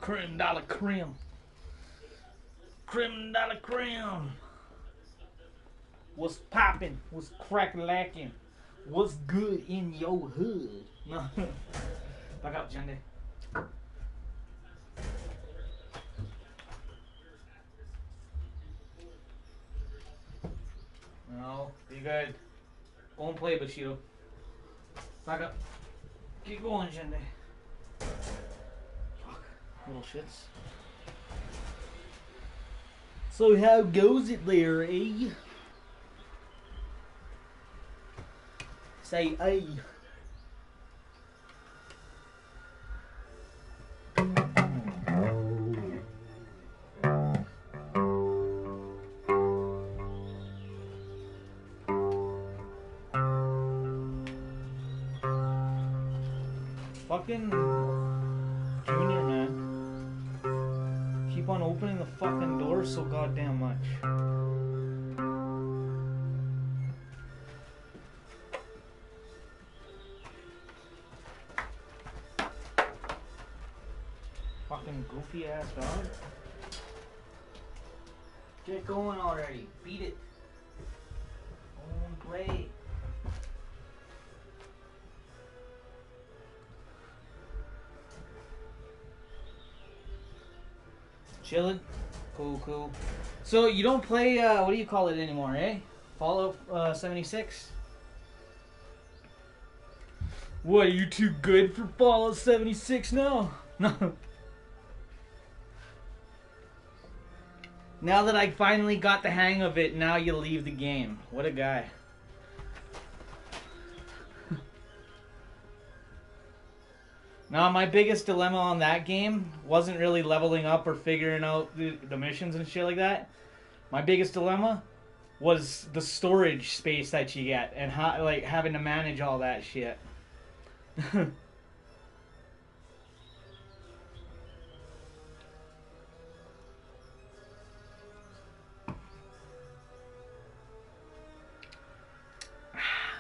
Creme de la creme. Creme de la creme. What's poppin'? What's crack-lacking? What's good in your hood? No. Back up, Jendy. No, be good. Go and play, Bushido. Back up. Keep going, Jendy. Fuck. Little shits. So how goes it there, eh? Say, eh? Fucking Junior, man. Keep on opening the fucking door so goddamn much. Fucking goofy ass dog. Get going already. Beat it. Go and play. Chilling. Cool, cool. So you don't play, what do you call it anymore, eh? Fallout 76? What, are you too good for Fallout 76 now? No. Now that I finally got the hang of it, now you leave the game. What a guy. Now, my biggest dilemma on that game wasn't really leveling up or figuring out the missions and shit like that. My biggest dilemma was the storage space that you get and how, like, having to manage all that shit.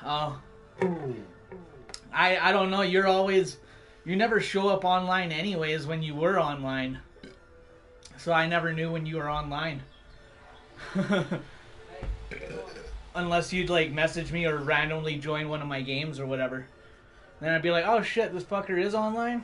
Oh. I don't know, you never show up online anyways when you were online. So I never knew when you were online. Unless you'd like message me or randomly join one of my games or whatever. Then I'd be like, oh shit, this fucker is online?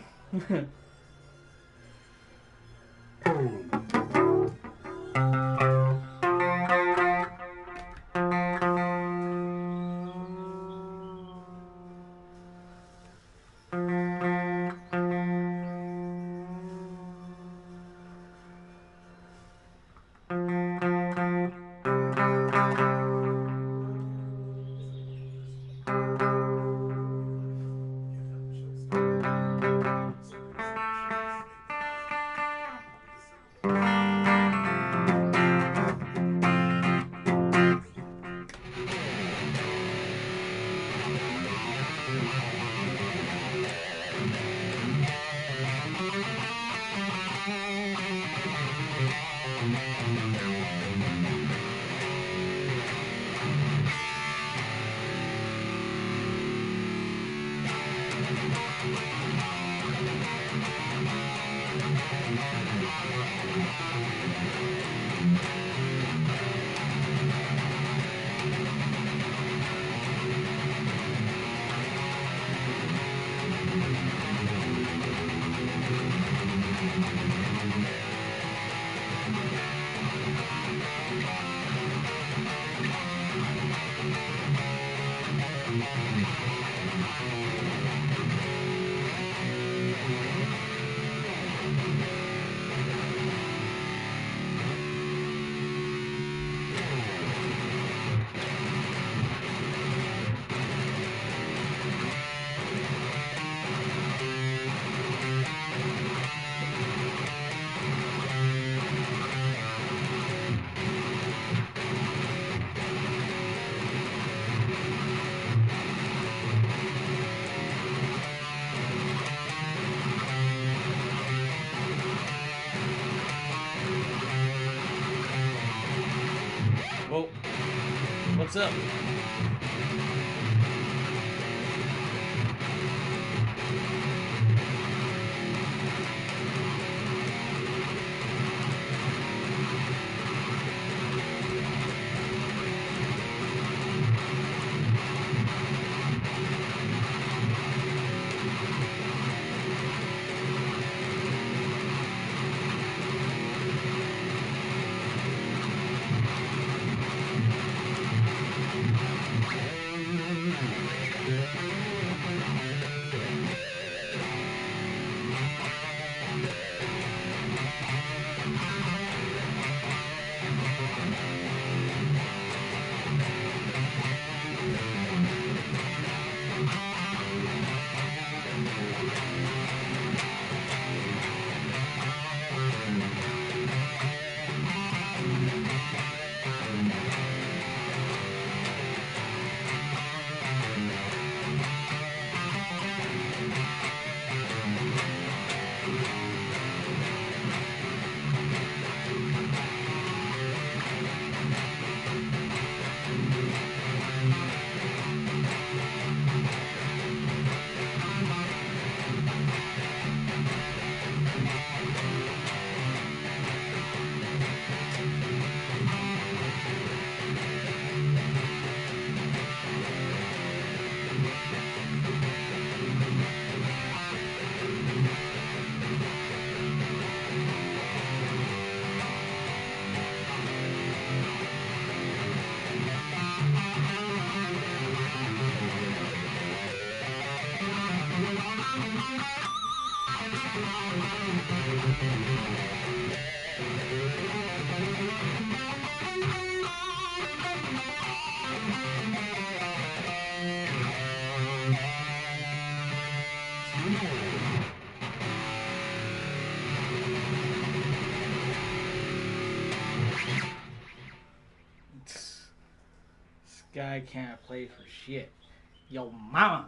What's up? guy can't play for shit. Yo, mama.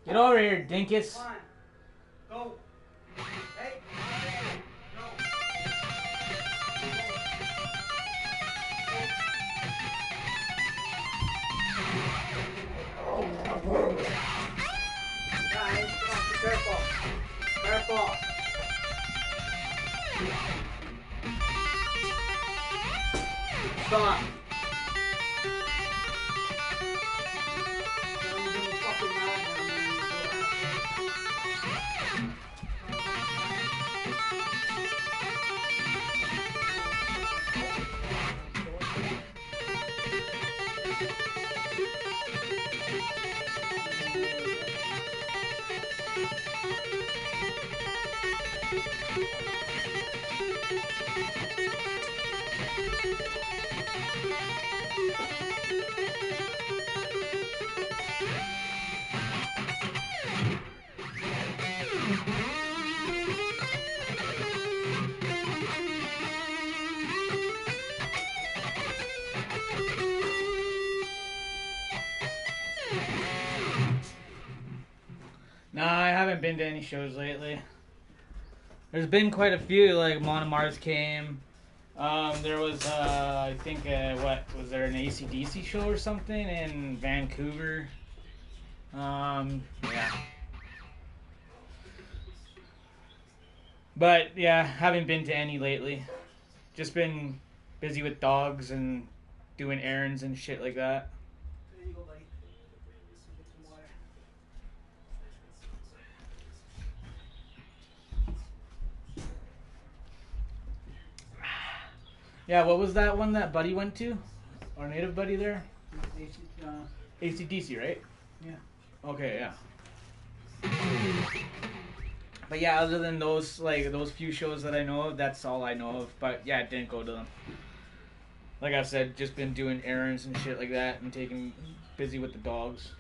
Get over here, dinkus. Come on. Go. Hey. Go. Guys, come on, be careful. Careful. Stop. Nah, I haven't been to any shows lately. There's been quite a few, like Monomars came. There was, I think, what, was there an AC/DC show or something in Vancouver? Yeah. But, yeah, haven't been to any lately. Just been busy with dogs and doing errands and shit like that. There you go, buddy. Get some water. Yeah, what was that one that Buddy went to? Our native buddy there? AC/DC, right? Yeah. Okay, yeah. But yeah, other than those, like, those few shows that I know of, that's all I know of. But yeah, I didn't go to them. Like I said, just been doing errands and shit like that and busy with the dogs.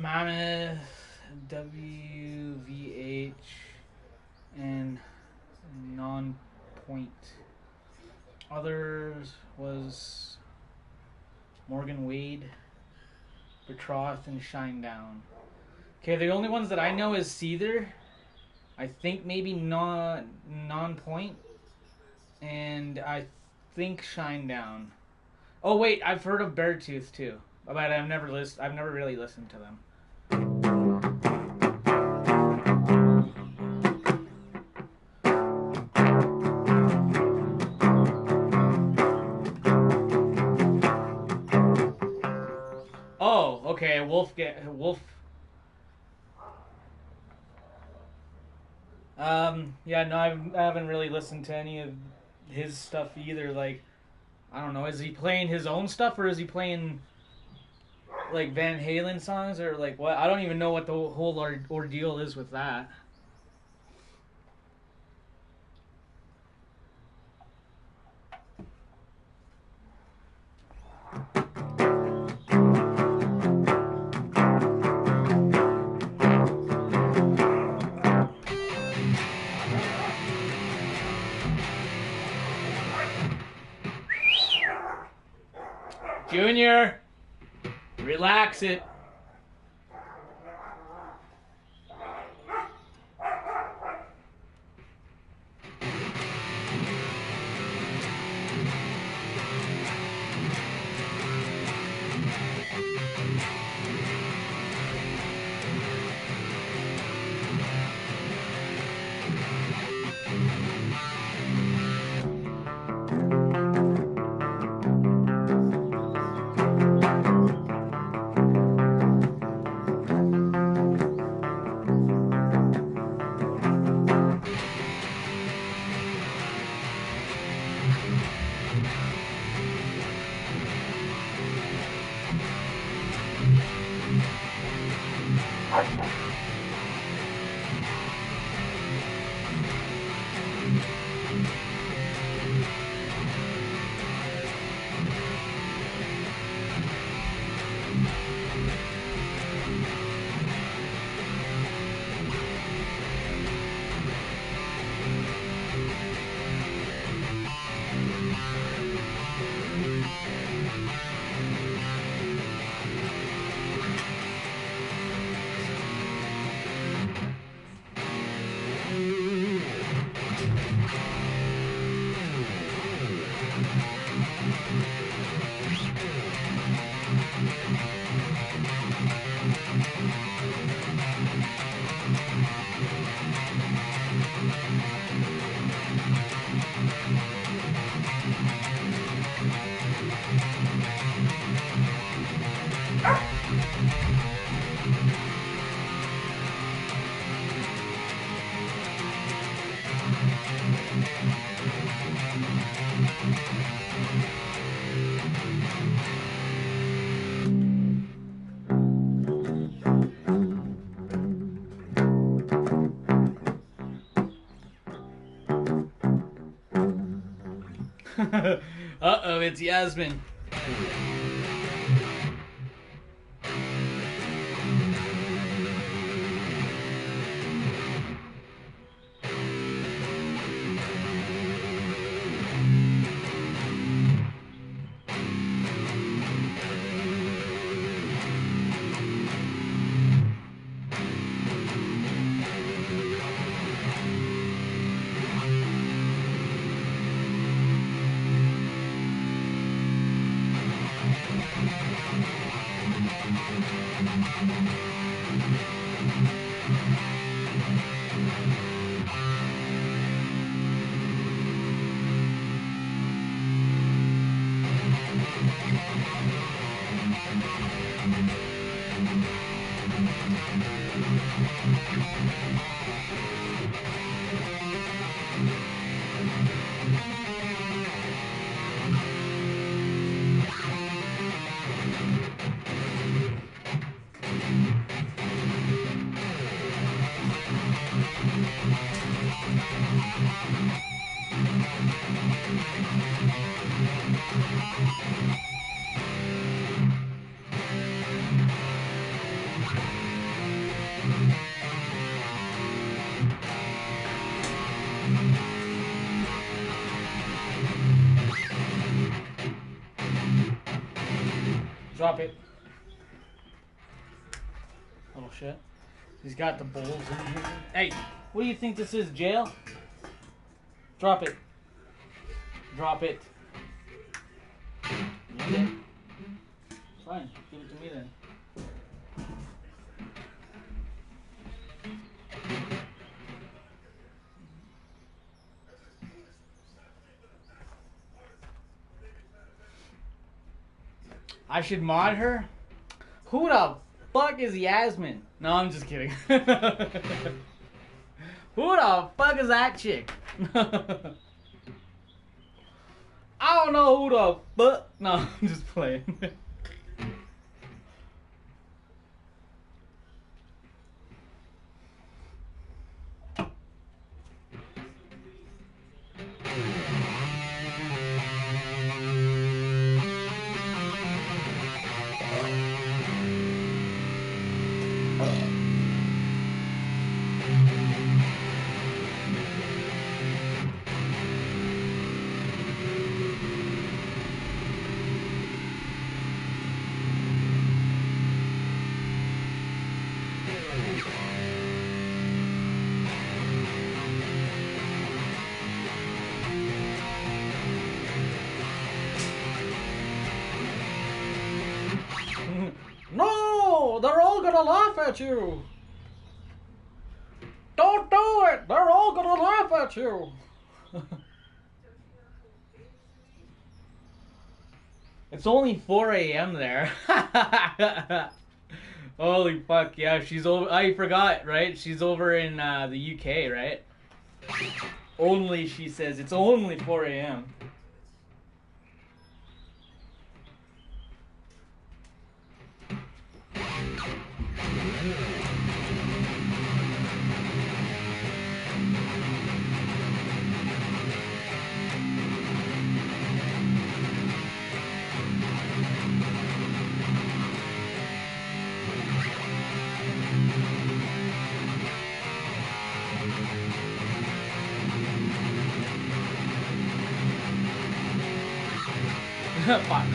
Mammoth, WVH, and Non-Point. Others was Morgan Wade, Betrothed, and Shinedown. Okay, the only ones that I know is Seether. I think maybe Non-Point, and I think Shinedown. Oh wait, I've heard of Beartooth too, but I've never really listened to them. Oh, okay, Wolf. Yeah, no, I haven't really listened to any of his stuff either. Like, I don't know, is he playing his own stuff or is he playing like Van Halen songs or like what? I don't even know what the whole ordeal is with that. Junior, relax it. Uh-oh, it's Yasmin. Drop it. Little shit. He's got the bowls in here. Hey, what do you think this is, jail? Drop it. Drop it. Okay. Fine, give it to me then. I should mod her? Who the fuck is Yasmin? No, I'm just kidding. Who the fuck is that chick? I don't know who the fuck. No, I'm just playing. No! They're all gonna laugh at you! Don't do it! They're all gonna laugh at you! It's only 4 a.m. there. Holy fuck, yeah, she's over. I forgot, right? She's over in the UK, right? Only, she says, it's only 4 a.m. Fuck.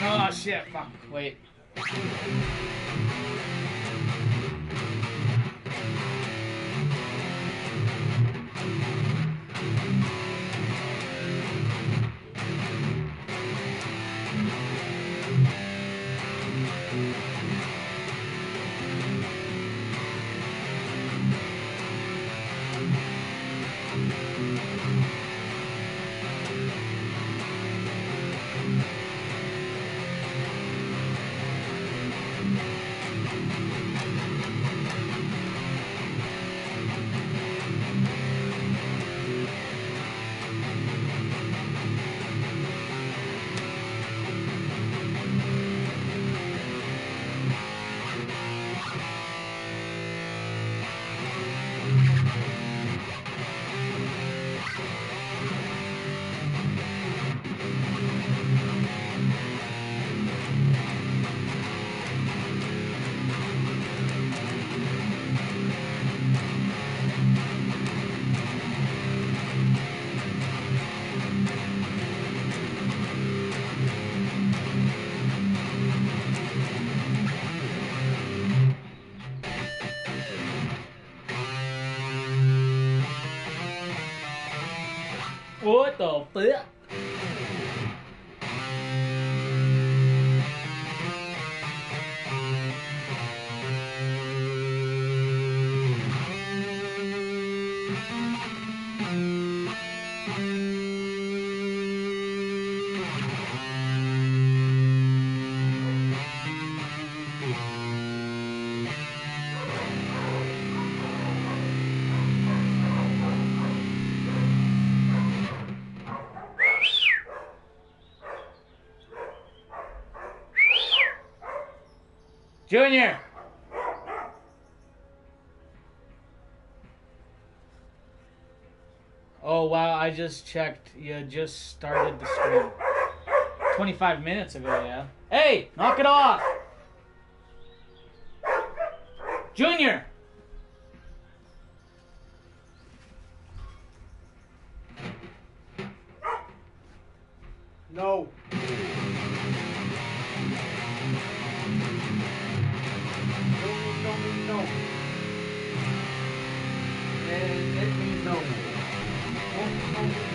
Oh shit, fuck, wait. What the fuck? Junior! Oh wow, I just checked. You just started the stream. 25 minutes ago, yeah. Hey! Knock it off! Junior! No. No. And it means no. No.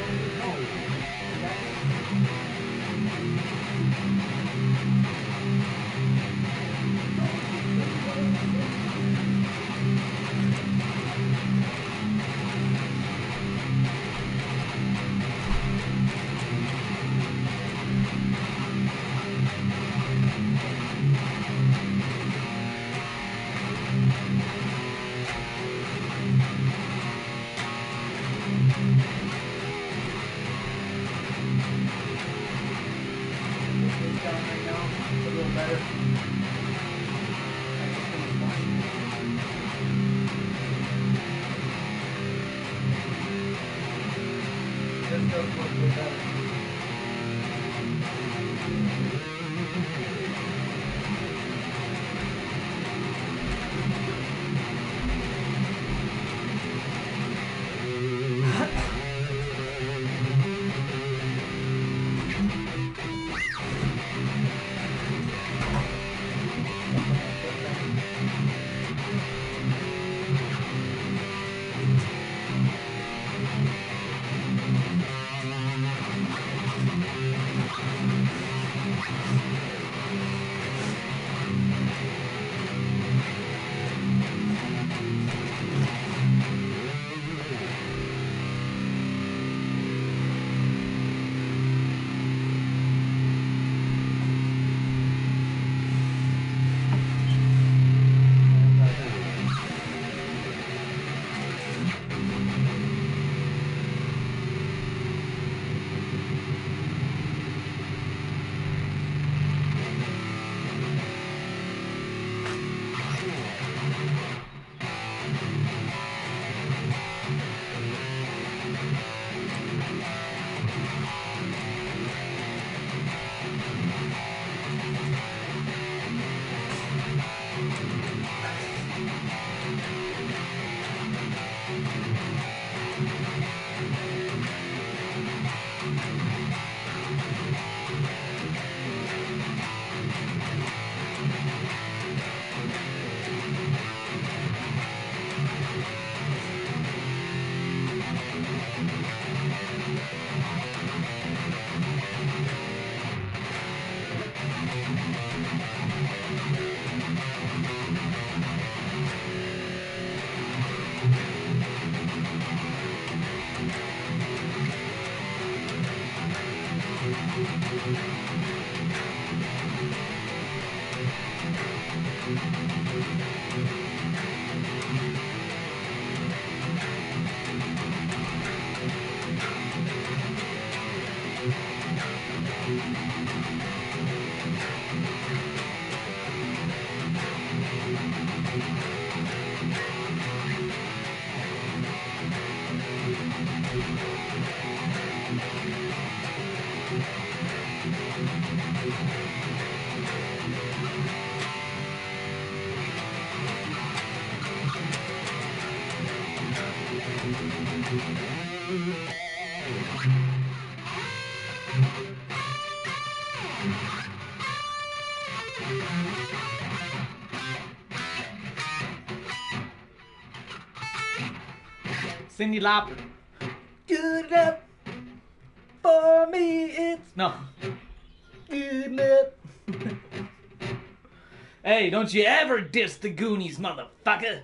Cindy Lauper. Good it up. No. Hey, don't you ever diss the Goonies, motherfucker!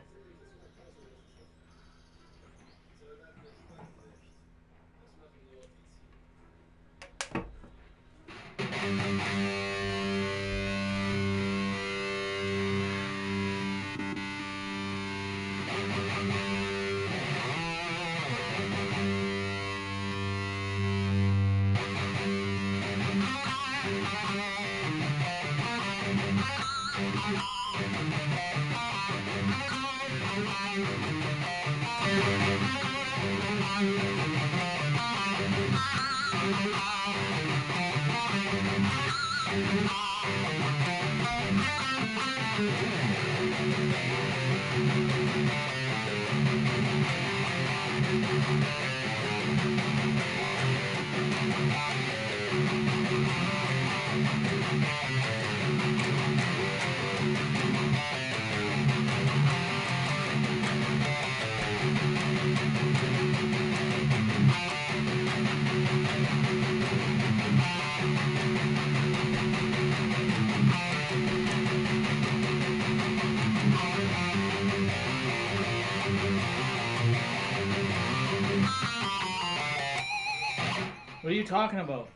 What are you talking about?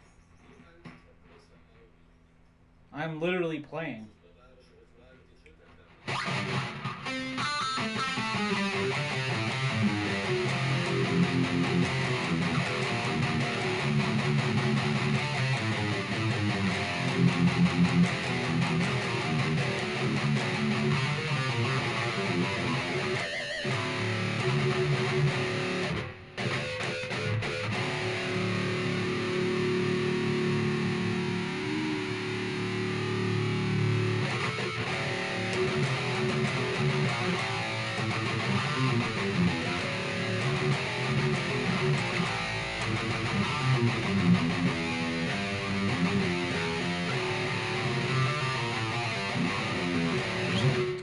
I'm literally playing.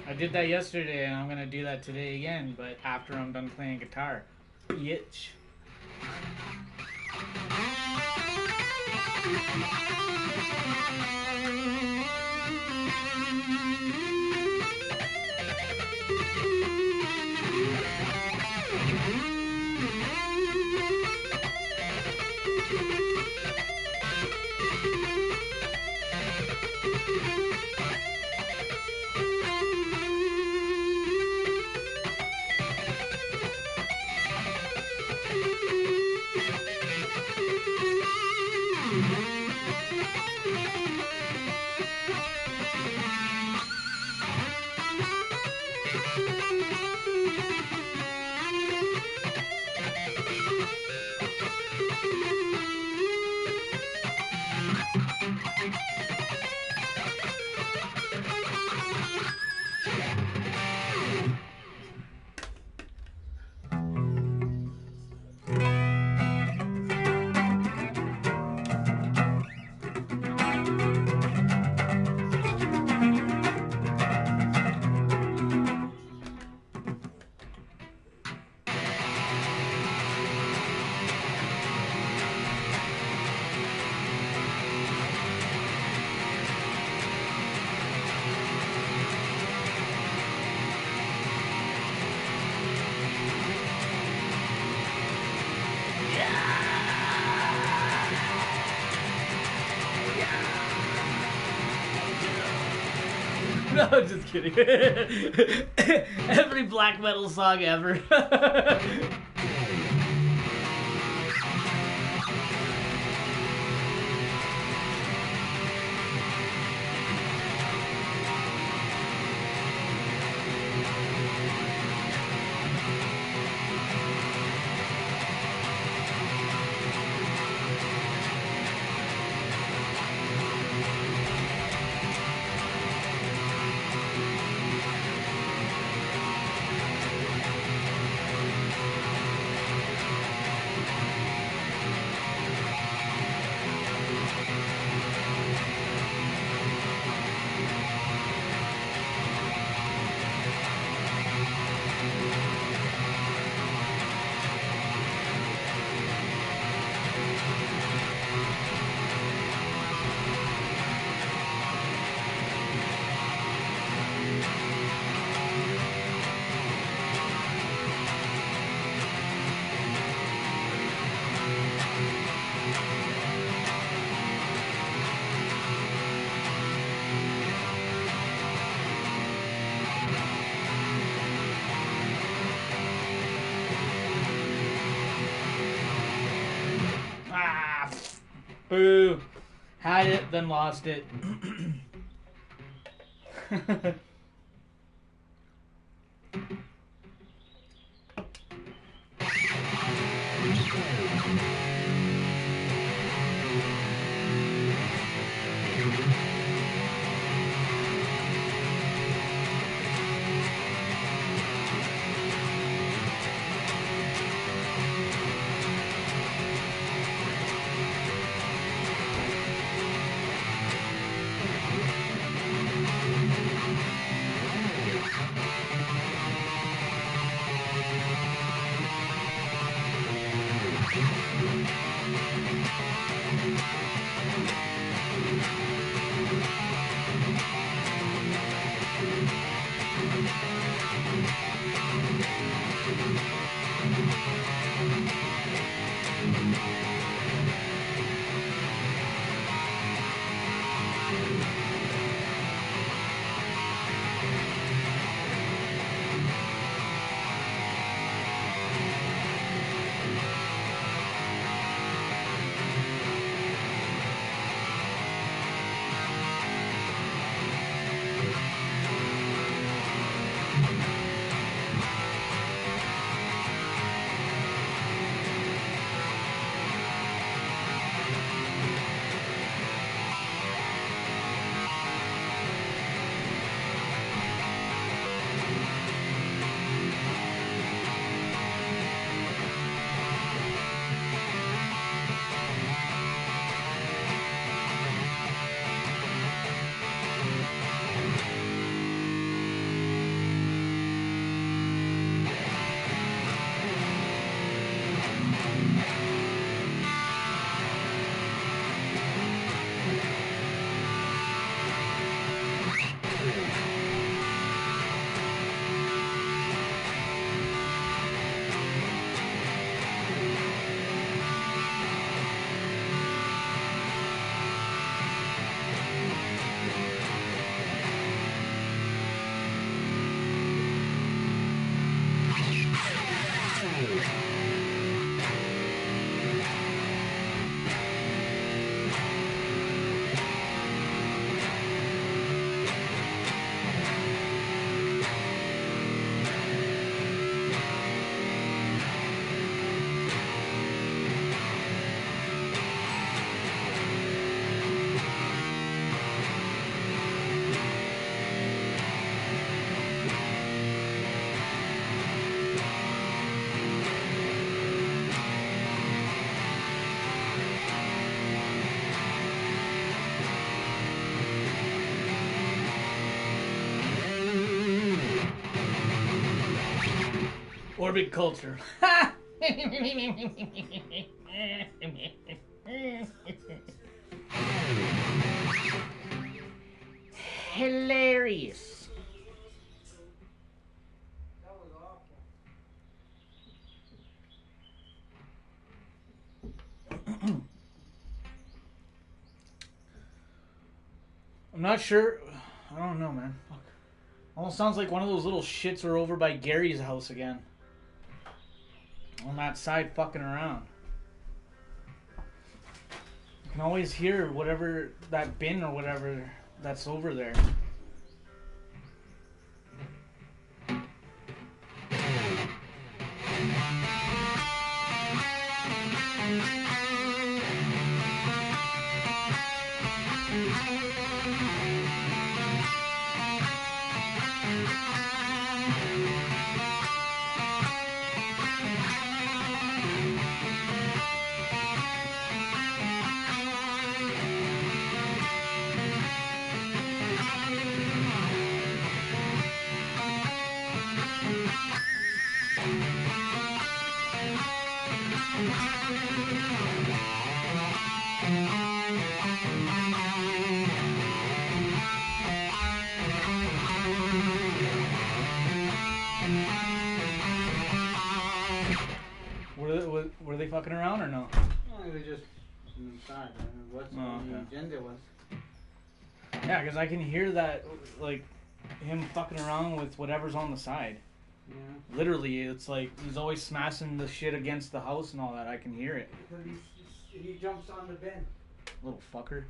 I did that yesterday and I'm gonna do that today again, but after I'm done playing guitar. Yitch. No, just kidding. Every black metal song ever. Ah, boo. Had it, then lost it. Orbit culture. Hilarious. That was awful. I'm not sure. I don't know, man. Fuck. Almost sounds like one of those little shits are over by Gary's house again. On that side fucking around. You can always hear whatever, that bin or whatever that's over there. Were they fucking around or no? No, they were just inside. I don't know what the agenda was. Yeah, because I can hear that, like, him fucking around with whatever's on the side. Yeah. Literally, it's like he's always smashing the shit against the house and all that. I can hear it. But he he jumps on the bin. Little fucker.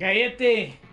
Cállate.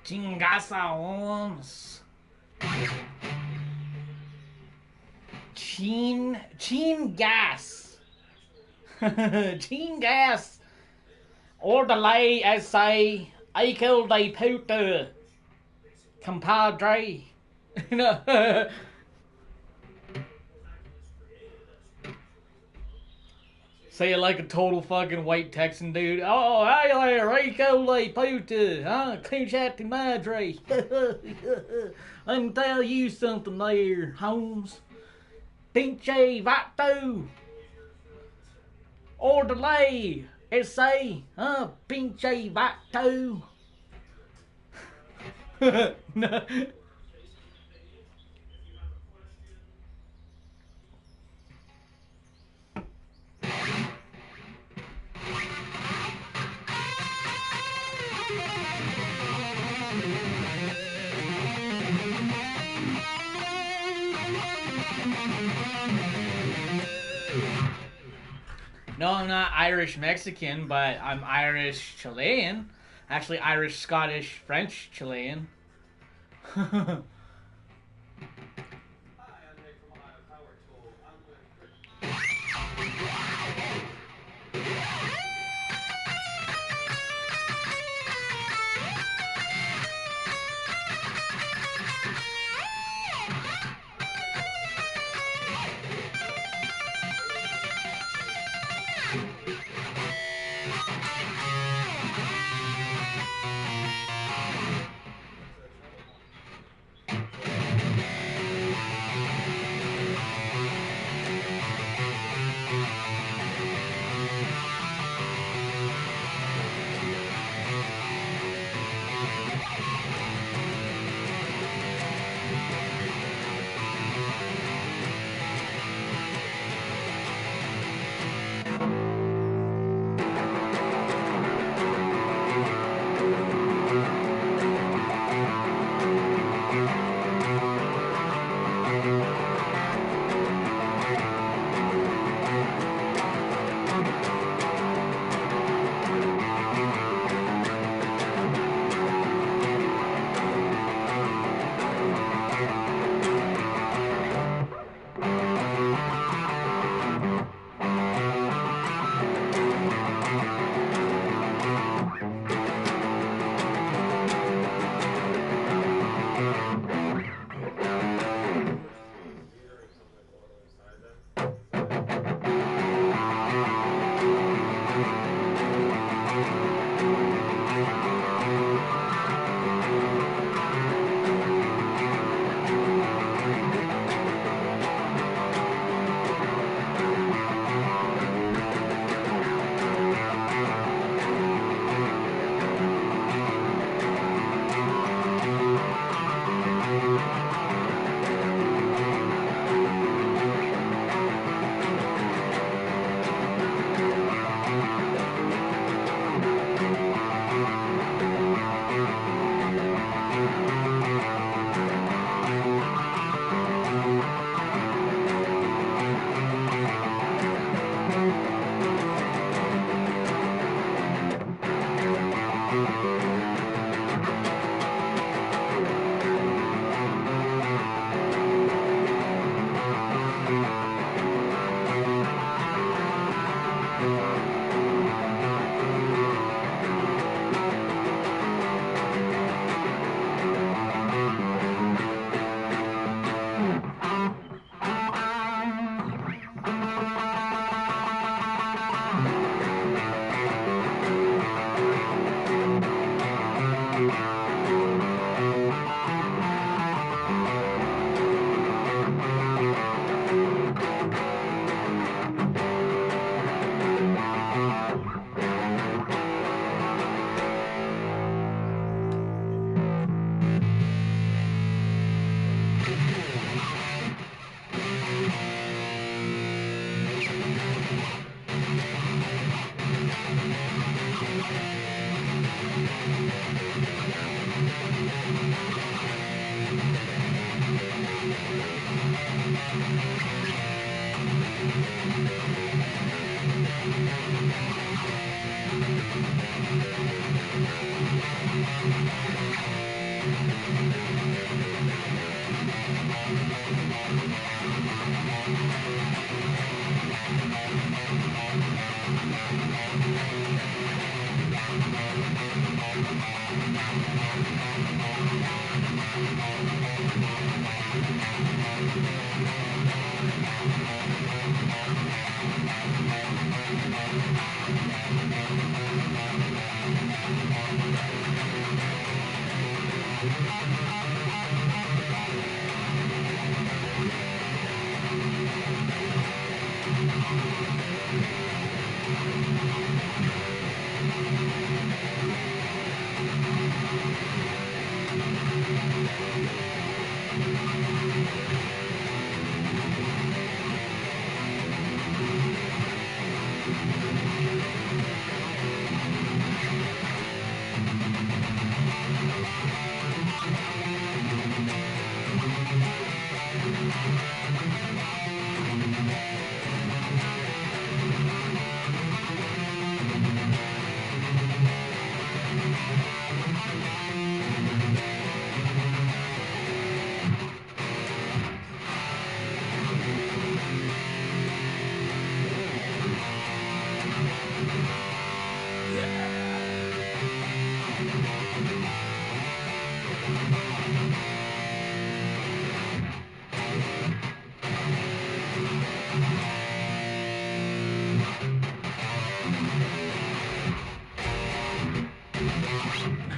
Chingasawons. Gas. Chin gas. Or delay as say, I killed a pooter. Compadre. No. Say it like a total fucking white Texan dude. Oh, hey there, Rico Le Puta, huh? Cuchati Madre. Let me tell you something there, Holmes. Pinche vato. Or delay, say, huh? Pinche vato. No. No, I'm not Irish Mexican, but I'm Irish Chilean. Actually, Irish, Scottish, French Chilean.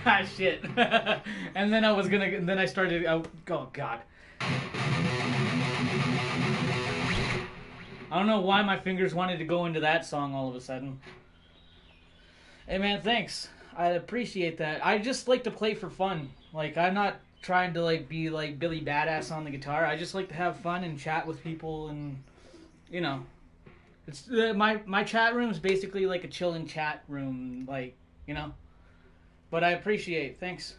Ah, shit. And then then I started, oh god. I don't know why my fingers wanted to go into that song all of a sudden. Hey man, thanks. I appreciate that. I just like to play for fun. Like, I'm not trying to like be like Billy Badass on the guitar. I just like to have fun and chat with people, and you know, it's my chat room is basically like a chilling chat room, like, you know. But I appreciate. Thanks.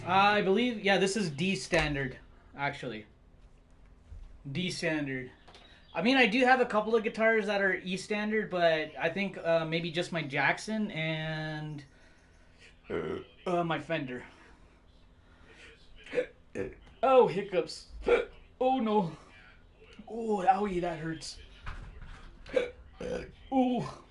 I believe, yeah, this is D standard, actually. D standard. I mean, I do have a couple of guitars that are E standard, but I think maybe just my Jackson and my Fender. Oh, hiccups. Oh, no. Oh, owie, that hurts. Oh.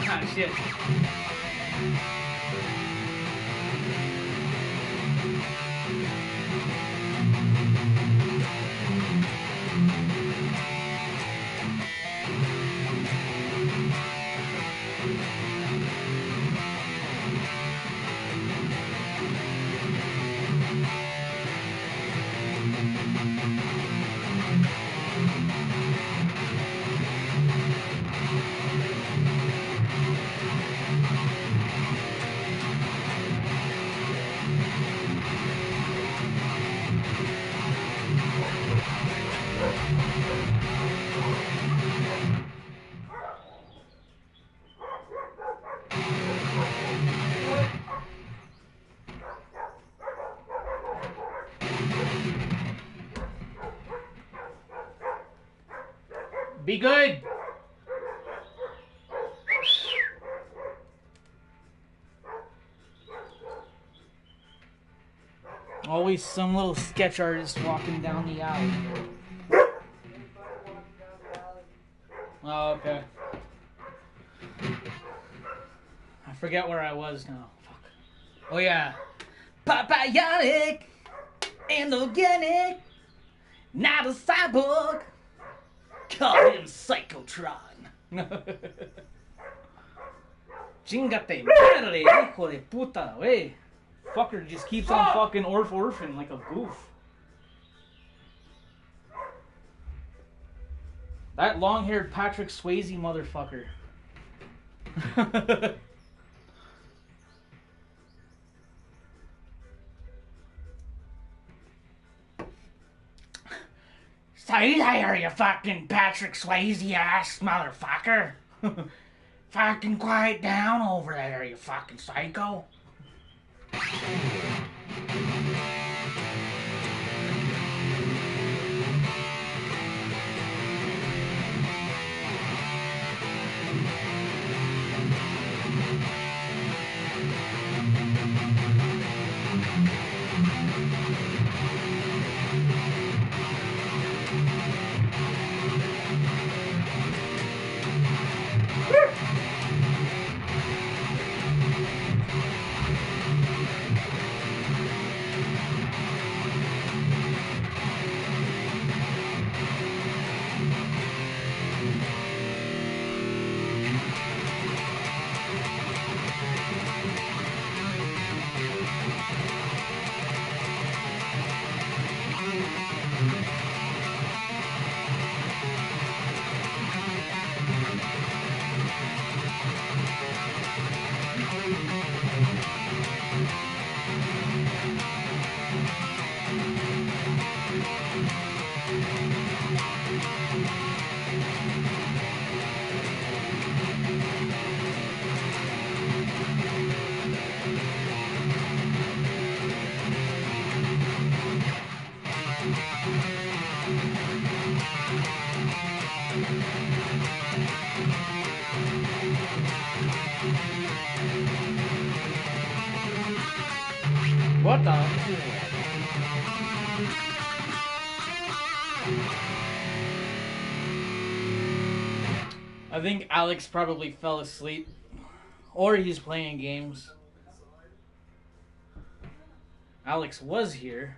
Ah, shit. Be good. Always some little sketch artist walking down the alley. Oh, okay. I forget where I was now. Fuck. Oh, yeah. Papayonic and organic, not a cyborg. Call him Psychotron. Chingate madre, hijo de puta, wey. Fucker just keeps on fucking orphan like a goof. That long-haired Patrick Swayze motherfucker. Stay there, you fucking Patrick Swayze ass motherfucker. Fucking quiet down over there, you fucking psycho. What the? I think Alex probably fell asleep. Or he's playing games. Alex was here.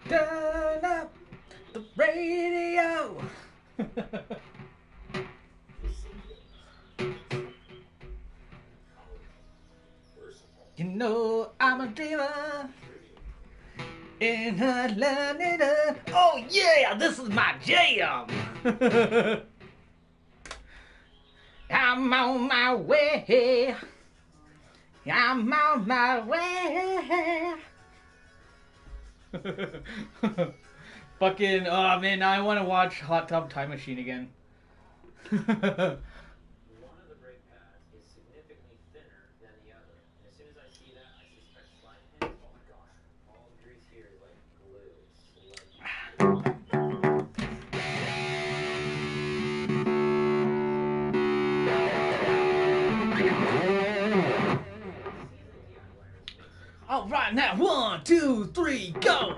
Turn up the radio. You know I'm a dreamer in Atlanta. Oh yeah, this is my jam. I'm on my way. I'm on my way. Fucking, oh man, now I want to watch Hot Tub Time Machine again. One of the brake pads is significantly thinner than the other. And as soon as I see that, I suspect sliding it. Oh my gosh. All the grease here is like glue. All right, now 1, 2, 3, go.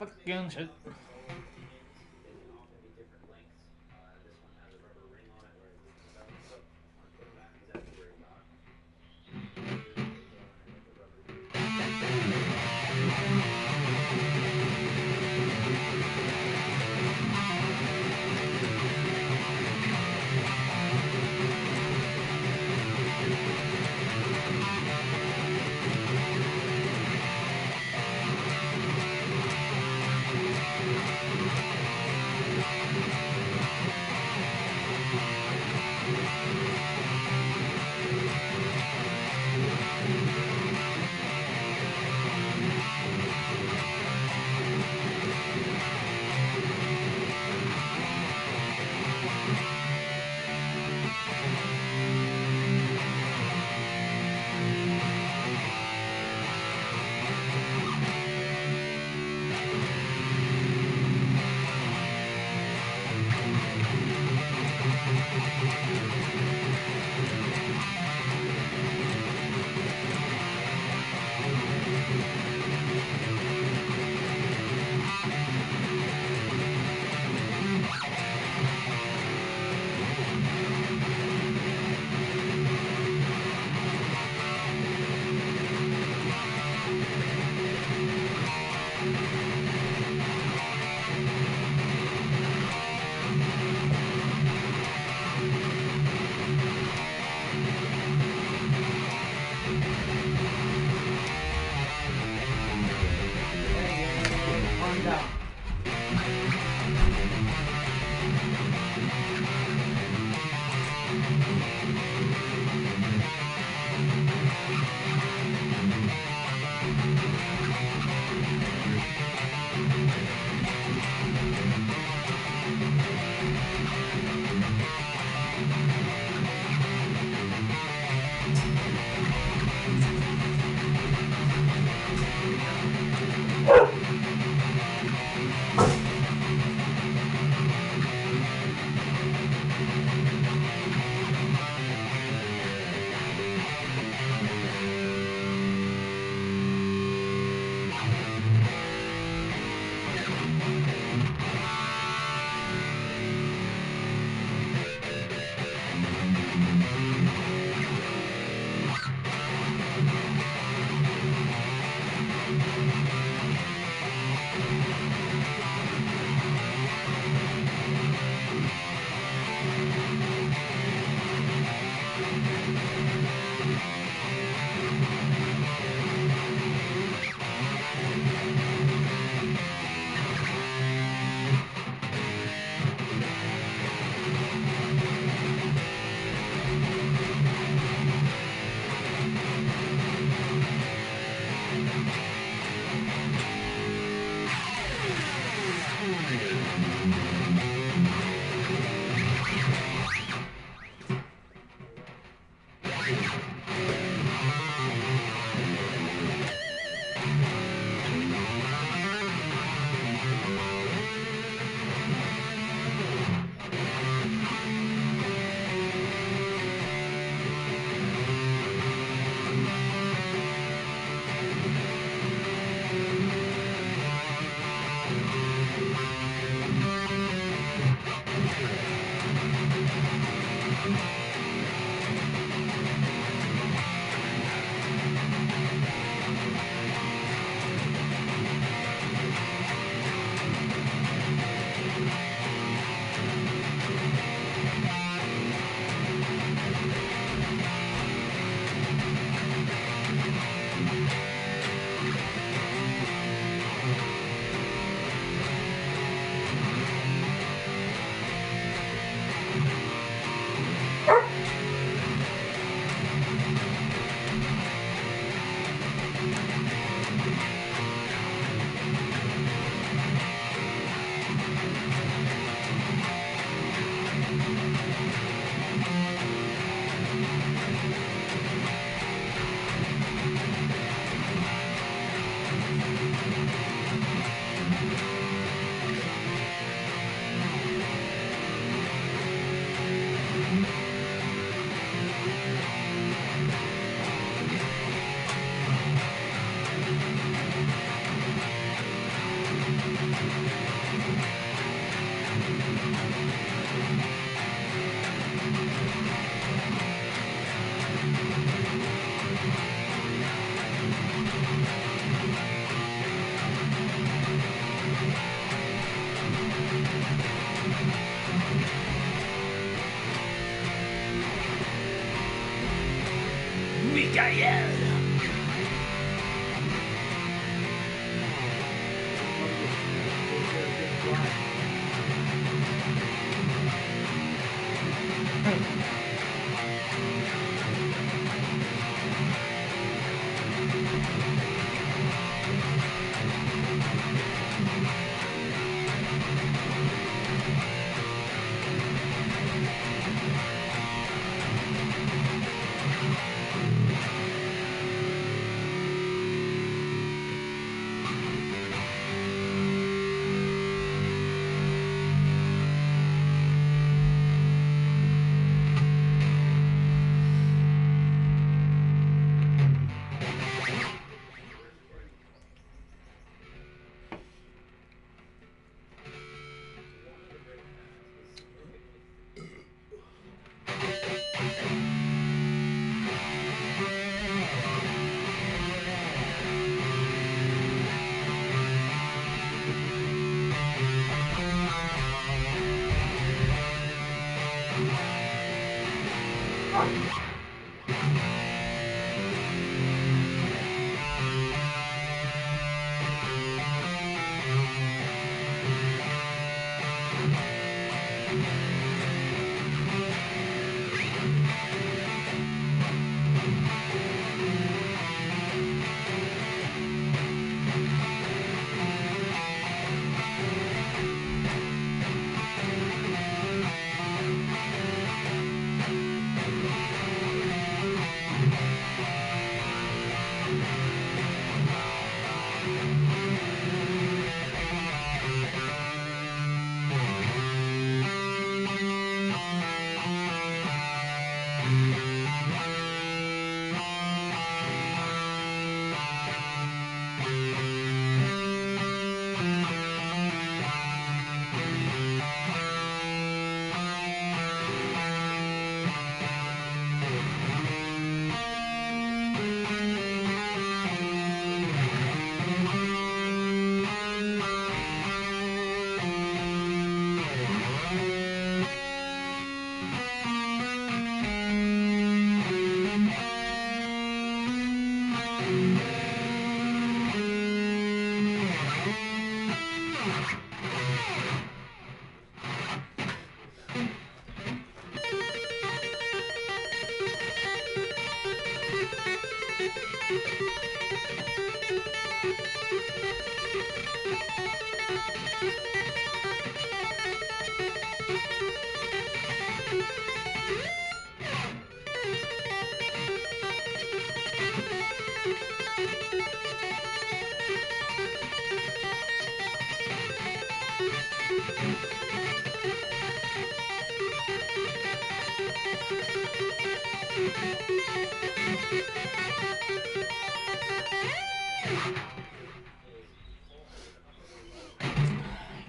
Fucking shit. They can often be different lengths. This one has a rubber ring on it, whereas this one doesn't. So on the back is actually where it got.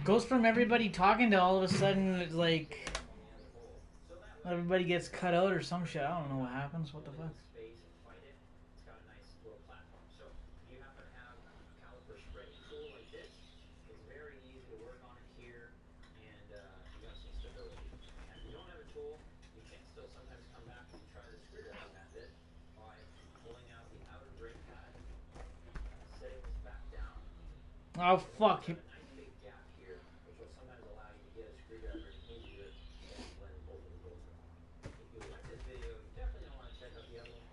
Goes from everybody talking to all of a sudden, it's like everybody gets cut out or some shit. I don't know what happens. What the fuck? Space and fight it. It's got a nice little platform. So if you happen to have a caliper spreading tool like this, it's very easy to work on it here, and you got some stability. And if you don't have a tool, you can still sometimes come back and try the screwdriver method by pulling out the outer brake pad, setting this back down. Oh fuck! A nice big gap here, which will sometimes allow you to get a screwdriver easier than when both of the bolts are on. If you like this video, you definitely don't want to check out the other one.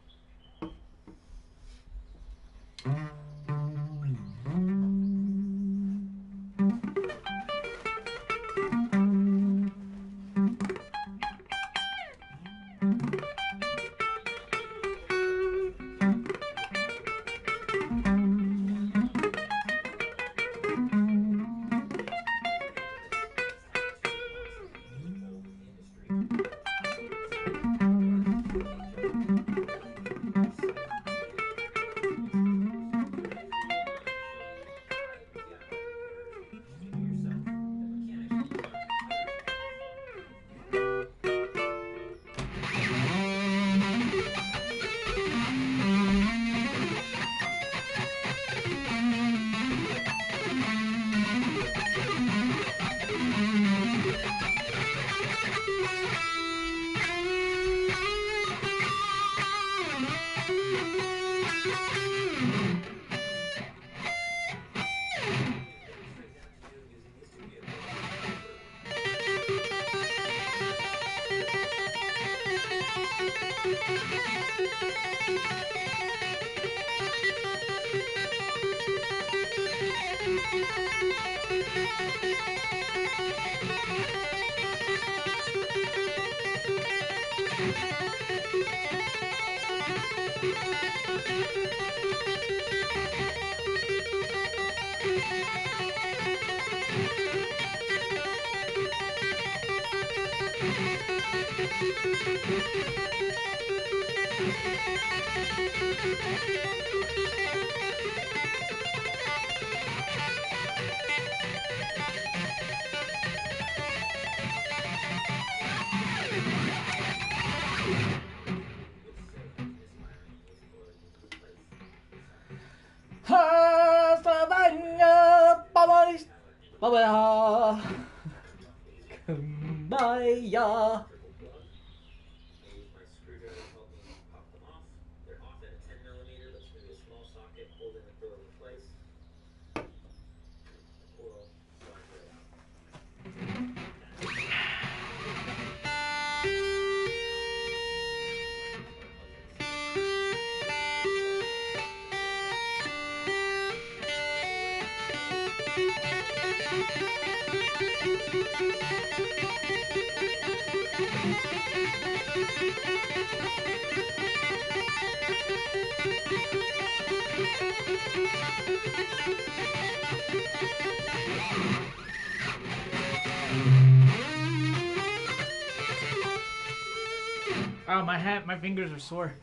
Kumbaya. I use my screwdriver to help me pop them off. They're often a 10mm, but it's going to be a small socket holding the pillow in place. Coil slides right out. Oh, my fingers are sore.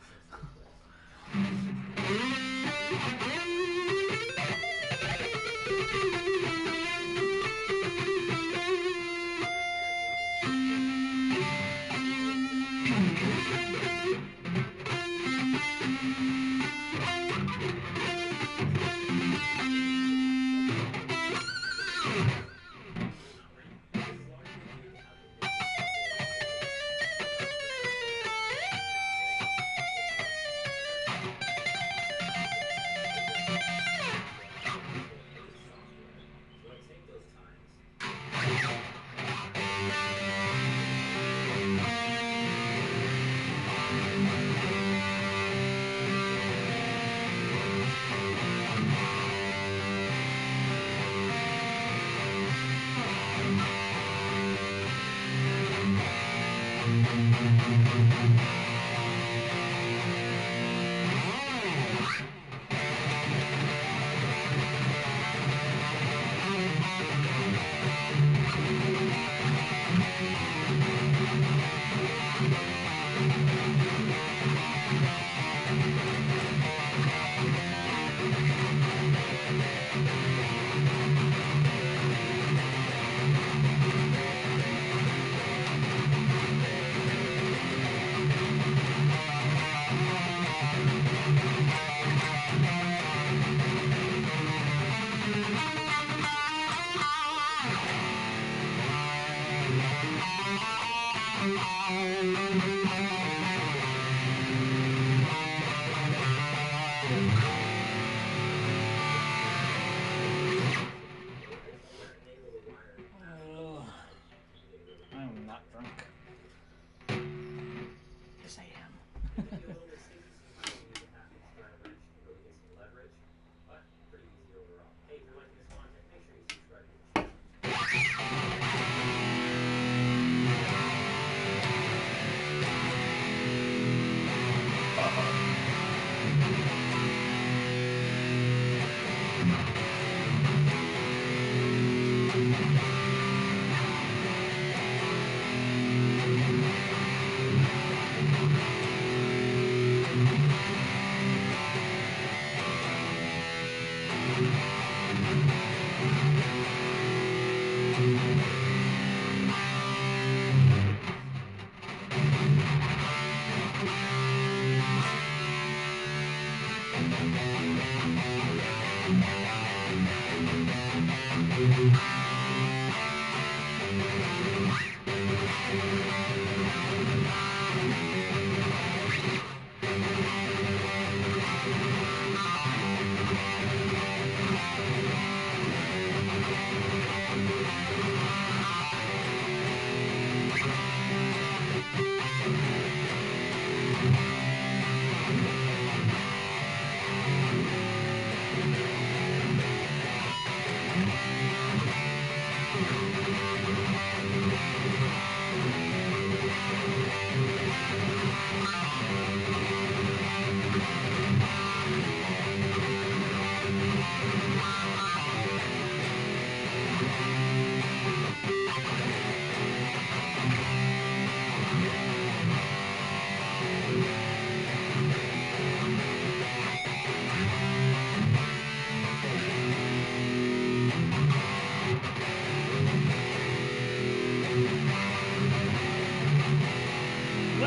I'm not drunk. Yes, I am.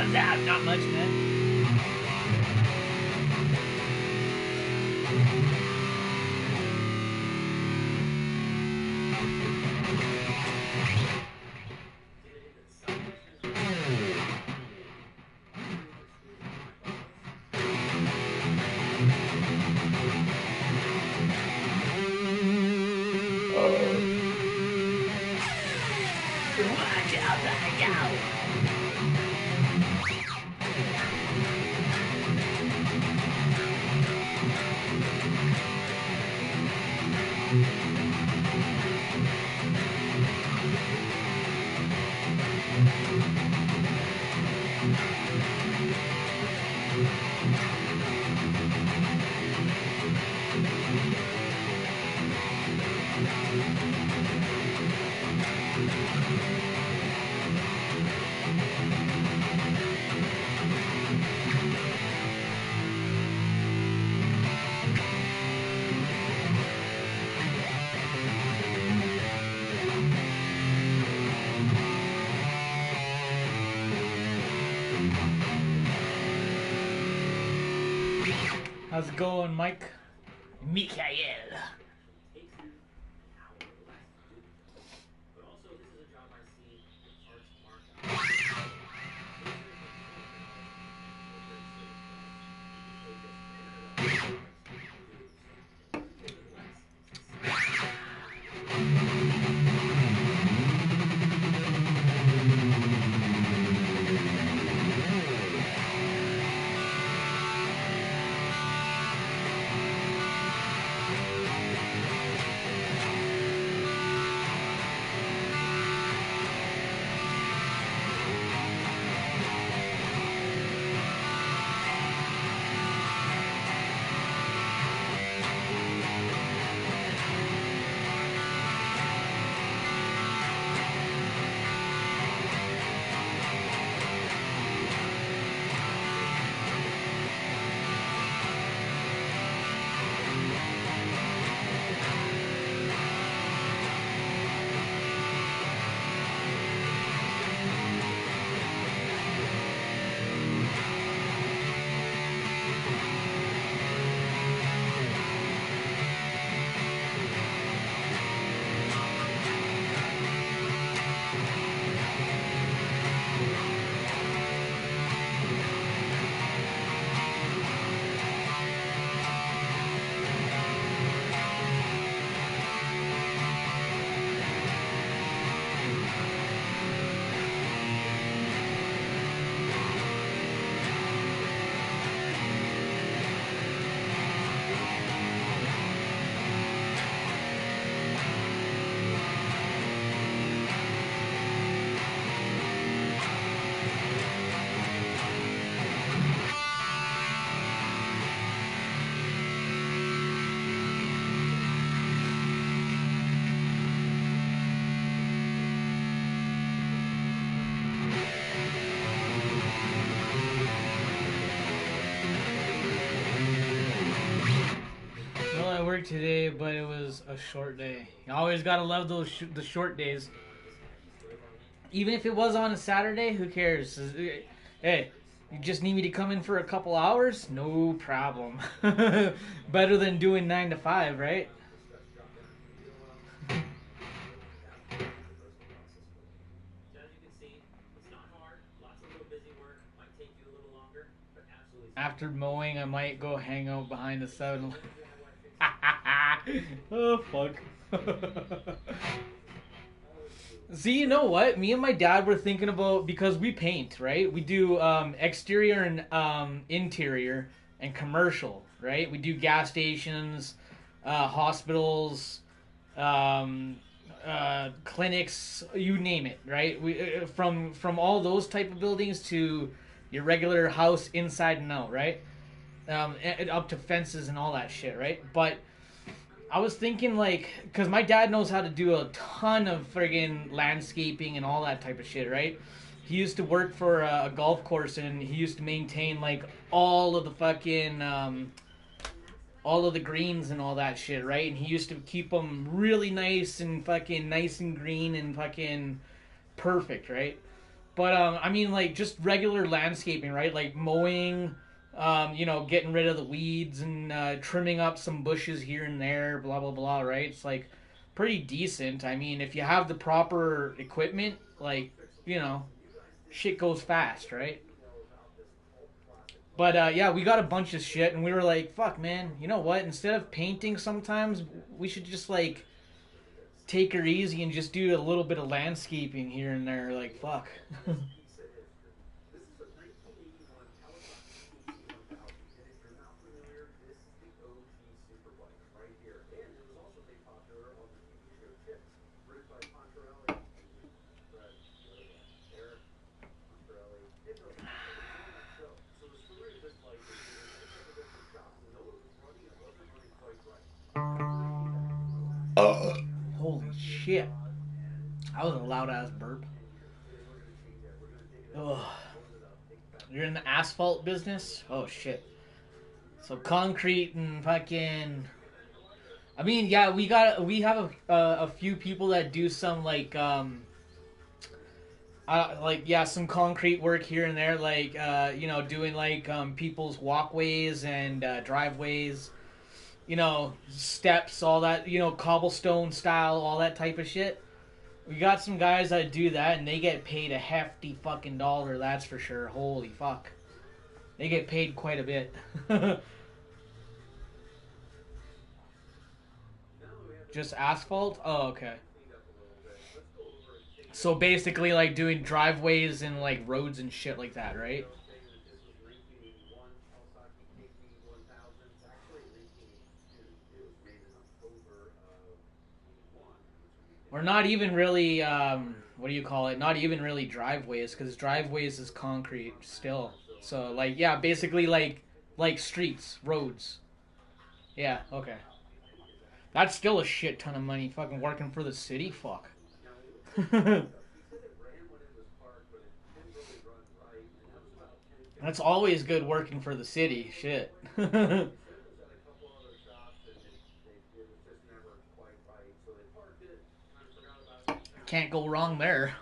What's that? Not much, man. Watch out, I go. How's it going, Mike? Mikael. Takes you an hour or less to do this. But also, this is a job I see arts markup. Well, I worked today, but it was a short day. You always gotta love those the short days. Even if it was on a Saturday, who cares? Hey, you just need me to come in for a couple hours? No problem. Better than doing 9 to 5, right? So as you can see, it's not hard. Lots of little busy work. Might take you a little longer, but absolutely. After mowing, I might go hang out behind the 7. Oh, fuck. See, you know what? Me and my dad were thinking about, because we paint, right? We do exterior and interior and commercial, right? We do gas stations, hospitals, clinics, you name it, right? We from all those type of buildings to your regular house inside and out, right? And up to fences and all that shit, right? But I was thinking, like, because my dad knows how to do a ton of friggin' landscaping and all that type of shit, right? He used to work for a golf course, and he used to maintain, like, all of the fucking, all of the greens and all that shit, right? And he used to keep them really nice and fucking nice and green and fucking perfect, right? But I mean, like just regular landscaping, right? Like mowing, you know, getting rid of the weeds and trimming up some bushes here and there, blah blah blah, right? It's like pretty decent. I mean, if you have the proper equipment, like you know, shit goes fast, right? But yeah, we got a bunch of shit, and we were like, "Fuck, man! You know what? Instead of painting, sometimes we should just like take her easy and just do a little bit of landscaping here and there. Like, fuck." Holy shit! That was a loud ass burp. Ugh. You're in the asphalt business? Oh shit. So concrete and fucking. I mean, yeah, we have a few people that do some like yeah, some concrete work here and there, like you know, doing like people's walkways and driveways, you know, steps, all that, you know, cobblestone style, all that type of shit. We got some guys that do that, and they get paid a hefty fucking dollar. That's for sure. Holy fuck, they get paid quite a bit. Just asphalt? Oh, okay. So basically, like doing driveways and like roads and shit like that, right? Or not even really. What do you call it? Not even really driveways, because driveways is concrete still. So like, yeah, basically like streets, roads. Yeah, okay. That's still a shit ton of money. Fucking working for the city, fuck. That's always good working for the city. Shit. Can't go wrong there.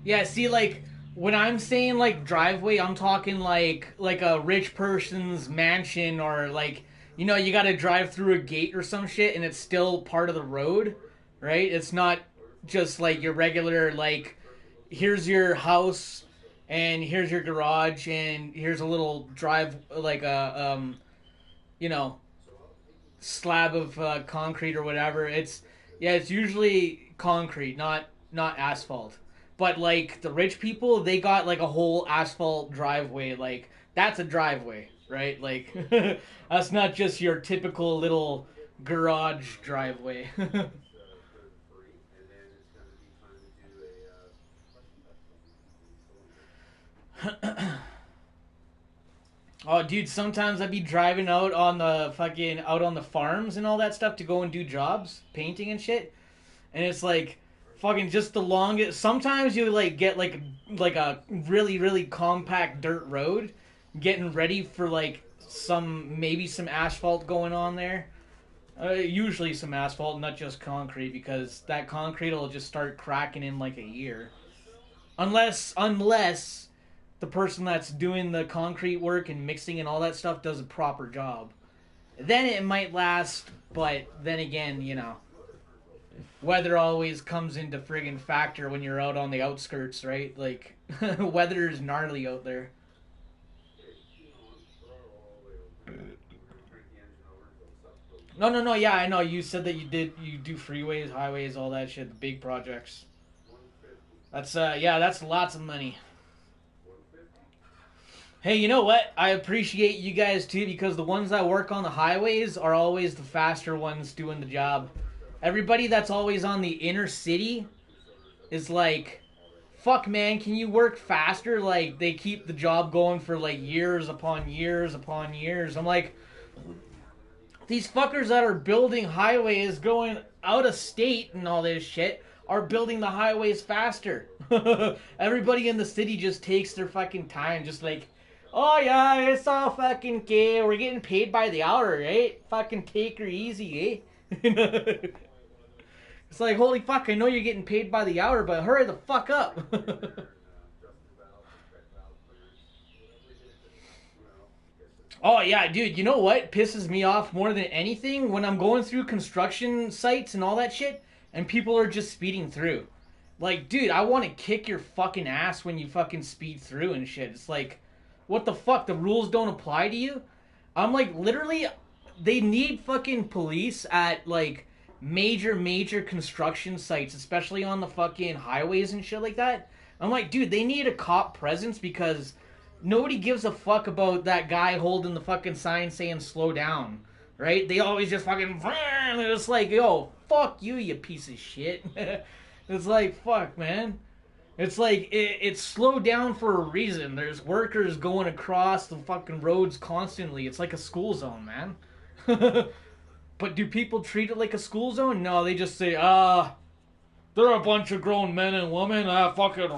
Yeah, see, like when I'm saying like driveway, I'm talking like a rich person's mansion, or like you know you got to drive through a gate or some shit, and it's still part of the road, right? It's not just like your regular like here's your house and here's your garage and here's a little drive like a you know slab of concrete or whatever. It's yeah, it's usually concrete, not asphalt. But like the rich people, they got like a whole asphalt driveway. Like that's a driveway, right? Like that's not just your typical little garage driveway. Oh, dude, sometimes I'd be driving out on the fucking out on the farms and all that stuff to go and do jobs, painting and shit. And it's like fucking just the longest. Sometimes you like get like a really compact dirt road, getting ready for like some maybe some asphalt going on there. Usually some asphalt, not just concrete, because that concrete will just start cracking in like a year, unless the person that's doing the concrete work and mixing and all that stuff does a proper job. Then it might last, but then again, you know, weather always comes into friggin' factor when you're out on the outskirts, right? Like, weather is gnarly out there. No, no, no. Yeah, I know. You said that you do freeways, highways, all that shit, the big projects. That's yeah, that's lots of money. Hey, you know what? I appreciate you guys too because the ones that work on the highways are always the faster ones doing the job. Everybody that's always on the inner city is like, fuck man, can you work faster? Like, they keep the job going for like years upon years upon years. I'm like, these fuckers that are building highways going out of state and all this shit are building the highways faster. Everybody in the city just takes their fucking time, just like, oh yeah, it's all fucking gay. We're getting paid by the hour, right? Fucking take her easy, eh? It's like, holy fuck, I know you're getting paid by the hour, but hurry the fuck up. Oh yeah, dude, you know what pisses me off more than anything? When I'm going through construction sites and all that shit, and people are just speeding through. Like, dude, I want to kick your fucking ass when you fucking speed through and shit. It's like, what the fuck? The rules don't apply to you? I'm like, literally, they need fucking police at, like, major construction sites, especially on the fucking highways and shit like that. I'm like, dude, they need a cop presence because nobody gives a fuck about that guy holding the fucking sign saying slow down, right? They always just fucking, it's like, yo, fuck you, you piece of shit. It's like, fuck, man. It's like, it's slowed down for a reason. There's workers going across the fucking roads constantly. It's like a school zone, man. But do people treat it like a school zone? No, they just say, they're a bunch of grown men and women, fucking,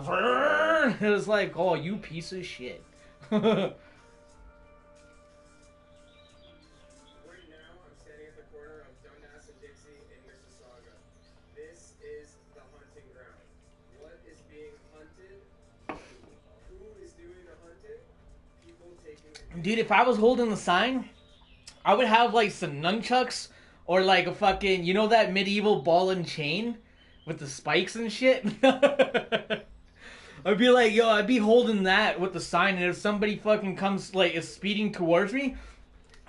it's like, oh, you piece of shit. Right now, I'm standing at the corner of Dundas and Dixie in Mississauga. This is the hunting ground. What is being hunted? Who is doing the hunting? People taking... Dude, if I was holding the sign, I would have, like, some nunchucks or, like, a fucking, you know that medieval ball and chain with the spikes and shit? I'd be like, yo, I'd be holding that with the sign, and if somebody fucking comes, like, is speeding towards me,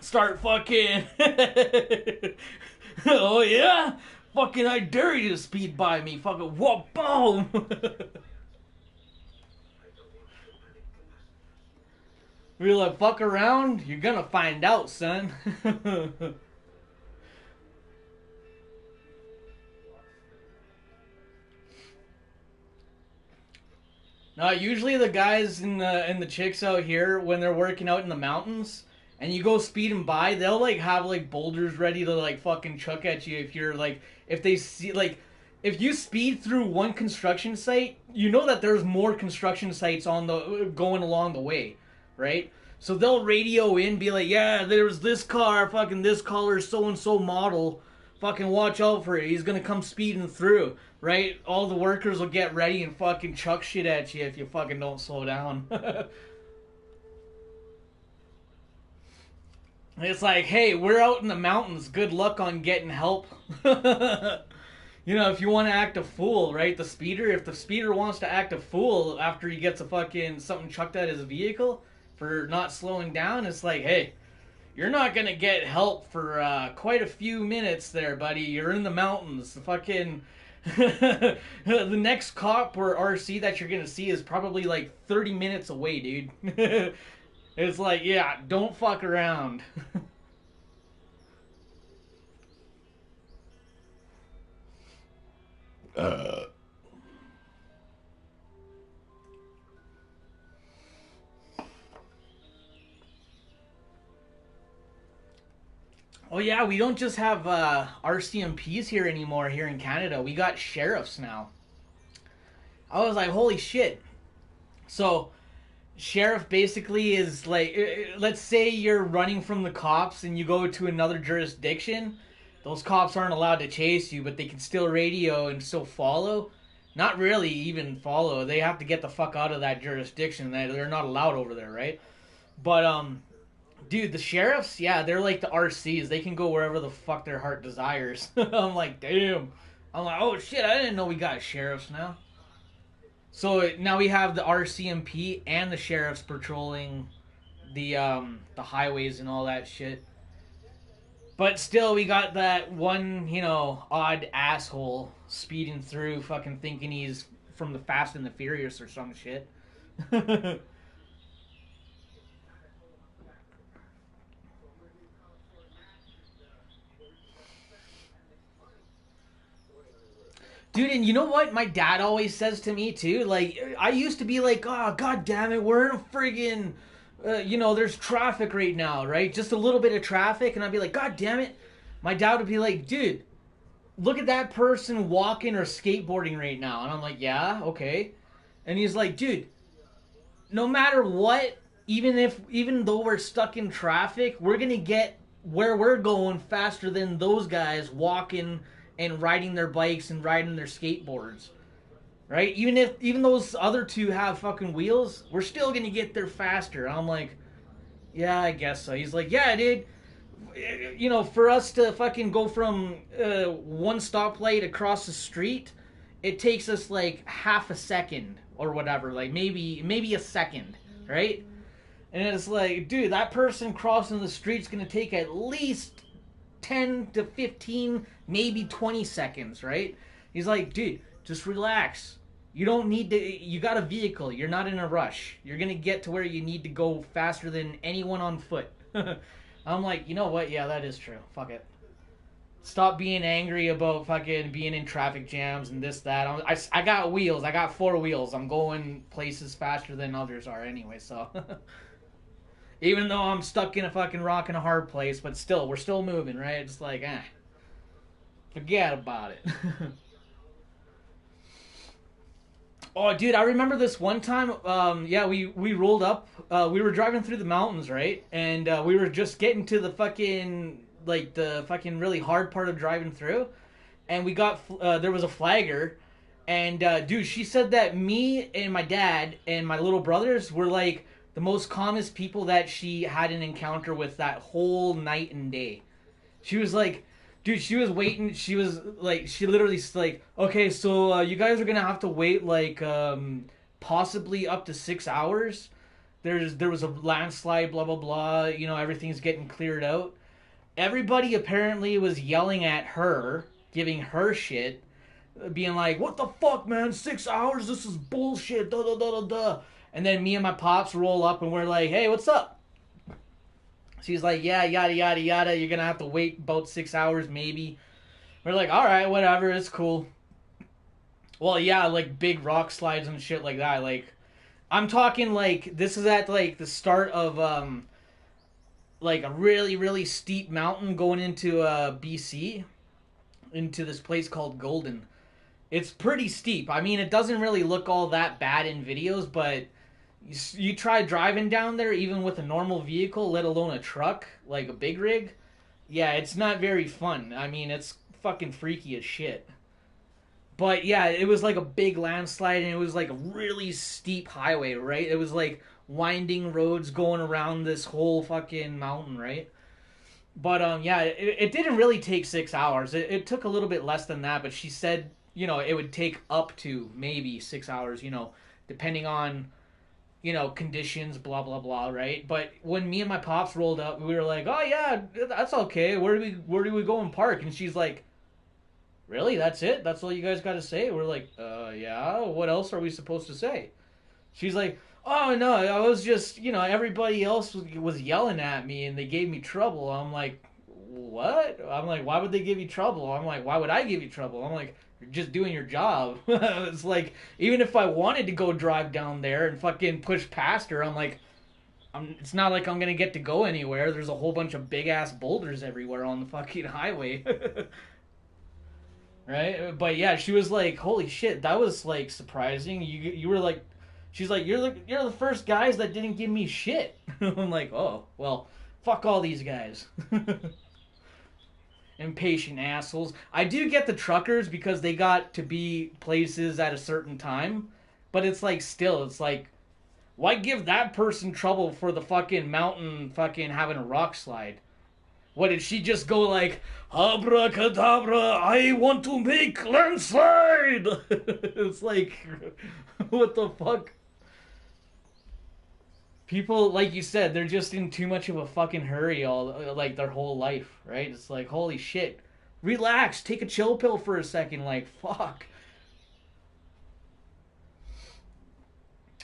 start fucking, oh yeah? Fucking, I dare you to speed by me, fucking, whoop, boom! We're like, fuck around, you're gonna find out, son. No, usually the guys and the chicks out here when they're working out in the mountains and you go speeding by, they'll like have like boulders ready to like fucking chuck at you if you're like if they see like if you speed through one construction site, you know that there's more construction sites on the going along the way, right? So they'll radio in, be like, yeah, there's this car, fucking this color, so and so model. Fucking watch out for it. He's gonna come speeding through, right? All the workers will get ready and fucking chuck shit at you if you fucking don't slow down. It's like, hey, we're out in the mountains. Good luck on getting help. You know, if you want to act a fool, right? The speeder, if the speeder wants to act a fool after he gets a fucking something chucked at his vehicle for not slowing down, it's like, hey, you're not gonna get help for quite a few minutes there, buddy. You're in the mountains. The fucking the next cop or RC that you're gonna see is probably like 30 minutes away, dude. It's like, yeah, don't fuck around. Oh yeah, we don't just have RCMPs here anymore here in Canada. We got sheriffs now. I was like, holy shit. So, sheriff basically is like, let's say you're running from the cops and you go to another jurisdiction. Those cops aren't allowed to chase you, but they can still radio and still follow. Not really even follow. They have to get the fuck out of that jurisdiction. They're not allowed over there, right? But, dude, the sheriffs, yeah, they're like the RCs. They can go wherever the fuck their heart desires. I'm like, damn. I'm like, oh shit, I didn't know we got sheriffs now. So now we have the RCMP and the sheriffs patrolling the highways and all that shit. But still, we got that one, you know, odd asshole speeding through, fucking thinking he's from the Fast and the Furious or some shit. Dude, and you know what my dad always says to me too? Like, I used to be like, oh, god damn it, we're in a friggin', there's traffic right now, right? Just a little bit of traffic, and I'd be like, god damn it. My dad would be like, dude, look at that person walking or skateboarding right now. And I'm like, yeah, okay. And he's like, dude, no matter what, even though we're stuck in traffic, we're gonna get where we're going faster than those guys walking and riding their bikes and riding their skateboards, right? Even those other two have fucking wheels, we're still gonna get there faster. I'm like, yeah, I guess so. He's like, yeah, dude. For us to fucking go from one stoplight across the street, it takes us like half a second or whatever, like maybe a second, right? And it's like, dude, that person crossing the street's gonna take at least 10 to 15, maybe 20 seconds, right? He's like, dude, just relax. You don't need to, you got a vehicle. You're not in a rush. You're going to get to where you need to go faster than anyone on foot. I'm like, you know what? Yeah, that is true. Fuck it. Stop being angry about fucking being in traffic jams and this, that. I got wheels. I got 4 wheels. I'm going places faster than others are anyway, so. Even though I'm stuck in a fucking rock and a hard place, but still, we're still moving, right? It's like, forget about it. Oh, dude, I remember this one time, we rolled up, we were driving through the mountains, right? And we were just getting to the fucking really hard part of driving through. And we got, there was a flagger. And, dude, she said that me and my dad and my little brothers were, like, the most calmest people that she had an encounter with that whole night and day. She was like, dude, she was waiting. She was like, she literally like, okay, so you guys are gonna have to wait like possibly up to 6 hours. There was a landslide, blah blah blah. Everything's getting cleared out. Everybody apparently was yelling at her, giving her shit, being like, what the fuck, man? 6 hours? This is bullshit. Da da da da da. And then me and my pops roll up and we're like, hey, what's up? She's like, yeah, yada, yada, yada. You're going to have to wait about 6 hours, maybe. We're like, all right, whatever. It's cool. Well, yeah, like big rock slides and shit like that. Like, I'm talking like, this is at like the start of like a really, really steep mountain going into BC, into this place called Golden. It's pretty steep. I mean, it doesn't really look all that bad in videos, but you try driving down there, even with a normal vehicle, let alone a truck, like a big rig. Yeah, it's not very fun. I mean, it's fucking freaky as shit. But yeah, it was like a big landslide, and it was like a really steep highway, right? It was like winding roads going around this whole fucking mountain, right? But yeah, it didn't really take 6 hours. It took a little bit less than that, but she said, it would take up to maybe 6 hours, depending on, conditions, blah, blah, blah, right? But when me and my pops rolled up, we were like, oh, yeah, that's okay. Where do we go and park? And she's like, really? That's it? That's all you guys got to say? We're like, yeah, what else are we supposed to say? She's like, oh, no, I was just, everybody else was yelling at me and they gave me trouble. I'm like, what? I'm like, why would they give you trouble? I'm like, why would I give you trouble? I'm like, you're just doing your job. It's like, even if I wanted to go drive down there and fucking push past her, I'm like, it's not like I'm going to get to go anywhere. There's a whole bunch of big-ass boulders everywhere on the fucking highway. Right? But yeah, she was like, holy shit, that was like surprising. You were like, she's like, you're the first guys that didn't give me shit. I'm like, oh, well, fuck all these guys. Impatient assholes. I do get the truckers because they got to be places at a certain time, but it's like, still, it's like, why give that person trouble for the fucking mountain fucking having a rock slide? What, did she just go like, abracadabra, I want to make landslide? It's like, what the fuck? People, like you said, they're just in too much of a fucking hurry like, their whole life, right? It's like, holy shit. Relax, take a chill pill for a second, like, fuck.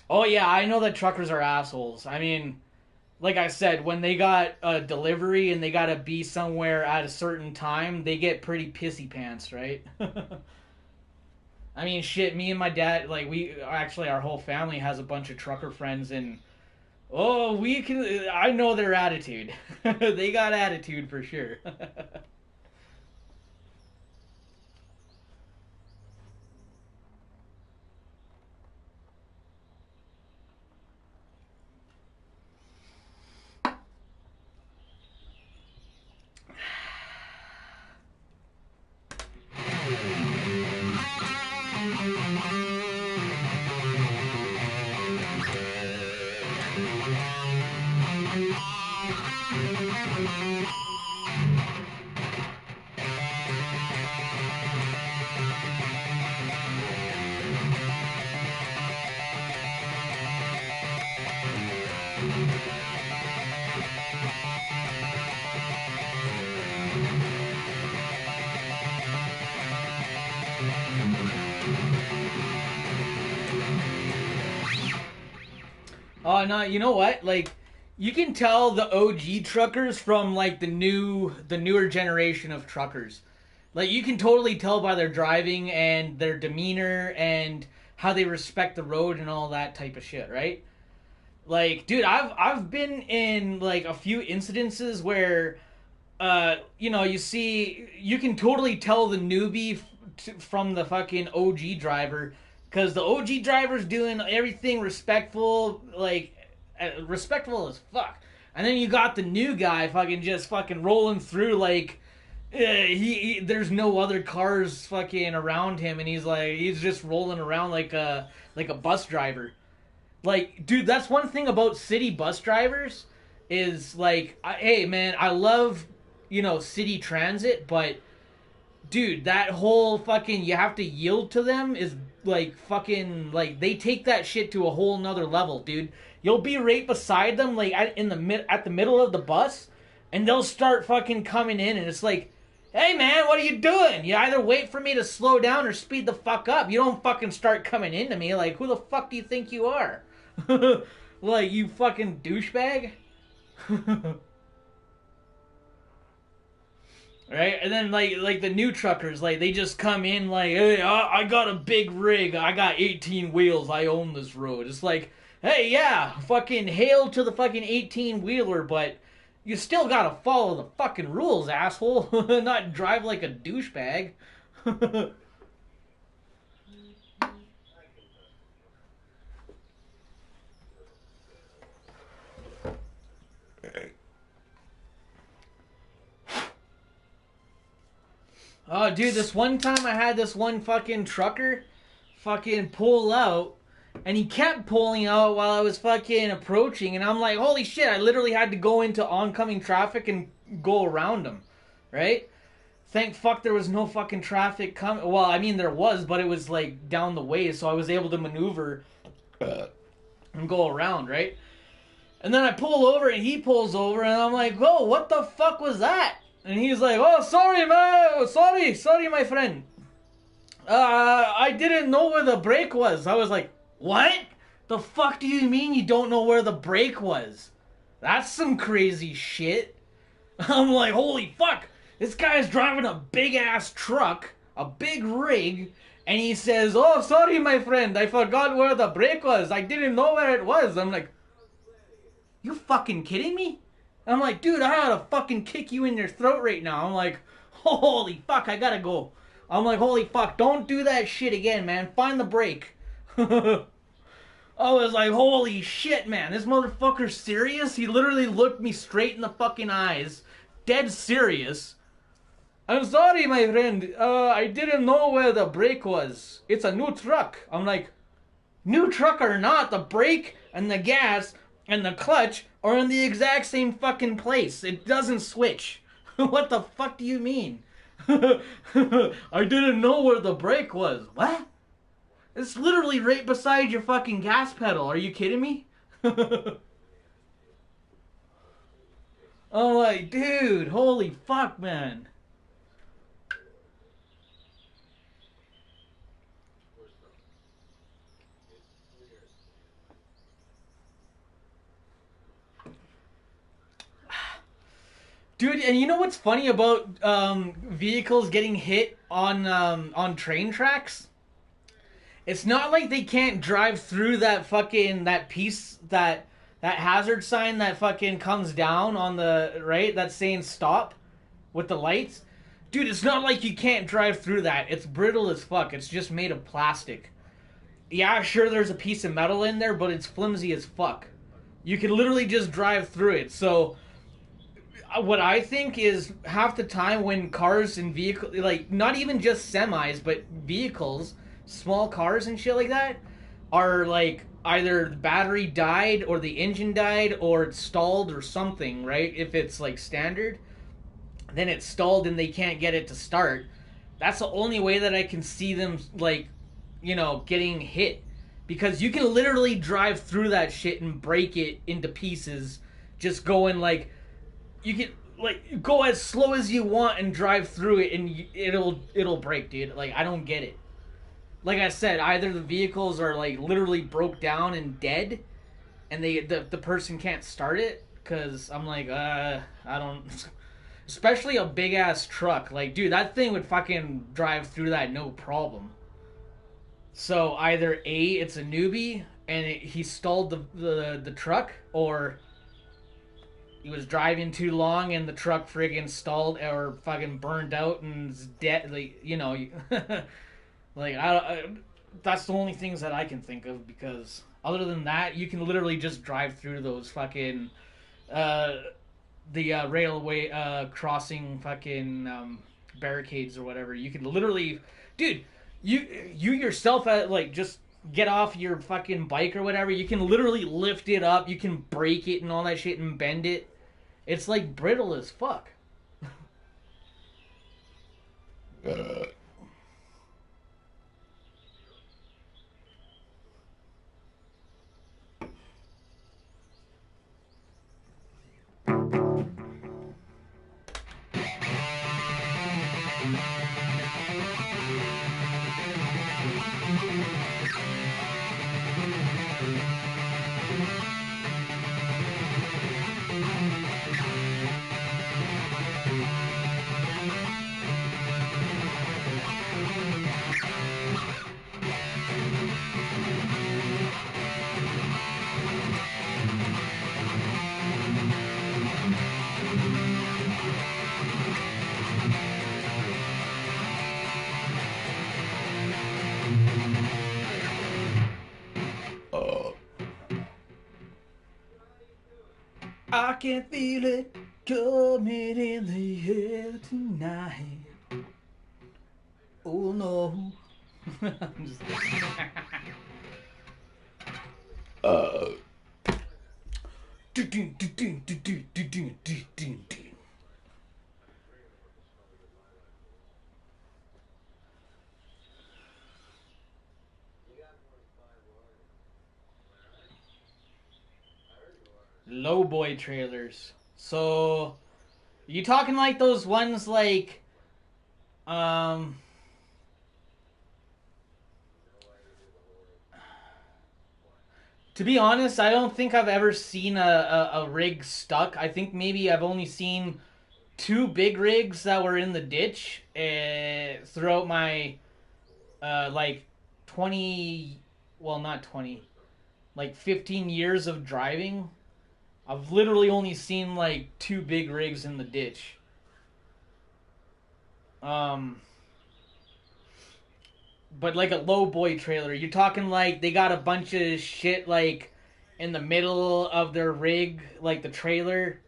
Oh, yeah, I know that truckers are assholes. I mean, like I said, when they got a delivery and they gotta be somewhere at a certain time, they get pretty pissy pants, right? I mean, shit, me and my dad, like, our whole family has a bunch of trucker friends, and, oh, I know their attitude. They got attitude for sure. Oh no, you know what? Like, you can tell the OG truckers from like the newer generation of truckers. Like, you can totally tell by their driving and their demeanor and how they respect the road and all that type of shit, right? Like, dude, I've been in like a few incidences where you can totally tell the newbie from the fucking OG driver, because the OG driver's doing everything respectful, like respectful as fuck, and then you got the new guy fucking just fucking rolling through like there's no other cars fucking around him, and he's just rolling around like a bus driver. Like, dude, that's one thing about city bus drivers is like, hey man, I love, city transit, but dude, that whole fucking you have to yield to them is like fucking like they take that shit to a whole nother level, dude. You'll be right beside them, like at the middle of the bus, and they'll start fucking coming in, and it's like, hey man, what are you doing? You either wait for me to slow down or speed the fuck up. You don't fucking start coming into me. Like, who the fuck do you think you are? Like, you fucking douchebag. Right? And then like the new truckers, like they just come in like, hey, I got a big rig, I got 18 wheels, I own this road. It's like, hey, yeah, fucking hail to the fucking 18 wheeler, but you still gotta follow the fucking rules, asshole. Not drive like a douchebag. Oh, dude, this one time I had this one fucking trucker fucking pull out, and he kept pulling out while I was fucking approaching, and I'm like, holy shit, I literally had to go into oncoming traffic and go around him, right? Thank fuck there was no fucking traffic coming. Well, I mean, there was, but it was like down the way, so I was able to maneuver and go around, right? And then I pull over, and he pulls over, and I'm like, whoa, what the fuck was that? And he's like, oh, sorry, man. Sorry, my friend. I didn't know where the brake was. I was like, what? The fuck do you mean you don't know where the brake was? That's some crazy shit. I'm like, holy fuck. This guy's driving a big-ass truck, a big rig, and he says, oh, sorry, my friend. I forgot where the brake was. I didn't know where it was. I'm like, you fucking kidding me? I'm like, dude, I ought to fucking kick you in your throat right now. I'm like, holy fuck, I gotta go. I'm like, holy fuck, don't do that shit again, man. Find the brake. I was like, holy shit, man. This motherfucker's serious? He literally looked me straight in the fucking eyes. Dead serious. I'm sorry, my friend. I didn't know where the brake was. It's a new truck. I'm like, new truck or not, the brake and the gas and the clutch are in the exact same fucking place. It doesn't switch. What the fuck do you mean? I didn't know where the brake was. What? It's literally right beside your fucking gas pedal. Are you kidding me? I'm like, dude, holy fuck, man. Dude, and you know what's funny about vehicles getting hit on train tracks? It's not like they can't drive through that fucking that piece that hazard sign that fucking comes down on the right that's saying stop with the lights. Dude, it's not like you can't drive through that. It's brittle as fuck. It's just made of plastic. Yeah, sure, there's a piece of metal in there, but it's flimsy as fuck. You can literally just drive through it. So, what I think is half the time when cars and vehicles, like, not even just semis, but vehicles, small cars and shit like that, are like either the battery died or the engine died or it's stalled or something, right? If it's like standard, then it's stalled and they can't get it to start. That's the only way that I can see them, like, getting hit. Because you can literally drive through that shit and break it into pieces just going, like, you can, like, go as slow as you want and drive through it and it'll break, dude. Like, I don't get it. Like I said, either the vehicles are, like, literally broke down and dead and the person can't start it, because I'm like, I don't... Especially a big-ass truck. Like, dude, that thing would fucking drive through that no problem. So either A, it's a newbie and he stalled the truck, or he was driving too long and the truck friggin' stalled or fucking burned out and is dead. Like, like, that's the only things that I can think of, because other than that, you can literally just drive through those fucking the railway crossing fucking barricades or whatever. You can literally, dude. You yourself, like, just get off your fucking bike or whatever. You can literally lift it up. You can break it and all that shit and bend it. It's, like, brittle as fuck. I can feel it coming in the air tonight. Oh no. I'm just low boy trailers. So, you talking like those ones like, to be honest, I don't think I've ever seen a rig stuck. I think maybe I've only seen 2 big rigs that were in the ditch throughout my, like, 20, well, not 20, like 15 years of driving. I've literally only seen, like, 2 big rigs in the ditch. But, like, a low boy trailer, you're talking like they got a bunch of shit, like, in the middle of their rig, like the trailer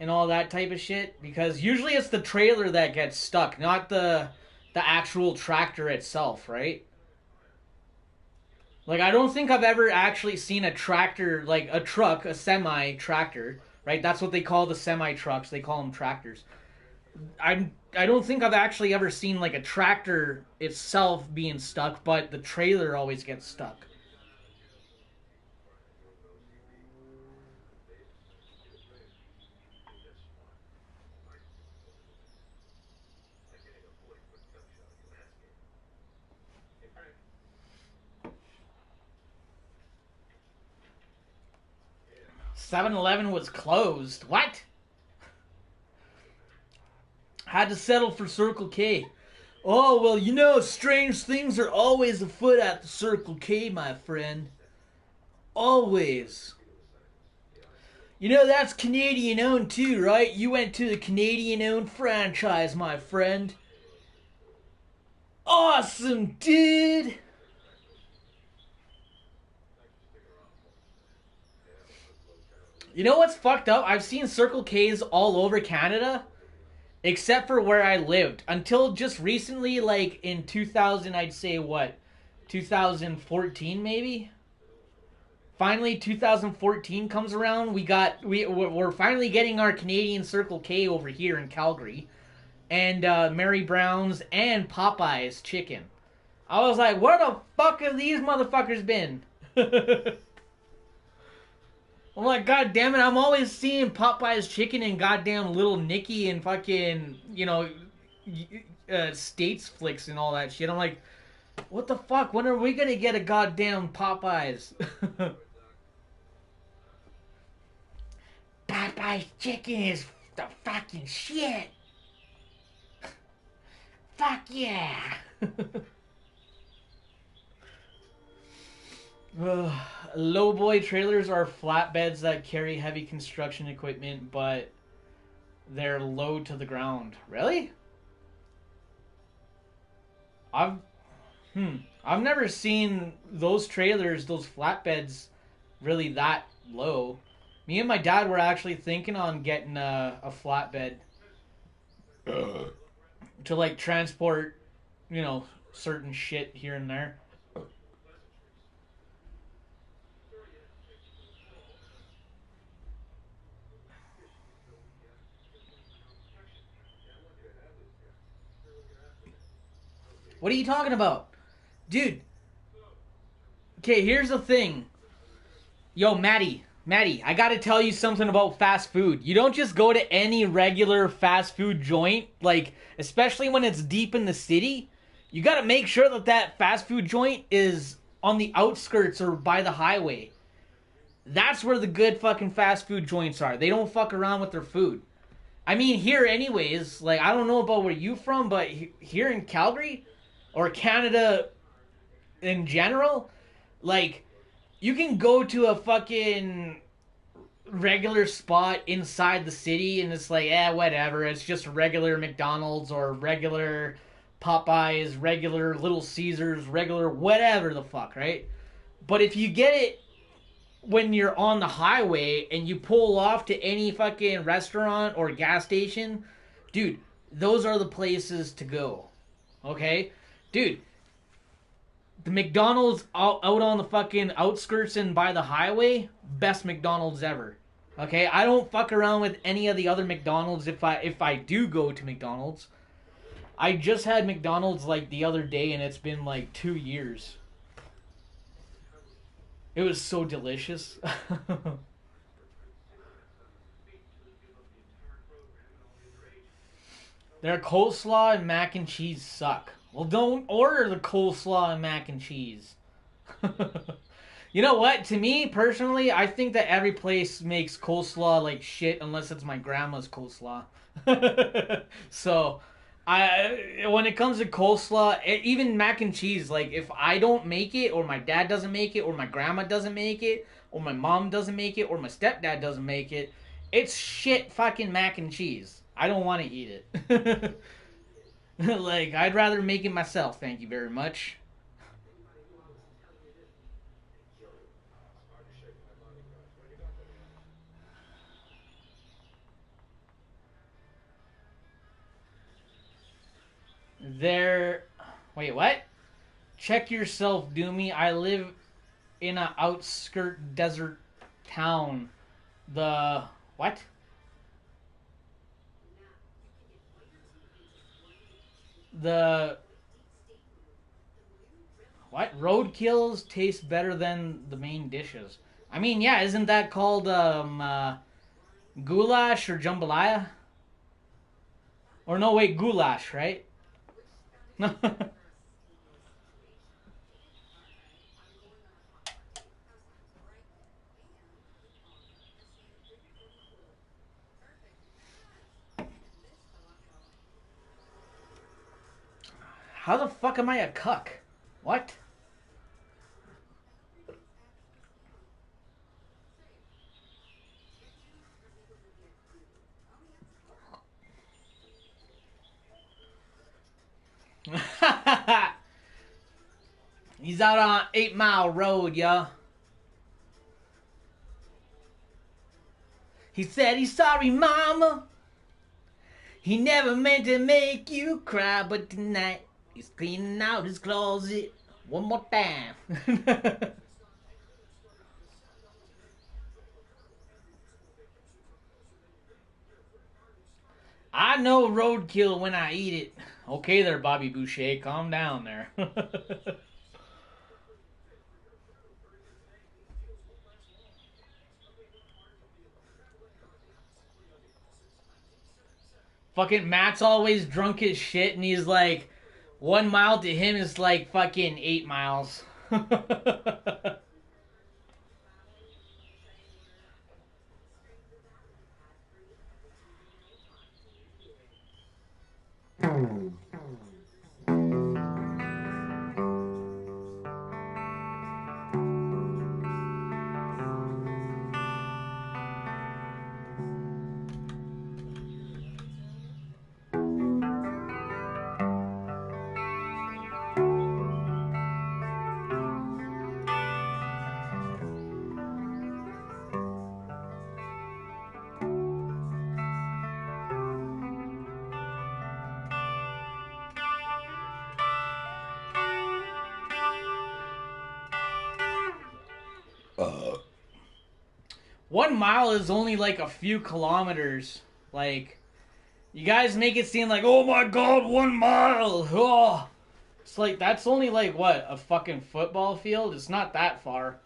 and all that type of shit. Because usually it's the trailer that gets stuck, not the actual tractor itself, right? Like, I don't think I've ever actually seen a tractor, like a truck, a semi-tractor, right? That's what they call the semi-trucks. They call them tractors. I don't think I've actually ever seen, like, a tractor itself being stuck, but the trailer always gets stuck. $7-Eleven was closed. What? Had to settle for Circle K. Oh, well, you know, strange things are always afoot at the Circle K, my friend. Always. You know, that's Canadian owned too, right? You went to the Canadian owned franchise, my friend. Awesome, dude! You know what's fucked up? I've seen Circle K's all over Canada, except for where I lived. Until just recently, like in 2000, I'd say what? 2014 maybe? Finally 2014 comes around, we're finally getting our Canadian Circle K over here in Calgary, and Mary Brown's and Popeye's chicken. I was like, where the fuck have these motherfuckers been? I'm like, god damn it, I'm always seeing Popeye's chicken and goddamn Little Nicky and fucking, States flicks and all that shit. I'm like, what the fuck? When are we gonna get a goddamn Popeyes? Popeye's chicken is the fucking shit. Fuck yeah. Lowboy trailers are flatbeds that carry heavy construction equipment, but they're low to the ground. Really? I've never seen those trailers, those flatbeds, really that low. Me and my dad were actually thinking on getting a flatbed to like transport, certain shit here and there. What are you talking about? Dude. Okay, here's the thing. Yo, Maddie, I gotta tell you something about fast food. You don't just go to any regular fast food joint, like, especially when it's deep in the city. You gotta make sure that that fast food joint is on the outskirts or by the highway. That's where the good fucking fast food joints are. They don't fuck around with their food. I mean, here anyways, like, I don't know about where you from, but here in Calgary, or Canada in general, like, you can go to a fucking regular spot inside the city and it's like, whatever. It's just regular McDonald's or regular Popeyes, regular Little Caesars, regular whatever the fuck, right? But if you get it when you're on the highway and you pull off to any fucking restaurant or gas station, dude, those are the places to go. Okay? Dude, the McDonald's out on the fucking outskirts and by the highway, best McDonald's ever. Okay, I don't fuck around with any of the other McDonald's if I do go to McDonald's. I just had McDonald's like the other day and it's been like 2 years. It was so delicious. Their coleslaw and mac and cheese suck. Well, don't order the coleslaw and mac and cheese. You know what? To me, personally, I think that every place makes coleslaw like shit unless it's my grandma's coleslaw. So, when it comes to coleslaw, even mac and cheese, like, if I don't make it, or my dad doesn't make it, or my grandma doesn't make it, or my mom doesn't make it, or my stepdad doesn't make it, it's shit fucking mac and cheese. I don't want to eat it. Like, I'd rather make it myself, thank you very much. There... Wait, what? Check yourself, Doomy. I live in a outskirt desert town. The... What? The... What? Roadkills taste better than the main dishes. I mean, yeah, isn't that called, goulash or jambalaya? Or no, wait, goulash, right? No. How the fuck am I a cuck? What? He's out on 8 Mile Road, yo. He said he's sorry, mama. He never meant to make you cry, but tonight he's cleaning out his closet one more time. I know roadkill when I eat it. Okay there, Bobby Boucher, calm down there. Fucking Matt's always drunk as shit, and he's like, 1 mile to him is like fucking 8 miles. uh. 1 mile is only like a few kilometers. Like, you guys make it seem like, oh my god, 1 mile. Oh. It's like, that's only like, what, a fucking football field? It's not that far.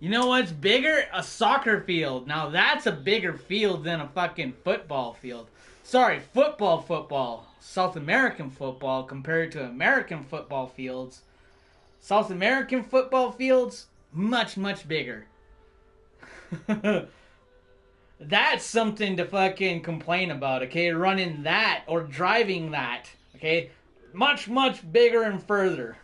You know what's bigger? A soccer field. Now that's a bigger field than a fucking football field. Sorry, football. South American football compared to American football fields. South American football fields, much, much bigger. That's something to fucking complain about, okay? Running that or driving that, okay? Much, much bigger and further.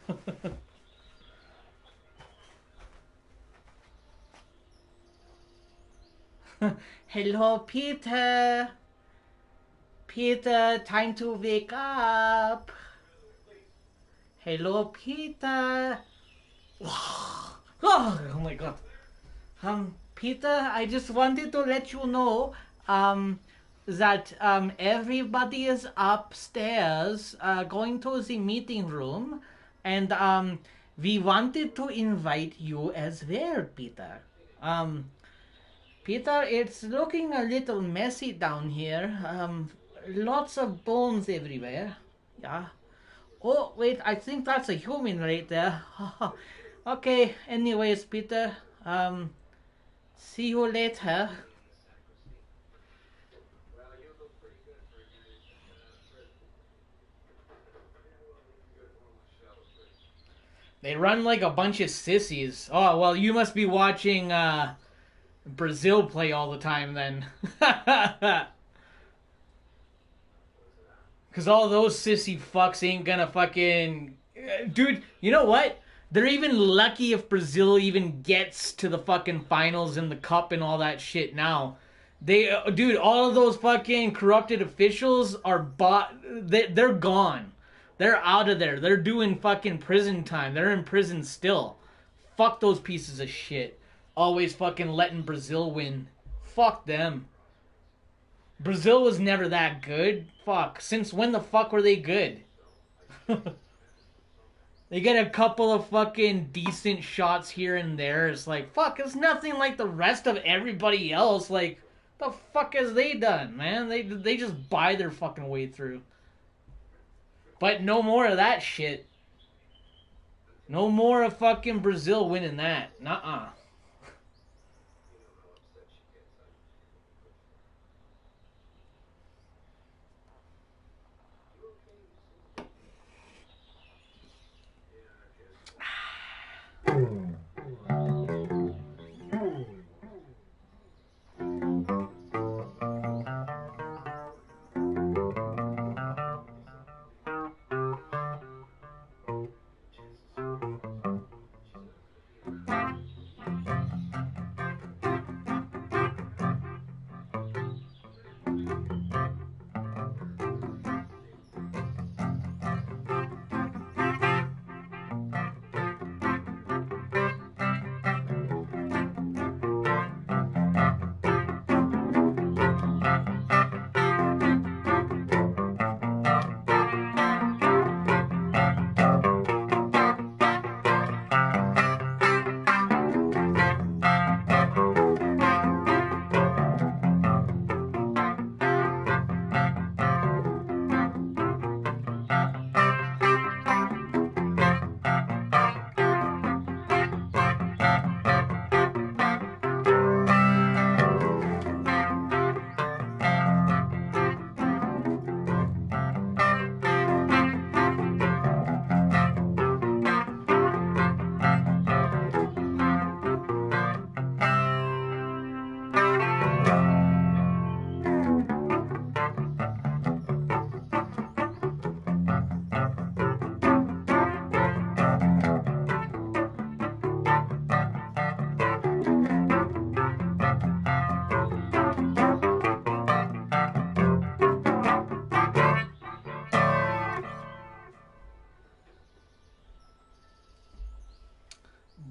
Hello, Peter. Peter, time to wake up. Hello, Peter. Oh my god. Peter, I just wanted to let you know, that, everybody is upstairs, going to the meeting room, and, we wanted to invite you as well, Peter. Peter, it's looking a little messy down here. Lots of bones everywhere. Yeah. Oh, wait, I think that's a human right there. Okay, anyways, Peter, see you later. They run like a bunch of sissies. Oh, well, you must be watching, Brazil play all the time then. Because all those sissy fucks ain't gonna fucking... Dude, you know what? They're even lucky if Brazil even gets to the fucking finals and the cup and all that shit now. Dude, all of those fucking corrupted officials are they're gone. They're out of there. They're doing fucking prison time. They're in prison still. Fuck those pieces of shit. Always fucking letting Brazil win. Fuck them. Brazil was never that good. Fuck. Since when the fuck were they good? They get a couple of fucking decent shots here and there. It's like, fuck, it's nothing like the rest of everybody else. Like, the fuck has they done, man? They just buy their fucking way through. But no more of that shit. No more of fucking Brazil winning that. Nuh-uh.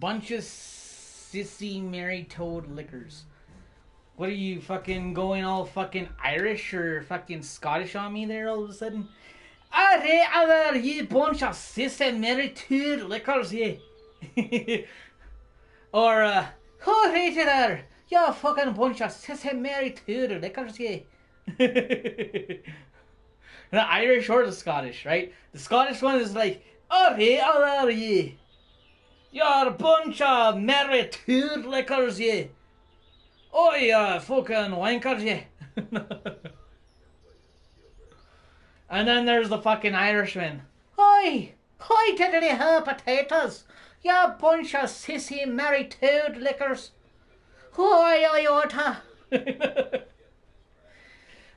bunch of sissy married toad liquors. What are you fucking going all fucking Irish or fucking Scottish on me there all of a sudden? Alright, there, you bunch of sissy married toad liquors, you. Or, alright there, you fucking bunch of sissy married toad liquors, you. The Irish or the Scottish, right? The Scottish one is like, alright there, you. You're a bunch of married toad liquors, you. Oh, yeah, fucking wankers, yeah. And then there's the fucking Irishman. Hi, diddly her potatoes. You bunch of sissy married toad lickers. Hi, Iota.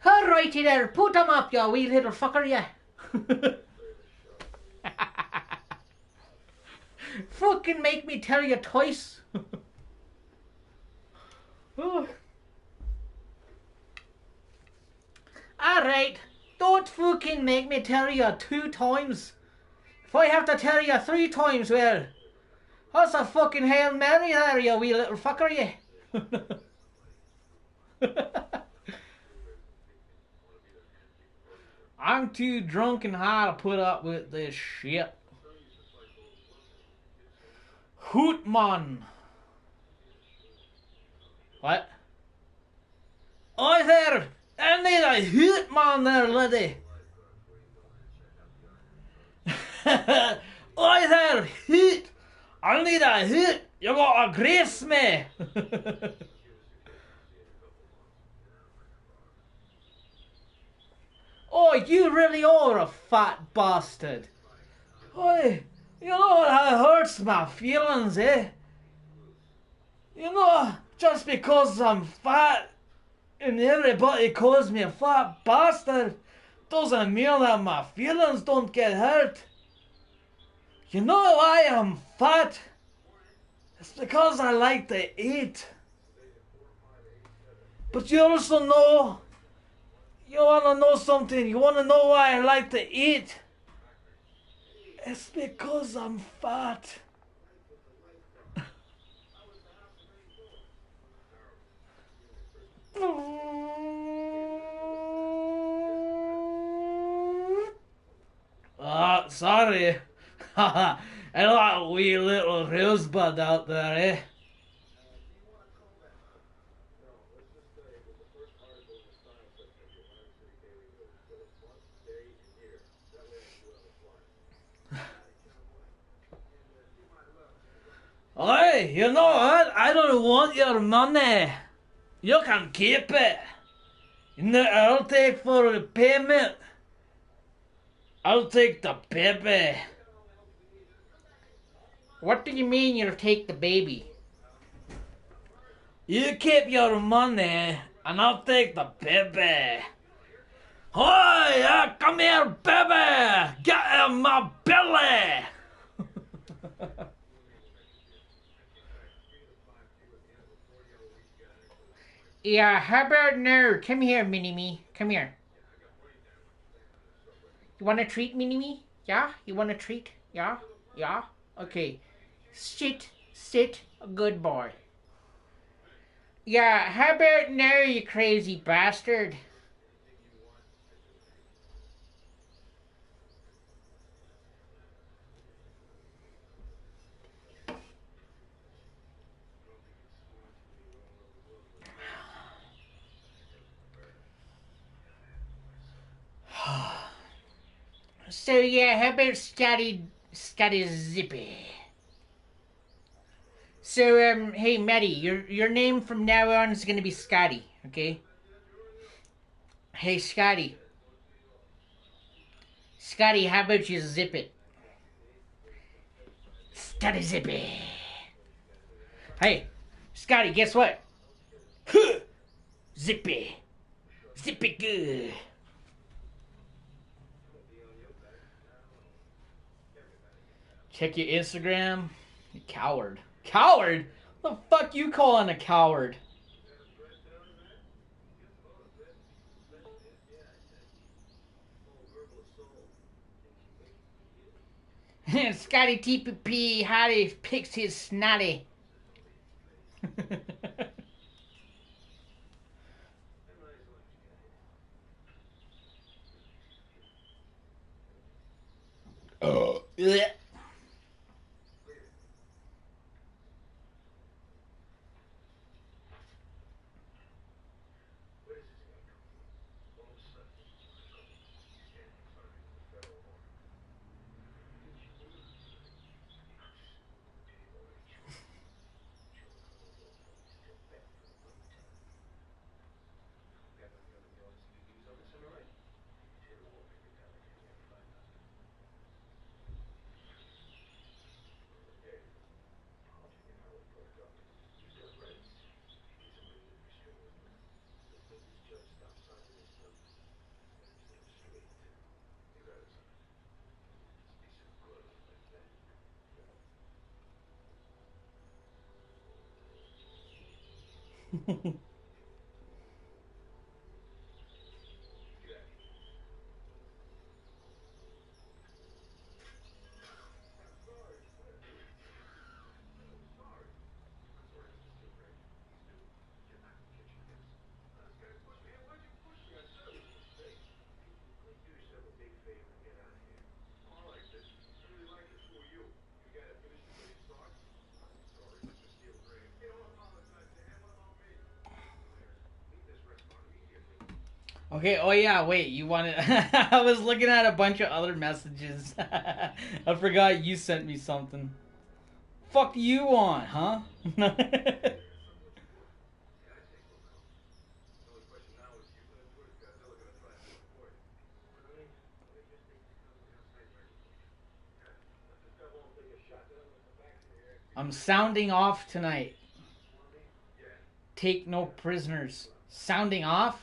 Alrighty there, put them up, you wee little fucker, yeah. Fucking make me tell you twice. Alright, don't fucking make me tell you 2 times. If I have to tell you 3 times, well, that's a fucking Hail Mary there, you wee little fucker, you. I'm too drunk and high to put up with this shit. Hootman. What? Oi there! I need a hoot man there, lady! Oi there, hoot! I need a hoot! You gotta grace me! Oh, you really are a fat bastard! Oi, you know that hurts my feelings, eh? You know, just because I'm fat and everybody calls me a fat bastard doesn't mean that my feelings don't get hurt. You know why I'm fat? It's because I like to eat. But you also know, you want to know something, you want to know why I like to eat? It's because I'm fat. Sorry. I got a wee little rosebud out there, eh? Oi, you know what? I don't want your money. You can keep it. I'll take for the payment. I'll take the baby. What do you mean you'll take the baby? You keep your money and I'll take the baby. Hi, come here, baby. Get in my belly. Yeah, how about now? Come here, Mini-Me. Come here. You want a treat, Mini-Me? Yeah? You want a treat? Yeah? Yeah? Okay. Sit. Good boy. Yeah, how about now, you crazy bastard? So yeah, how about Scotty Zippy? So hey Maddie, your name from now on is gonna be Scotty, okay? Hey Scotty. Scotty, how about you zip it? Scotty Zippy. Hey, Scotty, guess what? Zippy. Zippy good. Check your Instagram. You coward. Coward? What the fuck you calling a coward? Scotty TPP, Hardy picks his snotty. Oh. Yeah. Okay, oh yeah, wait, you wanted... I was looking at a bunch of other messages. I forgot you sent me something. Fuck you want, huh? I'm sounding off tonight. Take no prisoners. Sounding off?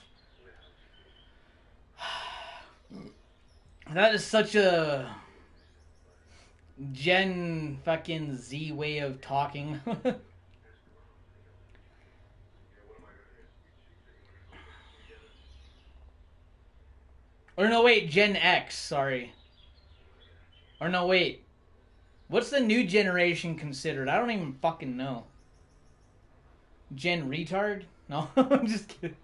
That is such a Gen fucking Z way of talking. Or no, wait, Gen X, sorry. Or no, wait. What's the new generation considered? I don't even fucking know. Gen retard? No, I'm just kidding.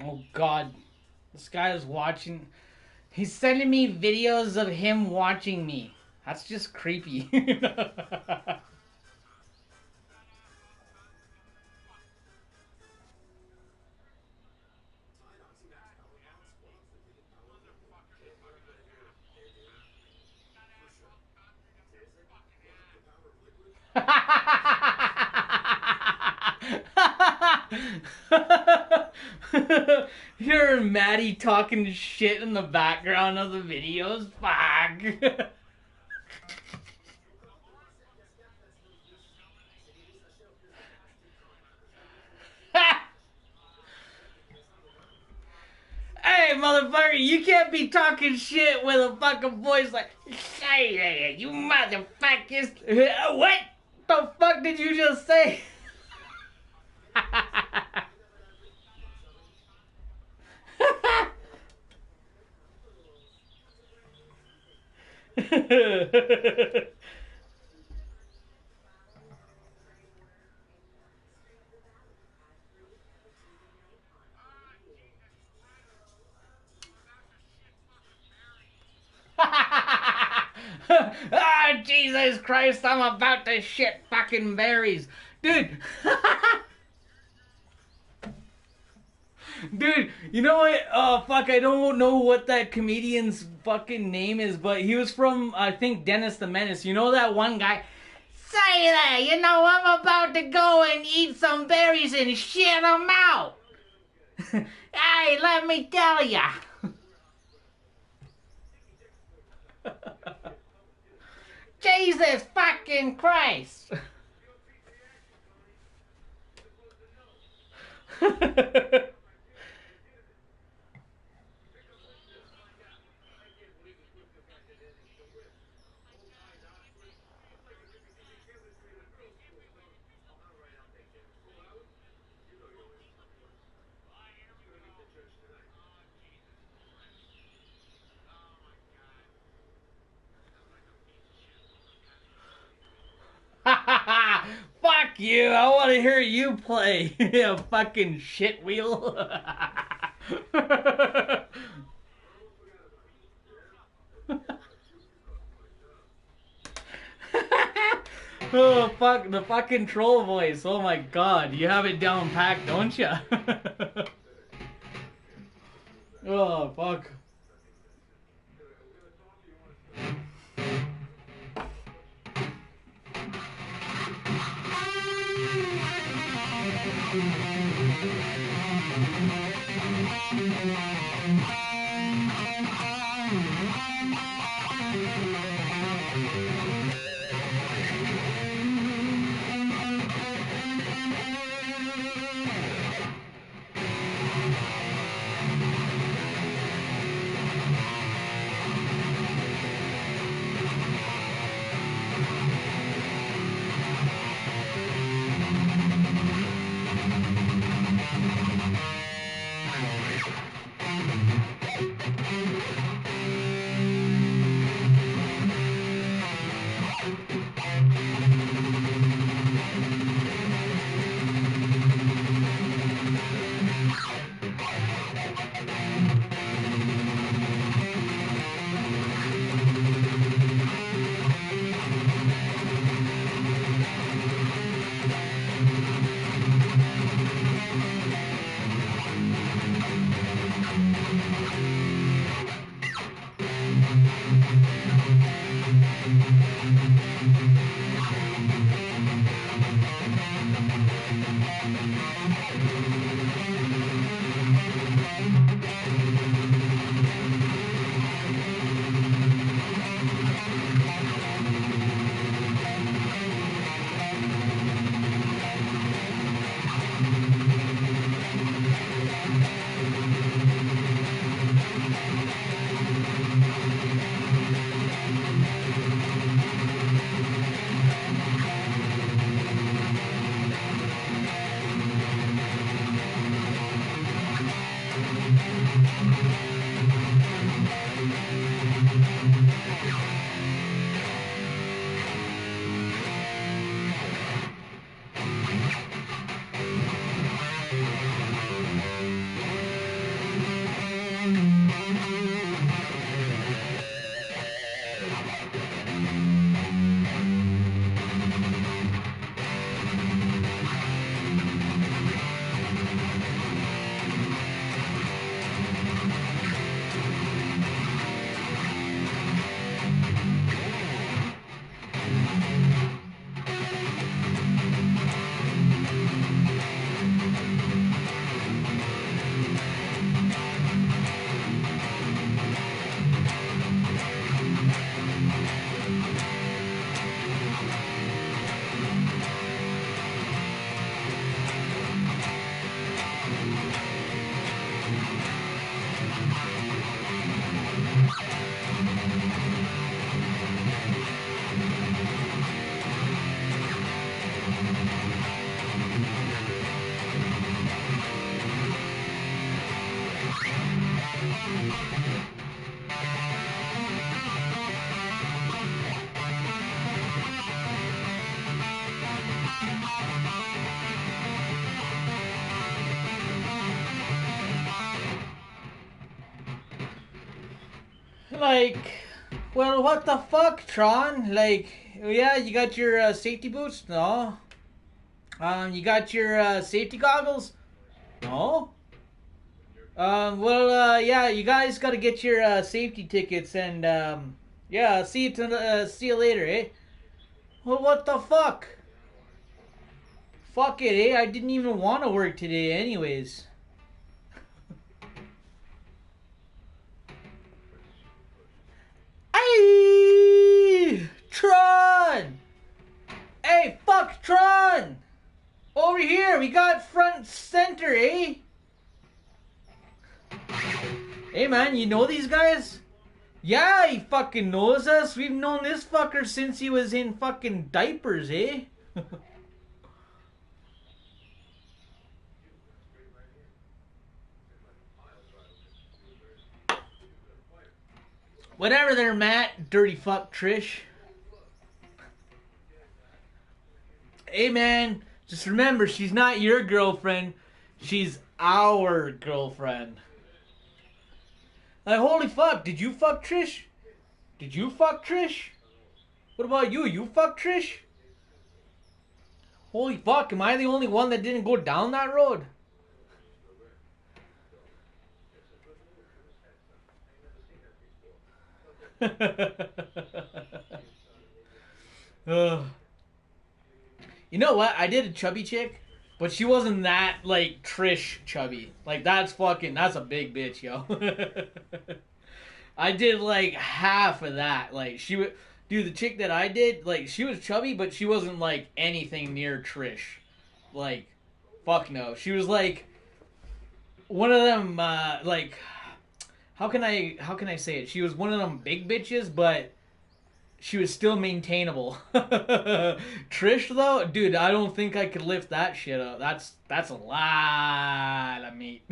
Oh god. This guy is watching. He's sending me videos of him watching me. That's just creepy. You're Maddie talking shit in the background of the videos. Fuck. Hey, motherfucker, you can't be talking shit with a fucking voice like, hey, you motherfuckers. What the fuck did you just say? Ah, Jesus Christ, I'm about to shit fucking berries. Dude. Dude, you know what? Oh, fuck, I don't know what that comedian's fucking name is, but he was from, I think, Dennis the Menace. You know that one guy? Say there, you know, I'm about to go and eat some berries and shit them out. Hey, let me tell ya. Jesus fucking Christ. Fuck you! I want to hear you play, you fucking shit wheel. Oh fuck, the fucking troll voice. Oh my god, you have it down packed, don't ya? Oh fuck. Like, well, what the fuck, Tron? Like, yeah, you got your safety boots? No. You got your safety goggles? No. Yeah, you guys got to get your safety tickets, and yeah, see you later, eh? Well, what the fuck? Fuck it, eh? I didn't even want to work today, anyways. Hey, Tron! Hey, fuck Tron! Over here, we got front center, eh? Hey man, you know these guys? Yeah, he fucking knows us. We've known this fucker since he was in fucking diapers, eh? Whatever there, Matt. Dirty fuck Trish. Hey man, just remember, she's not your girlfriend. She's our girlfriend. Like, holy fuck, did you fuck Trish? Did you fuck Trish? What about you? You fuck Trish? Holy fuck, am I the only one that didn't go down that road? You know what? I did a chubby chick, but she wasn't that, like, Trish chubby. Like, that's a big bitch, yo. I did, like, half of that. Like, dude, the chick that I did, like, she was chubby, but she wasn't, like, anything near Trish. Like, fuck no. She was, like, one of them, like, how can I say it? She was one of them big bitches, but she was still maintainable. Trish though, dude, I don't think I could lift that shit up. That's a lot of meat.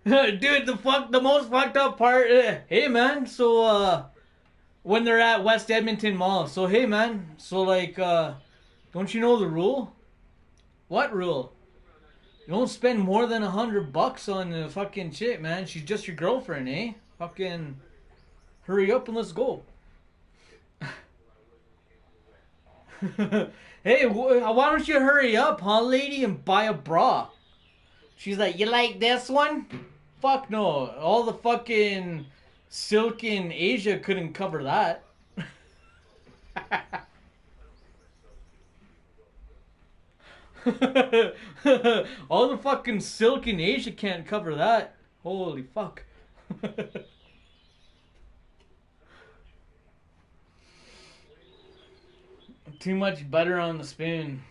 Dude, the most fucked up part. Hey man, so when they're at West Edmonton Mall, so hey man, so like don't you know the rule? What rule? You don't spend more than $100 on a fucking chick, man. She's just your girlfriend, eh? Fucking hurry up and let's go. Hey, why don't you hurry up, huh, lady, and buy a bra? She's like, you like this one? Fuck no. All the fucking silk in Asia couldn't cover that. All the fucking silk in Asia can't cover that. Holy fuck. Too much butter on the spoon.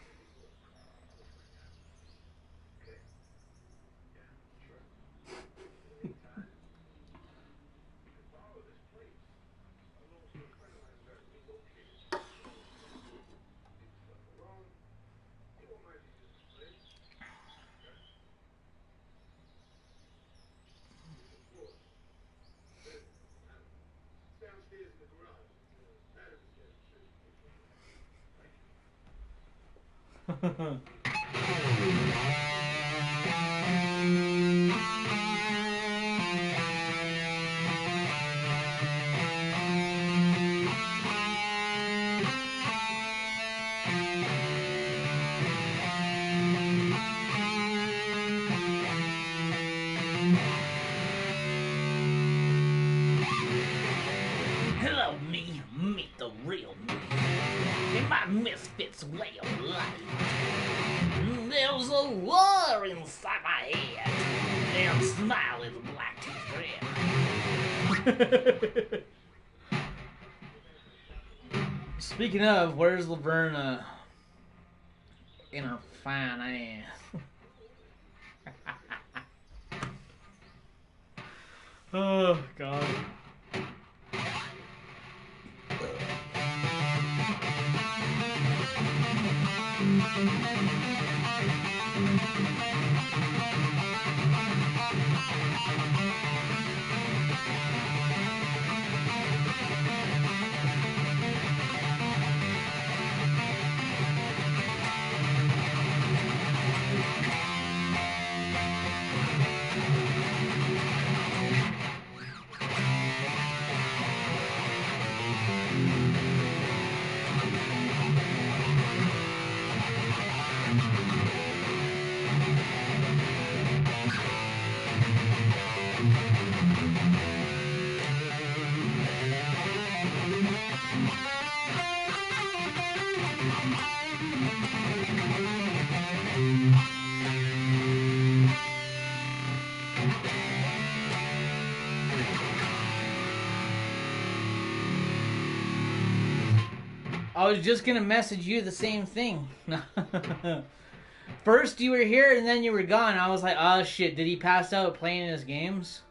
Hello, me. Meet the real me. In my misfits way of life. There's a war inside my head. And smile is black teeth red. Speaking of, where's Laverna in her fine ass? Oh, God. I was just gonna message you the same thing. First you were here and then you were gone. I was like, oh shit, did he pass out playing his games?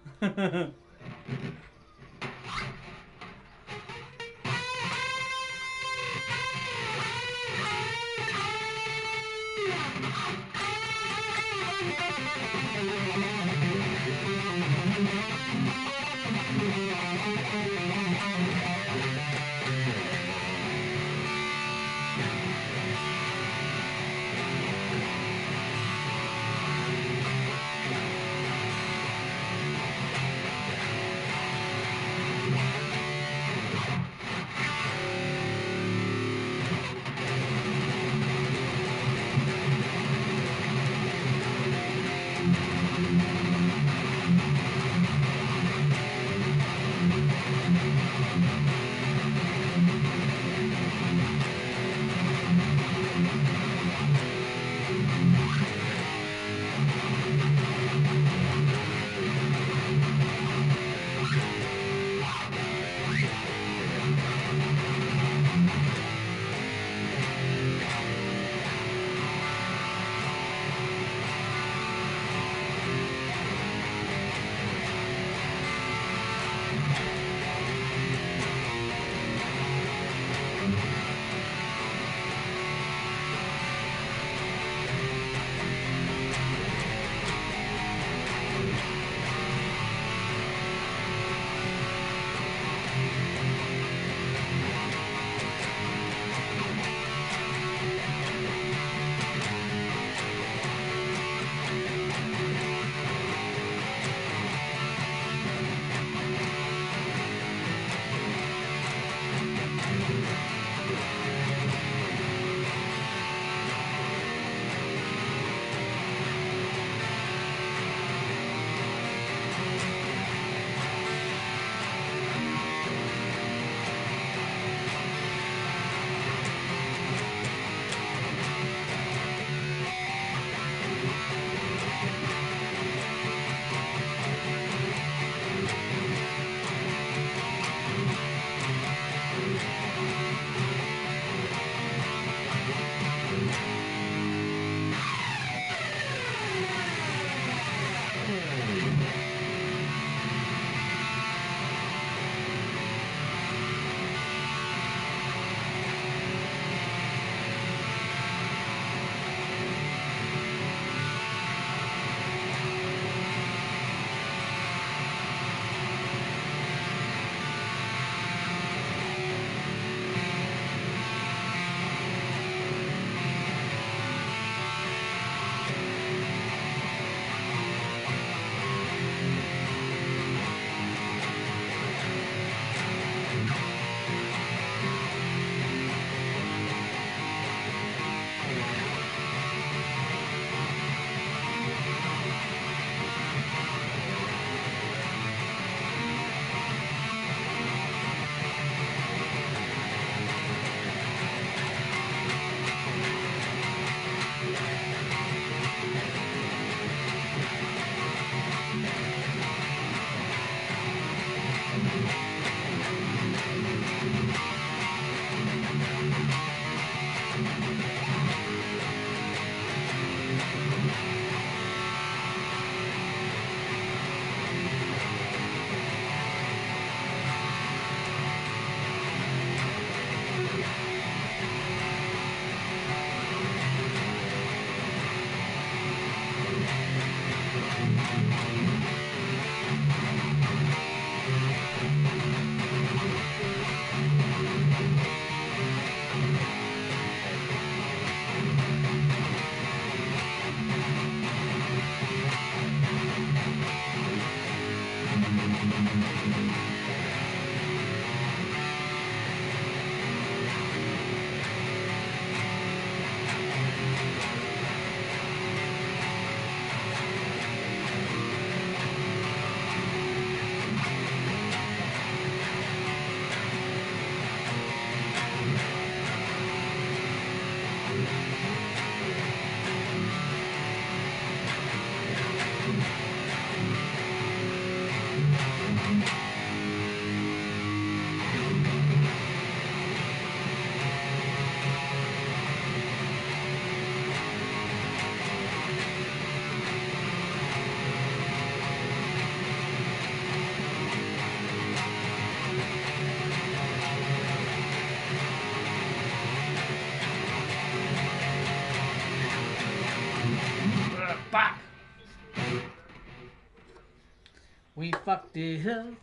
We fucked it up.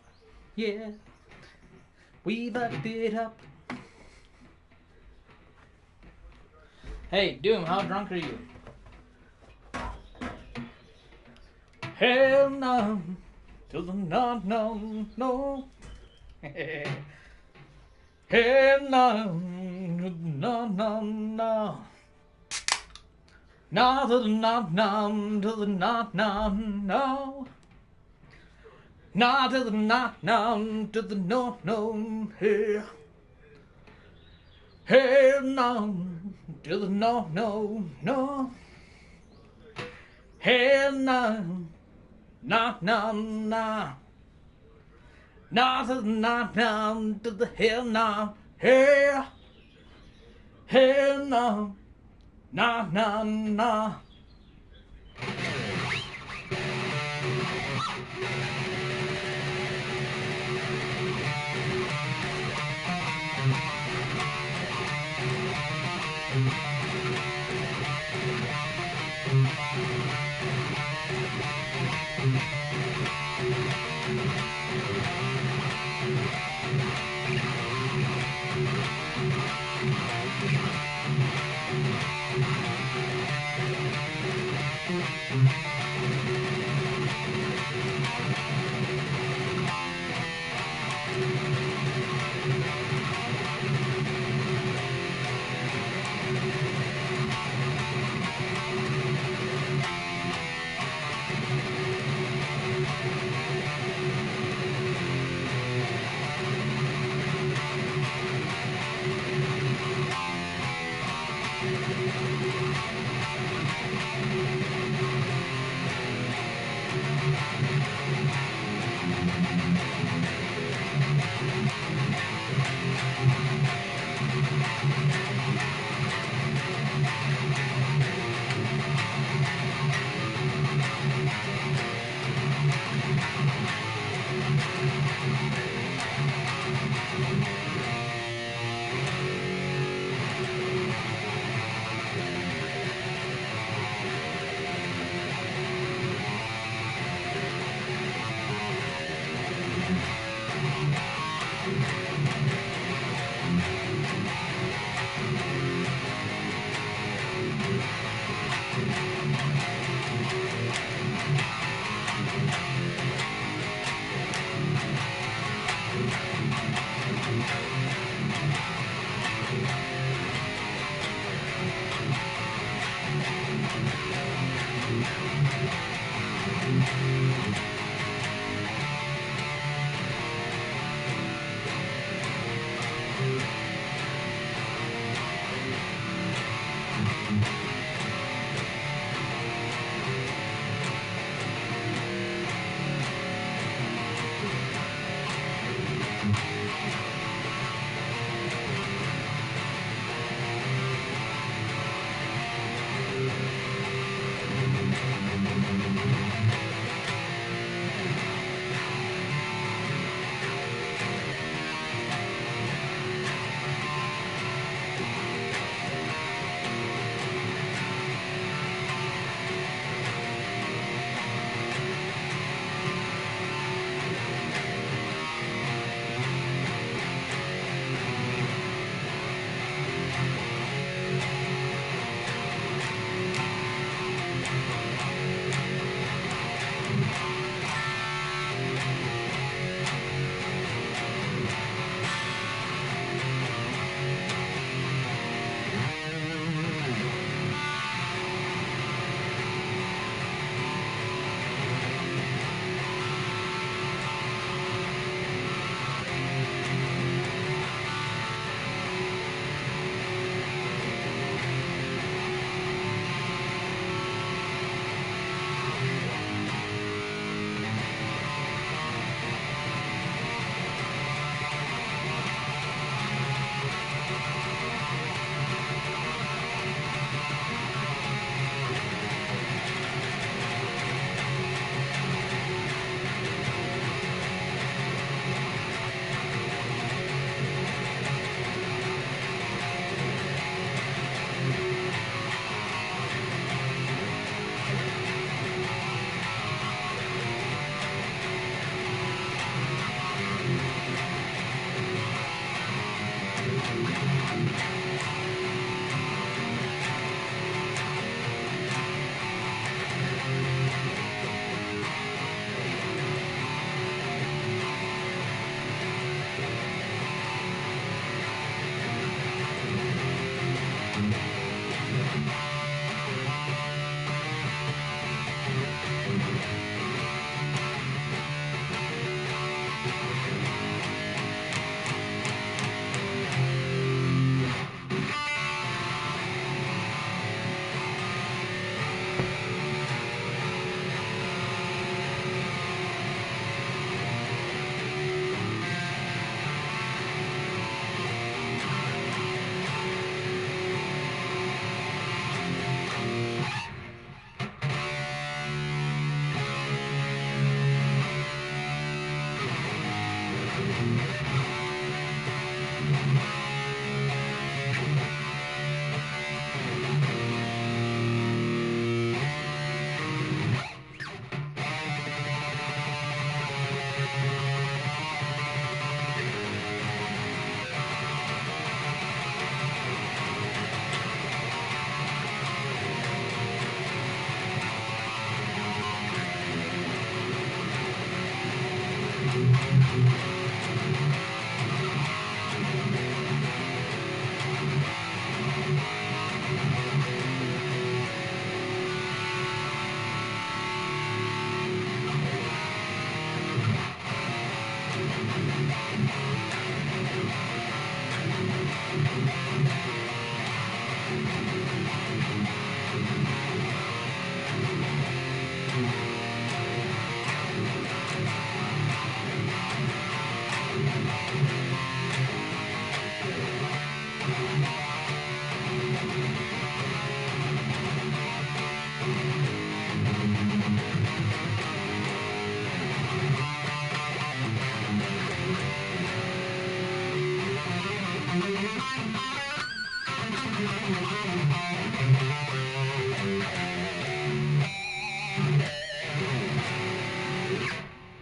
Yeah. We fucked it up. Hey, Doom, how drunk are you? Hell no. To the no, no, no. Hell no. No, no, no. No to the no, no. To the no, no, no. No to the no, no. To the no, no. Hell. Hell no. To the no, no, no. Hell no. No, no, no. No to the no, no. To the hell no. Hell. Hell no. No, no, no.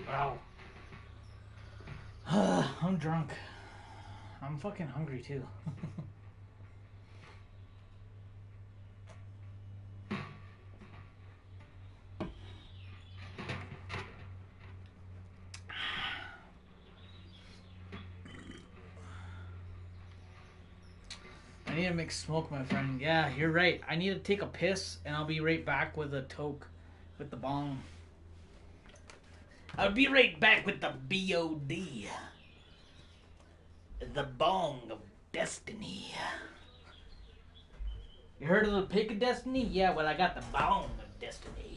Wow. I'm drunk. I'm fucking hungry too. I need to mix smoke, my friend. Yeah, you're right. I need to take a piss, and I'll be right back with a toke, with the bong. I'll be right back with the BOD. The Bong of Destiny. You heard of the Pick of Destiny? Yeah, well, I got the Bong of Destiny.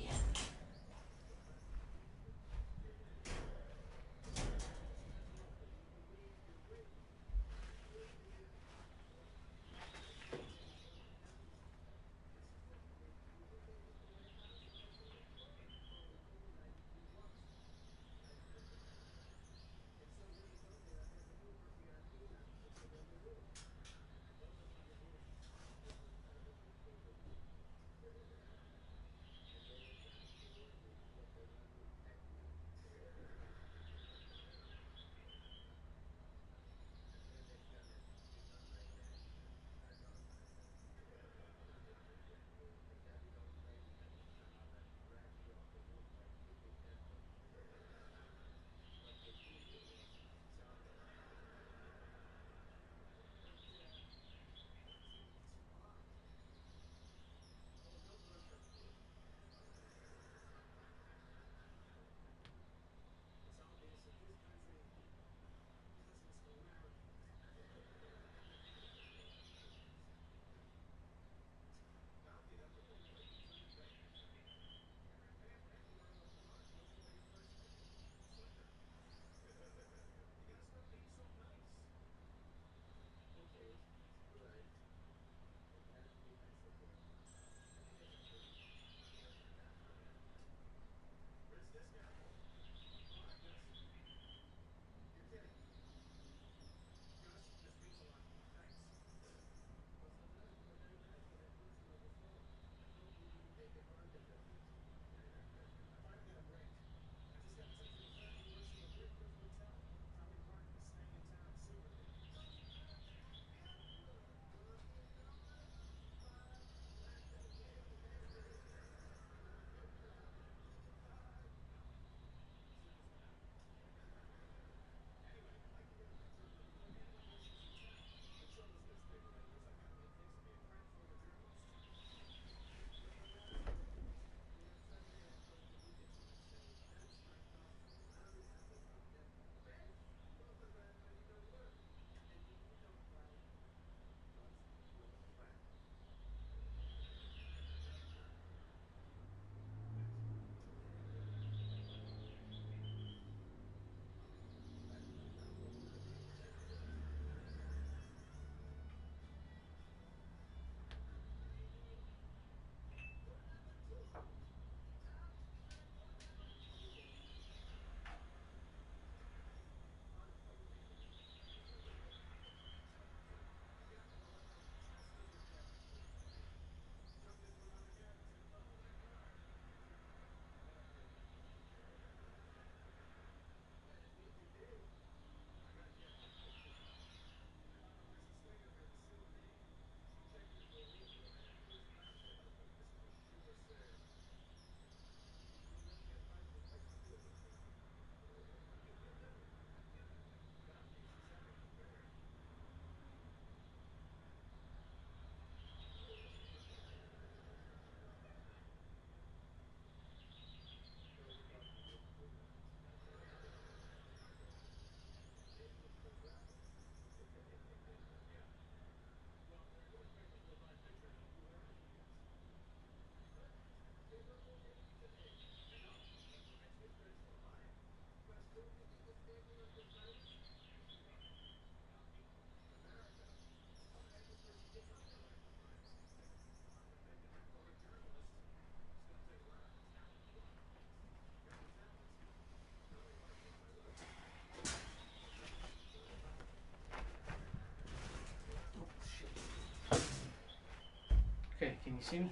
see me?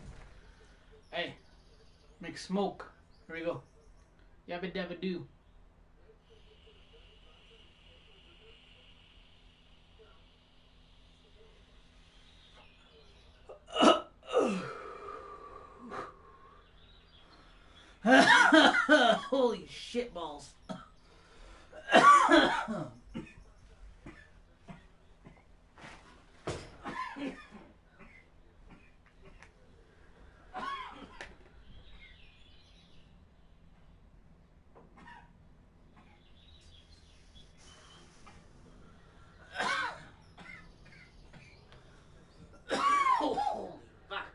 Hey, make smoke. Here we go. Yabba dabba do. Holy shit balls. Holy fuck.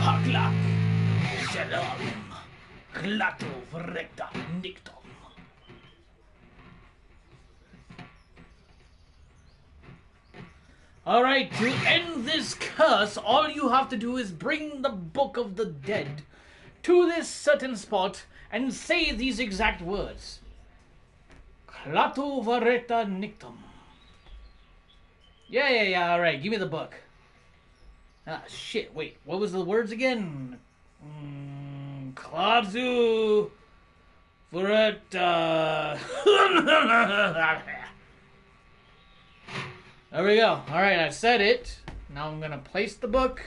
Haklak, Shalom, Glato, Recta, Nictum. Alright, to end this curse, all you have to do is bring the Book of the Dead to this certain spot and say these exact words. Clato vareta nictum. Yeah, alright, give me the book. Ah, shit, wait, what was the words again? Klaatu vareta. There we go. Alright, I said it. Now I'm gonna place the book,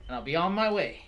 and I'll be on my way.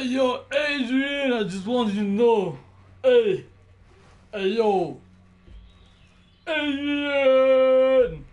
yo, Adrian, I just wanted you to know. Hey, yo, Adrian.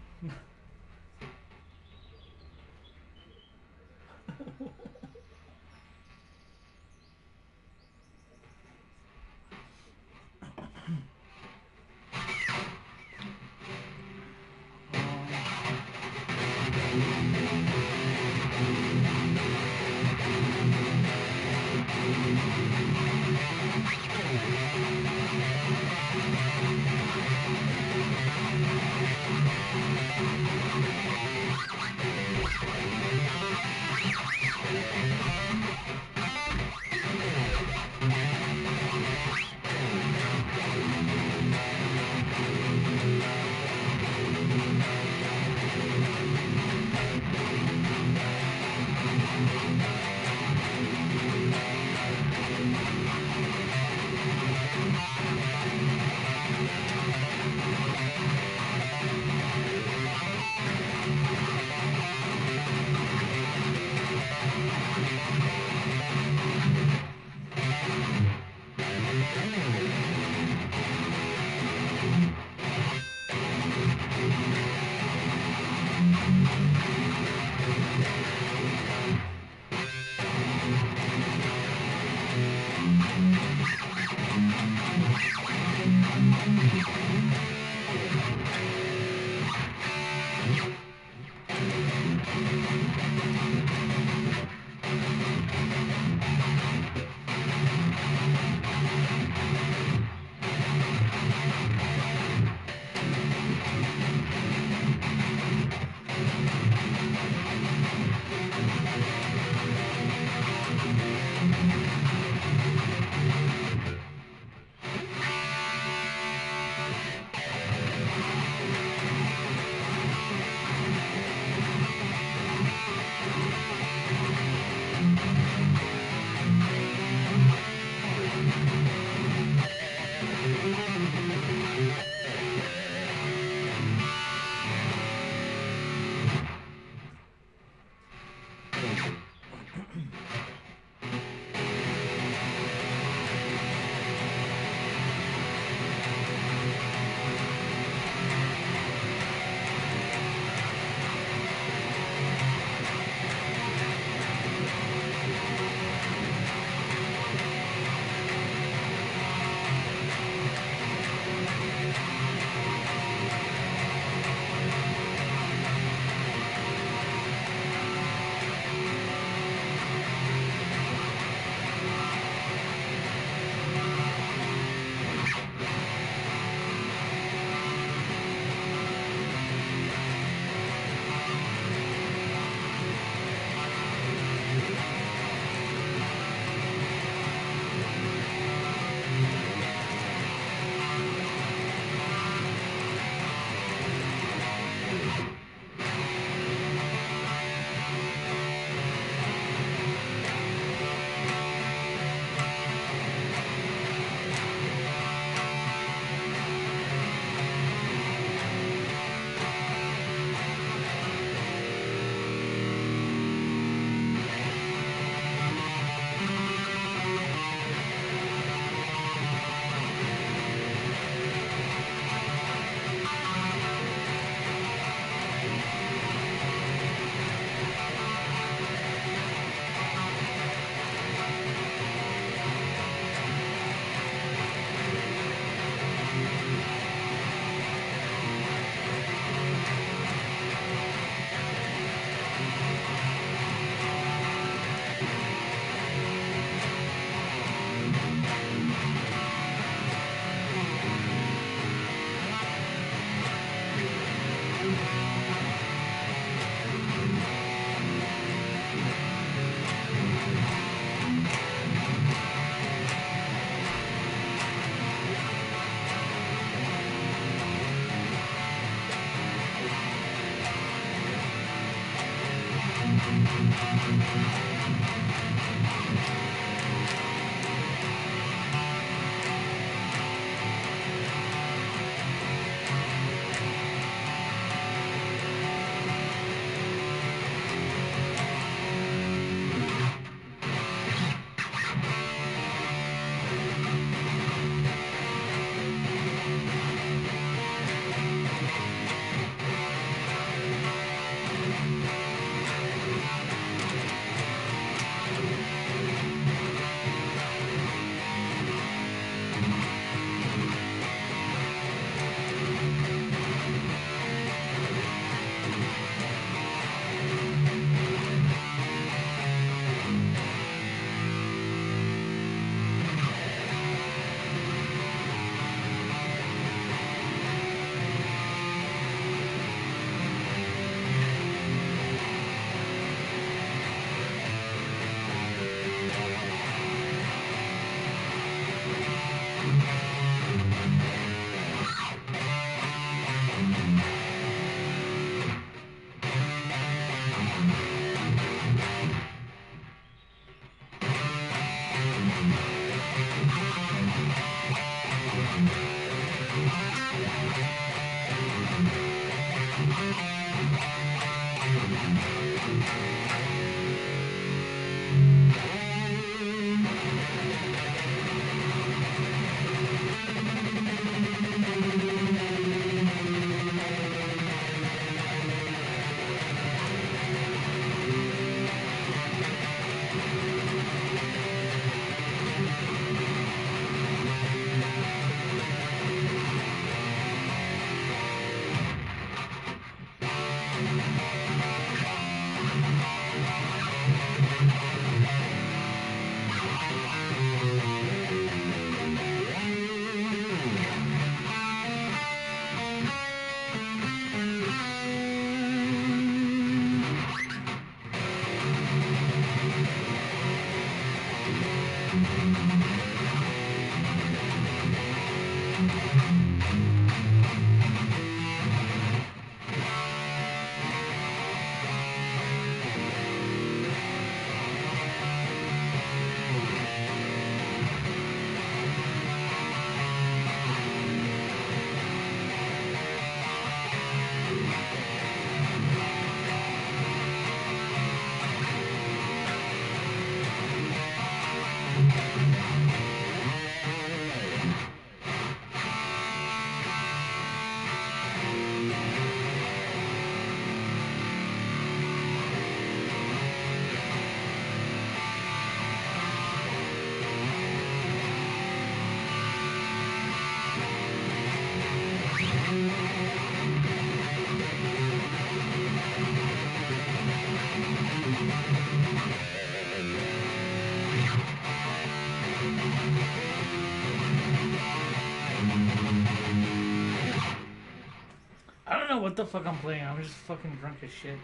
I don't know what the fuck I'm playing. I'm just fucking drunk as shit.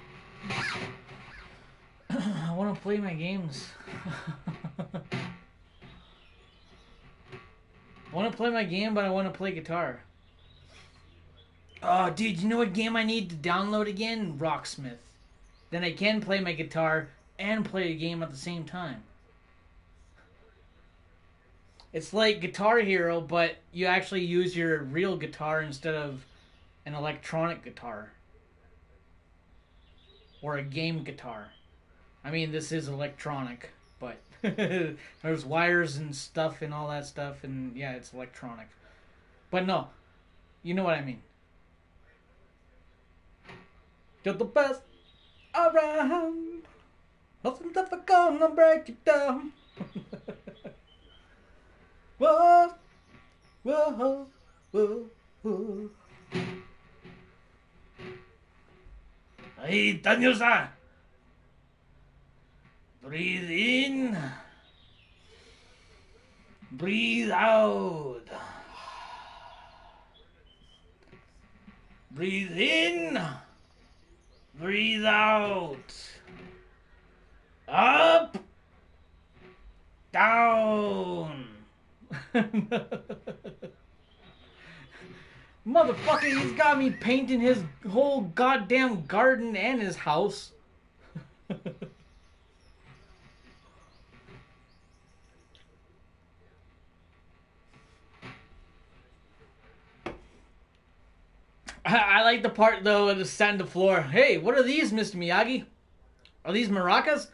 I want to play my games. I want to play my game, but I want to play guitar. Oh, dude, you know what game I need to download again? Rocksmith. Then I can play my guitar and play a game at the same time. It's like Guitar Hero, but you actually use your real guitar instead of an electronic guitar. Or a game guitar. I mean, this is electronic, but there's wires and stuff and all that stuff, and yeah, it's electronic. But no, you know what I mean. You're the best around. Nothing's ever gonna break you down. Whoa, whoa, whoa, whoa. Hey, Daniel-san. Breathe in. Breathe out. Breathe in. Breathe out. Up. Down. Motherfucker, he's got me painting his whole goddamn garden and his house. I like the part though of the sand the floor. Hey, what are these, Mr. Miyagi? Are these maracas?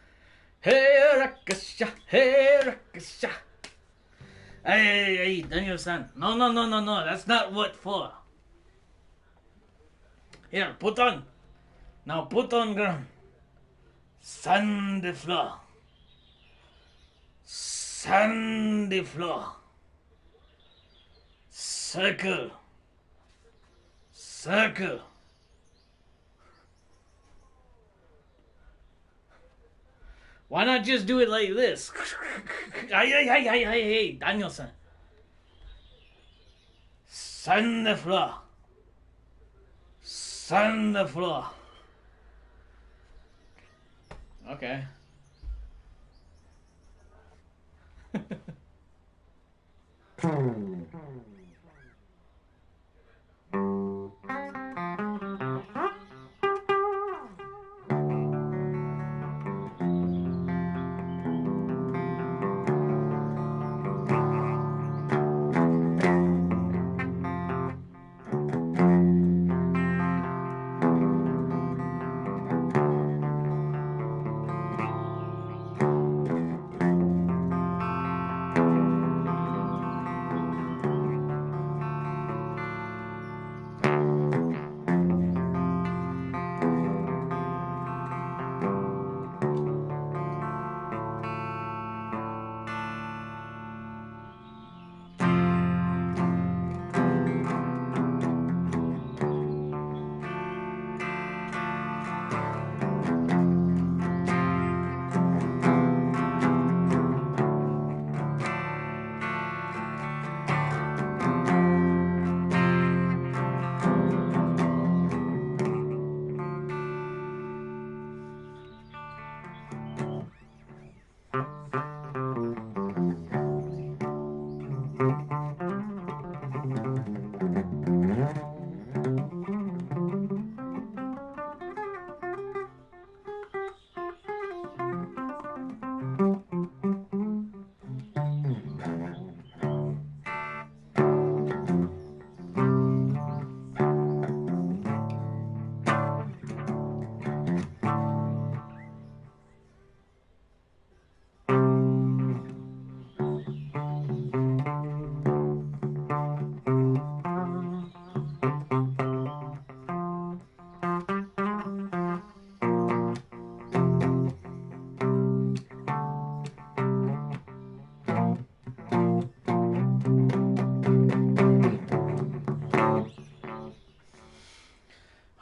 Hey, rakasha, hey, rakasha. Hey, Daniel-san. No. That's not what for. Here, put on. Now put on ground. Sandy floor. Sandy floor. Circle. Circle. Why not just do it like this? Hey, Daniel-san. Sand the floor. Sand the floor. Okay.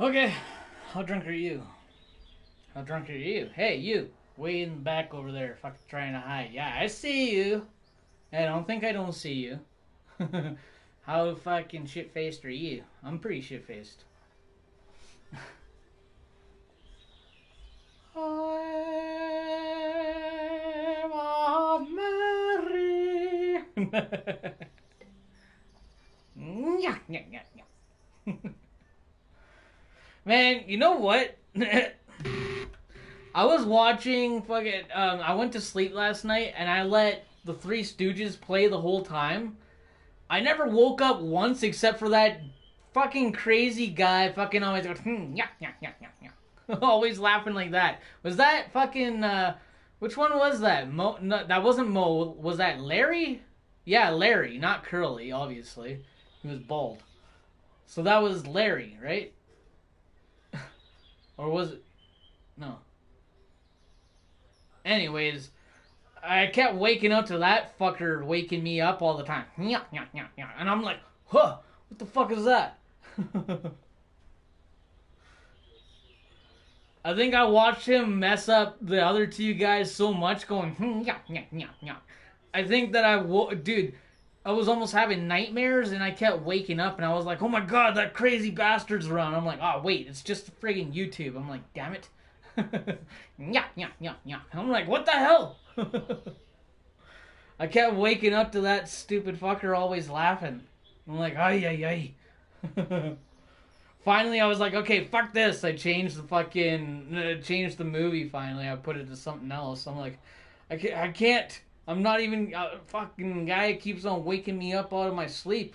Okay, how drunk are you? How drunk are you? Hey, you, way in the back over there, fucking trying to hide. Yeah, I see you. I don't think I don't see you. How fucking shit-faced are you? I'm pretty shit-faced. I'm Mary. Man, you know what? I was watching fucking. I went to sleep last night and I let the Three Stooges play the whole time. I never woke up once except for that fucking crazy guy fucking always goes, always laughing like that. Was that fucking, which one was that? Mo? No, that wasn't Mo. Was that Larry? Yeah, Larry, not Curly, obviously. He was bald. So that was Larry, right? Or was it? No. Anyways, I kept waking up to that fucker waking me up all the time. And I'm like, huh, what the fuck is that? I think I watched him mess up the other two guys so much going, I think that dude, I was almost having nightmares and I kept waking up and I was like, oh my god, that crazy bastard's around. I'm like, oh wait, it's just friggin' YouTube. I'm like, damn it. I'm like, what the hell? I kept waking up to that stupid fucker always laughing. I'm like, ay. Finally, I was like, okay, fuck this. I changed changed the movie finally. I put it to something else. I'm like, I can't. I'm not even, fucking guy keeps on waking me up out of my sleep.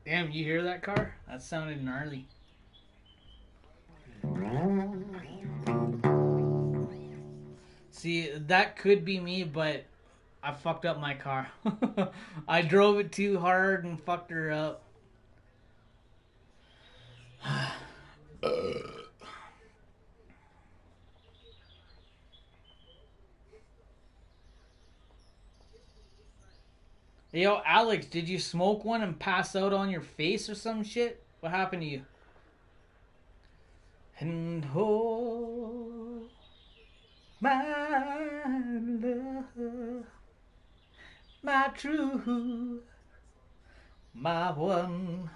Damn, you hear that car? That sounded gnarly. See, that could be me, but I fucked up my car. I drove it too hard and fucked her up. Yo, Alex, did you smoke one and pass out on your face or some shit? What happened to you? And oh, my love, my true, my one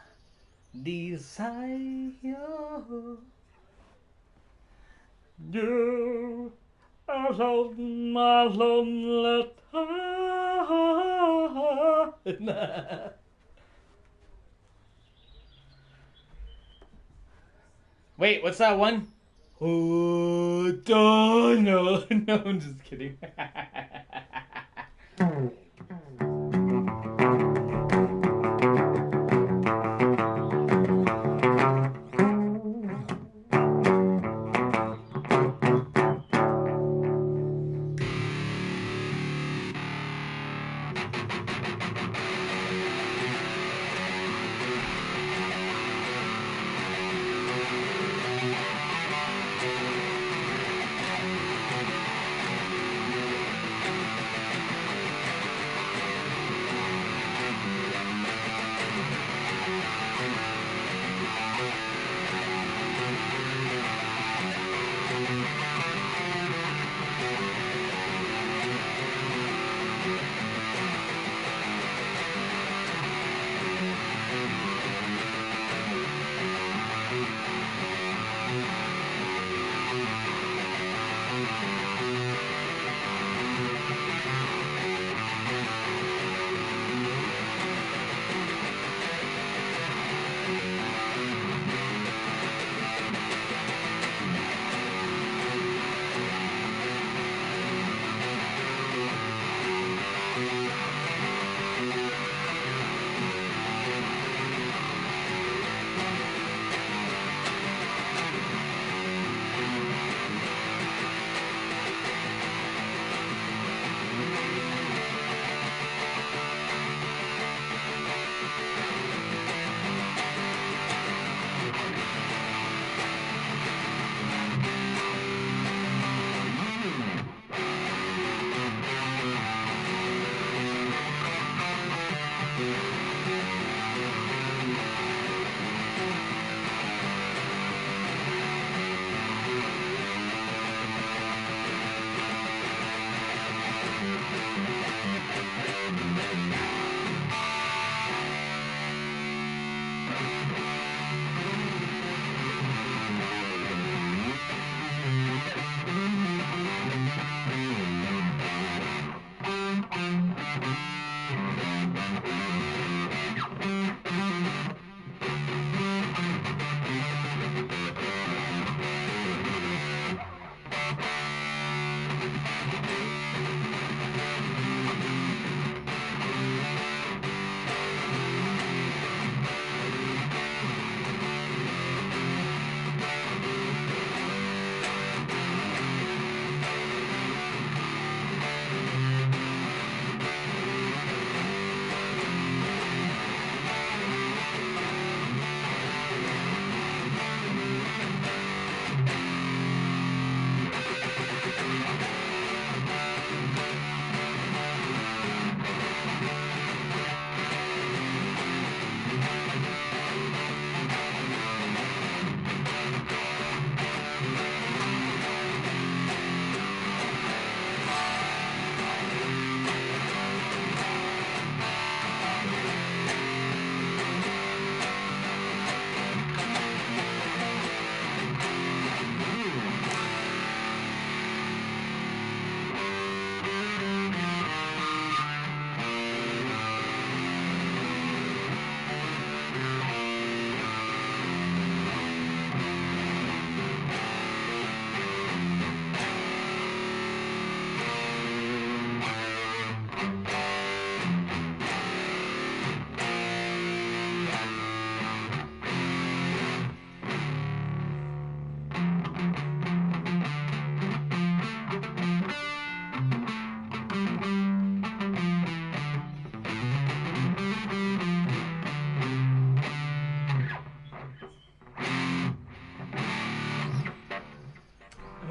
desire. You are so my lonely heart. Wait, what's that one? Oh, no, I'm just kidding.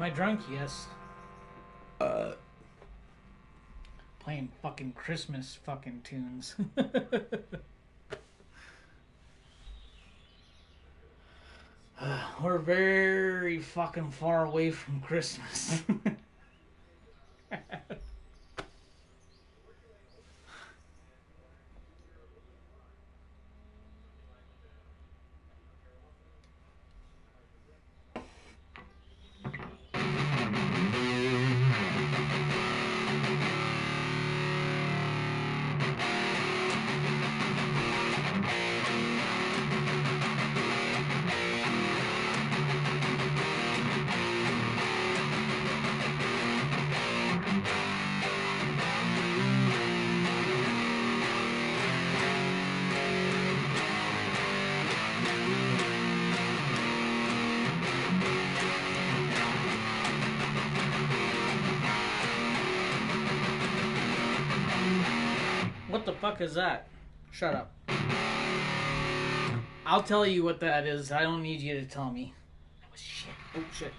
Am I drunk? Yes. Playing fucking Christmas fucking tunes. We're very fucking far away from Christmas. What the fuck is that? Shut up. I'll tell you what that is. I don't need you to tell me. Oh shit. Oh shit.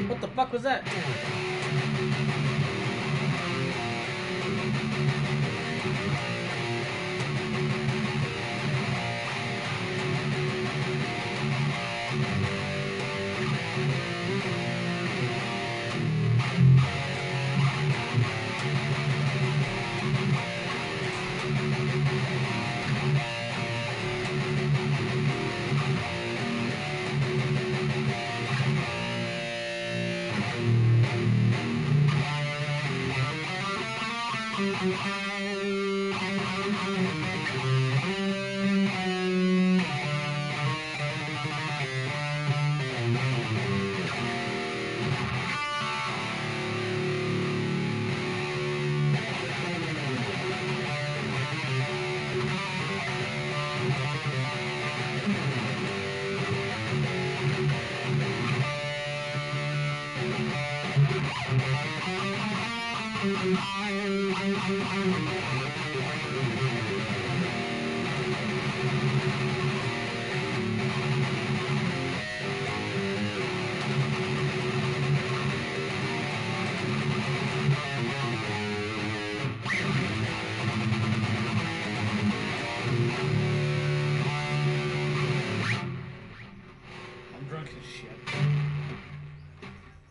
What the fuck was that?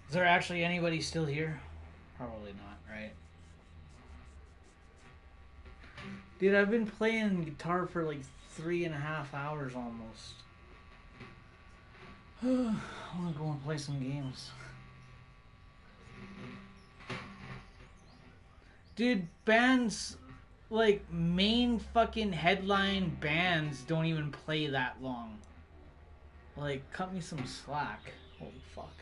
Is there actually anybody still here? Probably not, right? Dude, I've been playing guitar for like 3.5 hours almost. I want to go and play some games. Dude, bands, like main fucking headline bands don't even play that long. Like, cut me some slack. Holy fuck.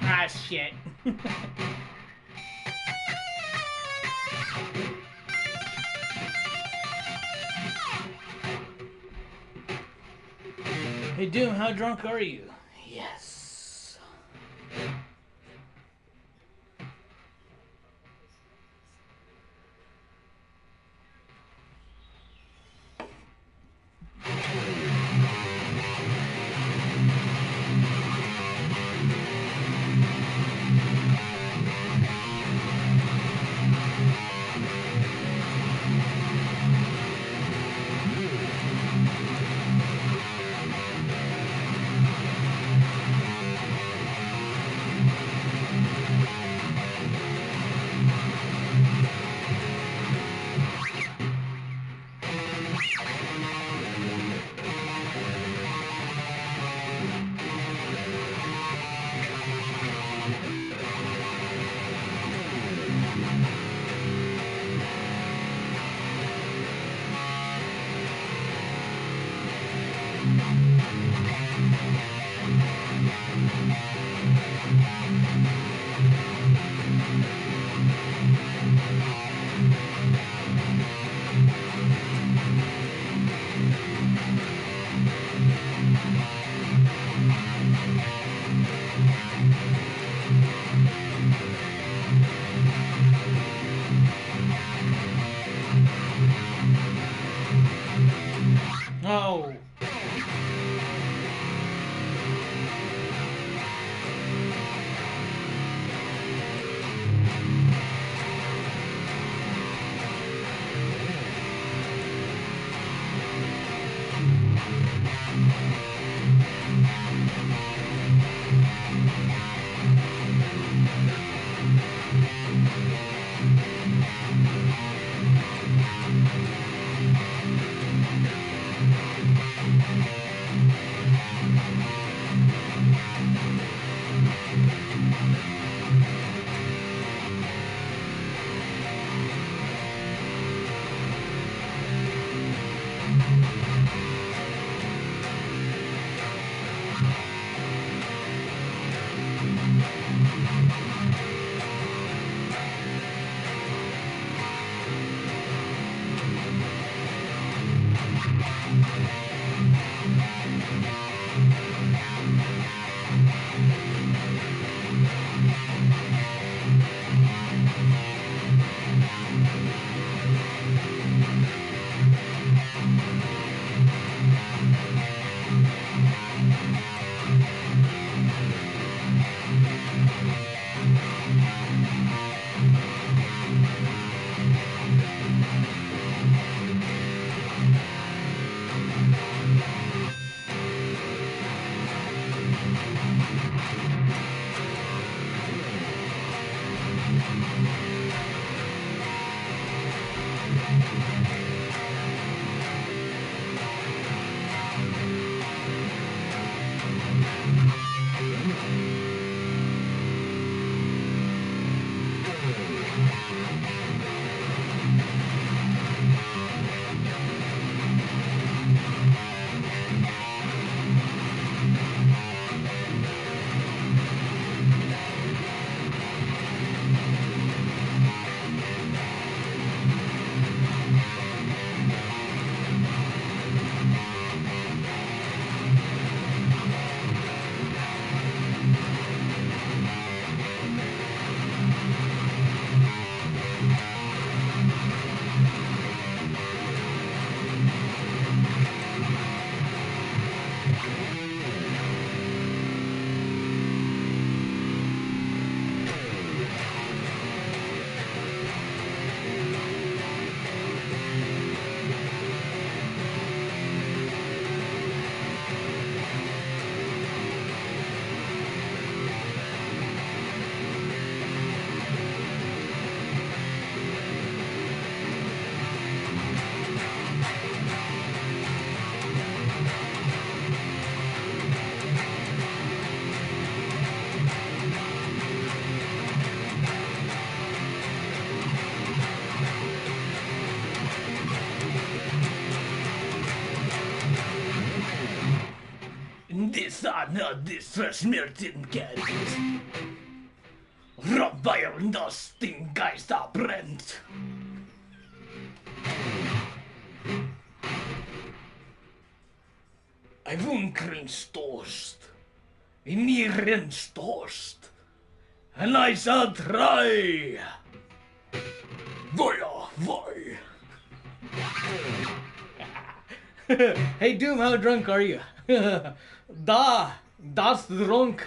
Ah, shit. Hey, Doom, how drunk are you? Yes. Sana distressmilten Geld. Rottweiler das den Geister brennt. Ein Wunkringsdorst. In ihren Storst. Ein Eiser 3. Feuer, Feuer. Hey Doom, how drunk are you? Das drunk.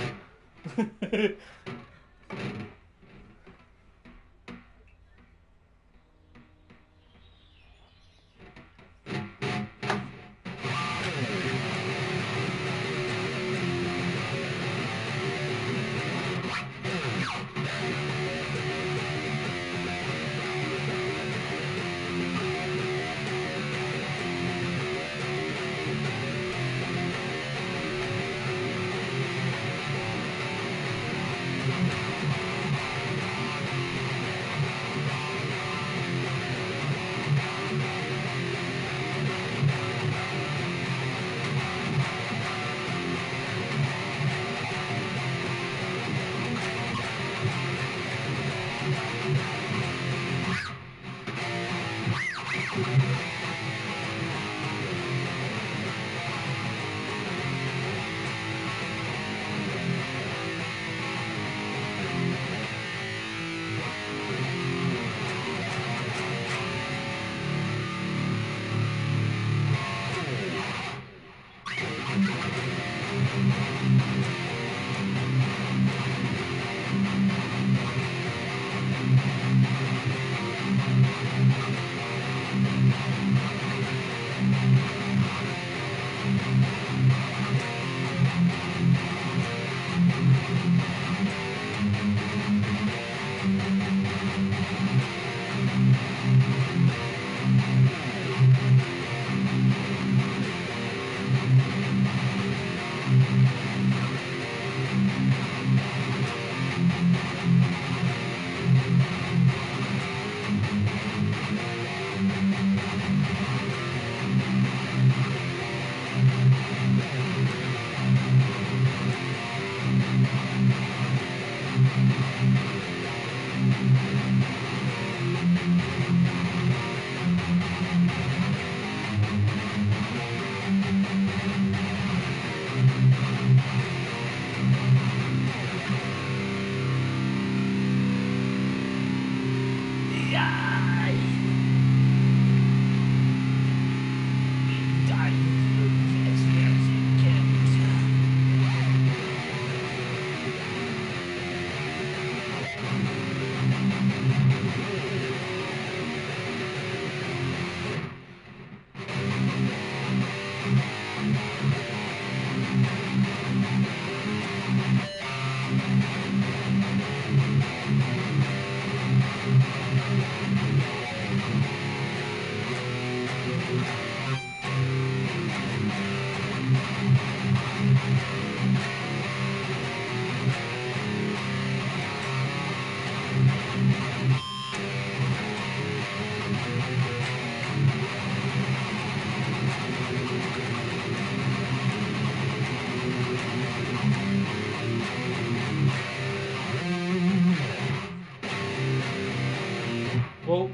Whoa.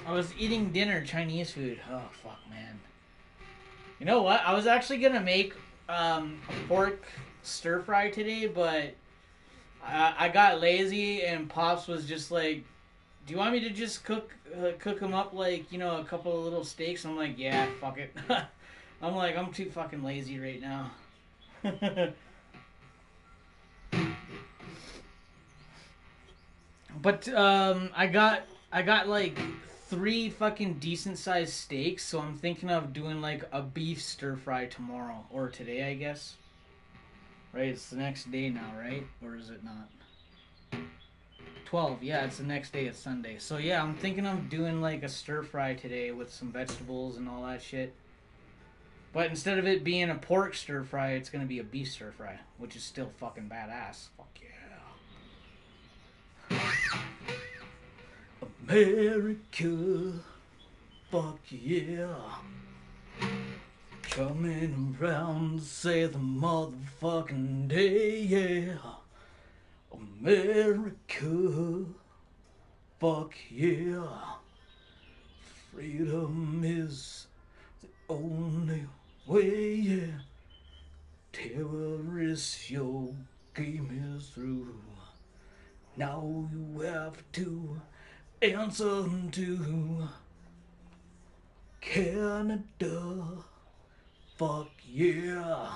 I was eating dinner, Chinese food. Oh, fuck, man. You know what? I was actually gonna make a pork stir fry today, but I got lazy, and Pops was just like, "Do you want me to just cook them up like, you know, a couple of little steaks?" I'm like, "Yeah, fuck it." I'm like, I'm too fucking lazy right now. But I got like 3 fucking decent sized steaks, so I'm thinking of doing like a beef stir fry tomorrow or today, I guess. Right, it's the next day now, right? Or is it not? 12, yeah, it's the next day, it's Sunday. So yeah, I'm thinking of doing like a stir fry today with some vegetables and all that shit. But instead of it being a pork stir fry, it's gonna be a beef stir fry, which is still fucking badass. Fuck yeah. America, fuck yeah. Coming around to say the motherfucking day, yeah. America, fuck yeah. Freedom is the only way, yeah. Terrorists, your game is through. Now you have to answer to Canada, fuck yeah.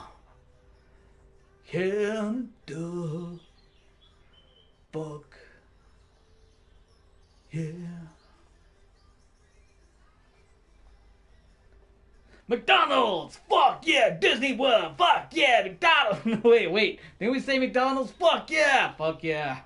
Canada, fuck yeah. McDonald's, fuck yeah. Disney World, fuck yeah. McDonald's. Wait. Didn't we say McDonald's? Fuck yeah. Fuck yeah.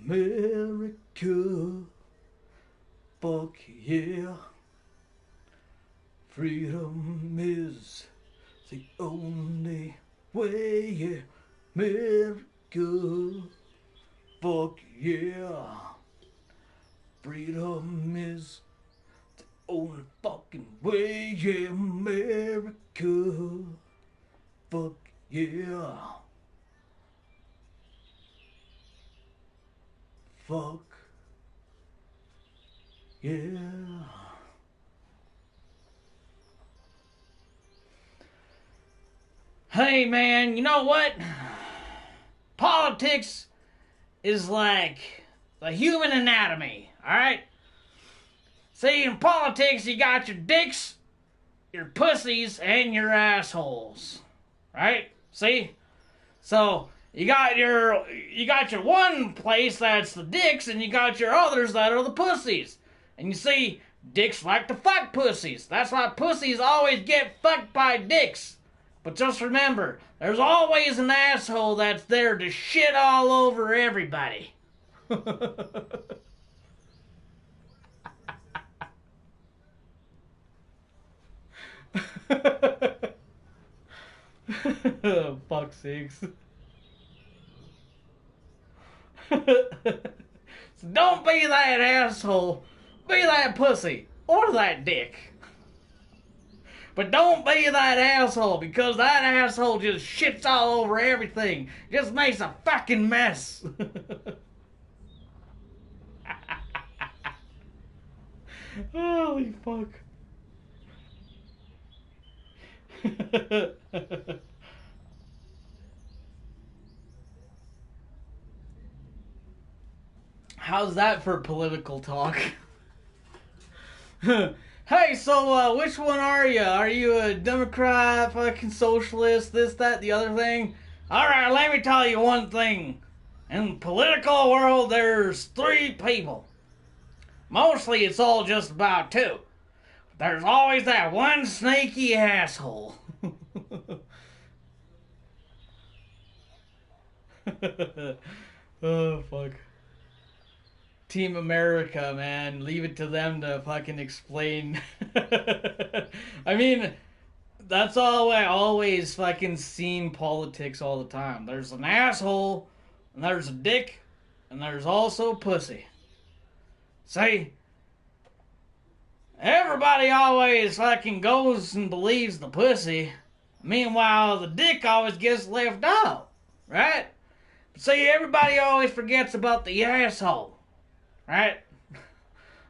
America, fuck yeah. Freedom is the only way, yeah. America, fuck yeah. Freedom is the only fucking way, yeah. America, fuck yeah. Fuck yeah. Hey man, you know what? Politics is like the human anatomy, alright? See, in politics you got your dicks, your pussies, and your assholes. Right? See? So you got your one place that's the dicks, and you got your others that are the pussies. And you see, dicks like to fuck pussies. That's why pussies always get fucked by dicks. But just remember, there's always an asshole that's there to shit all over everybody. Fuck's sakes. So don't be that asshole. Be that pussy. Or that dick. But don't be that asshole, because that asshole just shits all over everything. Just makes a fucking mess. Holy fuck. How's that for political talk? Hey, so which one are you? Are you a Democrat, fucking socialist, this, that, the other thing? Alright, let me tell you one thing. In the political world, there's 3 people. Mostly it's all just about 2. There's always that one snaky asshole. Oh, fuck. Team America, man. Leave it to them to fucking explain. I mean, that's all I always fucking seen politics all the time. There's an asshole, and there's a dick, and there's also pussy. See? Everybody always fucking goes and believes the pussy. Meanwhile, the dick always gets left out. Right? But see, everybody always forgets about the asshole. Right?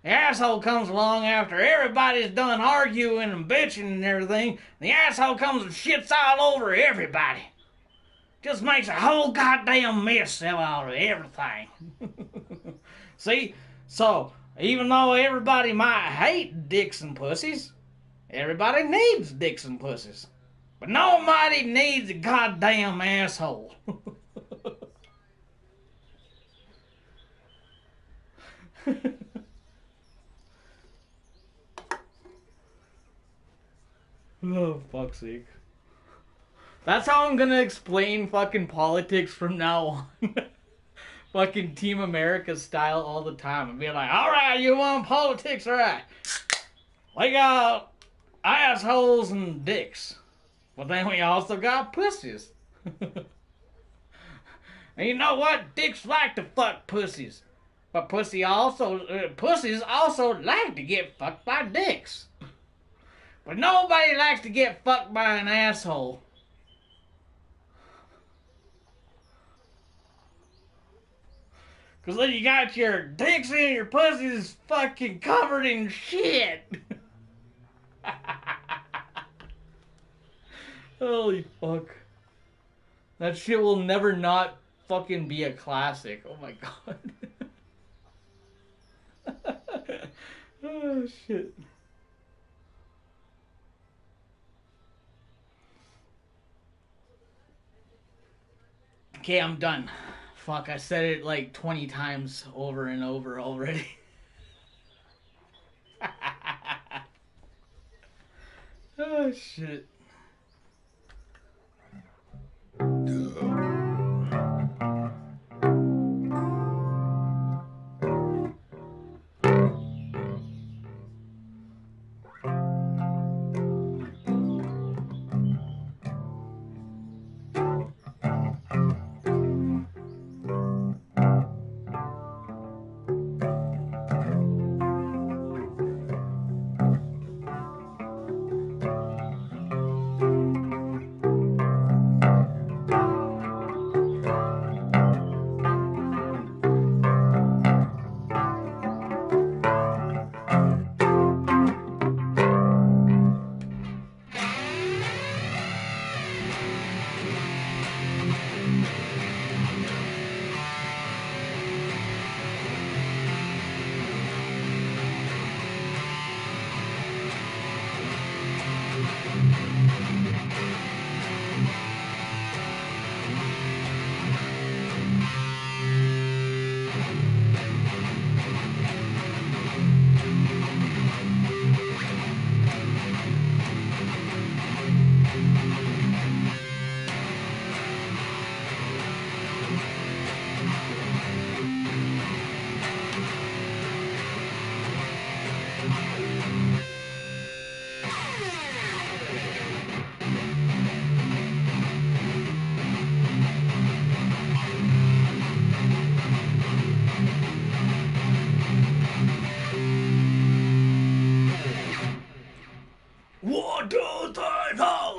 The asshole comes along after everybody's done arguing and bitching and everything. The asshole comes and shits all over everybody. Just makes a whole goddamn mess out of everything. See? So, even though everybody might hate dicks and pussies, Everybody needs dicks and pussies. But nobody needs a goddamn asshole. Oh, fuck's sake. That's how I'm gonna explain fucking politics from now on. Fucking Team America style all the time. And be like, alright, you want politics? Alright. We got assholes and dicks. But then we also got pussies. And you know what? Dicks like to fuck pussies. But pussies also like to get fucked by dicks. But nobody likes to get fucked by an asshole. Because then you got your dicks and your pussies fucking covered in shit. Holy fuck. That shit will never not fucking be a classic. Oh my god. Oh shit. Okay, I'm done. Fuck, I said it like 20 times over and over already. Oh shit. One, two, three, four.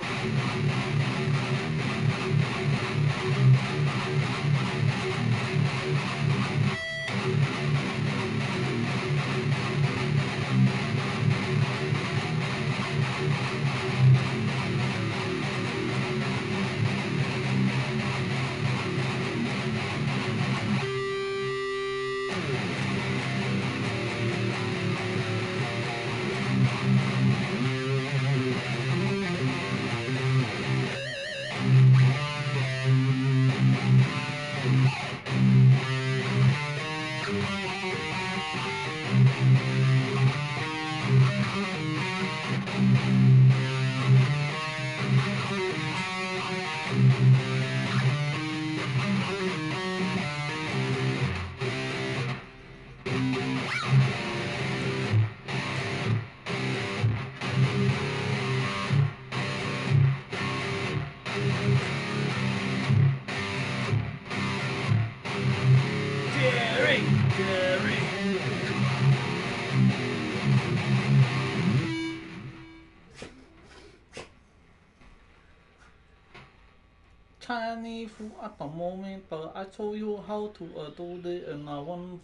Jerry, Jerry. Chinese food at the moment, but I show you how to do it in a 1,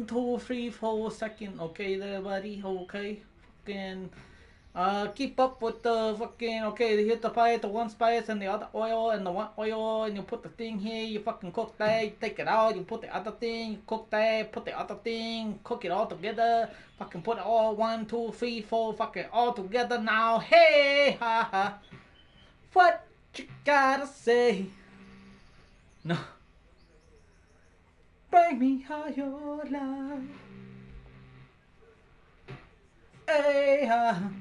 2, 3, 4 second. Okay, there, buddy. Okay, fucking Keep up with the fucking, okay, you hit the fire, the one spice and the other oil and the one oil, and you put the thing here, you fucking cook that, you take it out, you put the other thing, you cook that, put the other thing, cook it all together, fucking put it all 1, 2, 3, 4, fucking all together now, hey, ha ha. What you gotta say? No. Bring me all your love. Hey,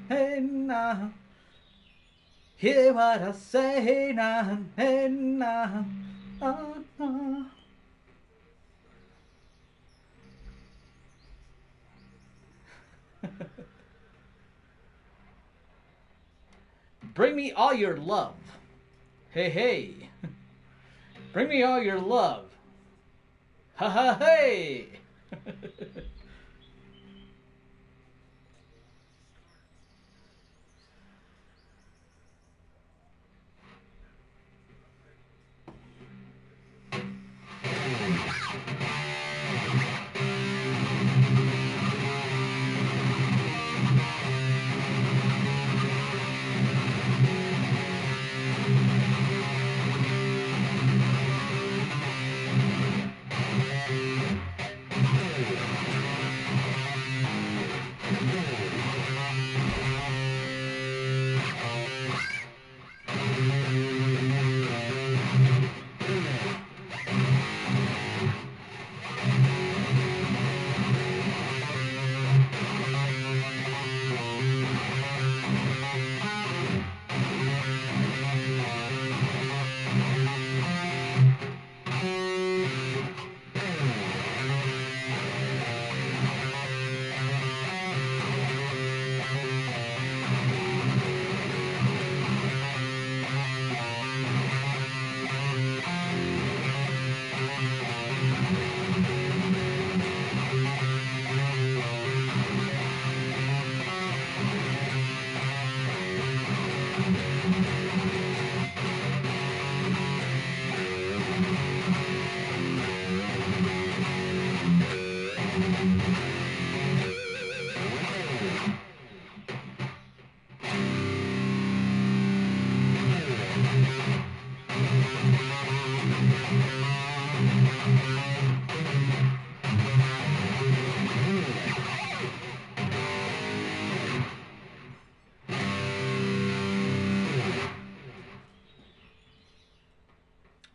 hey, nah. Hear what I say now, hey, nah. Bring me all your love. Hey, hey. Bring me all your love. Ha ha, hey.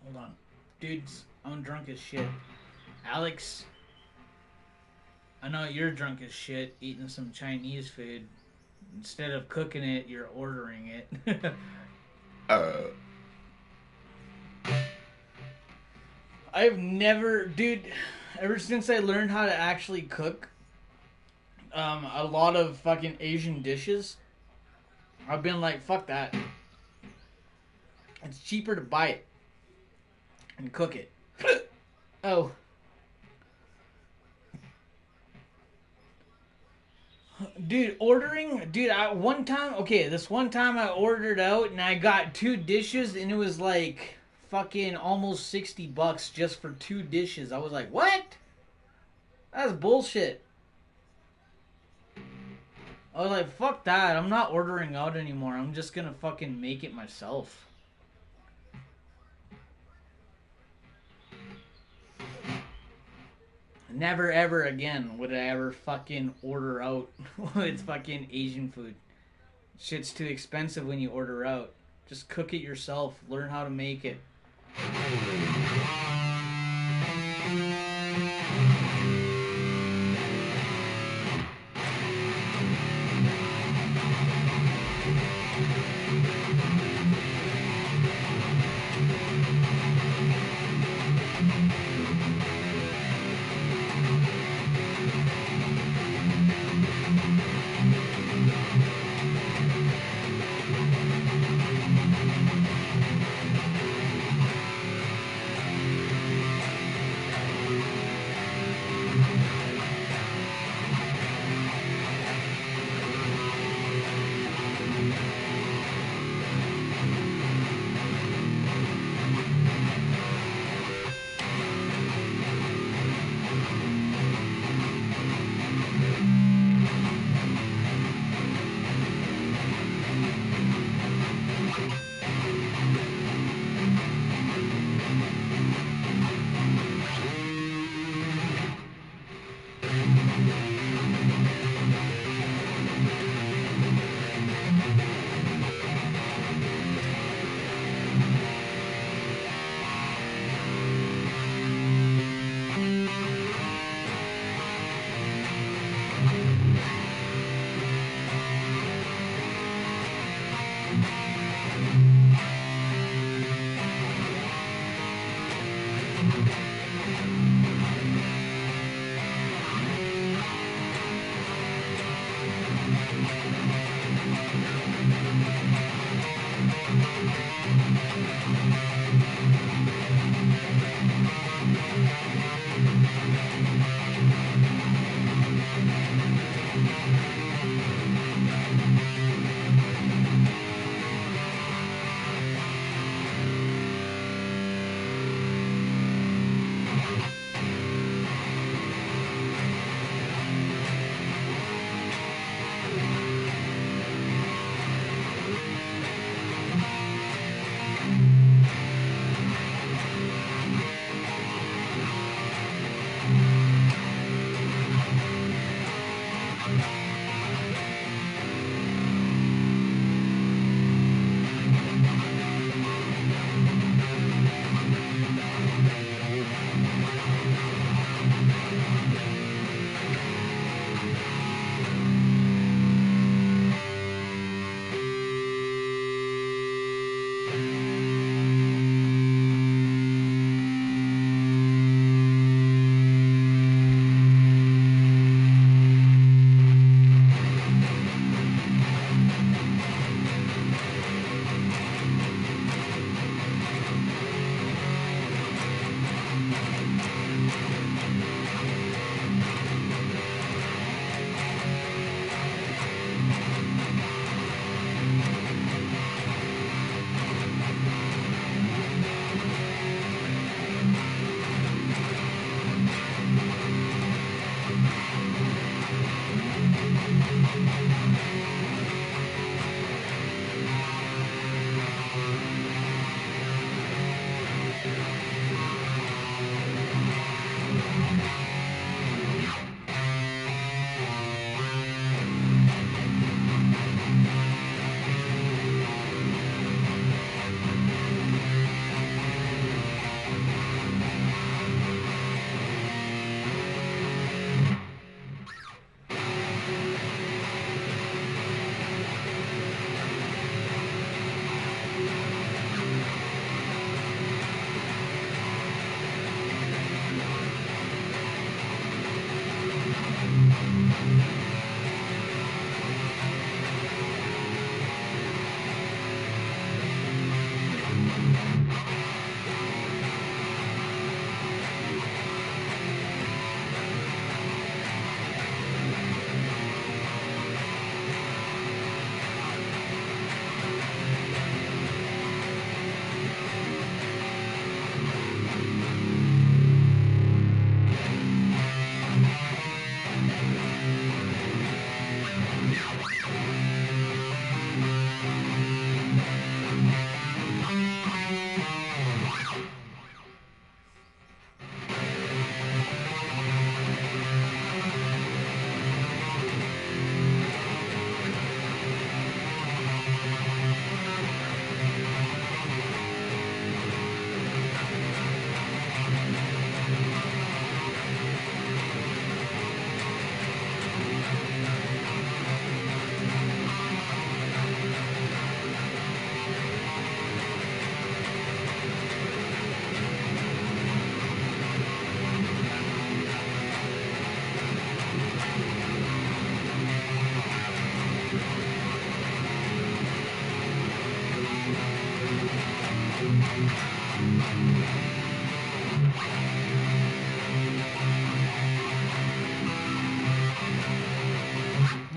Hold on. Dudes, I'm drunk as shit. Alex, I know you're drunk as shit eating some Chinese food. Instead of cooking it, you're ordering it. I've never, dude, ever since I learned how to actually cook a lot of fucking Asian dishes, I've been like, fuck that. It's cheaper to buy it and cook it. Oh. Dude, this one time I ordered out and I got 2 dishes and it was like fucking almost $60 just for 2 dishes. I was like, what? That's bullshit. I was like, fuck that. I'm not ordering out anymore. I'm just gonna fucking make it myself. Never ever again would I ever fucking order out. It's fucking Asian food. Shit's too expensive when you order out. Just cook it yourself. Learn how to make it.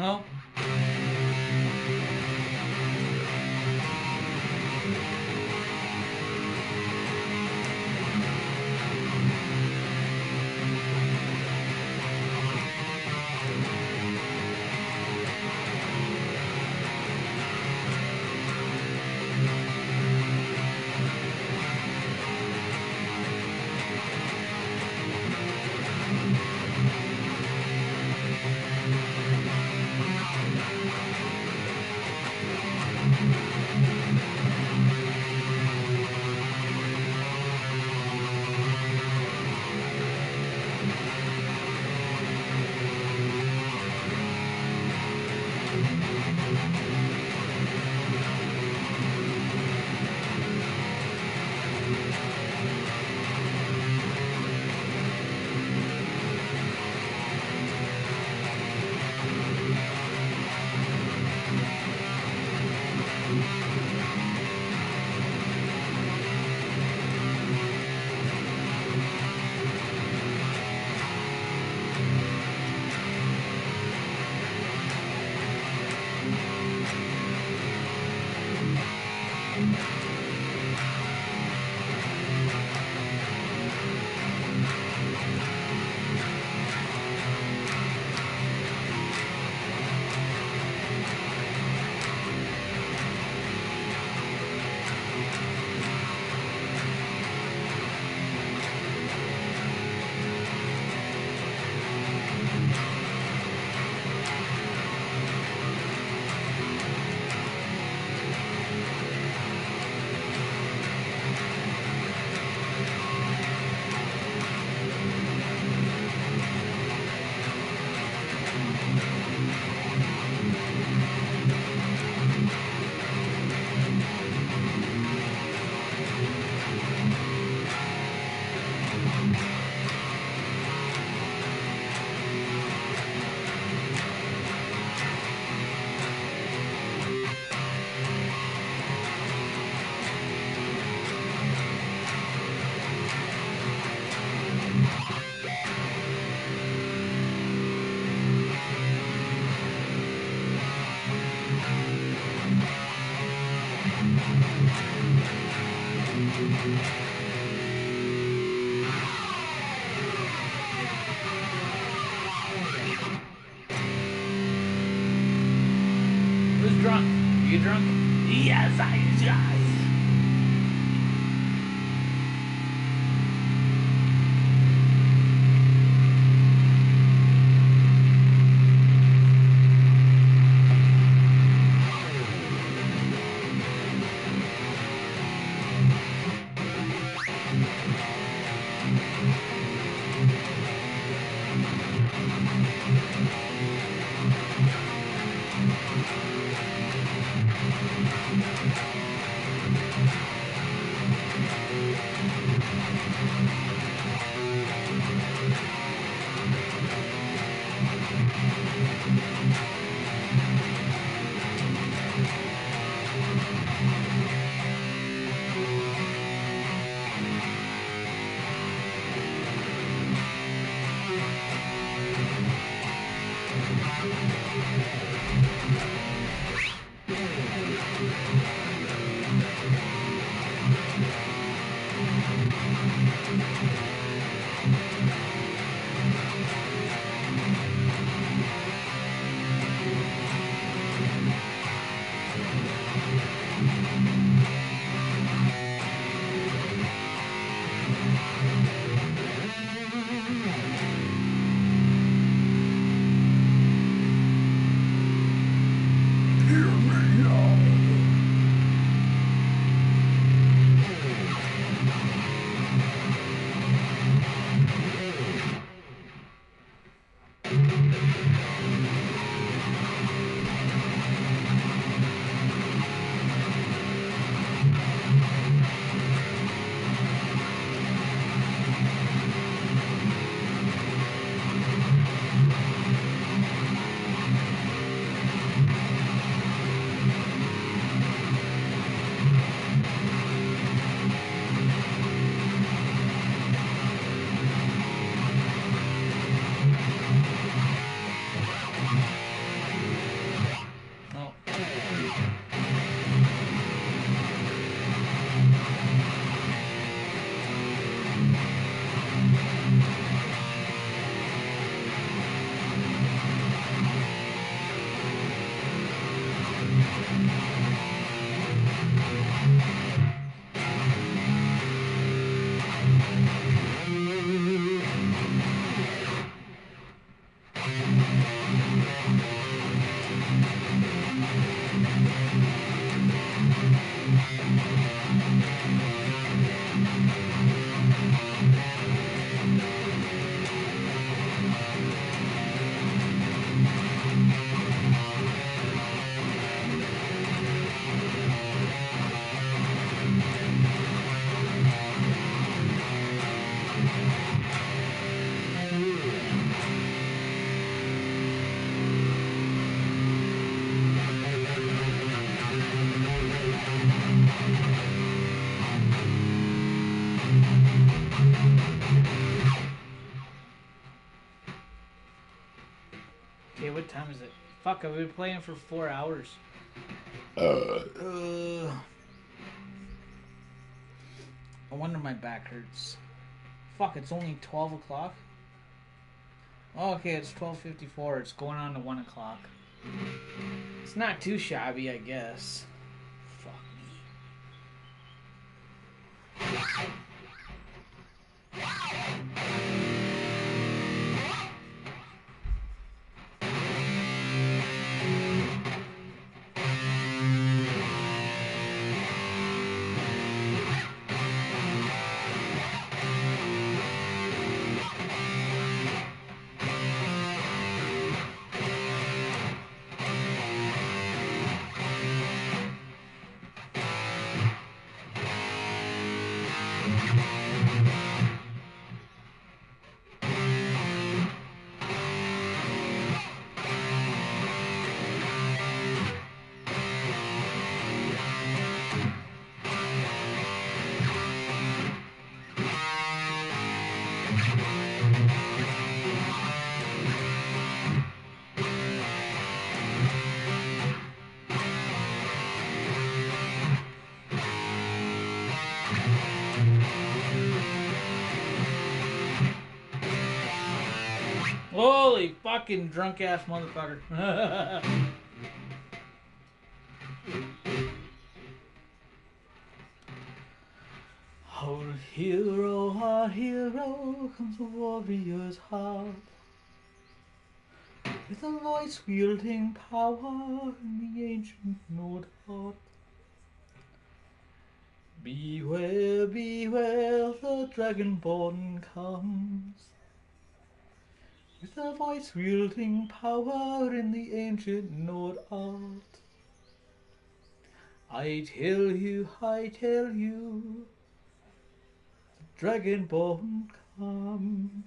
No? Who's drunk? Are you drunk? Yes, yes. Okay, what time is it? Fuck, I've been playing for 4 hours. I wonder my back hurts. Fuck, it's only 12 o'clock? Oh, okay, it's 12:54. It's going on to 1 o'clock. It's not too shabby, I guess. Fuck me. Holy fucking drunk ass motherfucker. Our hero comes a warrior's heart, with a voice wielding power in the ancient Nord heart. Beware, beware, the dragonborn comes, with a voice wielding power in the ancient Nord art. I tell you, the dragonborn comes.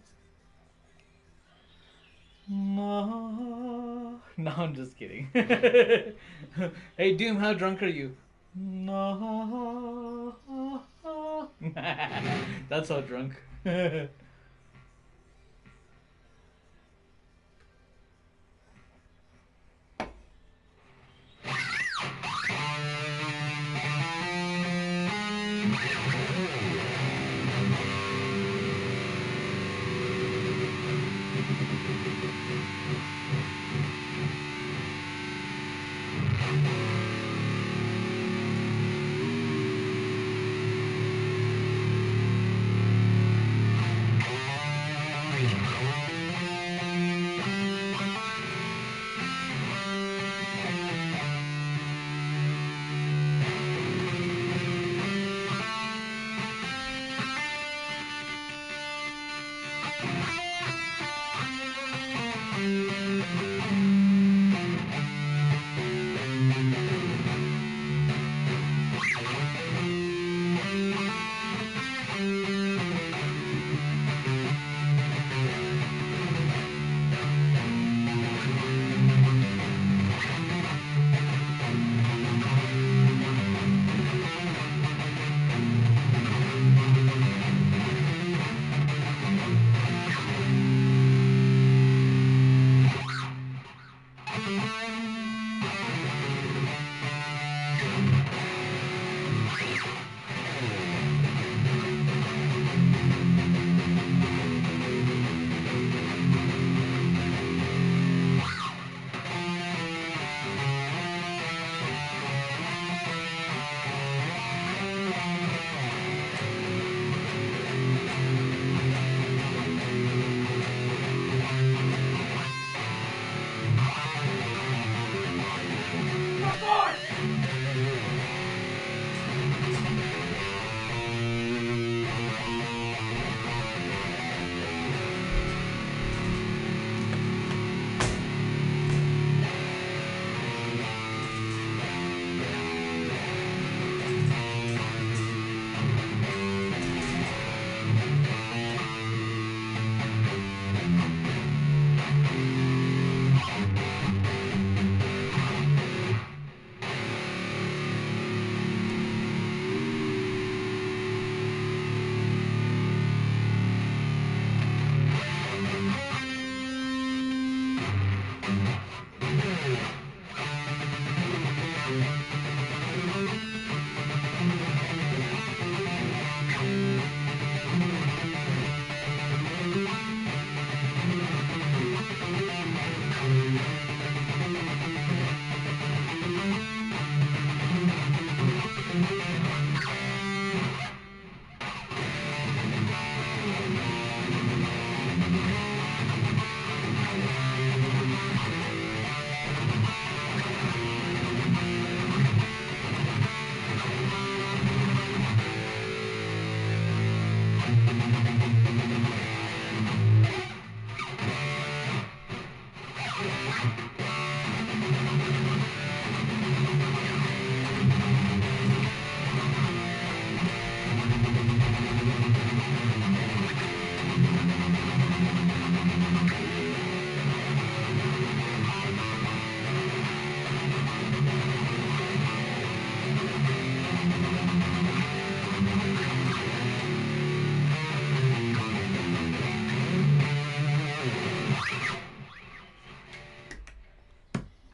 No, I'm just kidding. Hey Doom, how drunk are you? No. That's how drunk.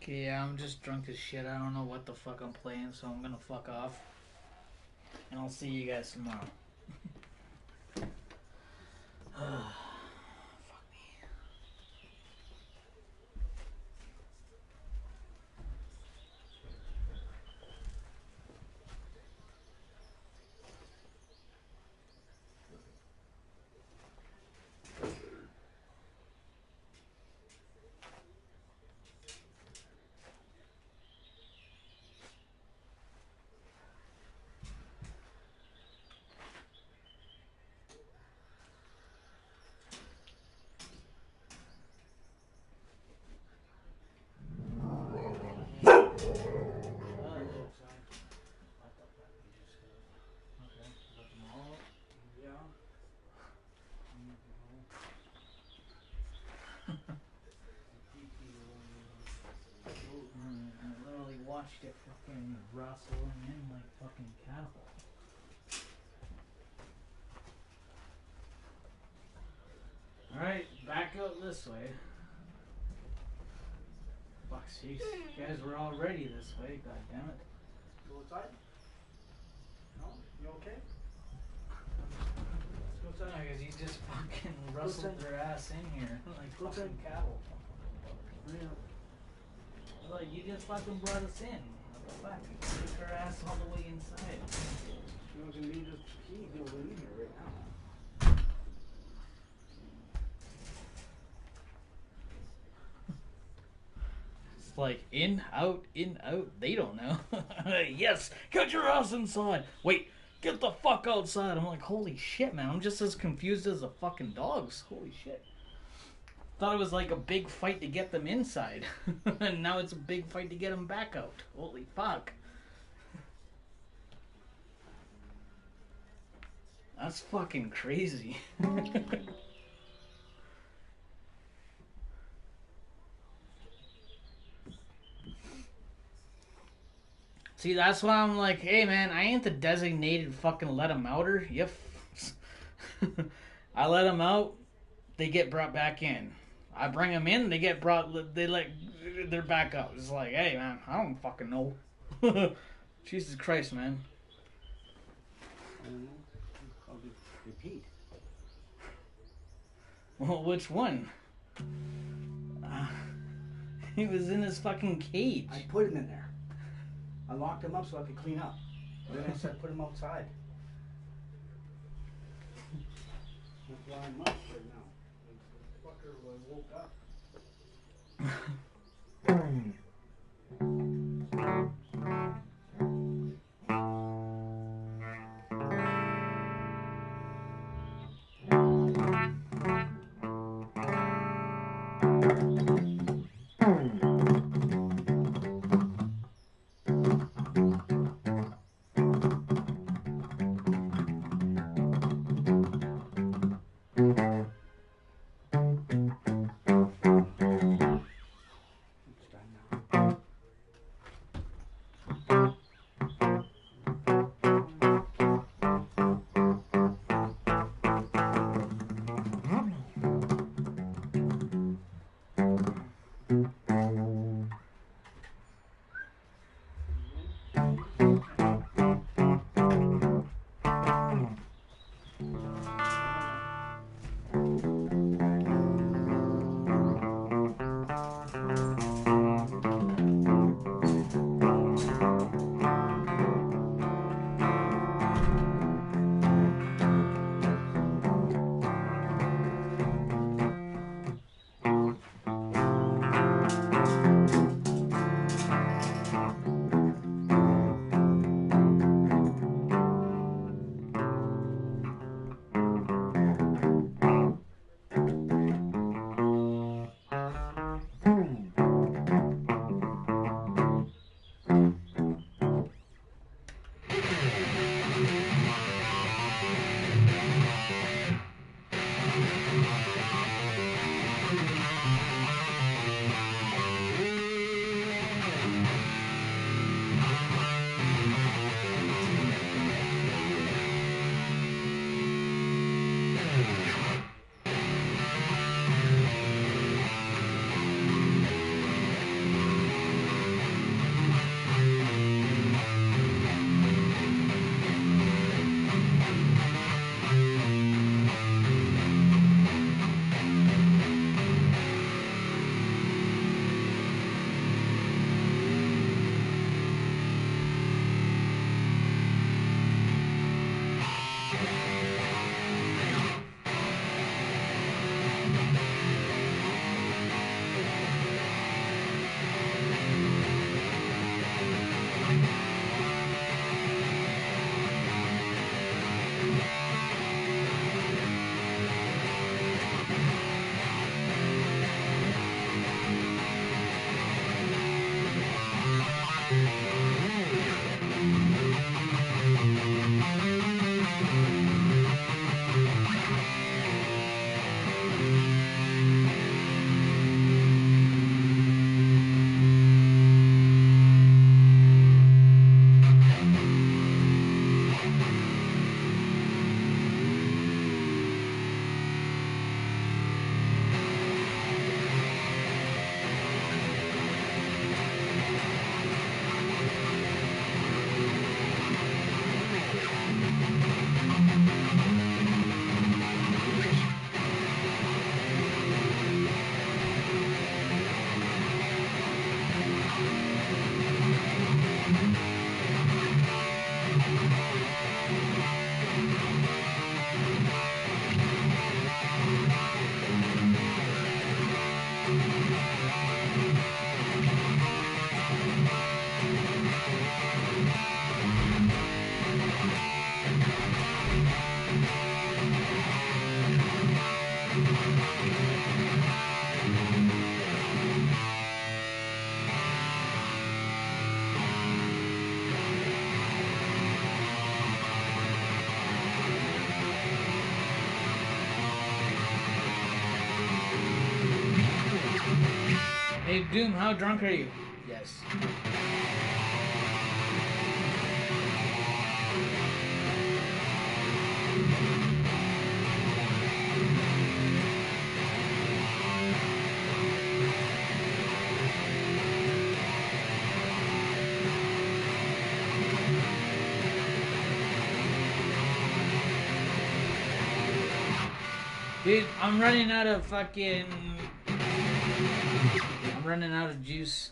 Okay, yeah, I'm just drunk as shit. I don't know what the fuck I'm playing, so I'm gonna fuck off. And I'll see you guys tomorrow. Fuck me. fucking rustling in like fucking cattle. Alright, back out this way. Fuck's sakes. You guys were already this way, god damn it. Go outside? No? You okay? Let's go outside. Because you just fucking rustled their ass in here like Go fucking outside. cattle. Hurry up. Like, you just fucking brought us in. What the fuck? Take her ass all the way inside. You know, we just pee. We're in here right now. It's like, in, out, they don't know. Yes, get your ass inside. Wait, get the fuck outside. I'm like, holy shit, man. I'm just as confused as the fucking dogs. Holy shit. Thought it was like a big fight to get them inside. And now it's a big fight to get them back out. Holy fuck. That's fucking crazy. See, that's why I'm like, hey man, I ain't the designated fucking let 'em outer. Yep. I let them out, they get brought back in. I bring them in, they get brought, they're back out. It's like, hey man, I don't fucking know. Jesus Christ, man. I don't know. I'll just repeat. Well, which one? He was in his fucking cage. I put him in there. I locked him up so I could clean up. Then I said put him outside. That's why I'm up right now. The fucker woke up. Hey, Doom, how drunk are you? Yes. Dude, I'm running out of fucking... I'm running out of juice.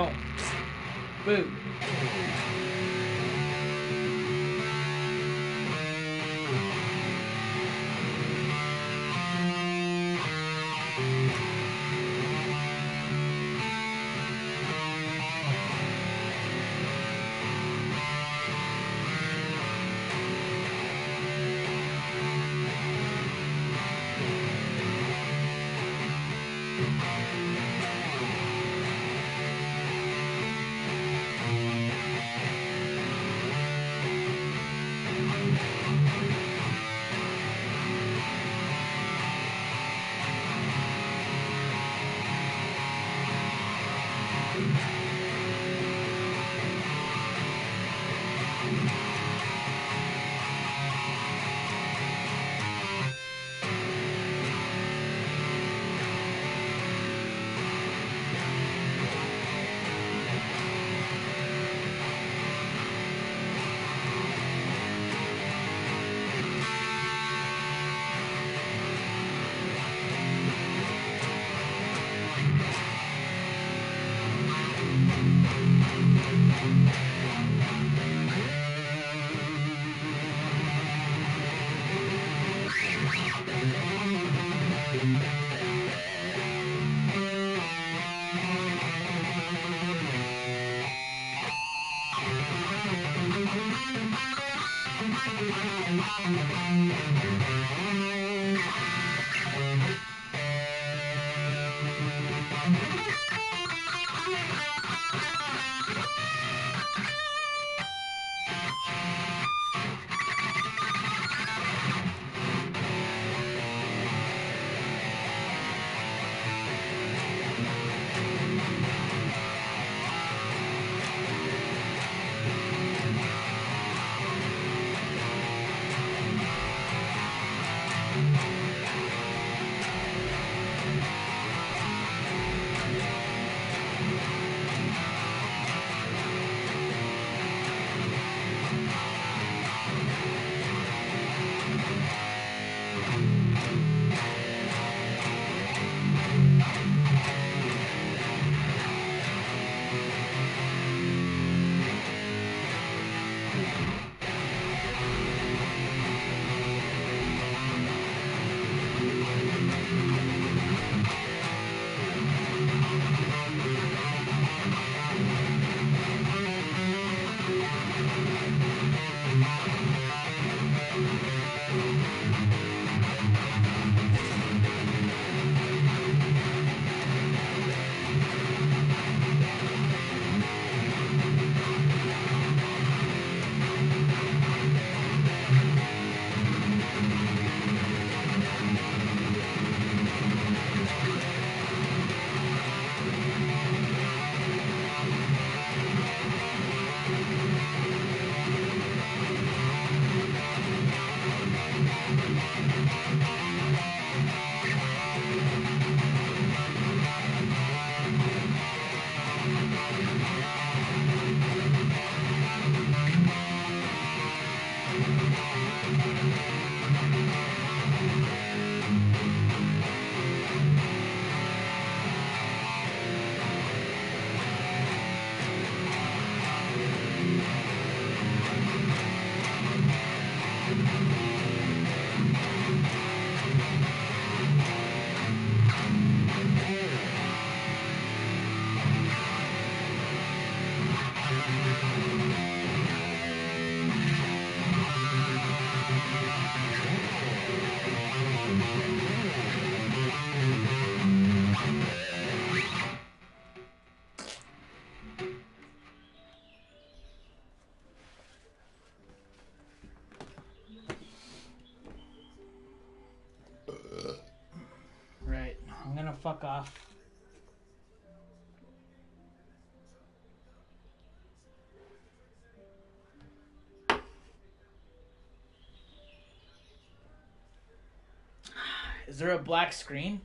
Oh. Boo. Right. I'm gonna fuck off. Is there a black screen?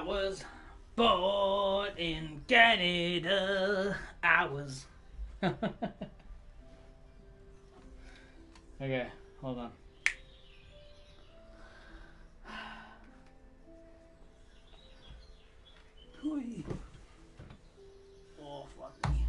was born in Canada. I was. Okay, hold on. Oh, fuck me.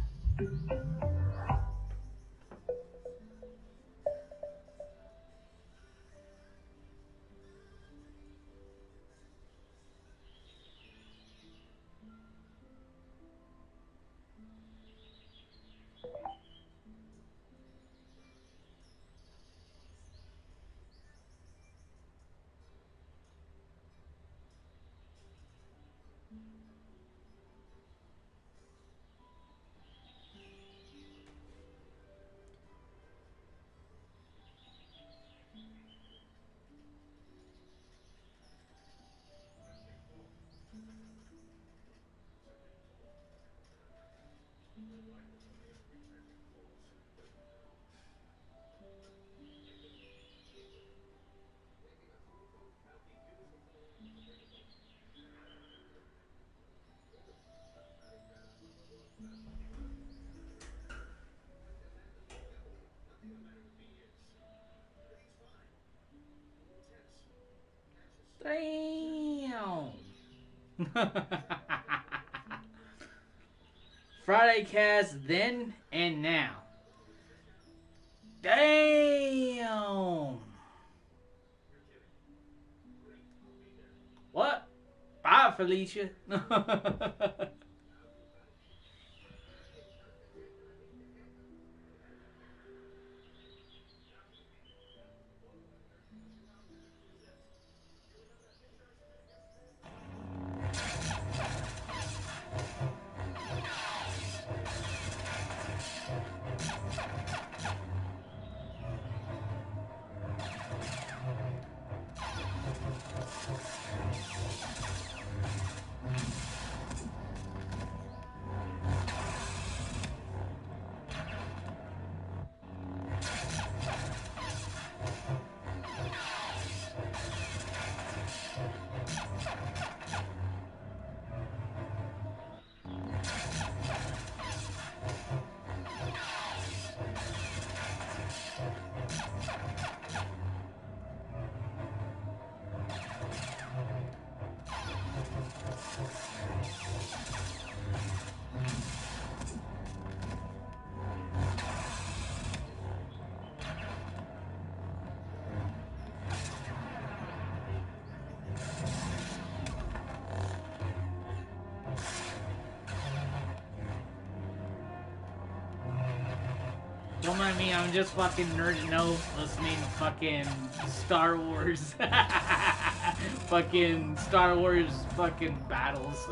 Damn. Friday cast then and now. Damn. What? Bye, Felicia. Don't mind me, I'm just fucking nerding out, listening to fucking Star Wars. Fucking Star Wars fucking battles.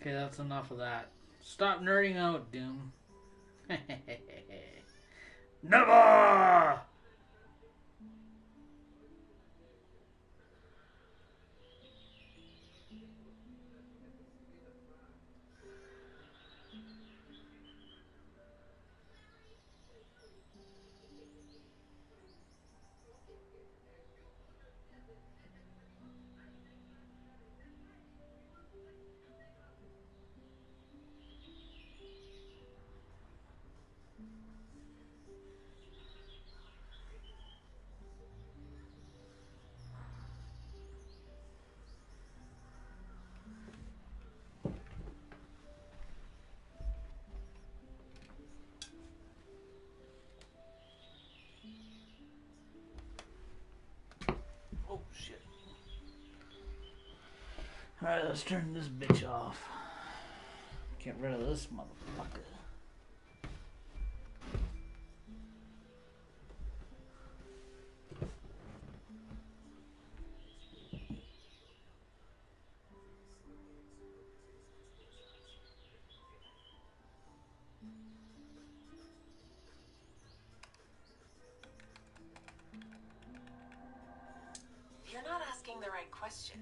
Okay, that's enough of that. Stop nerding out, Doom. Never! shit. Alright, let's turn this bitch off. Get rid of this motherfucker. You're not asking the right question.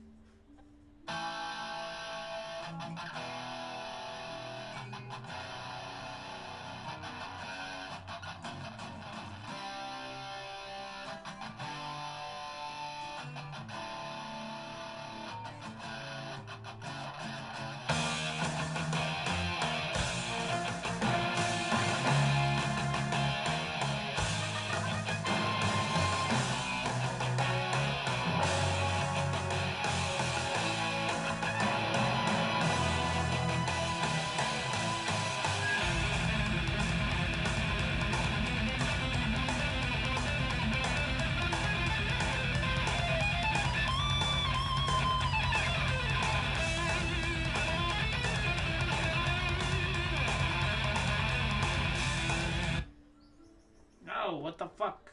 No, what the fuck?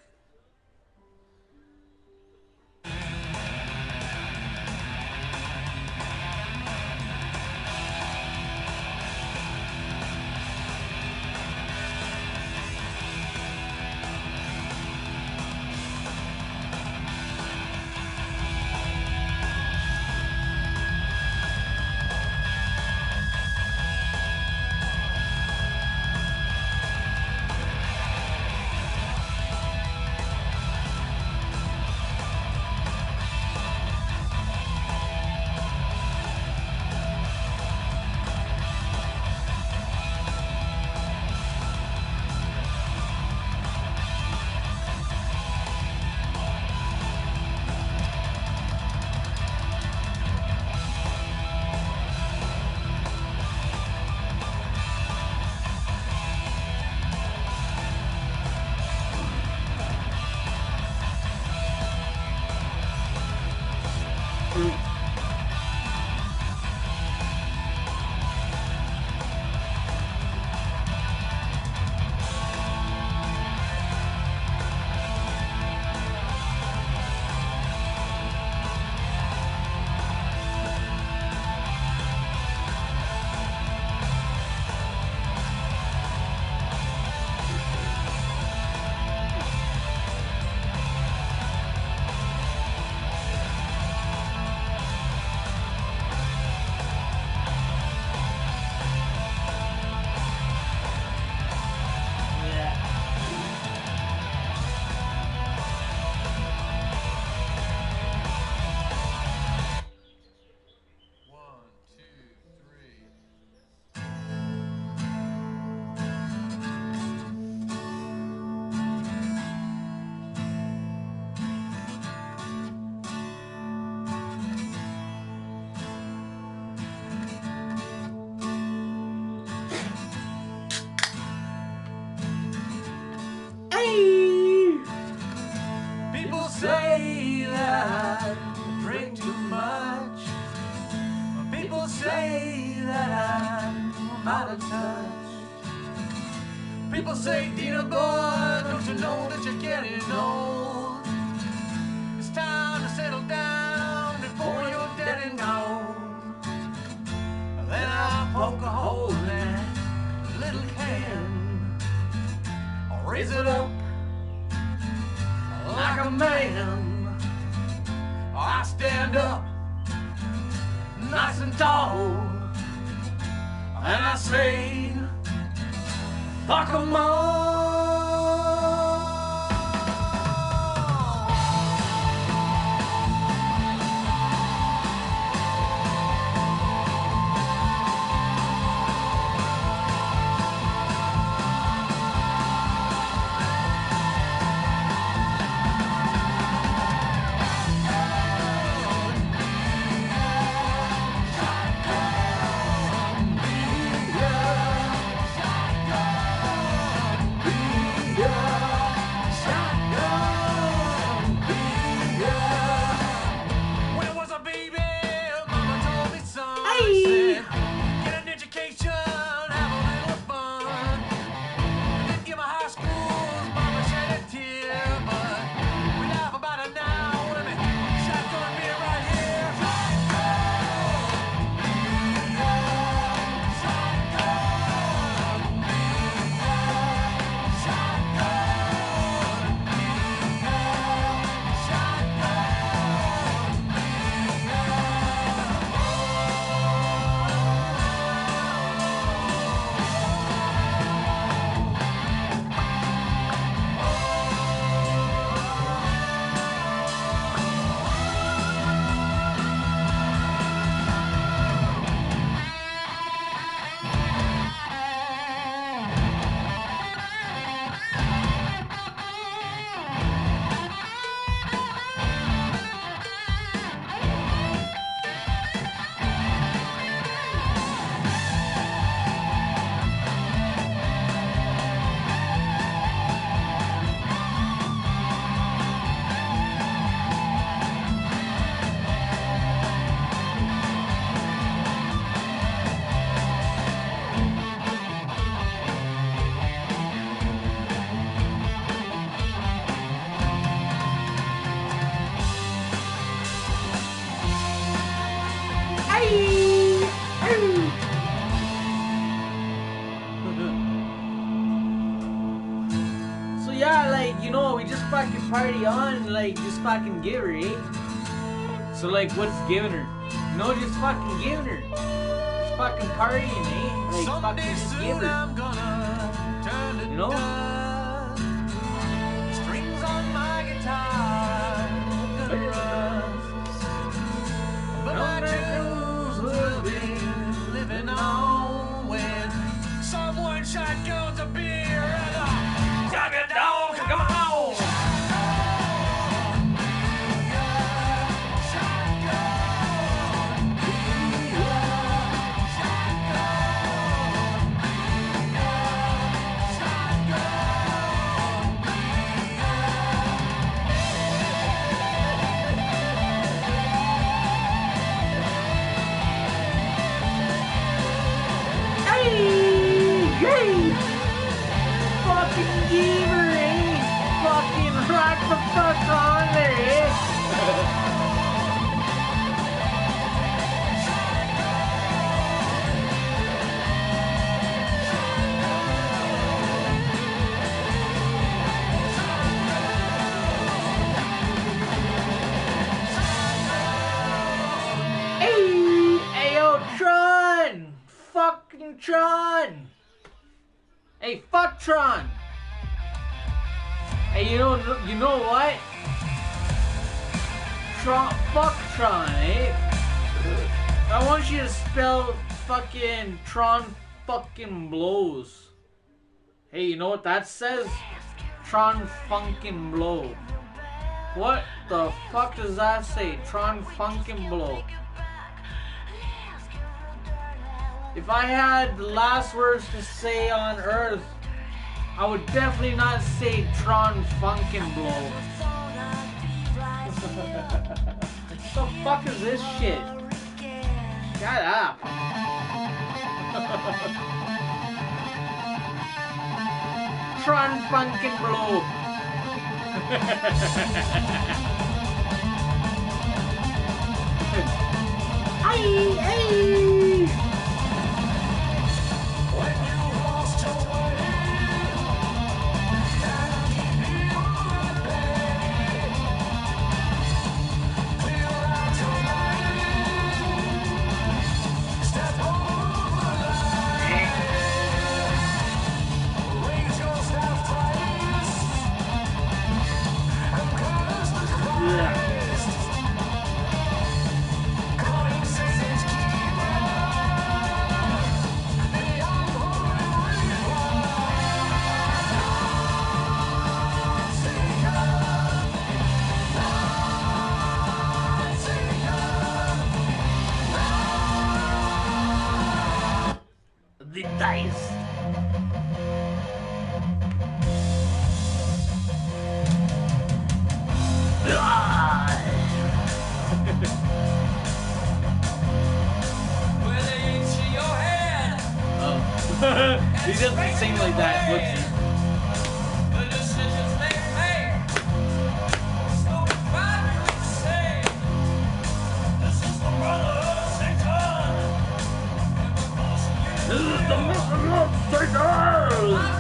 People say that I drink too much. People say that I'm out of touch. People say, Dina boy, don't you know that you're getting old? It's time to settle down before you're dead and gone. Then I poke a hole in that little can. I'll raise it up like a man. I stand up nice and tall, and I say, fuck 'em all. fucking party on, like, just fucking give her, eh? So, like, what's giving her? No, just fucking giving her. Just fucking partying, eh? Like, fucking just give her. You know? Strings on my guitar, gonna rust. But my dreams will be living on when someone shotguns a beer and a dog it down, come on. Fucking give her, eh? Fucking rock the fuck on there, eh? Hey, yo, Tron! Fucking Tron! Hey, fuck Tron! Hey, you know what? Fuck Tron, eh? I want you to spell fucking Tron fucking blows. Hey, you know what that says? Tron fucking blow. What the fuck does that say? Tron fucking blow. If I had the last words to say on Earth, I would definitely not say Tron funkin' blow. What the fuck is this shit? Shut up. Tron funkin' blow. Hey! The dice. He doesn't sing like that, whoopsie. This is the mission of Satan!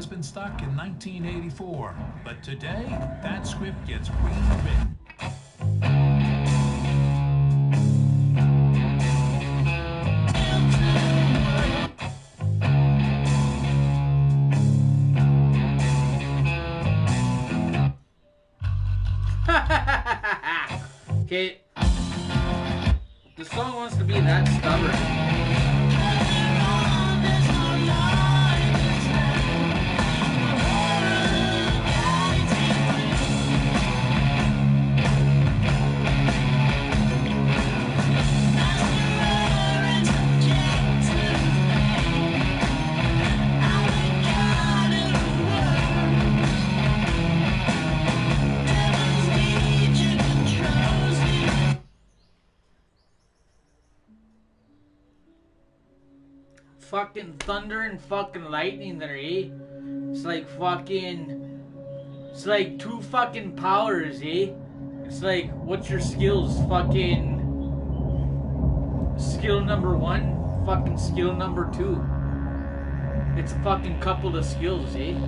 has been stuck in 1984, but today that script gets rewritten. Okay. The song wants to be that stubborn. Fucking thunder and fucking lightning there, eh? It's like fucking... It's like two fucking powers, eh? It's like, what's your skills? Fucking... Skill number 1, fucking skill number 2. It's a fucking couple of skills, eh?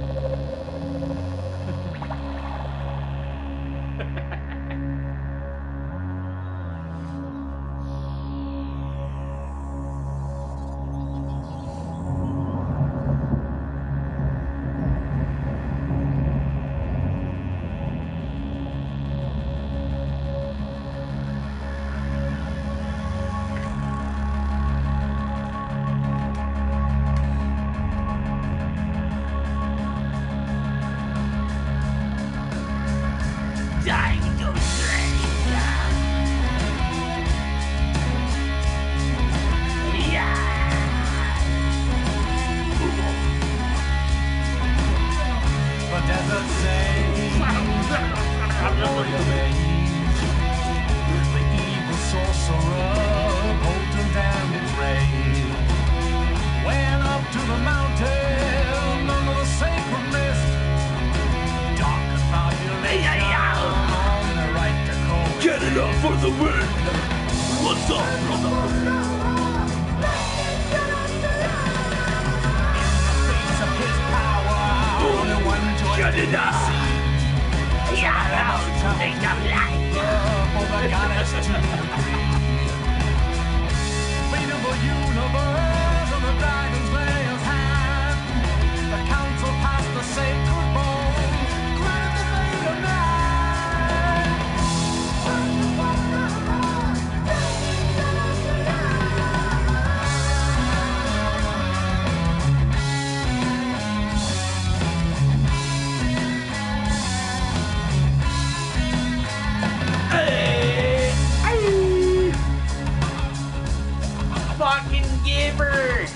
For the win! What's up, brother? In the face of his power, only one choice to be seen. Take a life for the goddess to breathe. Fate of the universe on the dragon's layer's hand. The council passed the sacred bone. Grant the fate of man. Fucking giver!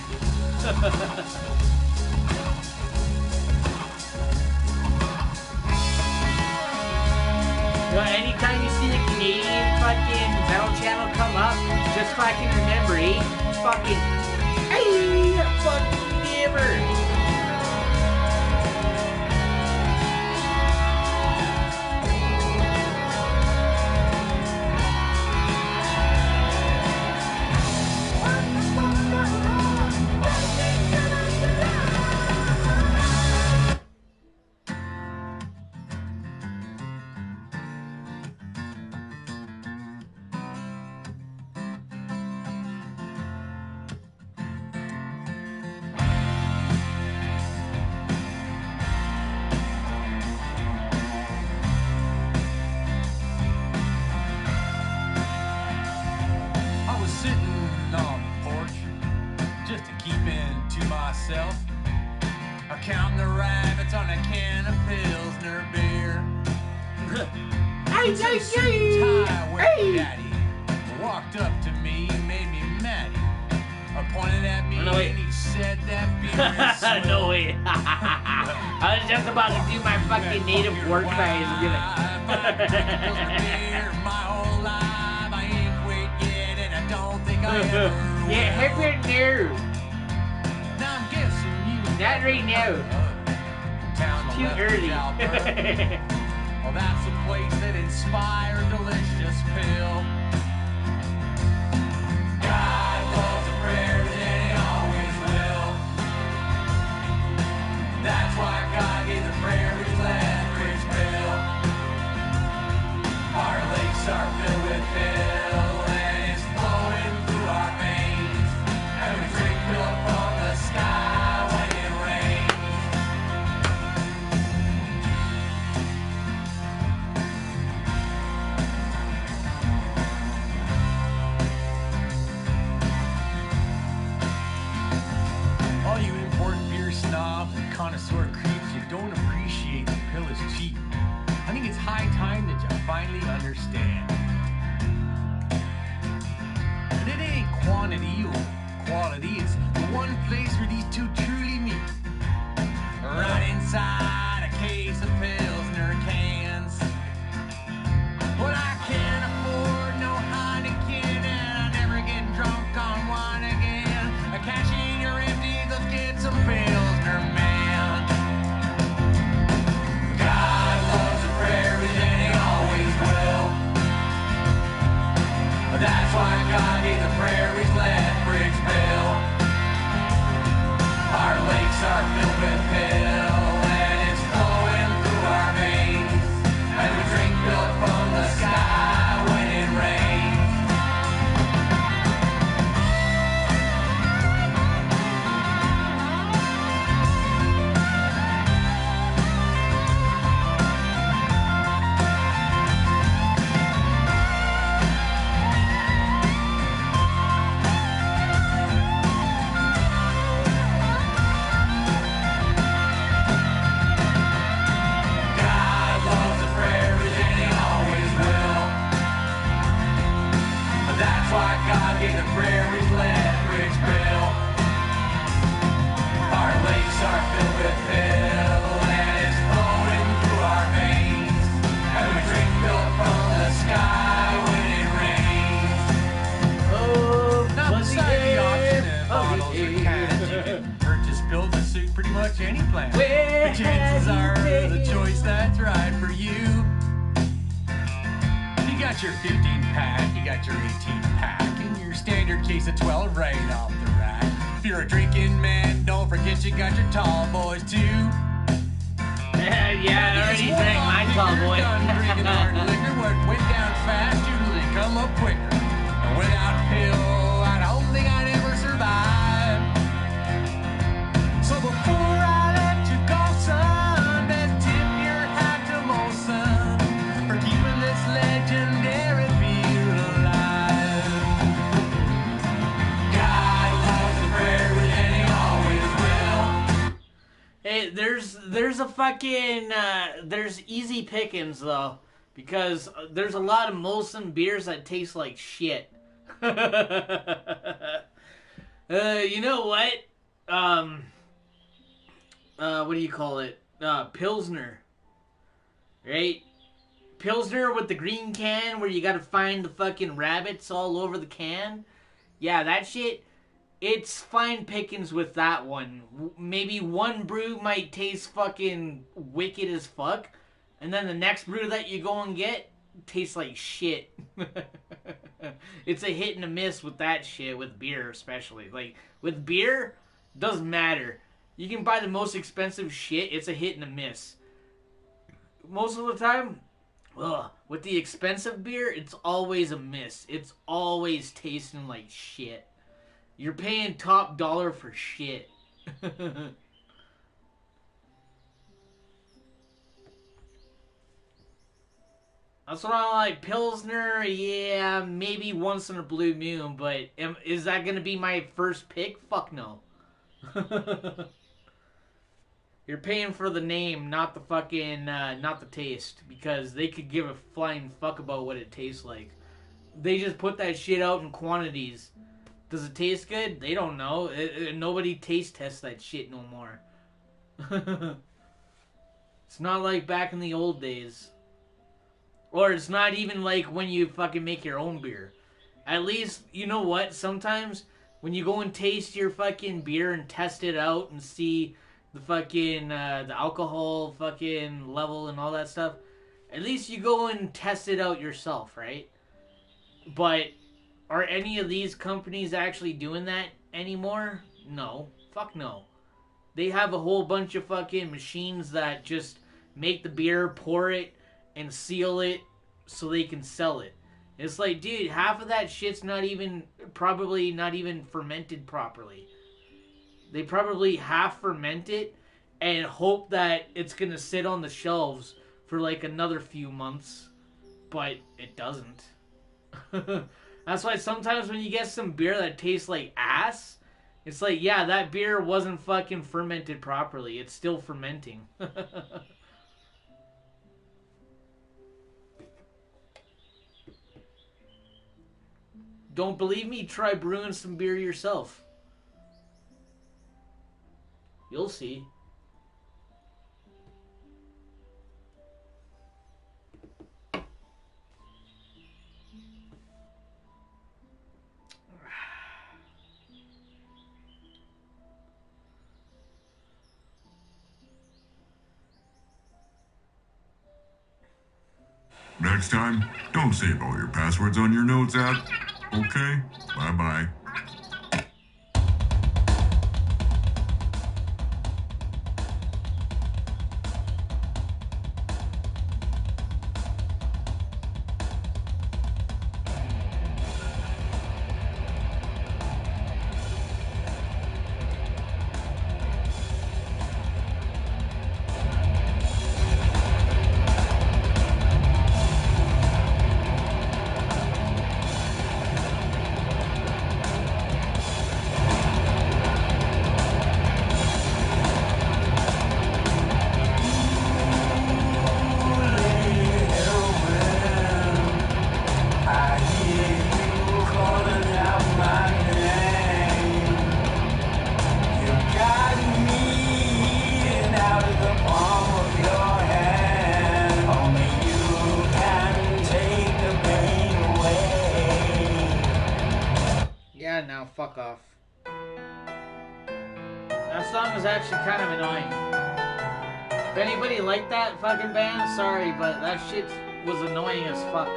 Well, anytime you see the Canadian fucking metal channel come up, just fucking remember, eh? Fucking, hey, fucking giver! Counting the rabbits on a can of Pilsner beer. Until suit and tie with daddy walked up to me, made me mad. Pointed at me and he said that beer is swill. No way. I was just about to do my fucking native work cries. My whole life I ain't quit yet and I don't think I ever will. Yeah, hip new. Now I'm guessing you. Not right now. It's too early. Well, that's a place that inspired delicious pill. God loves a prayer and he always will. That's why connoisseur creeps, you don't appreciate the pill is cheap. I think it's high time that you finally understand. And it ain't quantity or quality, it's the one place where these two truly meet. Right inside a case of Pilsner cans. But I can't afford no Heineken, and I never get drunk on wine again. A cash in your empty, let's get some Pilsner, man. God loves the prairies and he always will. That's why God gave the prairies Lethbridge Bill. Our lakes are filled with pill, and it's flowing through our veins. And we drink milk from the sky when it rains. God loves the prairies and he always will. That's why God gave the prairies Lethbridge Bill. Our lakes are filled with pill, and it's flowing through our veins. And we drink milk from the sky when it rains. Now beside the option of bottles or cans, you can purchase pills that suit pretty much any plan. The chances are the choice that's right for you. You got your 15 pack, you got your 18 pack, and your standard case of 12 right off the rack. If you're a drinking man, don't forget you got your tall boys too. Yeah, I already drank my tall boy. Done drinking hard liquor, what went down fast usually come up quicker. And without pill, I don't think I'd ever survive. So before I let you go, son, let's tip your hat to Molson for keeping this legendary beer alive. God loves the prairies and he always will. Hey, there's a fucking there's easy pickings though, because there's a lot of Molson beers that taste like shit. You know what? What do you call it? Pilsner, right? Pilsner with the green can where you gotta find the fucking rabbits all over the can. Yeah, that shit. It's fine pickings with that one. Maybe one brew might taste fucking wicked as fuck, and then the next brew that you go and get tastes like shit. It's a hit and a miss with that shit, with beer especially. Like, with beer, doesn't matter. You can buy the most expensive shit, it's a hit and a miss. Most of the time, with the expensive beer, it's always a miss. It's always tasting like shit. You're paying top dollar for shit. That's what I like. Pilsner, yeah, maybe once in a blue moon, but is that going to be my first pick? Fuck no. You're paying for the name, not the fucking, not the taste, because they could give a flying fuck about what it tastes like. They just put that shit out in quantities. Does it taste good? They don't know. Nobody taste tests that shit no more. It's not like back in the old days. Or it's not even like when you fucking make your own beer. At least, you know what? Sometimes when you go and taste your fucking beer and test it out and see the fucking, the alcohol fucking level and all that stuff, at least you go and test it out yourself, right? But are any of these companies actually doing that anymore? No. Fuck no. They have a whole bunch of fucking machines that just make the beer, pour it, and seal it so they can sell it. It's like, dude, half of that shit's probably not even fermented properly. They probably half ferment it and hope that it's gonna sit on the shelves for like another few months, but it doesn't. That's why sometimes when you get some beer that tastes like ass, It's like, yeah, that beer wasn't fucking fermented properly. It's still fermenting. Don't believe me? Try brewing some beer yourself. You'll see. Next time, don't save all your passwords on your notes app. Okay? Bye-bye. Now fuck off. That song was actually kind of annoying. If anybody liked that fucking band, sorry, but that shit was annoying as fuck.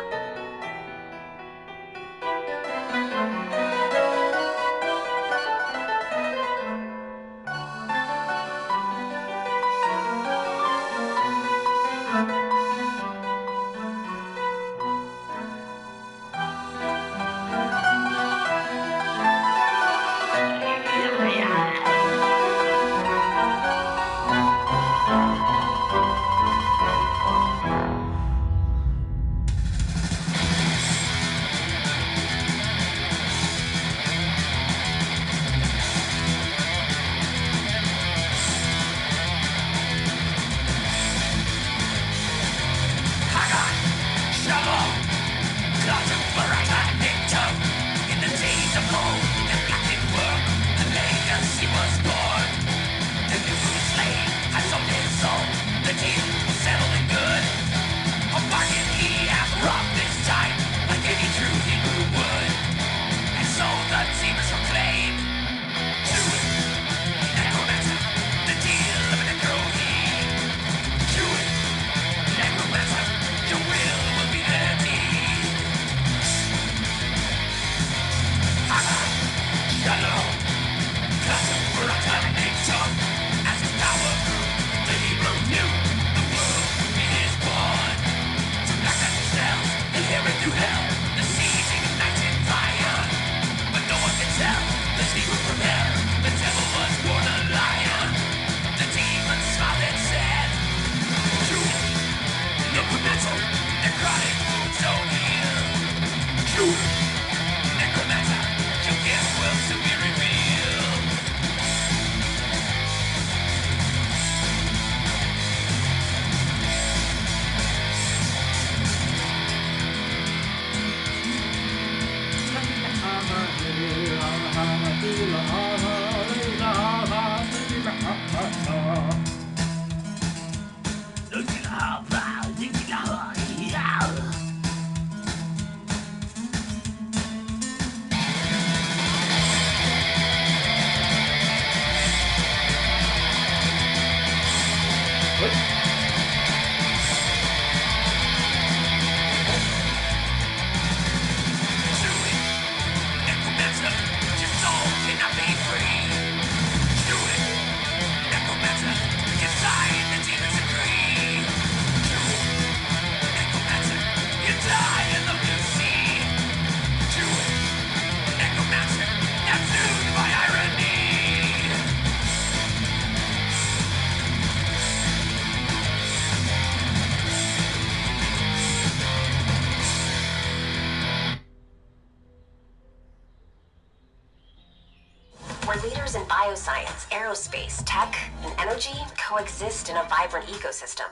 bioscience, aerospace, tech, and energy coexist in a vibrant ecosystem.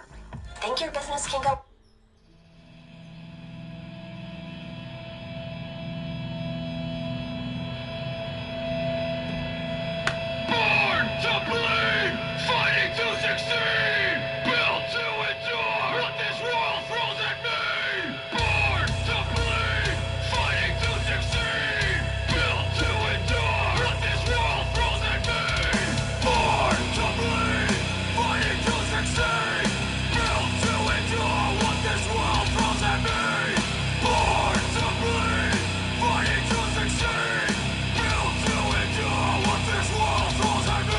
Think your business can go... Born to bleed, fighting to succeed, built to endure what this world throws at me. Born to bleed, fighting to succeed, built to endure what this world throws at me. Born to bleed, fighting to succeed, built to endure what this world throws at me. Born to bleed, fighting to succeed, built to endure what this world throws at me.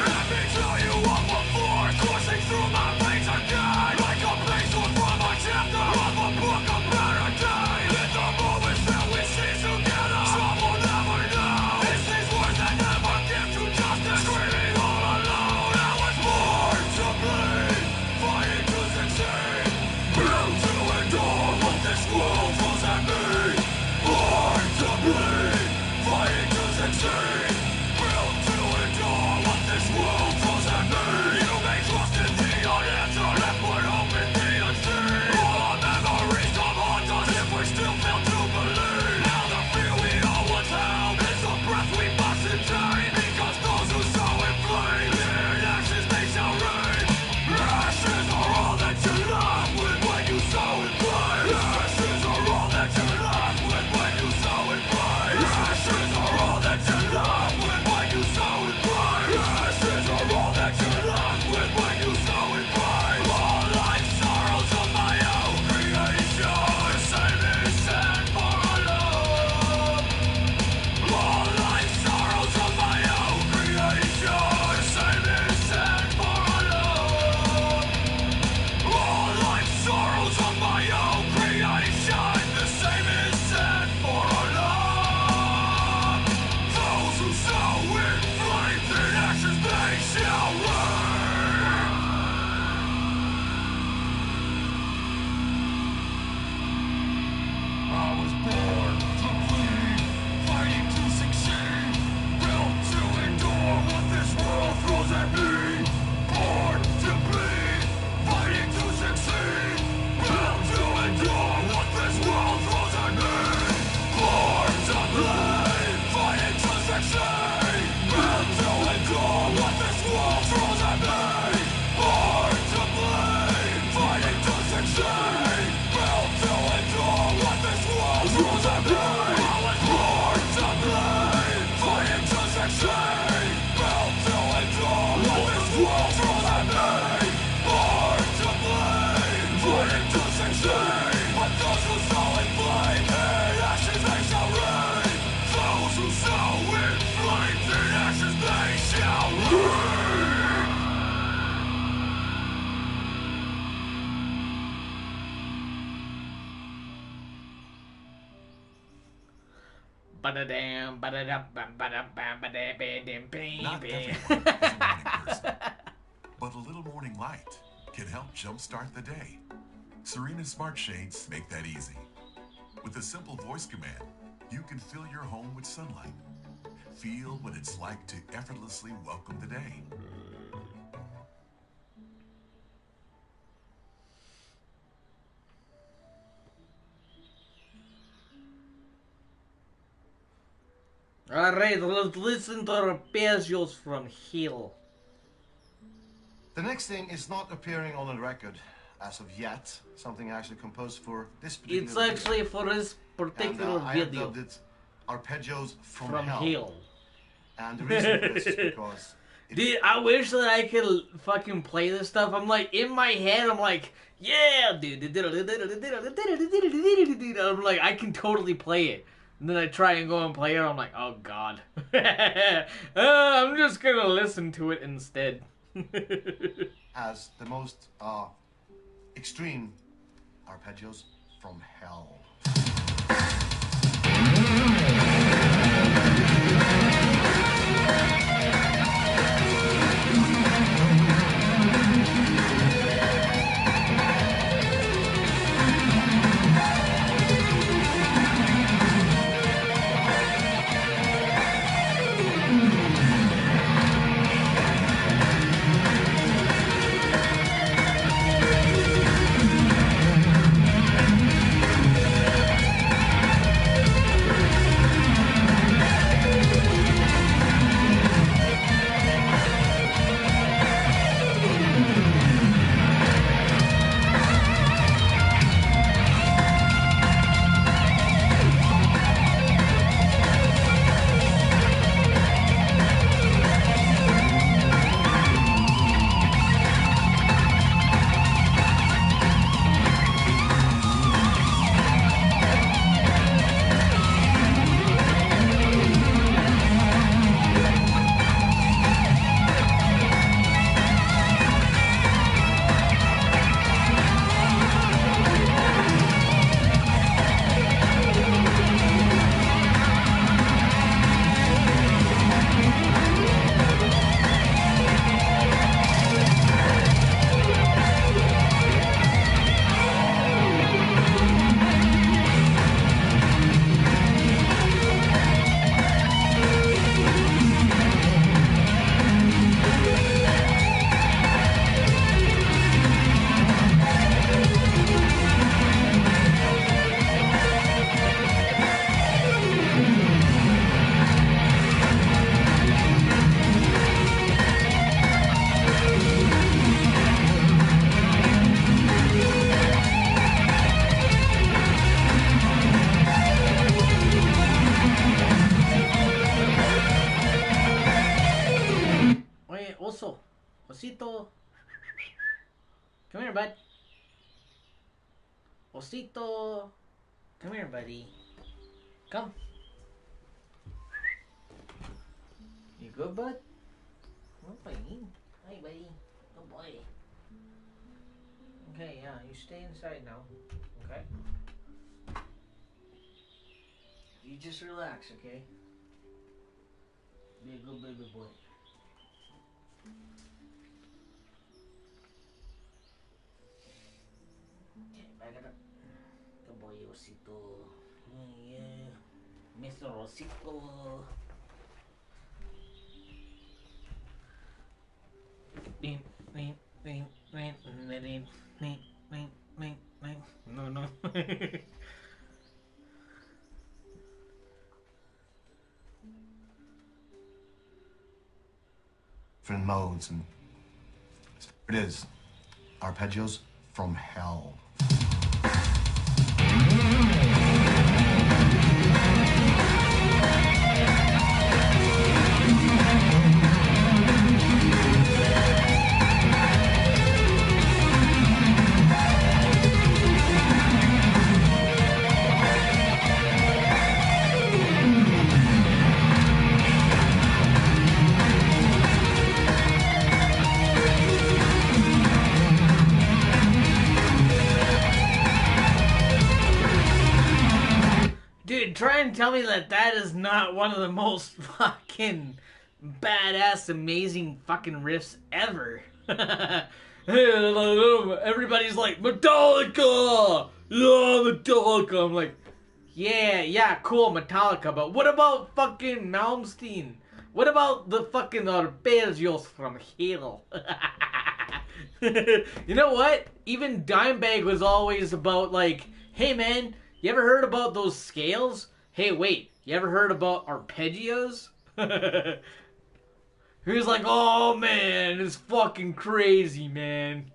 Let me tell you what before, coursing through my veins again, like a page from a chapter of a book about a day. In the moments that we seize together, some will never know. It's these words that never give to justice, screaming all alone. I was born to bleed, fighting to succeed, built to endure what this world throws at me. Born to bleed, fighting to succeed, built to endure what this world throws at me. You may trust in the unanswered and put hope in the unseen. All our memories come haunt us if we still fail to believe. Now the fear we all once held is the breath we must attain. Because those who sow in flames, in ashes they shall reign. Ashes are all that you're left with when you sow in flames. Ashes are all that you're left with when you sow in flames. Ashes are all that you're left with when you sow in flames. Ashes are all that you're left with when you sow in flames. All life's sorrows of my own creation, save me send for a love. All life's sorrows of my own creation, save me send for a love. All life's sorrows of my own creation, the same is said for a love. Those who sow in flames and ashes they shall reign. I was born to bleed, fighting to succeed, built to endure what this world throws at me. Born to bleed, fighting to succeed, built to endure what this world throws at me. Born to bleed, fighting to succeed, built to endure what this world throws at me. Born to bleed, fighting to succeed, built to endure what this world throws at me. I was born to bleed, fighting to succeed, built to endure what this world throws at me. Born to bleed, fighting to succeed, but those who sow in flame, in ashes they shall reign. Those who sow in flames, in ashes they shall reign. Ba-da-dam, ba-da-dam, ba-da-bam, ba-da-ba-dim, Not baby. everyone is a morning person, but a little morning light can help jumpstart the day. Serena's smart shades make that easy. With a simple voice command, you can fill your home with sunlight. Feel what it's like to effortlessly welcome the day. Alright, let's listen to arpeggios from Hill. The next thing is not appearing on a record as of yet. Something actually composed for this particular It's video. actually for this particular And, I have video dubbed it Arpeggios from from Hell. Hill. And the reason for this is because Dude, I wish that I could fucking play this stuff. I'm like, in my head, I'm like, yeah, dude. I'm like, I can totally play it. And then I try and go and play it. I'm like, oh god. I'm just gonna listen to it instead. as the most extreme arpeggios from hell. Osito. Come here, bud. Osito. Come here, buddy. Come. You good, bud? Good boy. Hey, buddy. Good boy. Okay, yeah, you stay inside now. Okay? You just relax, okay? Be a good baby boy. Okay, back it up. Good boy, Osito. Yeah. Mr. Osito. No, no. Different modes, and it is arpeggios from hell. Dude, try and tell me that is not one of the most fucking badass, amazing fucking riffs ever. Everybody's like, Metallica! Yeah, Metallica! I'm like, yeah, cool, Metallica, but what about fucking Malmsteen? What about the fucking arpeggios from Halo? You know what? Even Dimebag was always about like, hey man, you ever heard about those scales? Hey, wait, you ever heard about arpeggios? He was like, oh man, it's fucking crazy, man.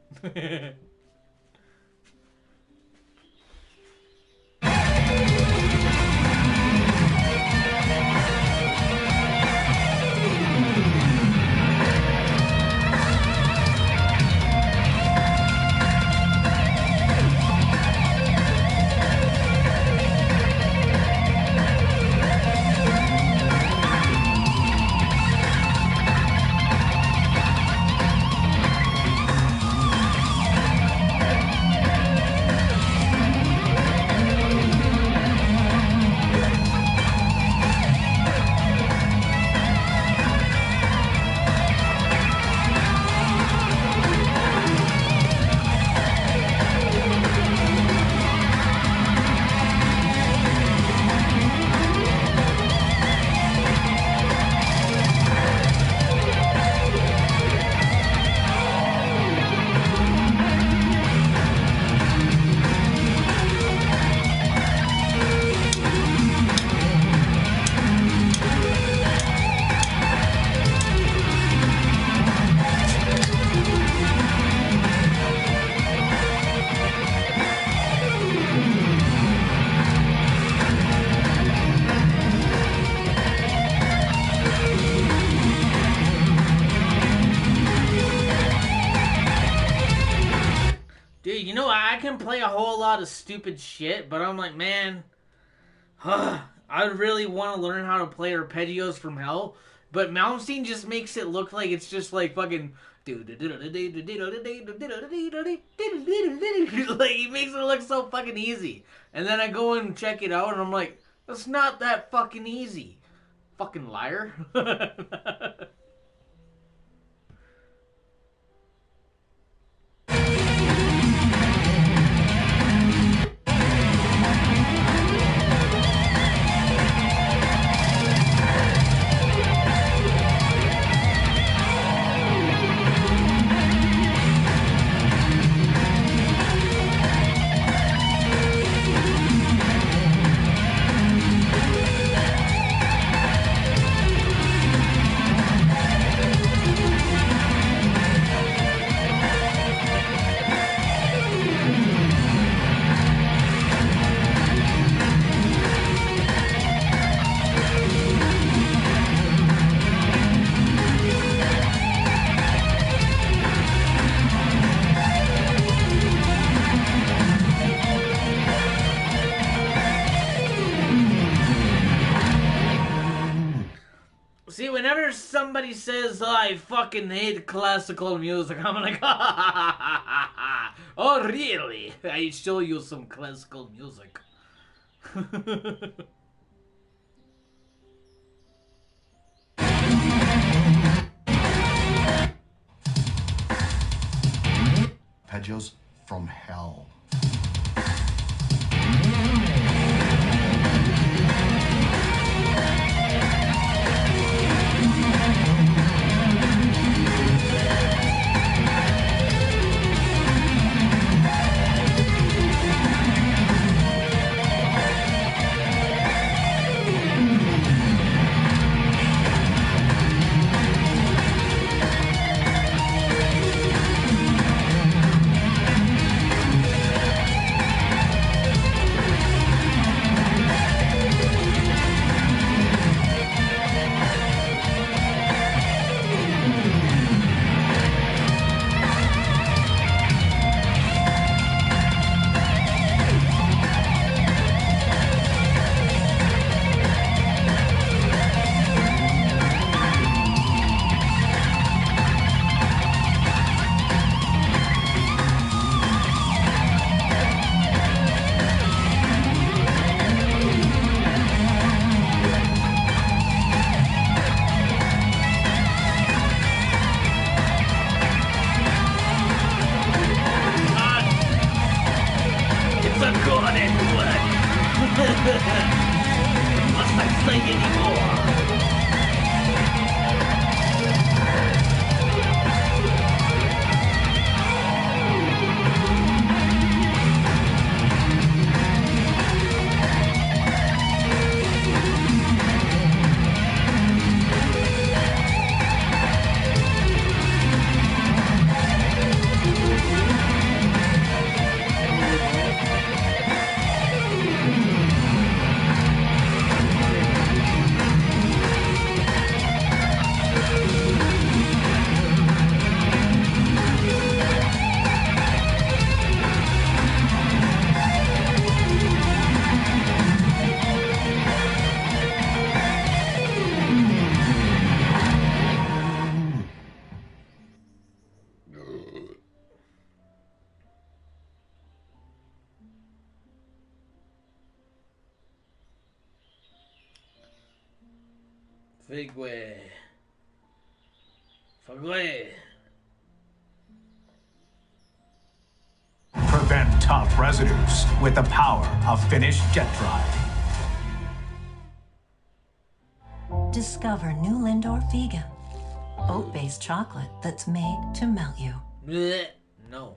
Dude, you know, I can play a whole lot of stupid shit, but I'm like, man, I really want to learn how to play arpeggios from hell, but Malmsteen just makes it look like it's just like fucking... Like, he makes it look so fucking easy. And then I go and check it out, and I'm like, that's not that fucking easy. Fucking liar. somebody says, oh, I fucking hate classical music, I'm like, oh, really? I show you some classical music. Arpeggios from hell. Must I say anymore? Figwe. Fagwe. Prevent tough residues with the power of finished jet drive. Discover new Lindor Vegan. Oat-based chocolate that's made to melt you. Blech. No.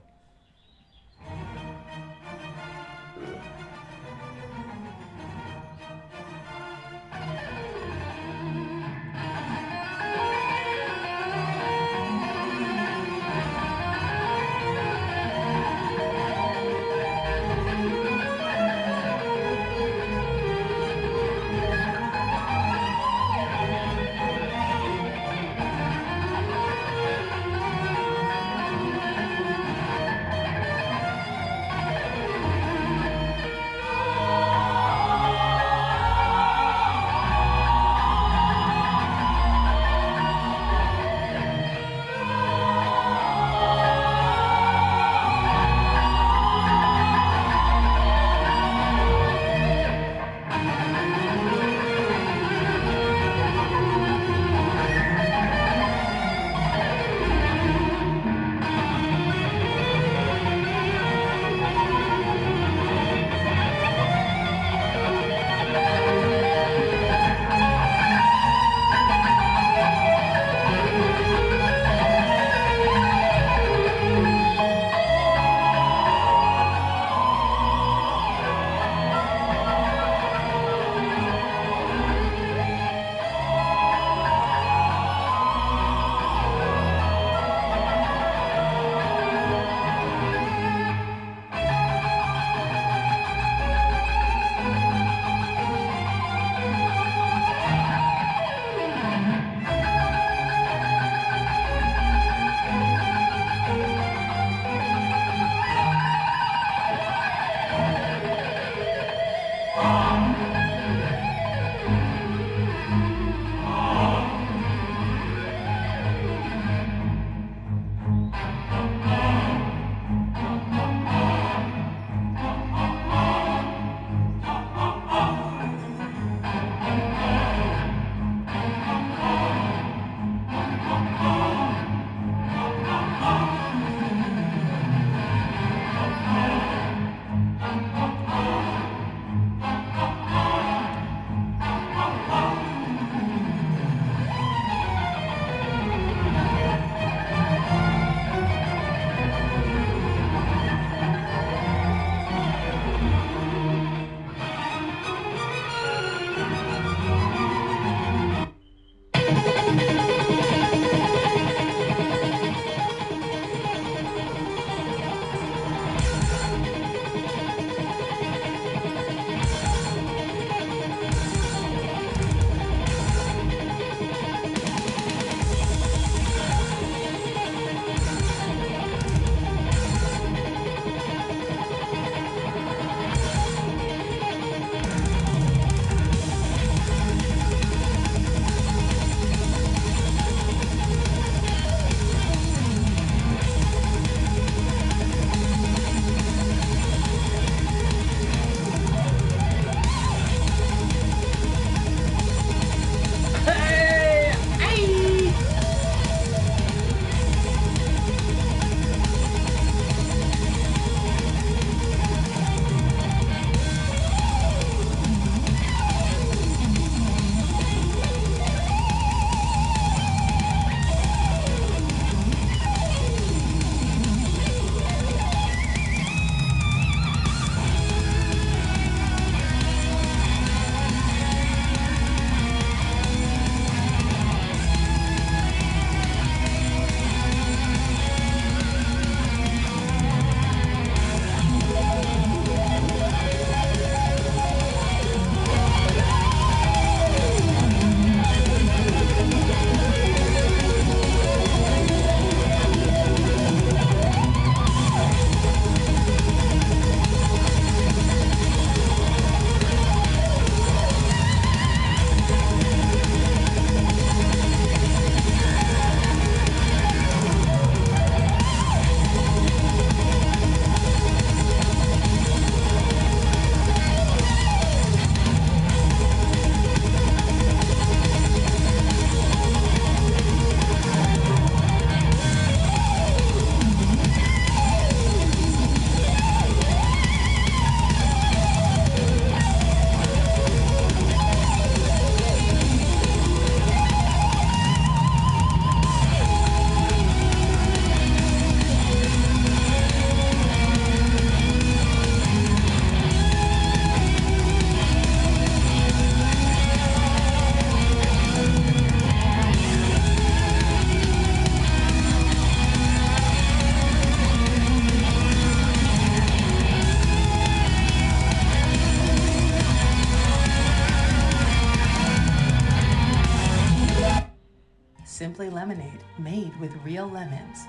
lemonade made with real lemons.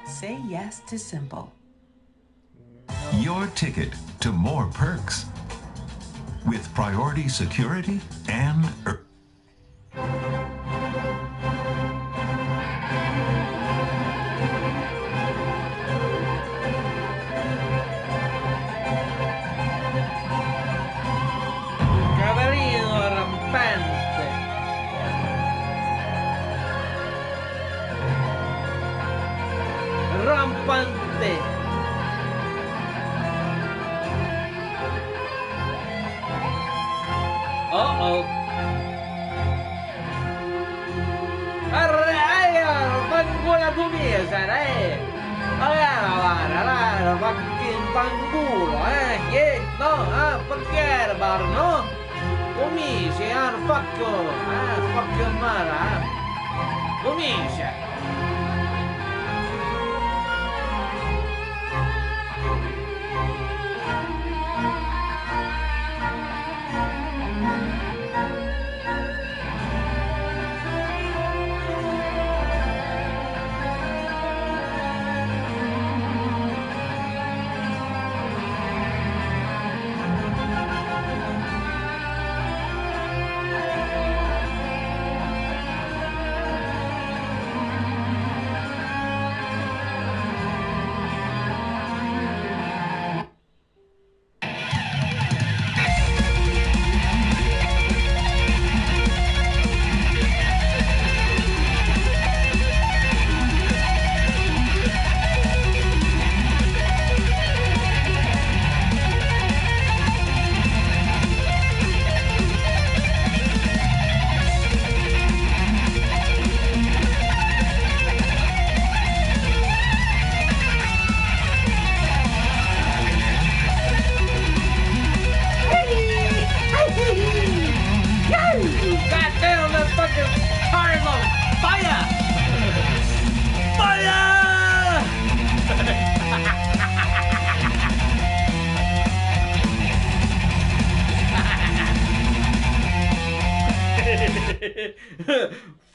Say yes to simple. Your ticket to more perks. With priority security and... Caverino rampante. Rampante. Uh-oh. Fanculo tu mesa, allora, fucking fanculo, yeah, no, forget about it, no? Comincia, fucking mara, comincia.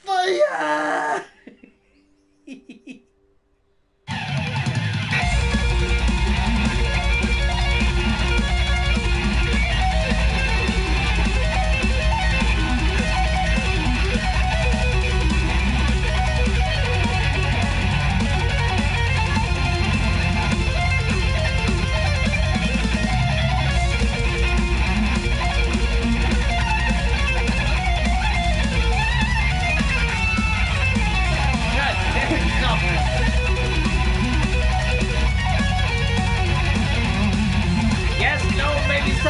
Fire! Yes, no, maybe so.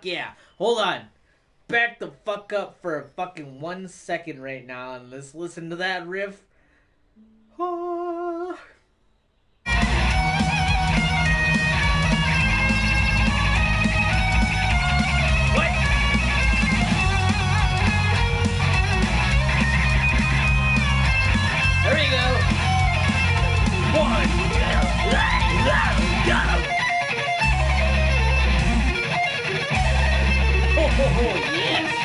Fuck yeah. Hold on. Back the fuck up for a fucking 1 second right now and let's listen to that riff. Ah. There we go. One. Got him. Oh, yes.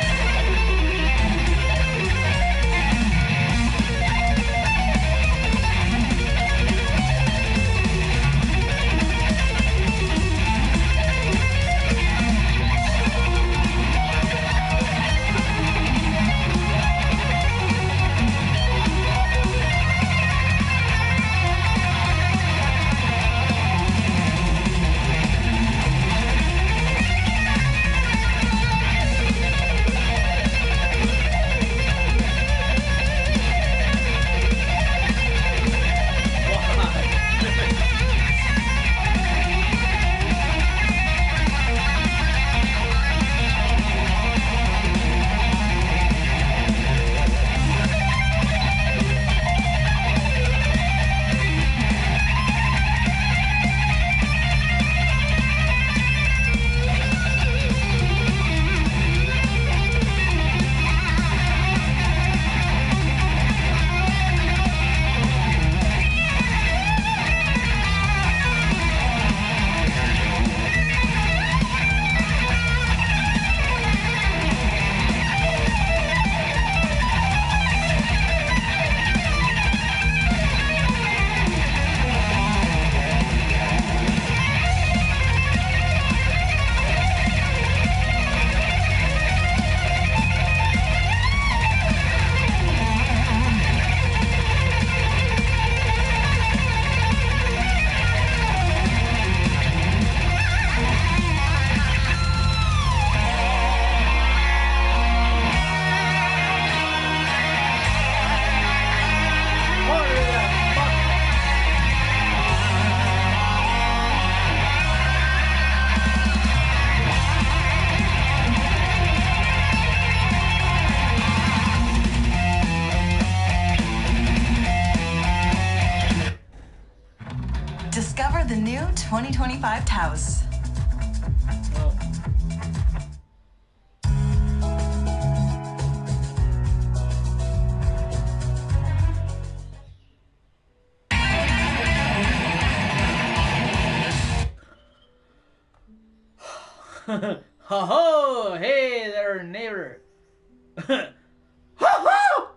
Discover the new 2025 Taos. Ho ho! Hey there, neighbor. Ho ho!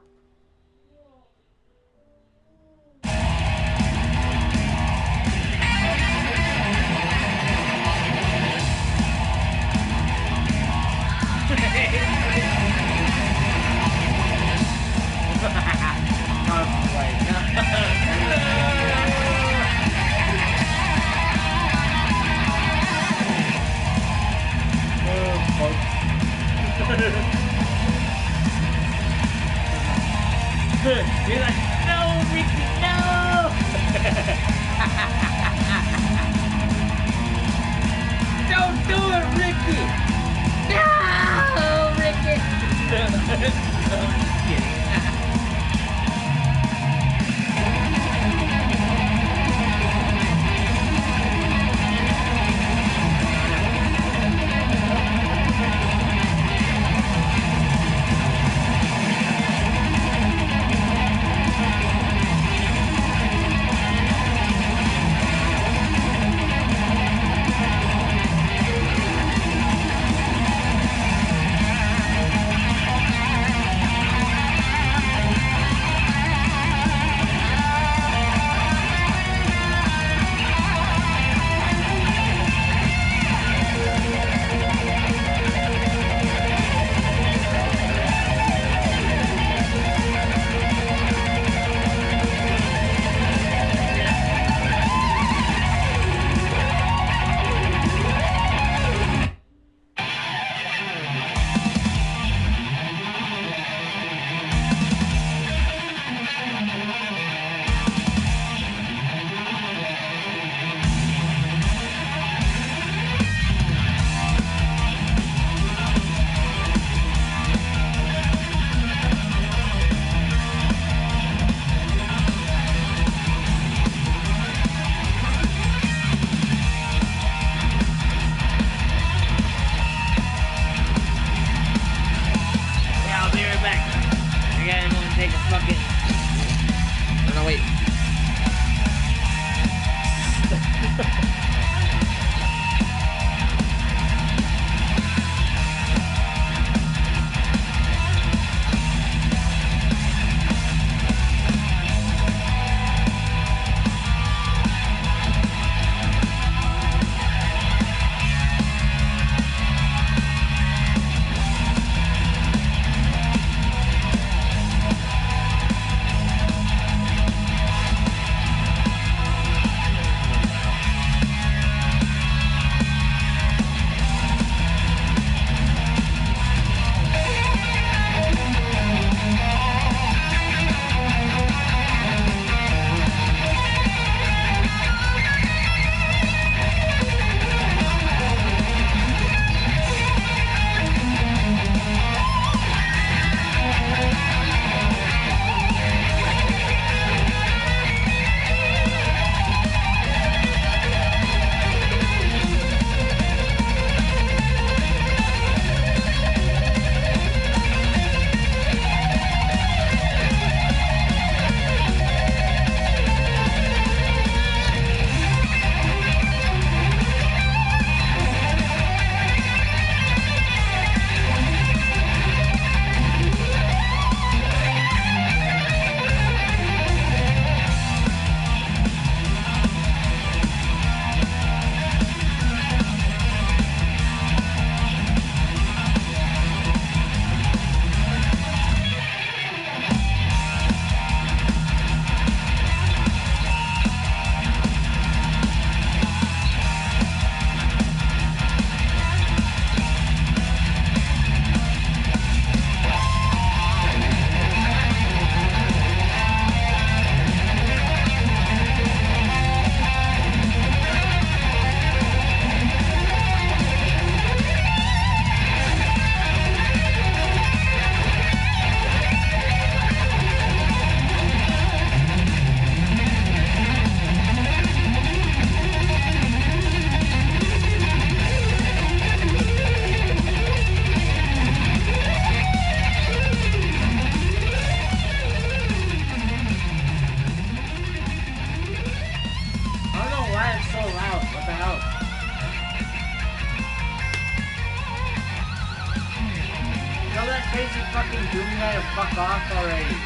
crazy fucking Doom guy to fuck off already.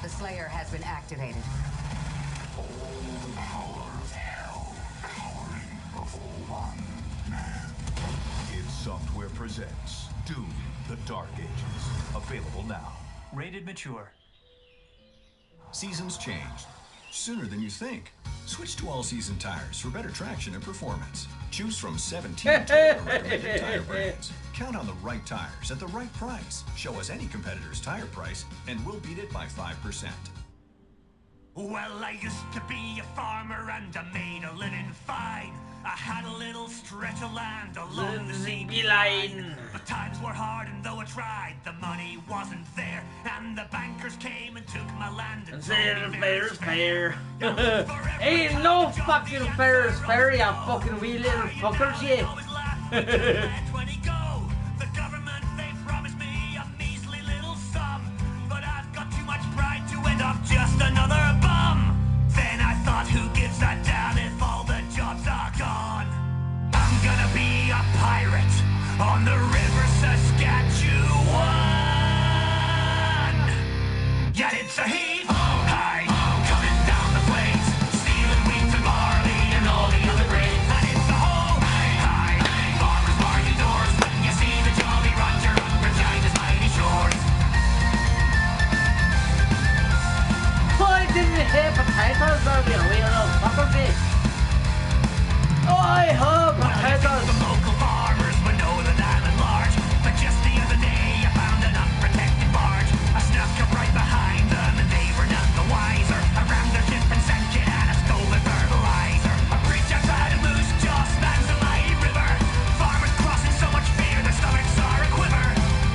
The Slayer has been activated. id Software presents Doom: The Dark Ages. Available now. Rated mature. Seasons changed sooner than you think. Switch to all-season tires for better traction and performance. Choose from 17 total recommended tire brands. Count on the right tires at the right price. Show us any competitor's tire price, and we'll beat it by 5%. Well, I used to be a farmer and I made a living fine. I had a little stretch of land along the CB line. But times were hard and though I tried, the money wasn't there. And the bankers came and took my land and said fair's fair. Ain't no fucking fair's fair, you fucking wee little fuckers, you. The government, they promised me a measly little sum. But I've got too much pride to end up just another bum. Then I thought, who gives a damn if all the jobs are gone? I'm gonna be a pirate on the river Saskatchewan. Yeah, it's a heave high coming down the plains, stealing wheat and barley and all the other grains. And it's a whole high farmers bar your doors when you see the Jolly Roger on Regina's mighty shores. Why didn't you have potatoes or you wee little fuckers, you? I have potatoes. The local farmers would know the land at large, but just the other day I found an unprotected barge. I snuck up right behind them and they were none the wiser. I rammed their ship and sank it and I stole their fertilizer. A bridge outside of Moose Jaw spans the mighty river. Farmers crossing so much fear their stomachs are a quiver.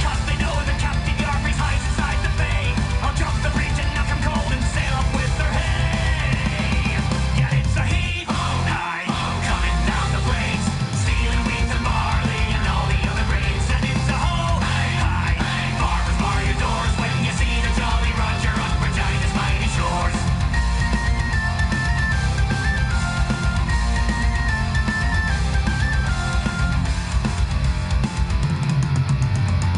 Cause they know that Captain Yarfrey's hides inside the bay. I'll jump the bridge and knock 'em cold and sail up with their hay. Yeah, it's a heave high coming down the plains, stealing wheat and barley and all the other grains. And it's a whole high farmers bar your doors when you see the Jolly Roger on Regina's mighty shores.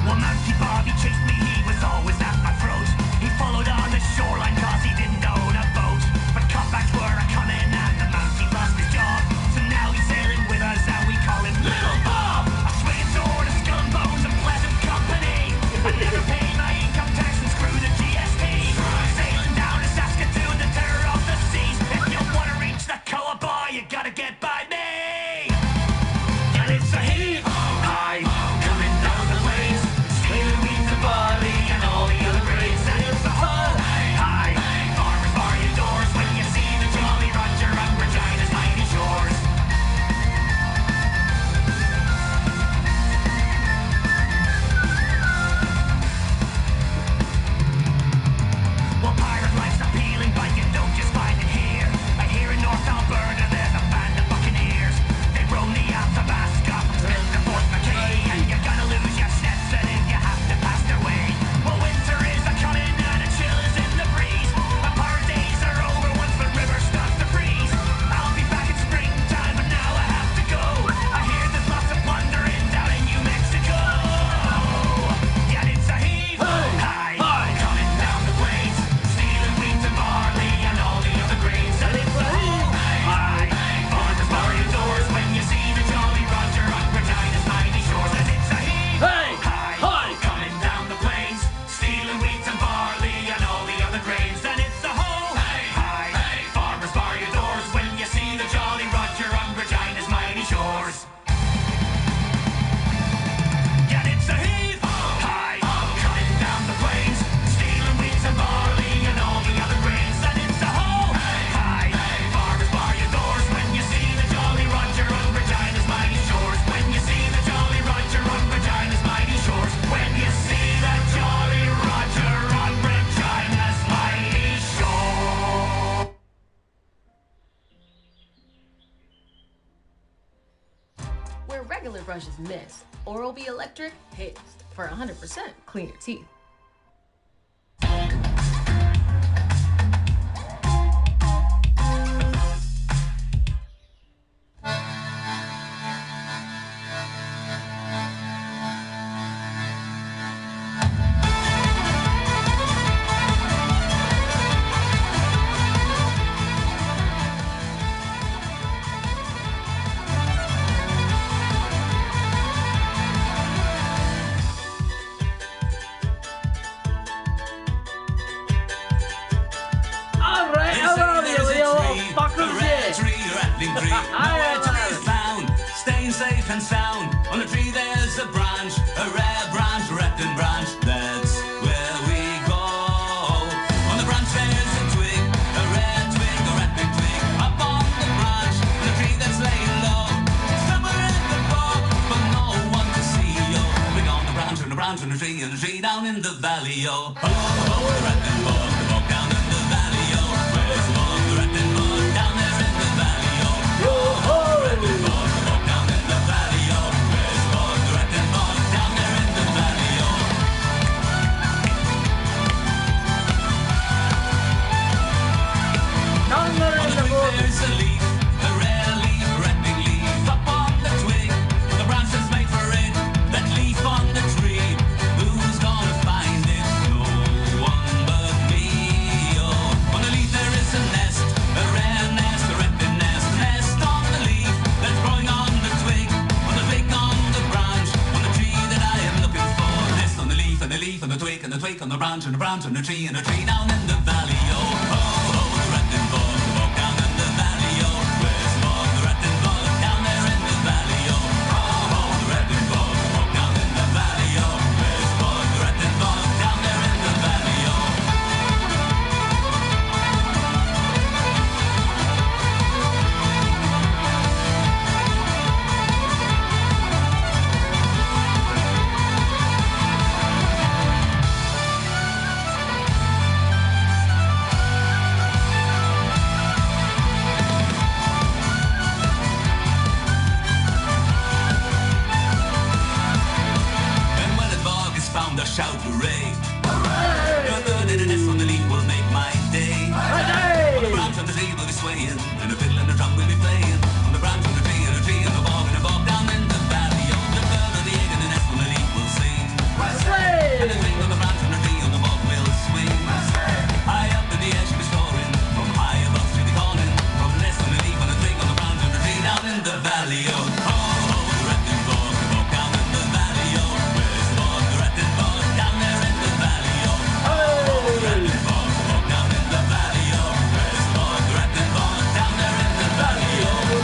Well, Mountie Bobby chased me, he was always at my throat. He followed on the shoreline cause he didn't own a boat. But cutbacks were a-coming and the Mountie lost his job. So now he's sailing with us and we call him Little Bob. A swinging sword, a skull and bones, and pleasant company. I never pay my income tax and screw the GST. Sailing down to Saskatoon, the terror of the seas. If you want to reach the Coa Boy, you gotta get by me. And it's a heave high coming down the plains, stealing wheat and barley and all the other grains. And it's a whole high farmers bar your doors when you see the Jolly Roger on Regina's mighty shores. brushes miss. Oral-B Electric hits for 100% cleaner teeth. Safe and sound. On the tree there's a branch, a rare branch, wrapped in branch. That's where we go. On the branch there's a twig, a rare twig, a wrapping twig. Up on the branch, on the tree that's laying low. Somewhere in the fog, but no one to see, yo. Bring on the branch, and the branch, and the tree down in the valley, yo. Oh, the wrapping bog, the bog down in the valley, yo. Where's the bog, the wrapping bog, down there in the valley, yo. Yo, ho, the wrapping bog. There's a leaf, a rare leaf, wrapping leaf up on the twig. The branch that's made for it, that leaf on the tree. Who's gonna find it? No one but me. Oh, on the leaf there is a nest, a rare nest, a wrapping nest. Nest on the leaf that's growing on the twig. On the twig, on the branch, on the tree that I am looking for. Nest on the leaf, and the leaf, and the twig, on the branch, and the branch, and the tree down in the valley. Oh, oh, oh, the wrapping bog. Shout hooray! Hooray! A bird in a nest on the leaf will make my day. Hooray! On the branch on the tree will be swaying, and a fiddle and a drum will be playing. On the branch on the tree, and a tree, and a bog down in the valley. Oh, the bird on the egg and the nest on the leaf will sing. Hooray! And the tree on the branch on the tree on the bog will swing. High up in the air she'll be soaring, from high above she'll be calling. From the nest on the leaf, on the twig, on the branch on the tree down in the valley. Oh, oh, oh, the wrapping bog down in the valley. Oh, where's the bog, the wrapping bog? Down there in the valley, oh, oh, the wrapping bog down in the valley, oh, where's the bog, the wrapping bog down there in the valley, oh.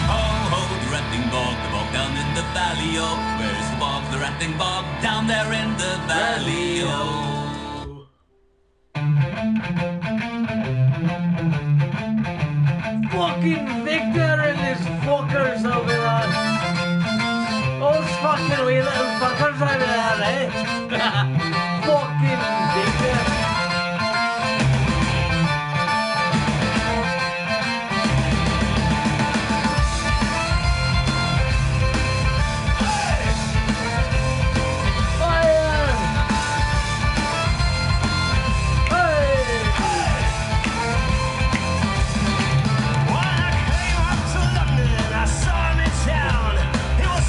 Oh, oh, the wrapping bog down in the valley, oh, where's the bog, the wrapping bog down there in the valley, oh. Fucking Victor and his fuckers over there. Those fucking wee little fuckers over there, eh? Fucking Victor.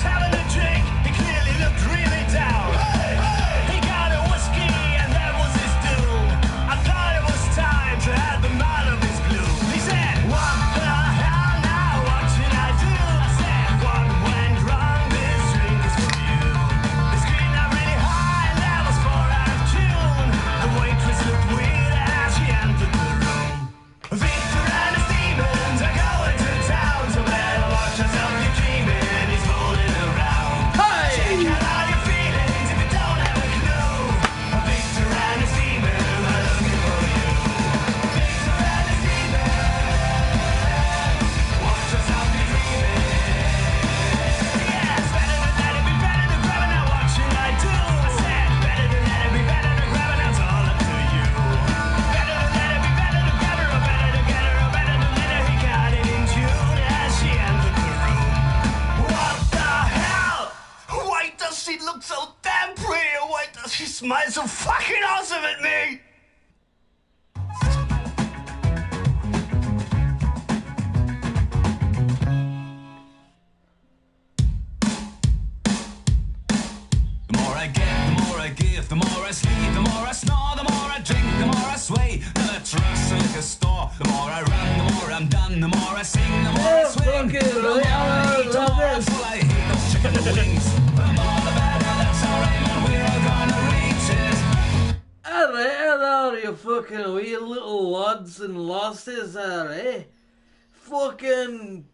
Having a drink, he clearly looked really down. Hey, hey. there, you fucking wee little lads and lasses there, eh? Fucking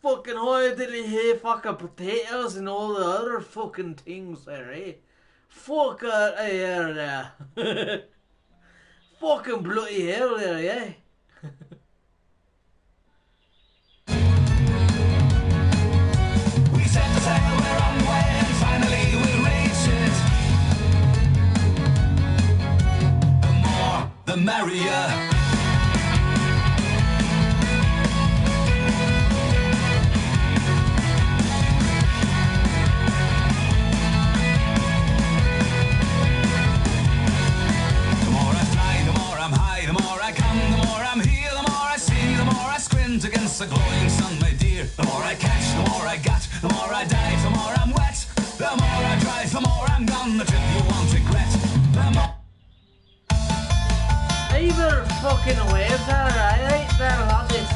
how did he have fucking potatoes and all the other fucking things there, eh? Fuck out of here there. Fucking bloody hell there, yeah? We set the sail, we're on the way, and finally we reach it. The more, the merrier. Against the glowing sun, my dear. The more I catch, the more I got. The more I dive, the more I'm wet. The more I drive, the more I'm gone. The trip you won't regret. The more. Either fucking waves are right there, lasses.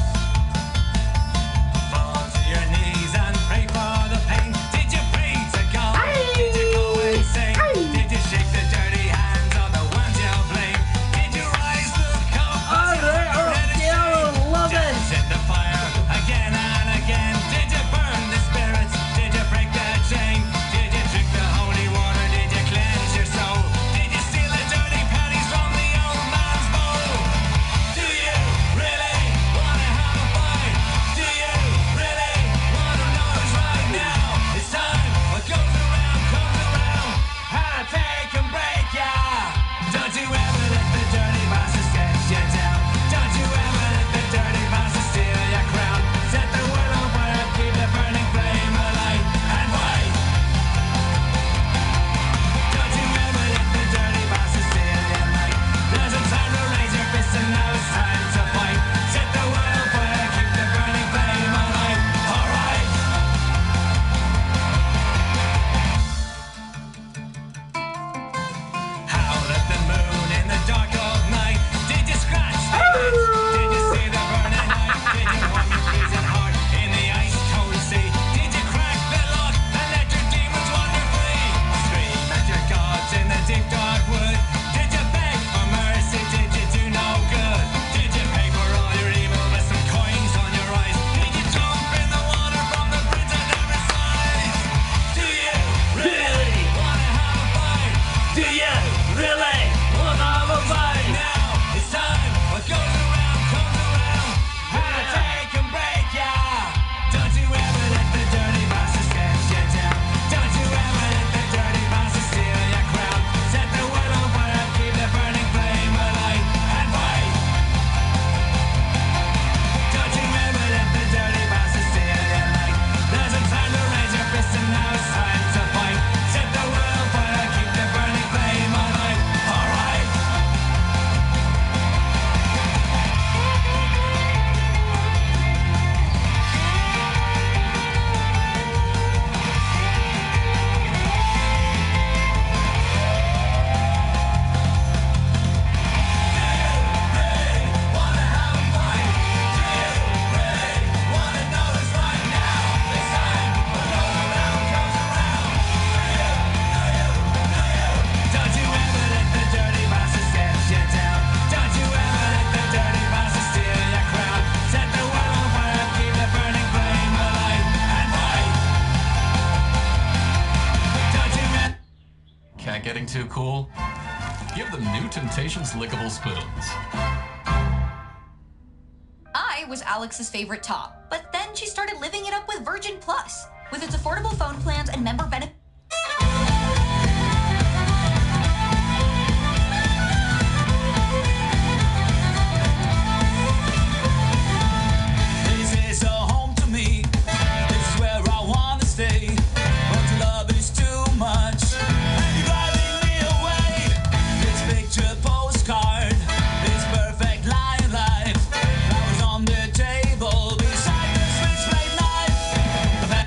Fall to your knees and pray for the pain. Did you pray to God? Did you go insane? Did you shake the dirty hands of the ones you blame? Did you rise, look up? Set the fire again and again. Did you burn the spirits? Did you break the chain? Did you drink the holy water? Did you cleanse your soul? Did you steal the dirty pennies from the old man's bowl? Do you really wanna have a fight? Do you really wanna know it's right now? It's time. What goes around comes around. How to take and break ya. Don't you ever let the dirty bastards get you down. Don't you ever let the dirty bastards steal your crown. Set the world on fire, keep the burning flame alight and fight. Don't you ever let the dirty bastards steal your light. There's a time to raise your fist and now it's time to fight. Set the world on fire, keep the burning flame alight. Alright. Howl at the moon in the dark of night. Did you scratch the itch? Did you see the burning light? Did you warm your freezing heart in the ice cold sea? Did you crack the lock and let your demons wander free? Scream at your gods in the deep dark wood. Did you beg for mercy? Did you do no good? Did you pay for all your evil with some coins on your eyes? Did you jump in the water from the bridge on every side? Do you really wanna have a fight? Do you really wanna have a fight? Now it's time. What goes around comes around. How to take and break ya. Don't you ever let the dirty bastards get you down. Don't you ever let the dirty bastards steal your crown. Set the world on fire, keep the burning flame alight and fight. Don't you ever let the dirty bastards steal your light. There's a time to raise your fist and now it's time to fight. Set the world on fire, keep the burning flame alight. Alright. Don't you ever let the dirty bastards get you down. Don't you ever let the dirty bastards steal your crown. Set the world on fire, keep the burning flame alight and fight. Don't you ever. Cat getting too cool? Give them new Temptations lickable spoons. I was Alex's favorite top, but then she started living it up with Virgin Plus. With its affordable phone plans and member benefits. This is a home to me. This is where I wanna stay. But your love is too much. And you're driving me away. This picture postcard. This perfect line life. Flowers on the table beside the switchblade knife. The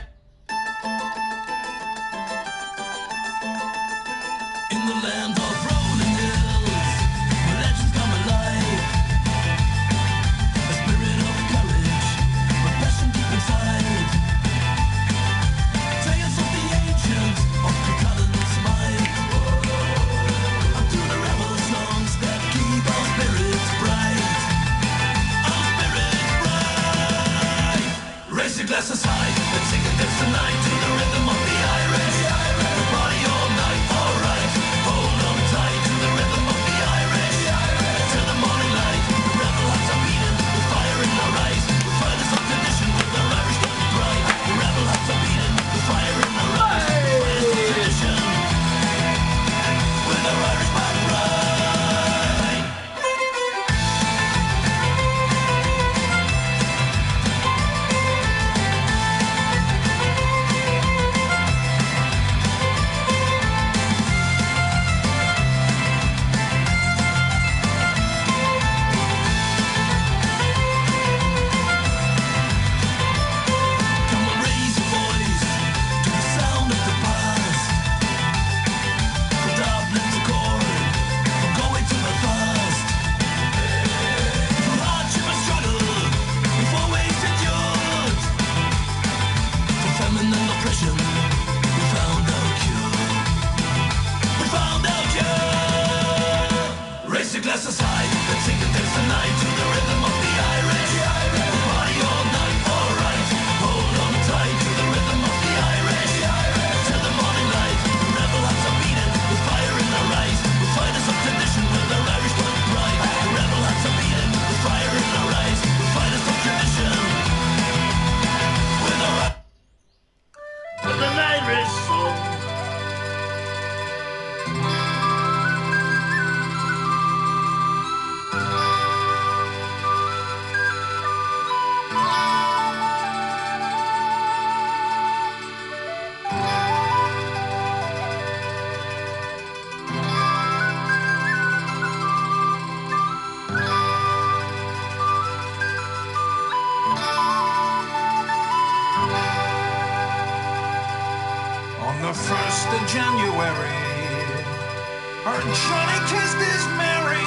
Her Johnny kissed his Mary,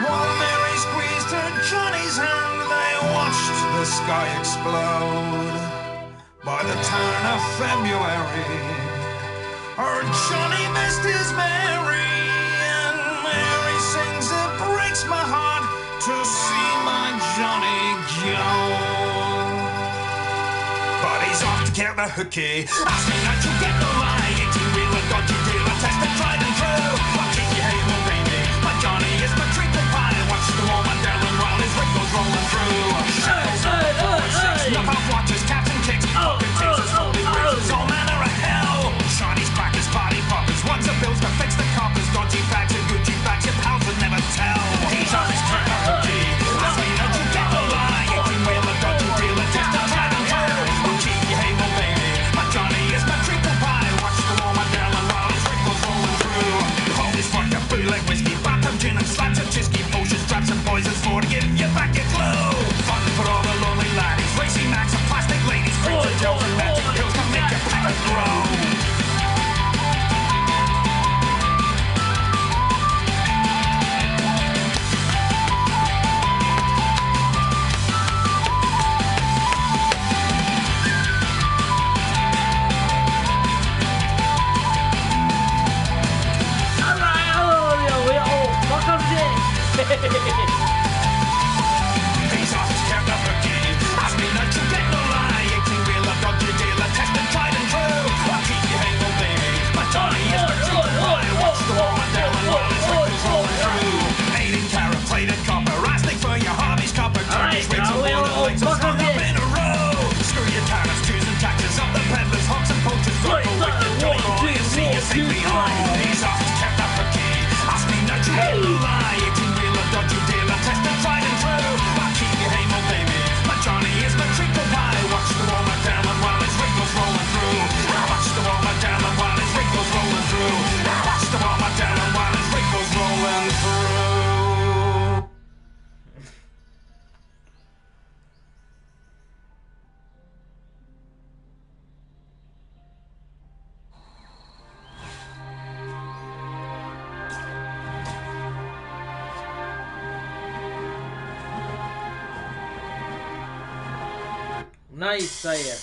while Mary squeezed her Johnny's hand. They watched the sky explode. By the turn of February, her Johnny missed his Mary, and Mary sings, it breaks my heart to see my Johnny go. But he's off to count the hooky. Ask me not to get the lie. 18-wheeler, dodgy dealer, tested, tried and true. I'll keep you hey, well, baby. My Johnny is my treacle pie. Watch the woman Darren while his wrinkles rolling through. Shadows up the 4 6, knockoff watches, caps and kicks, pocket tasers, holy razors, all manner of hell. Chinese crackers, party poppers, ones of bills to fix the coppers, dodgy bags and Gucci bags, your pals would never tell. He's on his turn of hooky. Ask me not to get the lie. 18-wheeler, dodgy dealer, tested, tried and true. I'll keep you hey, well, baby. My Johnny is my treacle pie. Watch the woman Darren while his wrinkles rolling through. All this vodka, bootleg whiskey, bathtub gin and slaps of chisky, potions, straps and poisons for to give you back your glow. Fun for all the lonely laddies, racy max and plastic ladies, creeps and gels and magic pills to make your packet grow. He's off his count of hooky. Ask me not to get no lie. 18-wheeler, dodgy dealer, tested, tried and true. I'll keep you hey, well, baby. My Johnny is my treacle pie. Watch the woman Darren while his wrinkles rolling through. 18-carat plated copper, asking for your hobbies, copper, turkeys, wigs and water legs, all strung up in a row. Screw your tariffs, dues and taxes, up the peddlers, hawks and poachers, drug for wicked, don't go on and see you safe behind. He's off his count of hooky. Ask me not to get no lie. 18-wheeler, dodgy dealer, tested, tried and true. I'll keep you hey, well, baby. My Johnny is my treacle pie. Watch the woman Darren while his wrinkles rolling through. Watch the woman Darren while his wrinkles rolling through. Watch the woman Darren while his wrinkles rolling through. Nice, Saya.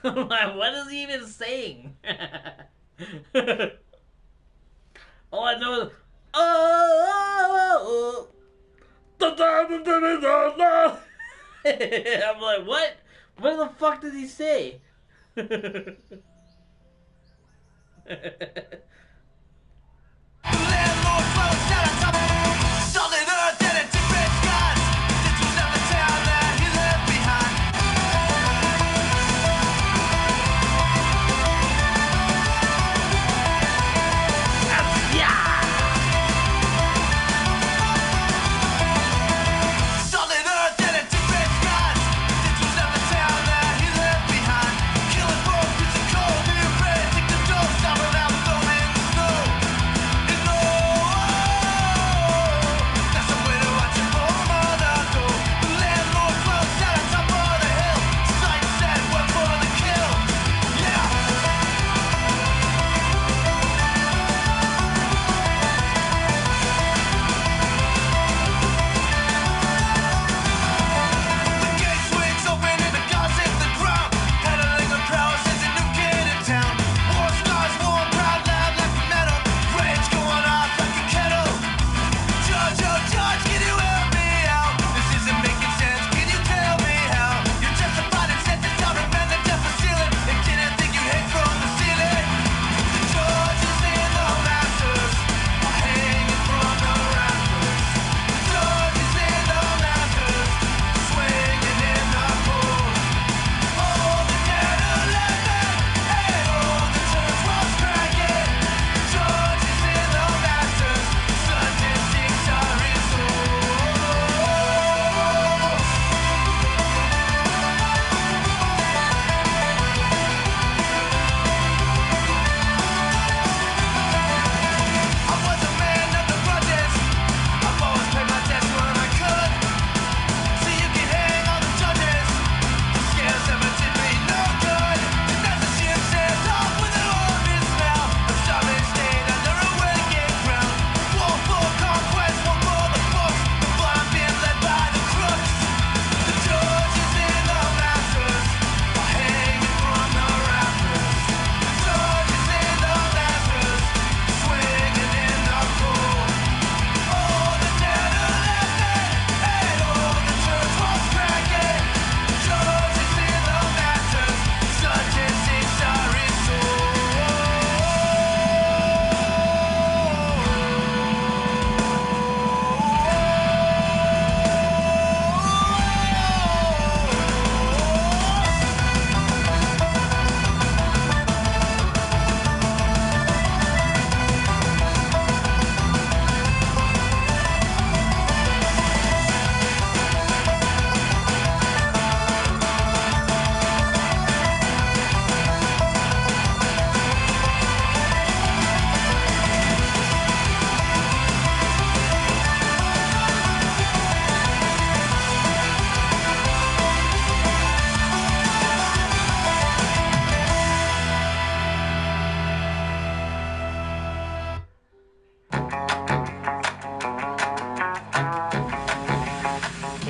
What is he even saying? All I know is I'm like, what? What the fuck did he say?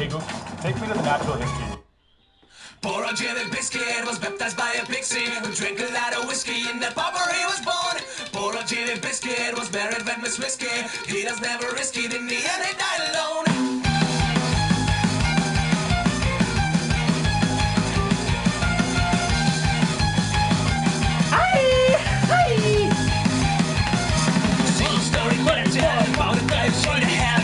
Hey, Goof, take me to the natural history. Poor old Jimmy Biscuit was baptized by a pixie who drank a lot of whiskey and that bummer he was born. Poor old Jimmy Biscuit was buried with Miss Whiskey. He does never risk it in the end, he died alone. Story about a guy who should have had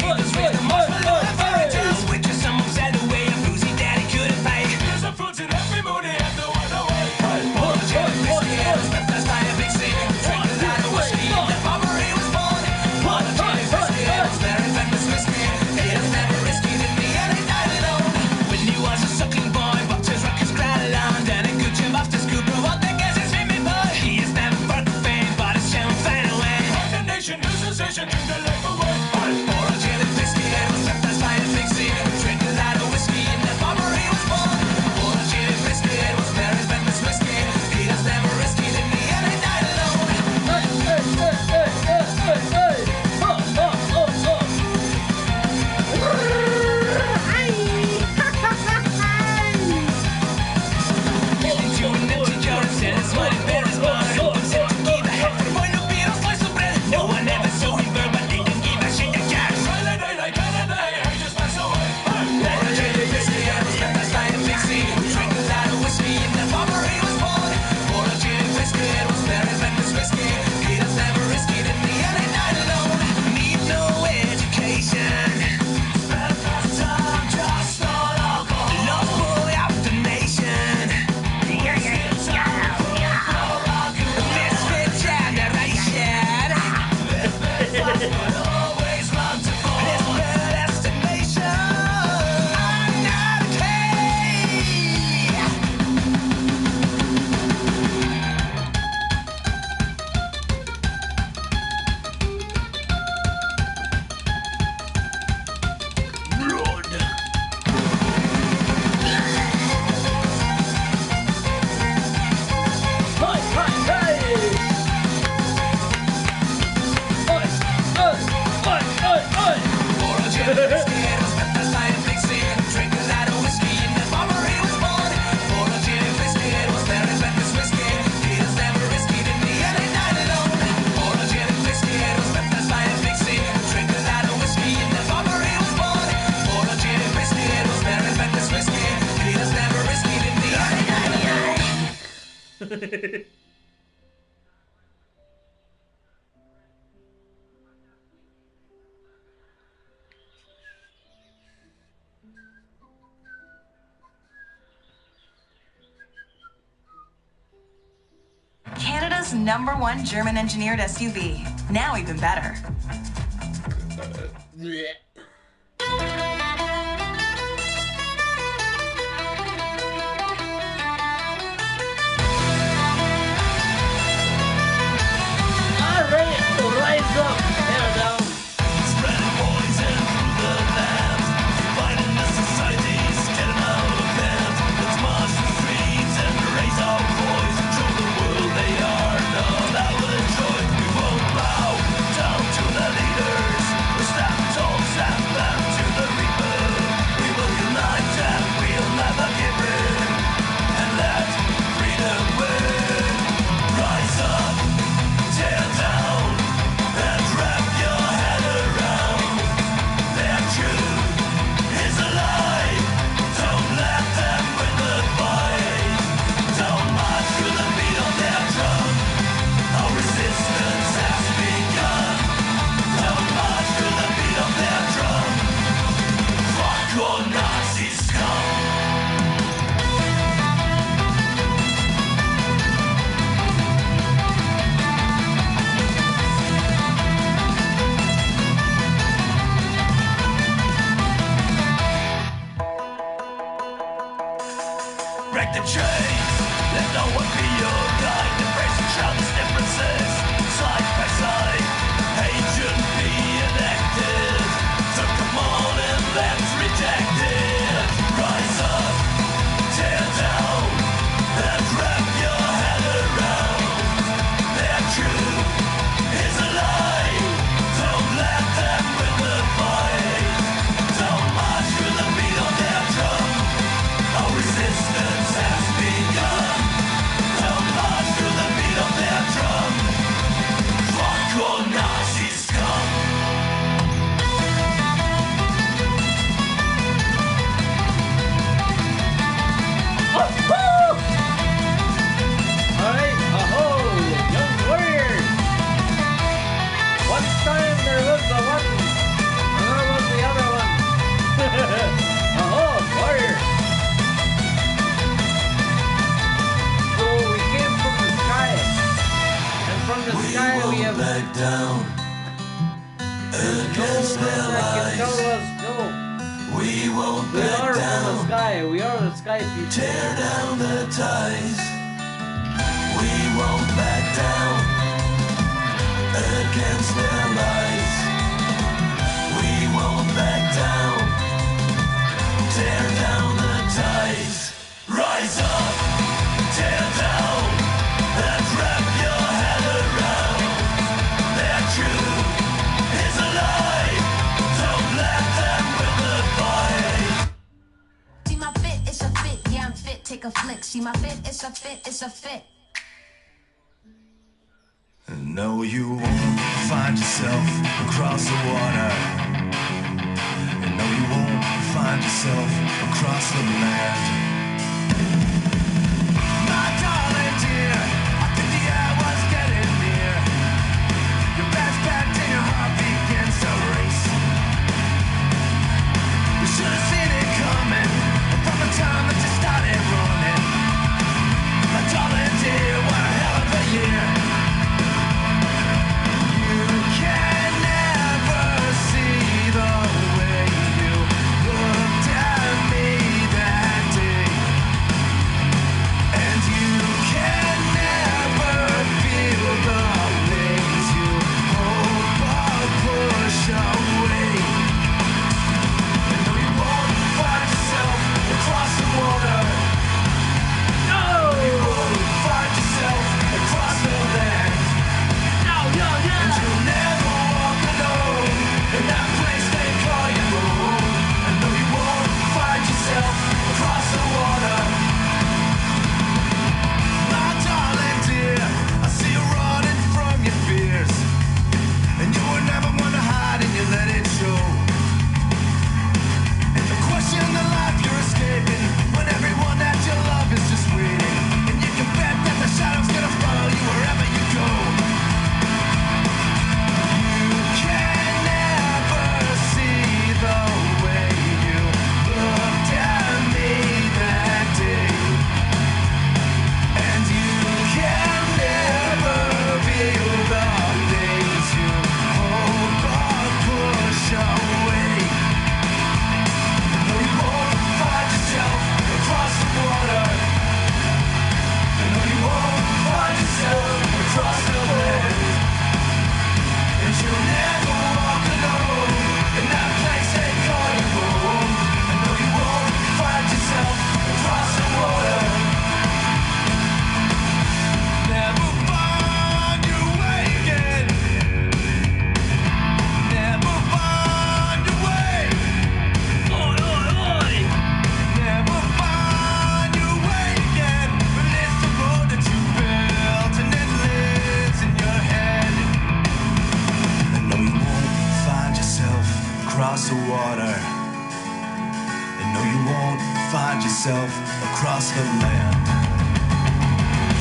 he was raised the marshmallow and fairy tales. Witches, someone said away a boozy daddy couldn't pay. There's a fruit in every moon, he had no one away. Poor Jimmy Biscuit was baptized by a pixie who drank a lot of whiskey and that bummer he was born. Poor Jimmy Biscuit was buried with Miss Whiskey. He has never risked it in the end, he died alone. When he was a suckling boy, but his rockers cried aloud. And a good job after school, bro, what the guess is swimming boy. He has never fought the fame, but it's shown fine away. Nation, new sensation, drink the life away. Poor old Jimmy Biscuit was baptized by a pixie who drank a lot of whiskey and that bummer he was born. Poor old Jimmy Biscuit was buried with Miss Whiskey. He has never risked it in the end, he died alone. Into an empty jar and said it's what it bears on. Said to give a heck for the boy no beer or slice of bread. No one ever saw him burn, but they didn't give a shit a jack. Friday like Canada, he just passed away. Poor old Jimmy Biscuit was baptized by a pixie who drank a lot of whiskey and that bummer he was born. Poor old Jimmy Biscuit was buried with Miss Whiskey. He does never risk it in the end, he died alone. Need no education. Spent that time just on alcohol. Lost boy of the nation. Misfit generation. Always run to his destination. I'm not Canada's #1 German engineered SUV. Now even better. Rise up, tear down. Spreading poison through the land. Dividing the societies, getting out of hand. Let's march the streets and raise our voice. Show the world they are not our choice. We won't bow down to the leaders. We'll stand tall, stand back to the reaper. We will unite and we'll never give in. And let freedom win. Rise up, tear down. And wrap your head around. Their truth is a lie. Don't let them win the fight. Don't march to the beat of their drum. Our resistance has begun. Don't march to the beat of their drum. Fuck your Nazi scum. Break the chains, let no one be your guide. Embrace each other's differences, side by side. Hate shouldn't be enacted, so come on and let's reject it. Rise up, tear down, and wrap your head around. Their truth is a lie. Don't let them win the fight. Don't march down against their lies. We won't back down. We are the sky people. Tear down the ties. We won't back down against their lies. We won't back down. Tear down the ties. Rise up, tear down, and wrap your head around. Their truth is a lie. Don't let them win the fight. See my fit, it's a fit. Yeah, I'm fit. Take a flick. See my fit, it's a fit. It's a fit. No, you won't find yourself across the water. And no, you won't find yourself across the land. My darling dear, I think the hour's getting near. Your back's packed and your heart begins to race. You should have seen it coming from the time that you started running. My darling dear, what a hell of a year. Can never see the way you looked at me that day, and you can never feel the ways you hope or push away. And no, you won't find yourself across the water. No, you won't find yourself across the land. And you'll never walk alone in that place they call your home. And no, you won't find yourself across the water. My darling dear, I see you running from your fears, and you were never one to hide and you let it show. And you question the life you're escaping when everyone that you love is just waiting. And you can bet that the shadow's gonna follow you wherever you go. Can never see the way you looked at me that day, and you can never feel the things you hope or push away. No, you won't find yourself across the water. No, you won't find yourself across the land. And you'll never walk alone in that place they call your home. And no, you won't find yourself across the water. Never find your way again. Never find your way. Oi, oi, oi. Never find your way again. But it's the road that you built and it lives in your head. And no, you won't find yourself across the water. And no, you won't find yourself across the land.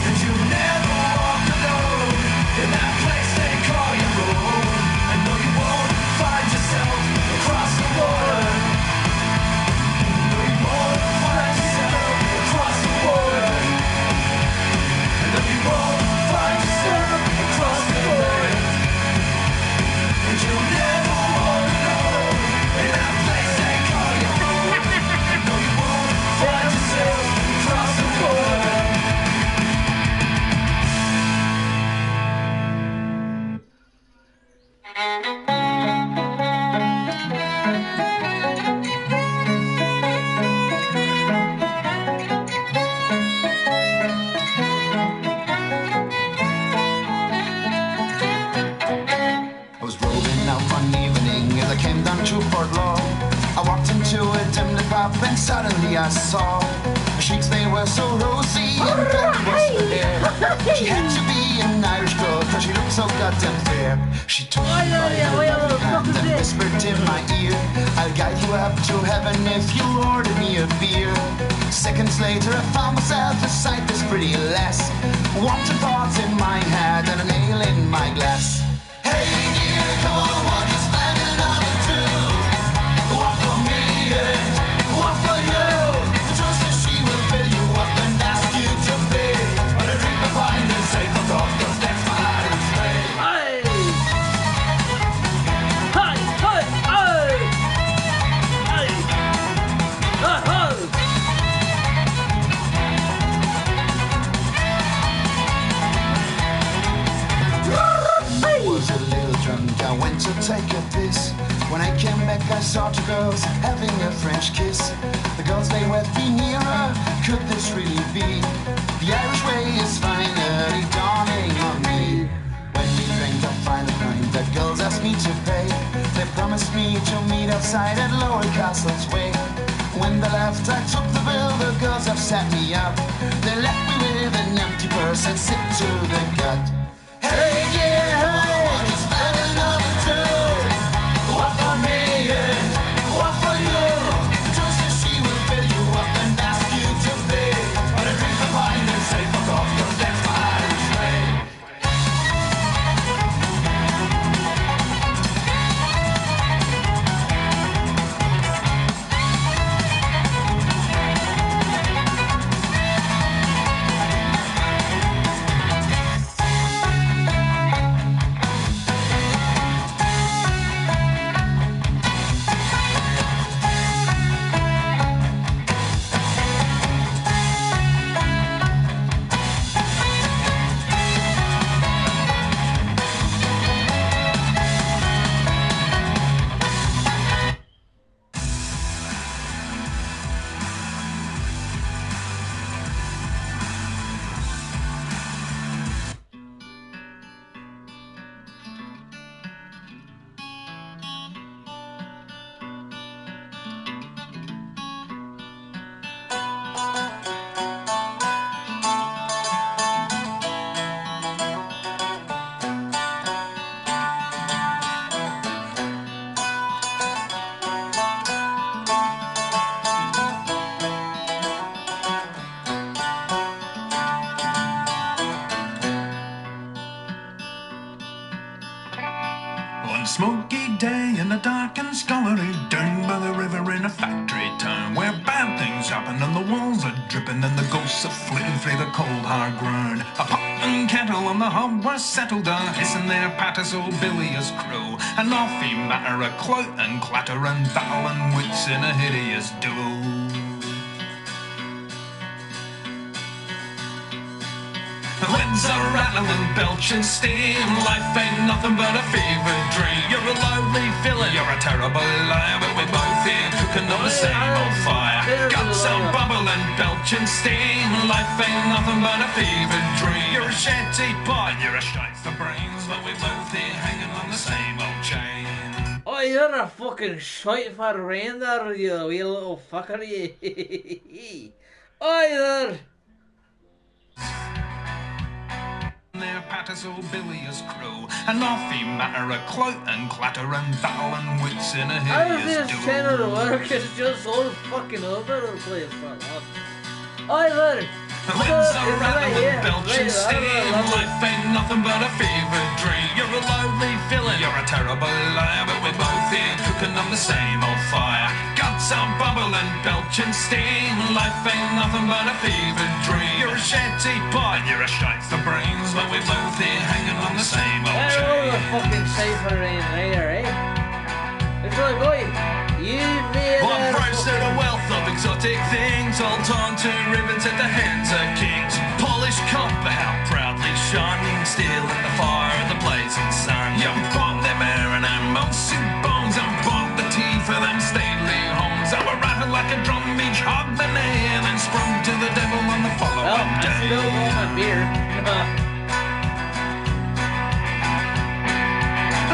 And you'll never walk alone in that place they call your home. And no, you won't find yourself across the water. And no, you won't find yourself across the water. And no, you won't find yourself across the land. And you'll never walk alone in that place they call your home. And no, you won't find yourself across the water. I was rolling out one evening as I came down to Port Law. I walked into a dimly pub and suddenly I saw her cheeks, they were so rosy and gold was her hair. She had to be an Irish girl cause she looked so goddamn fair. She took me by the hand and whispered in my ear, I'll guide you up to heaven if you order me a beer. Seconds later I found myself beside this pretty lass, wanted thoughts in my head and an ale in my glass. Hey dear, come on, what you spending on it too? What for me and what for you? The truth is she will fill you up and ask you to pay. But a drink of wine and say fuck off, cause that's my Irish way. Irish kiss. The girls they wet me nearer. Could this really be? The Irish way is finally dawning on me. When we drank our final night, the girls asked me to pay. They promised me to meet outside at Lower Castle's Way. When they left, I took the bill. The girls have set me up. They left me with an empty purse and sick to the gut. Hey, yeah, hey, just spend another two. What for me, yeah, what for you? Just as she will fill you up and ask you to pay. But I drink the wine and say, fuck off, you're that's my Irish way. One smoky day in a darkened scullery down by the river in a factory town where bad things happen and the walls are dripping and the ghosts are flitting through the cold hard ground. A pot and kettle on the hob were settled down, hissing their patters old bilious crew. An awful matter of clout and clatter and battle and wits in a hideous duel. Winds are rattling, belching steam. Life ain't nothing but a fever dream. You're a lonely villain, you're a terrible liar, but we're both here cooking on the same old fire. Guts are bubbling, belching steam. Life ain't nothing but a fever dream. You're a shanty pot, you're a shite for brains, but we're both here hanging on the same old chain. Oh, you're a fucking shite for rain there, you wee little fucker, you. Oh, there. Their patters old bilious crew. An awful matter of clout and clatter and battle and wits in a How is hideous this duel. channel to work? It's just all fucking over the place for that. Oh, there. The winds are rattling, belching steam. Life ain't nothing but a fever dream. You're a lonely villain, you're a terrible liar, but we're both here cooking on the same old fire. Guts are bubbling, belching steam. Life ain't nothing but a fever dream. You're a shanty pot, you're a shite for brains, but we're both here hanging on the same old They're all chain. the fucking safer in there, eh? It's like, boy, you made What price at a wealth of exotic things, all torn to ribbons at the hands of kings. Polished copper, how proudly shining, still in the fire of the blazing sun. You bought them air and them mousy bones, and bought the tea for them stately homes. I were rattled like a drum each hog the nay, and then sprung to the devil on the following day. I still want my beer.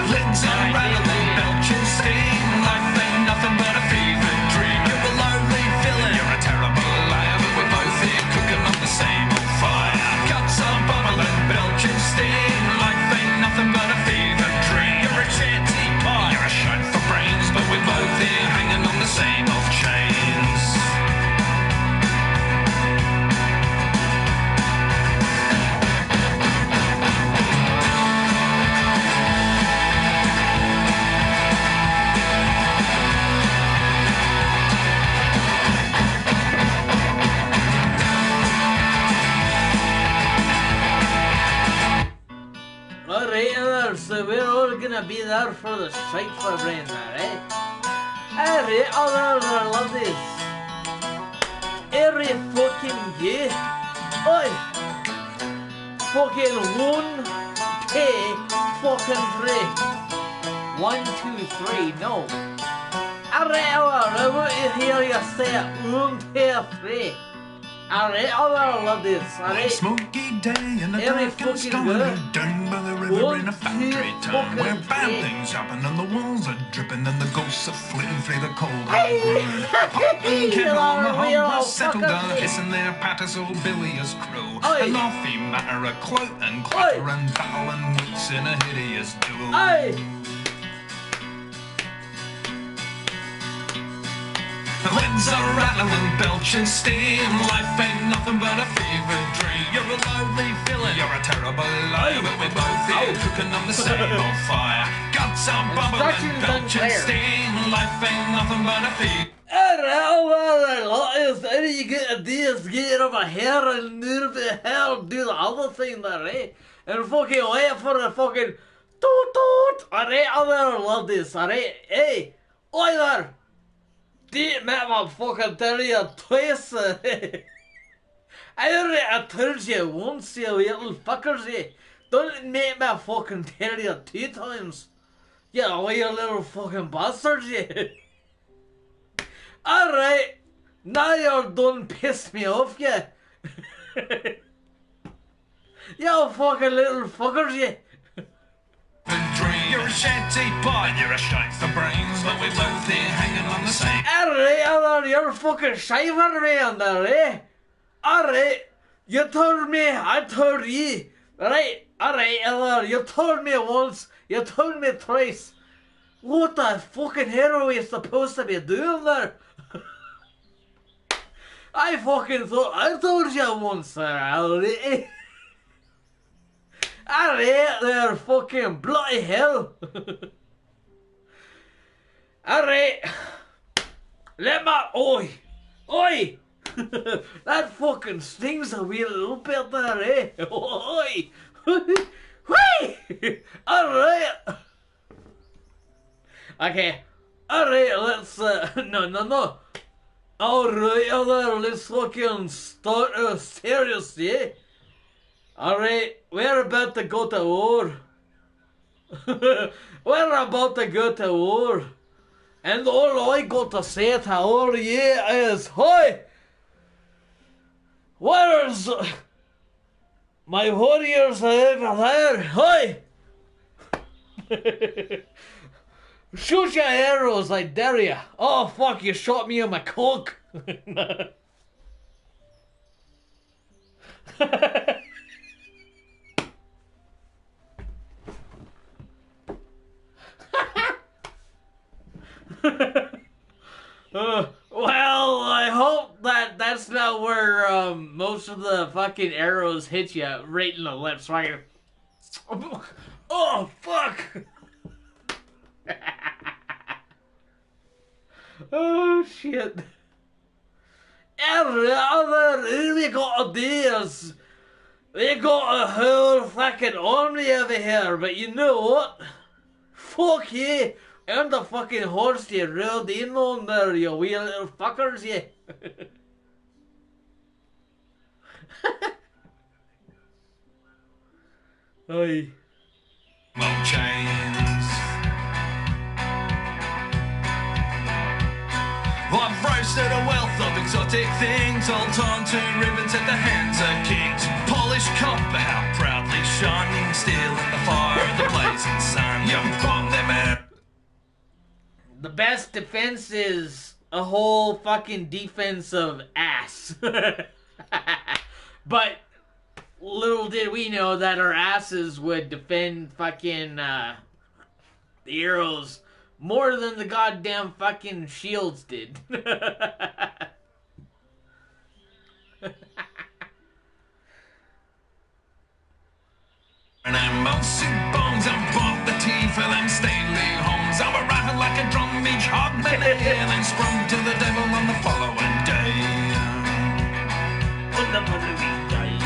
Lids are rattling, belching steam. Life ain't nothing but a fever dream. You're a lonely villain, you're a terrible liar, but we're both here cooking on the same old fire. Guts are bubbling, belching steam. Life ain't nothing but a fever dream. You're a shanty pot, you're a shite for brains, but we're both here hanging on the same old chains. Alright, there, so we're all gonna be there for the sight for brain there, eh? Alright, I love this. Every fucking day. Oi! Fucking 1, 2, fucking 3. 1, 2, 3, no. Alright, I want to hear you say it. 1, 2, 3. Alright, I love this. Alright. Smoky day and the Every dark and fucking stormy good. down by the river 1, in a 2, factory town where fucking bad 3. things happen and the walls are dripping and the ghosts are flitting through the cold. Hey! Pop and kettle on the We are hog was settled fucking down, three. hissing their patters old bilious crew. Oi. An awful matter of clout and clatter and battle and wits in a hideous duel. Hey! The winds are rattling, belching steam. Life ain't nothing but a fever dream. You're a lonely villain, you're a terrible liar, but we're both here cooking on the same old fire. Guts are bubbling, belching steam. Life ain't nothing but a fever. You get a day's get out of my hair and the hell do the other thing there, eh? And fucking wait for the fucking toot toot. Alright, I love this, alright? Hey, oi there! Didn't make my fucking tell you twice. I already told you once, you little fuckers, eh? Don't make me fucking tell you 2 times. You little fucking bastards, eh? Alright, now you're done pissed me off, yeah. You fucking little fuckers, yeah. You're a shanty pot and you're a shite for brains, but we're both here hanging on the same. Alright, you're fucking shiver me on there, eh? Alright, you told me, I told you. Alright, you told me once, you told me twice. What the fucking hell are we supposed to be doing there? I fucking thought I told you once there, alright? Alright, there, fucking bloody hell. Alright. Let my oi! That fucking stings a wee little bit there, eh? Oi! Whee! Alright! Okay. Alright, let's no. Alright, let's fucking start seriously, eh? Alright, we're about to go to war. We're about to go to war. And all I got to say to all of you is, hi! Where's my warriors over there? Hi! Shoot your arrows, I dare ya. Oh fuck, you shot me in my cock. Well, I hope that's not where most of the fucking arrows hit you, right in the lips, right? Oh, fuck! Oh, shit. Every other thing we gotta do is we got a whole fucking army over here, but you know what? Fuck yeah! I'm the fucking horse you rode in on there, you wee little fuckers, yeah. Oi. More chains. I've roasted a wealth of exotic things, all torn to ribbons at the hands of kings. Polished copper, how proudly shining, still in the fire of the blazing sun. You bomb them out. The best defense is a whole fucking defense of ass. But little did we know that our asses would defend fucking the arrows more than the goddamn fucking shields did. And I'm mousy bones, I'm bought the tea for them stately homes. I will rattle like a drum each hog belly, and then sprung to the devil on the following day. On the following day.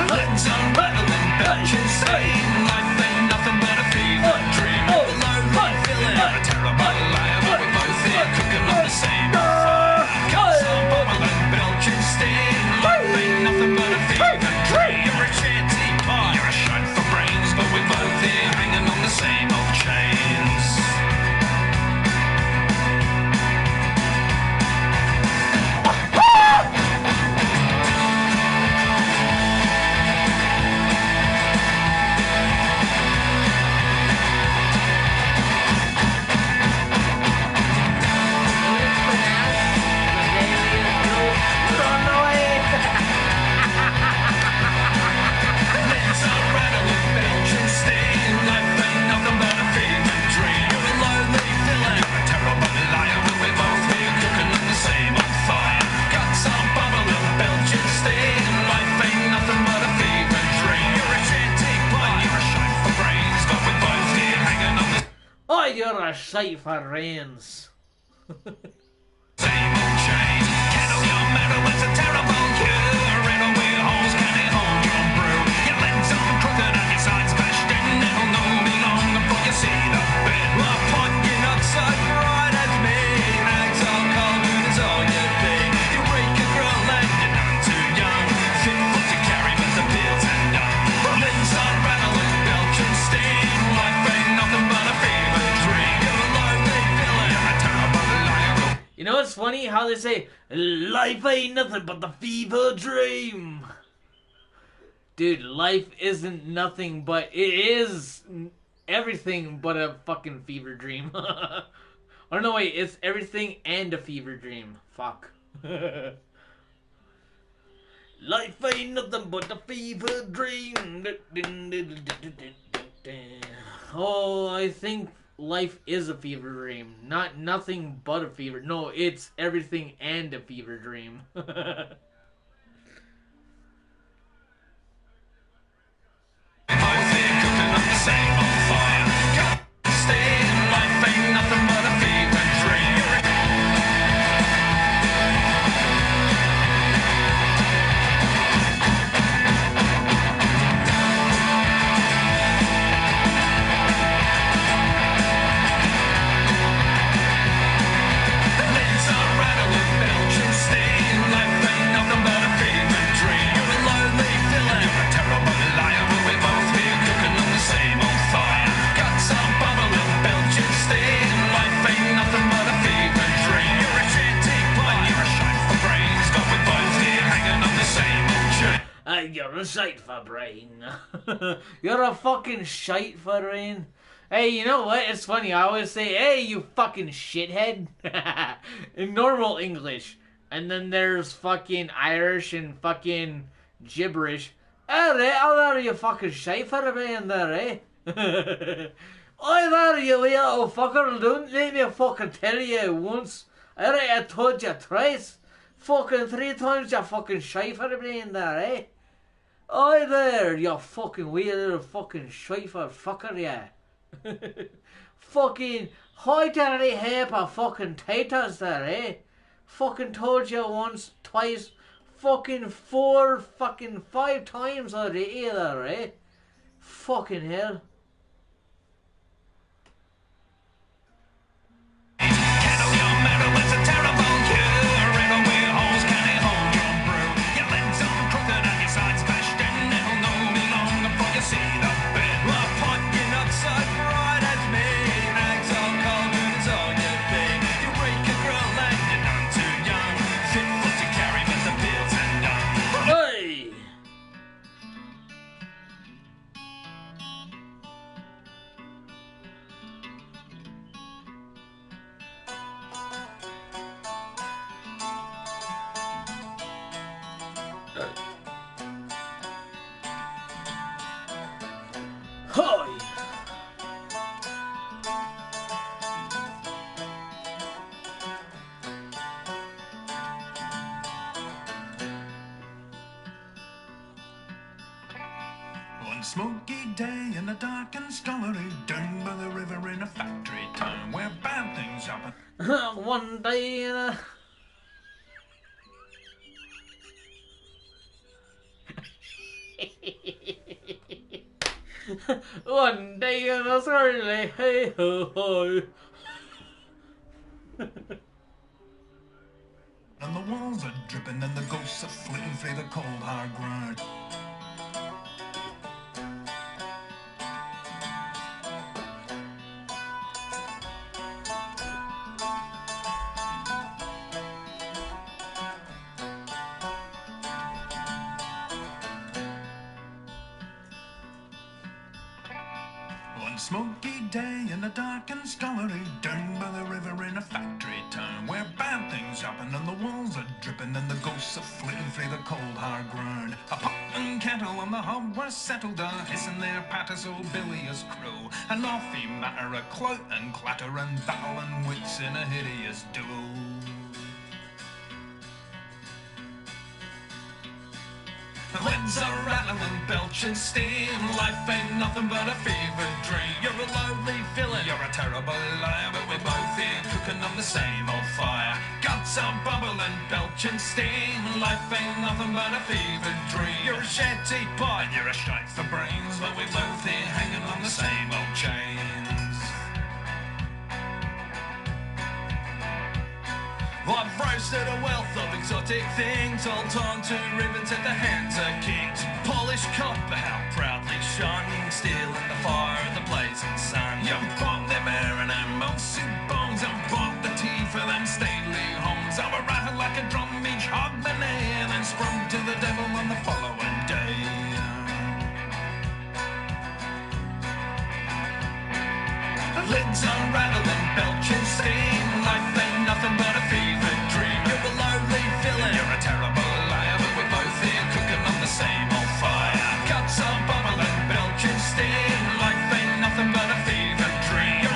Legs are rattling, belching steam. Life ain't nothing but a fever dream. A lonely villain, a terrible liar, but we're both here cooking on the same shite for rains. You know what's funny? How they say, life ain't nothing but the fever dream. Dude, life isn't nothing but, it is everything but a fucking fever dream. Or no, wait, it's everything and a fever dream. Fuck. Life ain't nothing but a fever dream. Oh, I think life is a fever dream. Not nothing but a fever. No, it's everything and a fever dream. You're a shite for brain. You're a fucking shite for brain. Hey, you know what? It's funny. I always say, hey, you fucking shithead. In normal English. And then there's fucking Irish and fucking gibberish. Alright, oh, there you fucking shite for brain there, eh? Oh, there you little fucker. Don't let me fucking tell you once. Alright, I told you twice. Fucking 3 times you fucking shite for brain there, eh? Oi there, you fucking weird little fucking shifer fucker, yeah. Fucking high dirty heap of fucking taters there, eh? Fucking told you once, twice, fucking 4, fucking 5 times already there, eh? Fucking hell. One smoky day in a darkened scullery down by the river in a factory town where bad things happen. One day in a... One day in a scullery, hey ho ho. And the walls are dripping and the ghosts are flitting through the cold hard ground. One smoky day in a darkened scullery down by the river in a factory town where bad things happen and the walls are dripping and the ghosts are flitting through the cold hard ground. A pot and kettle on the hob were settled a hissing their patters old bilious crew, and off he matter a clout and clatter and battle and wits in a hideous duel. The lids are rattling and belching steam. Life ain't nothing but a fever dream. You're a lonely villain, you're a terrible liar, but we're both here cooking on the same old fire. Guts are bubbling, belching steam. Life ain't nothing but a fever dream. You're a shanty pot, you're a shite for brains, but we're both here hanging on the same old chains. I've roasted a wealth of exotic things, all torn to ribbons at the hands of kings. Polished copper, how proudly shone, steel in the fire of the blazing sun. You've bought them air and them mossy bones, and bought the tea for them stately homes. I were rattled like a drum each hogmanay, and then sprung to the devil on the following day. The lids are rattling, belching steam. Life ain't nothing but a fever dream. You're a lonely villain, you're a terrible liar, but we're both here cooking on the same old fire. Guts are bubbling, belching steam. Life ain't nothing but a fever dream.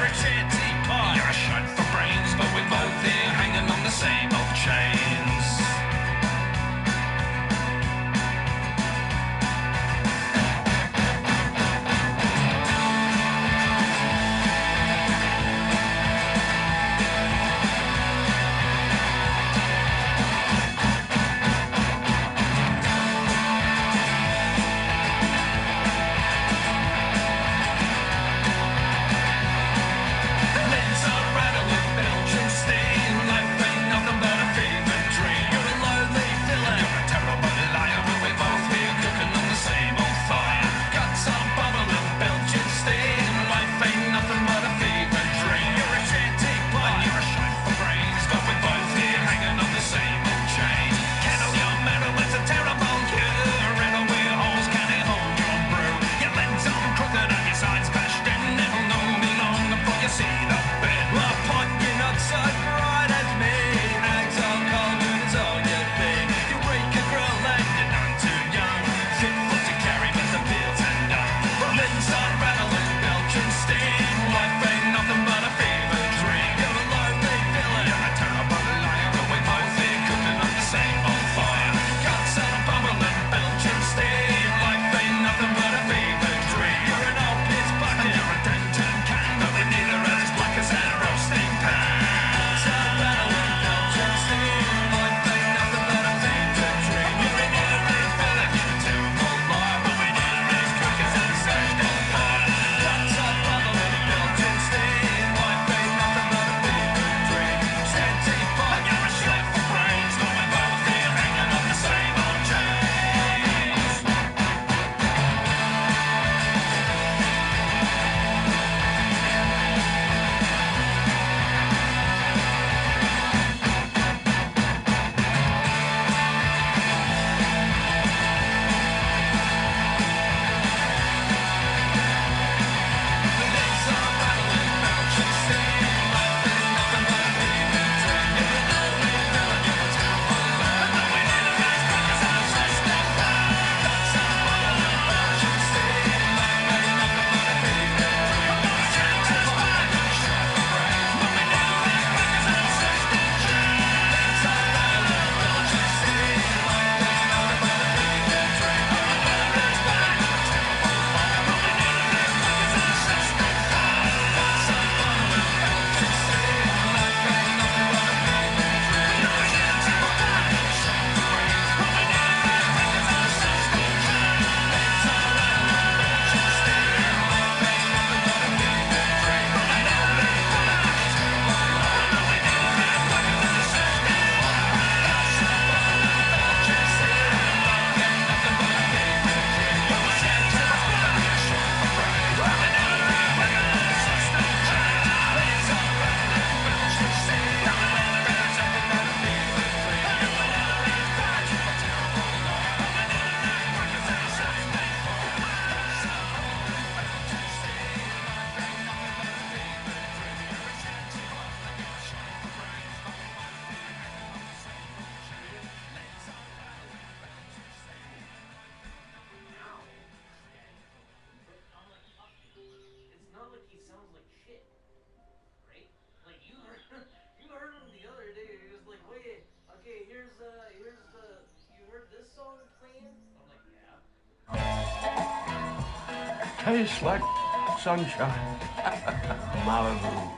tastes like sunshine. Malibu.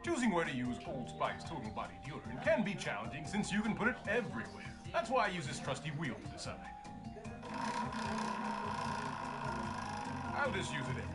Choosing where to use Old Spice Total Body Deodorant can be challenging since you can put it everywhere. That's why I use this trusty wheel to decide. I'll just use it everywhere.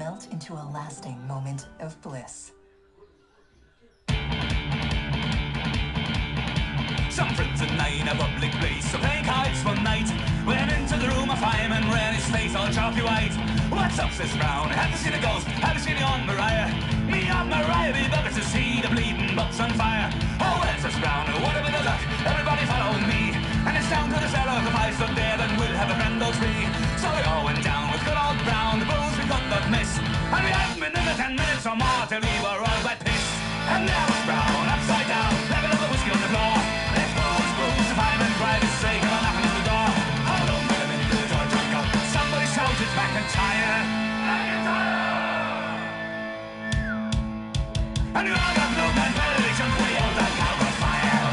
melt into a lasting moment of bliss. Some friends and I in a public place, so playing cards one night. Went into the room, a fireman ran his face all chalky white. What's up, says Brown? Have you seen a ghost? Have you seen me on Mariah? Me on Mariah, me buckets to see the bleeding butts on fire. Oh, well, says Brown, what a bit of luck. Everybody follow me. And it's down to the cellar, the pie's so dead, and we'll have a grand old tree. So we all went down with good old Brown, the booze we got not miss. And we hadn't been in the 10 minutes or more till we were all wet piss. And there was Brown, upside down, level of the whiskey on the floor. The fireman cried his sake, come on knocking at the door. Hold on, let him in the door, Drunkard. Somebody shouted, McIntyre. And you all got blue man benedictions, we all done cowboy fire.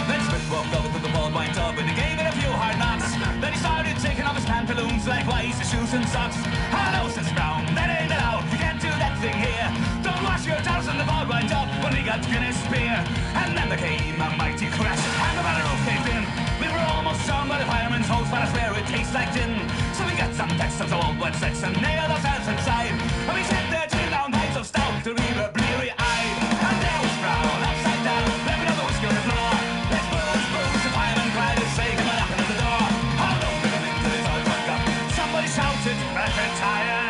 Then Smith walked over to the ball wine tub and he gave it a few hard knocks. Then he started taking off his pantaloons, likewise his shoes and socks. Hello, says Brown, that ain't allowed, you can't do that thing here. Don't wash your towels in the ball right up when we got Guinness beer. And then there came a mighty crash and the battle roof caved in. We were almost drowned by the fireman's hose, but I swear it tastes like gin. So we got some texts of old wet sex and nailed ourselves inside. And we sat there till down nights of stout till we were bleary-eyed. And there was Brown, upside down, left another whiskey on the floor. Let's booze, the fireman cried his say, come on knocking at the door. Hold on, let him into this all drunk up. Somebody shouted, McIntyre.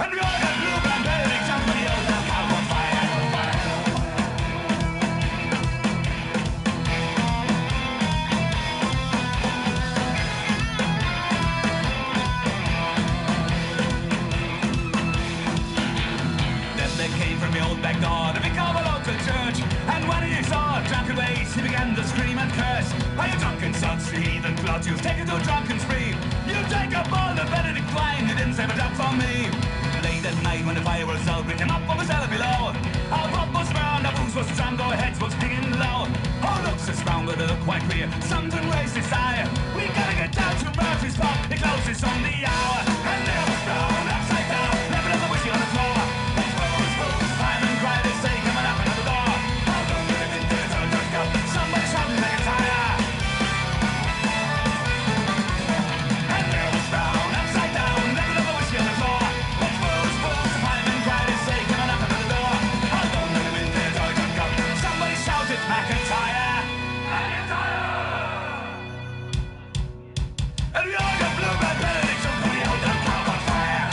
And we all got blue band benedictions when the old damn cowboy fire. Then they came from the old back door to pick up a local church. And when he saw drunken ways, he began to scream and curse. Are you drunken sons, you heathen clods? You've taken to a drunken spree. You take up all the Benedict wine, you didn't save a drop for me. Late at night when the fire was out, we came up from the cellar below. Our pub was burned, our booze was drunk, our heads was hanging low. Oh, looks is round, but it looked quite queer. Something raised his eye. We gotta get down to Murphy's pub, it closes on the hour. And there was Brown, upside down, left another whiskey on the floor. It's booze, fireman cried his say, come on up another door. Oh, don't get him into his own drunk up. Somebody shouting McIntyre. And there was Brown, upside down, left another whiskey on the floor. It's booze, the fireman cried his say, come on up another door. Oh, don't get him into his own drunk up. Somebody shouted McIntyre. And we all got blue blood benedictions when we held that cow on fire.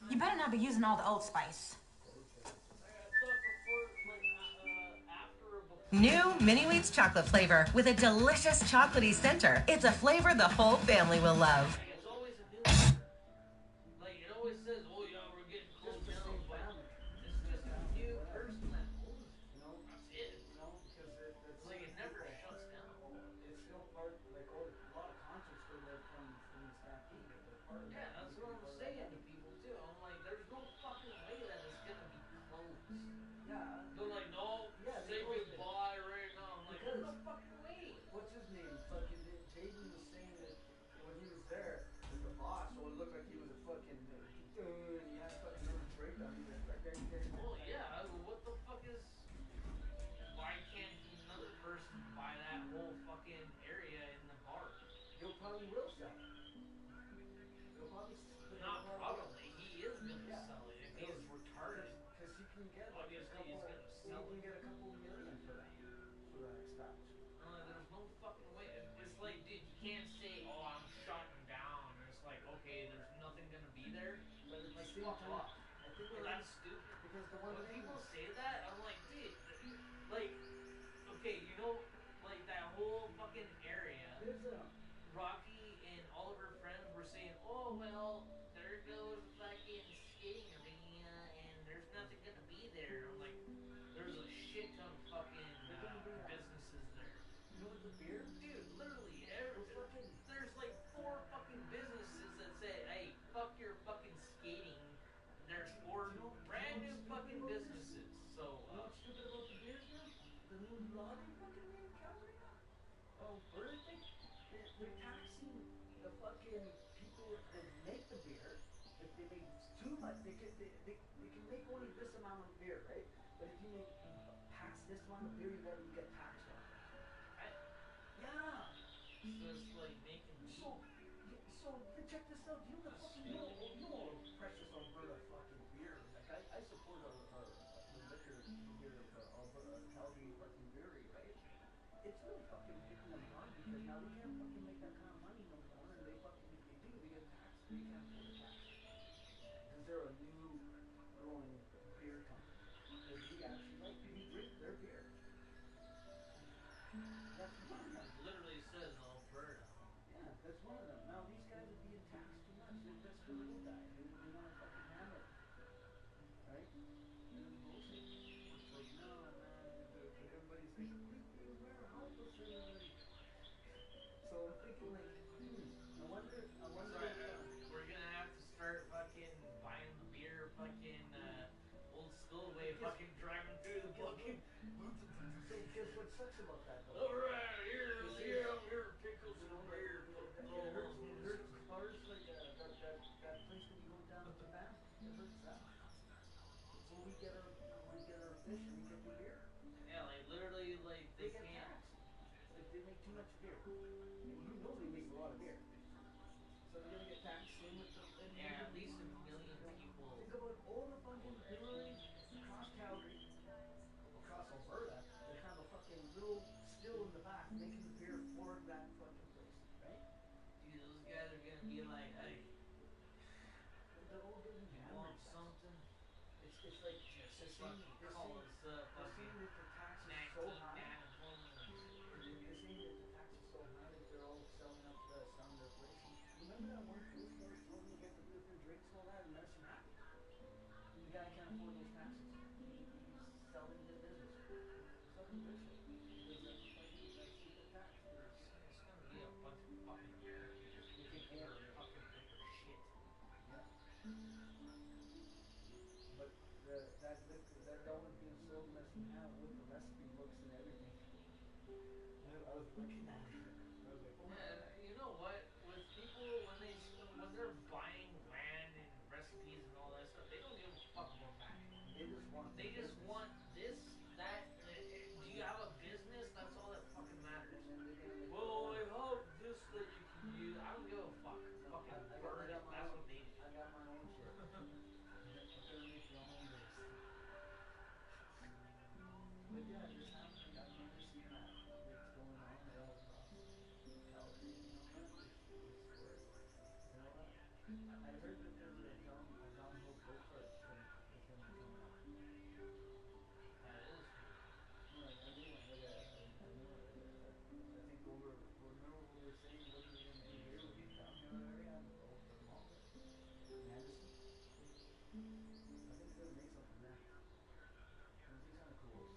You better not be using all the Old Spice. New Mini Wheats chocolate flavor with a delicious chocolatey center. It's a flavor the whole family will love. Like, it always says, oh yeah, we're getting close down, but it's just a new person that owns it. That's it. It's like, it never shuts down. It's still part, like, a lot of concerts still live from the Stampede. Yeah, that's what I'm saying to people too. I'm like, there's no fucking way that it's gonna be closed. Yeah. They're like, no, say goodbye right now. I'm like, there's no fucking way. What's his name? Fucking Jaden was saying that when he was there as the boss, so it looked like he was a fucking he had a fucking nervous breakdown. He was like, Well, yeah, what the fuck is... Why can't another person buy that whole fucking area in the bar? He'll probably will sell it. He'll probably Not probably. He is gonna sell it. If he's retarded. Because he can get Obviously, he's gonna sell it. He can get a couple million for that establishment. There's no fucking way. It's like, dude, you can't say, oh, I'm shutting down. And it's like, okay, there's nothing gonna be there. But at the Like, same fuck time, off. I think That's stupid. Because the one When thing people say that, I'm like, dude, like, okay, you know, like that whole fucking area. Rocky and all of her friends were saying, oh, well, there goes the fucking skating arena, and there's nothing gonna be there. I'm like, there's a shit ton of fucking businesses there. You know what the beer? Dude, literally, there's like 4 fucking businesses that say, hey, fuck your fucking skating. There's 4 brand new fucking businesses. So, you know what's stupid about the beers now? The new lottery fucking name, Calgary? Oh, birthday? They're taxing the fucking people that make the beer, the if they make too much, they can make only this amount of beer, right? But if you make past this amount of beer, you get taxed on it. Yeah. So it's like making meat. So check this out. You know precious Alberta fucking beer. Like I support our liquor here at Alberta Calgary fucking brewery, right? It's really fucking kicking them hard because now they can't fucking make that kind of money no more, and they fucking if they do, they get taxed. They can't afford the tax because they're a new growing beer company. Because we actually we drink their beer. That's one of them. It literally says Alberta. Yeah, that's one of them. Now these guys are being taxed too much. That's the little guy. They want to fucking hammer it. Right? And bullshit. It's like, no, man. Everybody's like, where help us, everybody. So I'm thinking like, I wonder. We're gonna have to start fucking buying the beer, fucking old school way, fucking driving through the fucking. So guess what sucks about that though? Alright, here, pickles and beer. There's cars like that place when you go down to Japan. It hurts that. So we get our fish and we get the beer. Yeah, like literally, like they get can't. taxed. Like they make too much beer. And you know they make a lot of beer. So they're gonna get taxed. Same with Yeah, at least a million people. Think about all the fucking breweries across Calgary, across Alberta, that have a fucking little still in the back making the beer for that fucking place, right? Dude, those guys are gonna be like, hey, they're all getting you hammered. want something? It's like Just fucking call us up, they're saying that the tax is so high. They're saying that the tax is so high that they're all selling their place. Remember that one place that was told to get the different drinks and all that in Medicine Hat? The guy can't afford those taxes. He's selling his business. It's fucking bullshit. Because that's stupid tax. It's gonna be a bunch of fucking Americans. They think they're fucking bigger shit. Yeah. But that was being sold in Medicine Hat with the recipe books and everything. I was looking at it. I was like, oh my God. You know what? With people when they're buying land and recipes and all that stuff, they don't give a fuck about that. They just want this, that. Do you have a business? That's all that fucking matters. Well, I have this that you can use. I don't give a fuck. Fucking burn it. That's what they do. I got my own shit. I'm gonna make your own list. But yeah, this happening. I've never seen that. It's going on all across Calgary. I heard that there's a downhill go kart is gonna come out. That is. No, I knew it. I think remember what we were saying, what we were gonna do here with the downhill area and the mall. Madison. I think they're gonna make something there. It'd be kind of cool.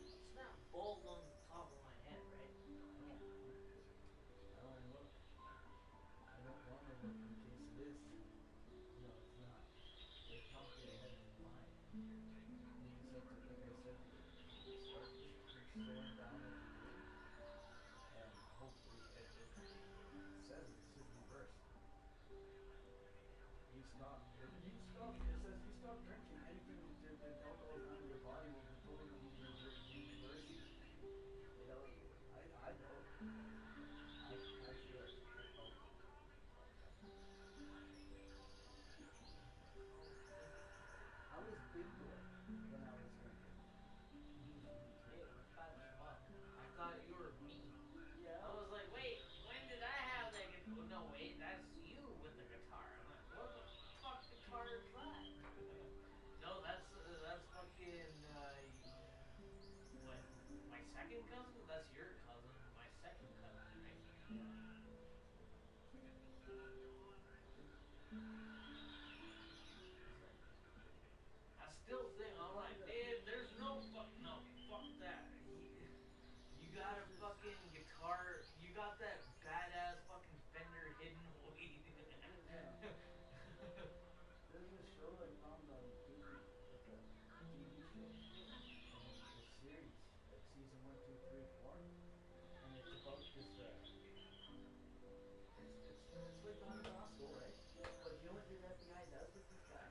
It's not bald on the top of my head, right? I don't look. I don't want to look in case it is. No, it's not. It's not the head of mine. You just have to, like I said, start slowing down what you do. And hopefully it says it should reverse. You stop. It says you stop drinking anything that alcohol is in your body will totally reverse you. You know, I know. I feel it. I was big boy when I was drinking. Hey, we're fat as fuck. I thought you were me. Yeah. I was like, wait, when did I have that guitar? No, wait, that's you with the guitar. I'm like, what the fuck guitar is that? No, that's fucking, what, my second cousin? That's your cousin, my second cousin, right? I still think, I'm like, dude, there's no fuck that. You got a fucking guitar, you got that badass fucking Fender hidden away. There's show I found on YouTube, like a TV show, and it's a series, like season 1, 2, 3, 4, and it's about this. It's like Donnie Brasco, right? But you know what the FBI does with this guy?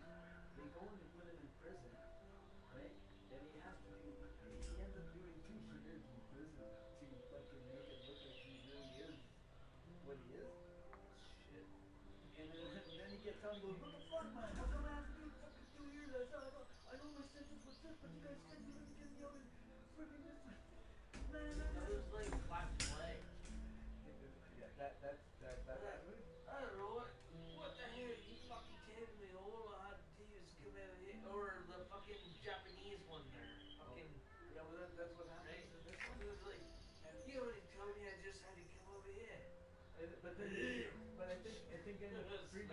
They go and they put him in prison, right? And he has to do. He ends up doing 2 years in prison to fucking make it look like he really is what he is. Shit. And then he gets out and goes, what the fuck, man? How come I have to do fucking 2 years? I know my sentence was this, but you guys can't do it because you know freaking this. Man, That was like black flag. Yeah, that. I don't know what the hell you fucking telling me all I had to do is come out here, or the fucking Japanese one there, fucking. Yeah, well that's what happens. Right? In this one. It was like, you already told me I just had to come over here. But I think in the previews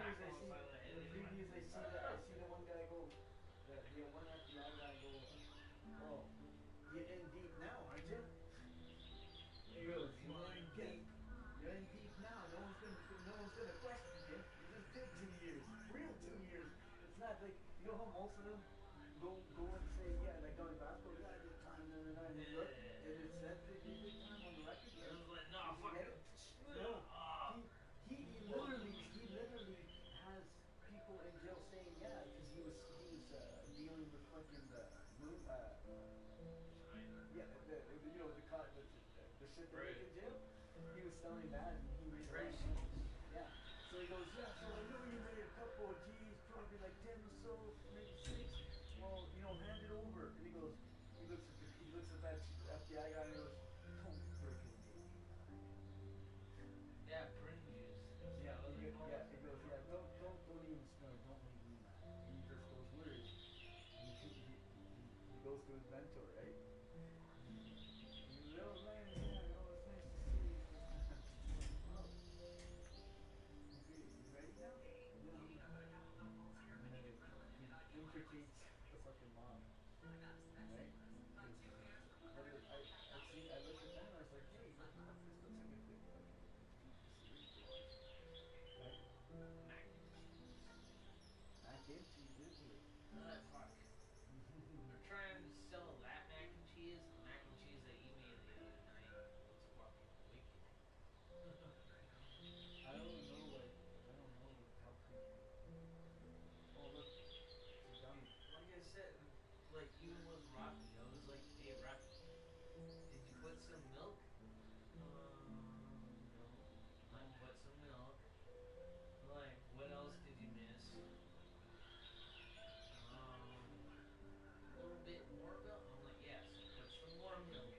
I see the one guy go, the one FBI guy go, oh, you're in deep now, aren't you? He goes, you're in deep now. No one's gonna question you. You just did 2 years, real 2 years. It's not like, you know how most of them go and say, yeah, like Donnie Brasco, yeah, I did time, and they look, and it said they did time on the record. I was like, no, fuck it. No, he literally has people in jail saying, yeah, because he was dealing with fucking the moon, yeah, you know, the shit they make in jail. He was selling that, and he made a lot of money. Yeah. So he goes, yeah, so I know you made a couple of G's, probably like 10 or so, maybe 6. Well, you know, hand it over. And he looks at that FBI guy and goes, don't freaking do it. Yeah, prune juice. Yeah, he goes, yeah, don't even smell, don't make me mad. And he just goes, where is he? And he goes to his mentor, right? And he goes, oh man, yeah, you know, it's nice to see you. Oh. Okay, you ready now? Yeah. And then he implicates the fucking mom. Right? I looked at that and I was like, hey, this looks like a good fucking series to watch. Right? Mac and cheese, isn't it? Fuck. They're trying to sell that mac and cheese. The mac and cheese that you made the other night was fucking wicked. I don't know how people. Oh look, it's a dummy. Like I said, like even with Rocky, I was like, hey Rocky, did you put some milk? No. Like put some milk. Like, what else did you miss? A little bit more milk? I'm like, yes, put some more milk.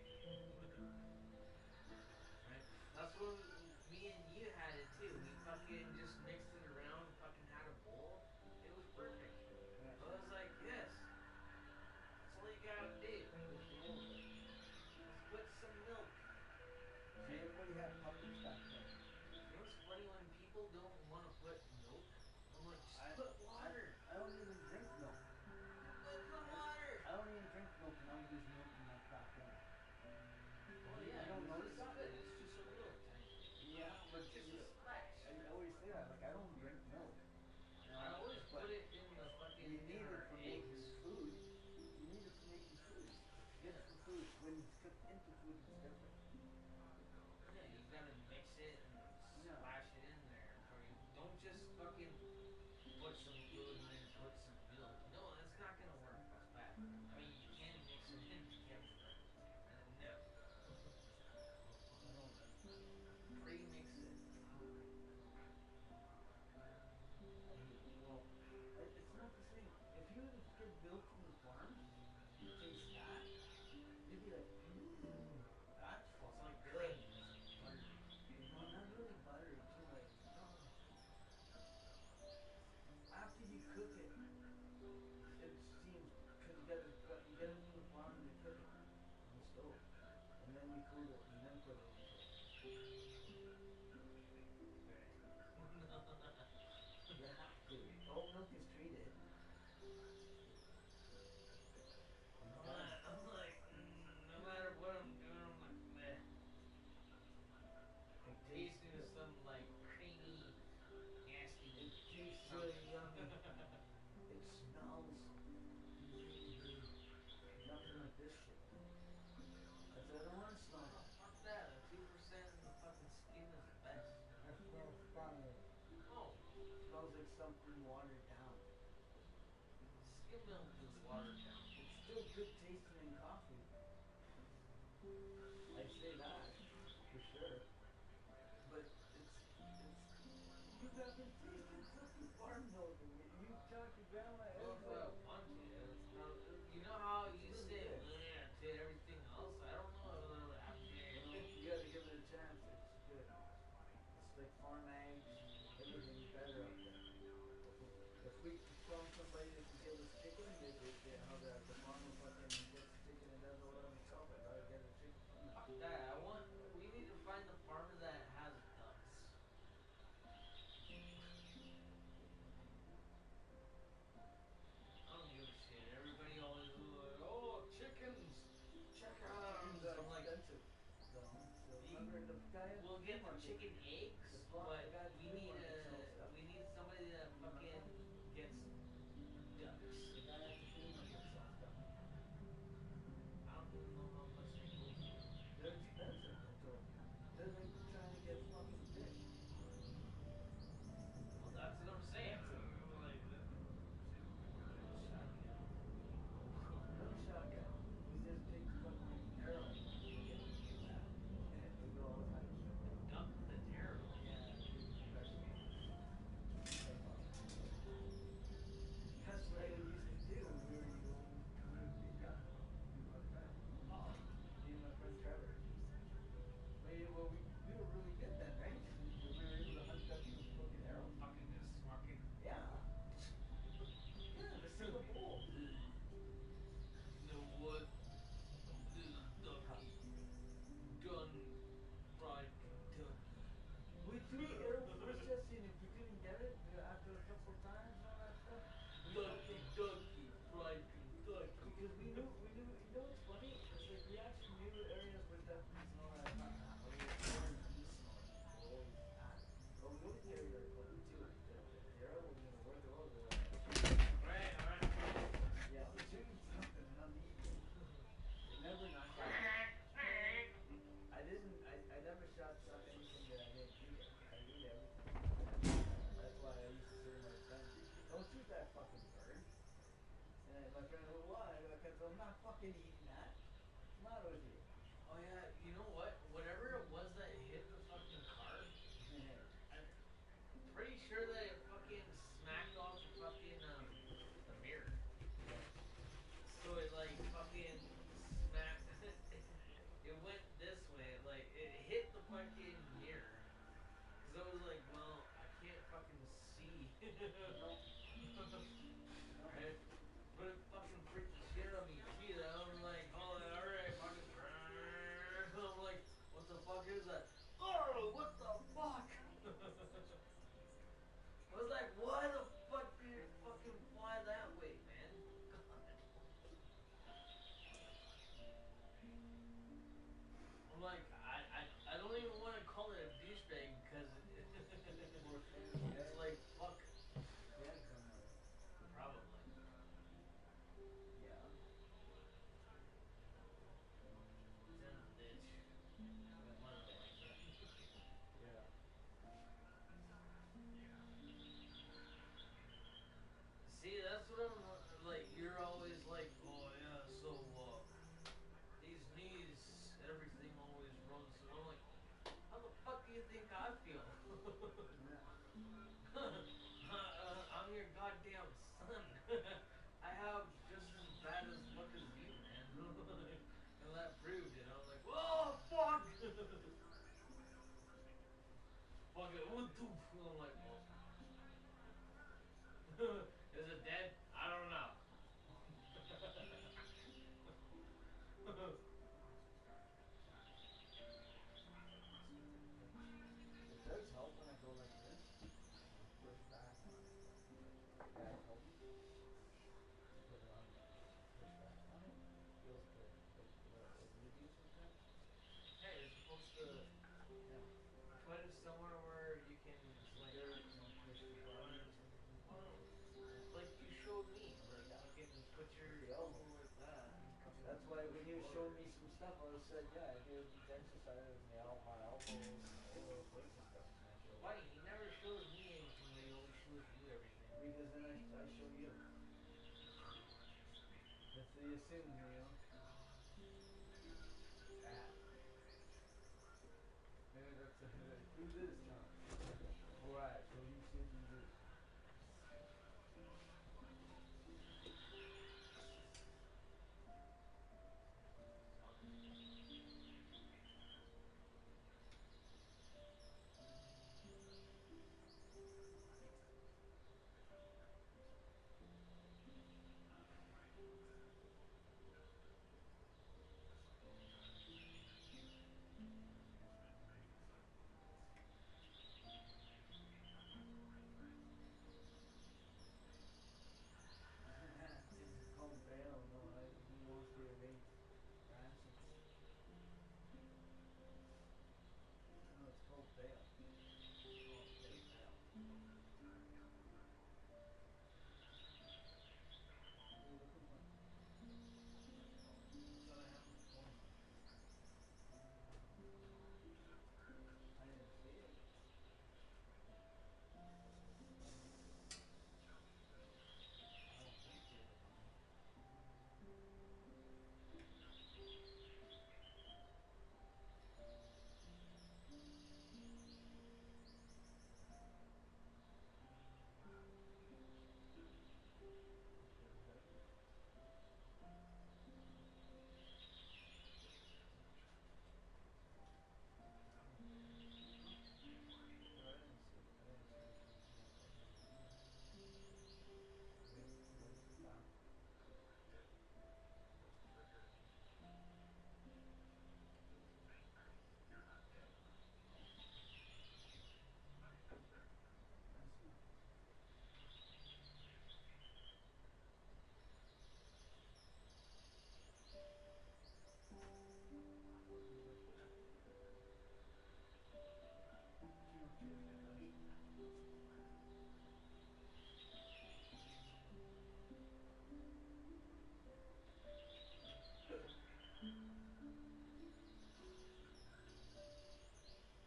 Right? That's what me and you had it too. We fucking just mixed it around, fucking had a bowl. It was perfect. I was like, yes. That's all you gotta do. Just put some milk. See, everybody had puppets back then. You know what's funny when people don't want to put milk? I'm like, just put water. I don't even drink milk. Put some water. I don't even drink milk, and I would use milk in my back then. Oh yeah, You don't notice that? good. It's just a little tiny. Yeah, but Just a splash. I always say that, like I don't drink milk. I always put it in the fucking You need it for making eggs. food. You need it for making food. Get it for food. When it's cooked into food, it's different. Yeah, you gotta mix it and splash it in there. Don't just fucking put some food and then put some milk. No, that's not gonna work. That's bad. I mean, you can mix it in together. No. Pre-mix it. Well, it's not the same. If you get milk from the farm, you taste that, you'd be like, that's fucking good. No, not really buttery, too like, after you cook it, it seems, because you get it from the farm and you cook it on the stove. And then you cool it and then put it in. You have to. All milk is treated. I'm like, no matter what I'm doing, I'm like, meh. Tasting is some like creamy, nasty. It tastes really yummy. It's something watered down. Skim milk is watered down. It's still good tasting in coffee. I'd say that for sure. But it's you haven't tasted fucking farm milk. You talk to grandma Well, if I want to, you know how you say yeah to everything else? I don't know if it'll happen. You gotta give it a chance. It's good. It's like farm eggs, everything's better up there. If we found somebody that could give us chicken, they how the farmer fucking gets chicken and does all that himself, I'd rather get a chicken from that. Fuck that. We need to find the farmer that has ducks. I don't give a shit. Everybody always like, oh, chickens, chickens. I'm like, we'll get the chicken eggs, but we need somebody that fucking gets ducks. I don't even know how much they go for. They're expensive, I told you. They're like trying to get fucking fish. Well, that's what I'm saying. Like, no shotgun. We just take fucking arrow and get that. And we go all the time. Duck with an arrow. Yeah. That's what we used to do when we were young. Oh, me and my friend Trevor. Well, we were really good then, right? We were able to hunt up these fucking arrows. Fucking just fucking. Yeah. Yeah, the single bull. You know what? Little ducky. Done fried Kentucky. We threw arrows first, Jesse, and if we didn't get it, after a couple times and all that stuff, Ducky, fried Kentucky. because we knew, you know what's funny? It's like we actually knew areas where duckies and all that stuff. We were born east and always at. But we always carried our equipment too. The arrow was gonna work all the way. Right. Yeah, we're shooting something and I'm eating. It never knocked out. I never shot anything that I didn't eat. I eat everything. That's why I used to say to my friend, don't shoot that fucking bird. And my friend would, why? I kept saying, I'm not fucking eating that. What's the matter with you? Oh yeah, you know what? Whatever it was that hit the fucking car, I'm pretty sure that it fucking smacked off the fucking the mirror. So it like fucking smacked. It went this way, like it hit the fucking mirror. Cause I was like, well, I can't fucking see. Right? But it fucking freaked the shit out of me too. I'm like, oh, alright, fucking. I'm like, what the fuck is that? Oh, what the fuck? I was like, why the fuck did you fucking fly that way, man? God. I'm like, I don't even want to call it a douchebag because it's like, fuck. Probably. Yeah. It's in a ditch. Yeah. See, that's what I'm like. You're always like, oh yeah, so these knees, everything always runs. And I'm like, how the fuck do you think I feel? I'm your goddamn son. I have just as bad as luck as you, man. And that proved it. I was like, whoa, fuck! Fuck it, what the fuck? I'm like, well. Is it dead? I don't know. It does help when I go like this. Push back. Yeah, it helps. Put it on. Push back on it. Feels good. Like you do sometimes. Hey, you're supposed to put it somewhere where you can like, like you showed me, like you can put your elbow like that. That's why when you showed me some stuff, I said, yeah, here's these exercises, my elbows, all those places stuff. Why? He never showed me anything. He always showed with you everything because then I show you. That's the assume, you know. Ah. Maybe that's do this, Tom. Alright, so you said do this. It's called bail, no, he wants to evade ransom. No, it's called bail. Oh, pay bail. What are you looking for? I thought I had my phone on. I didn't see it. I don't think you have it on.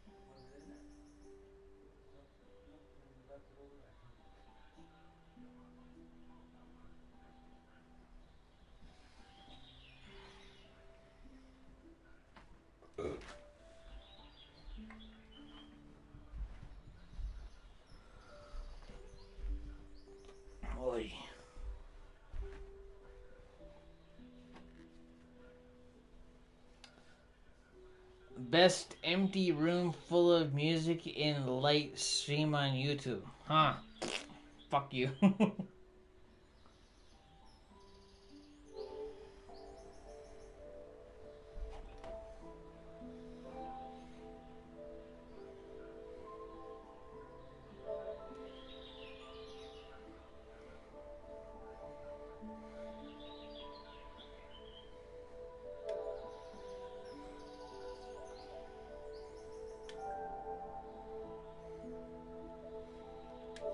Was it in there? Nope. Nope. Then you left it over there. Oy. Best empty room full of music in light stream on YouTube. Huh. Fuck you.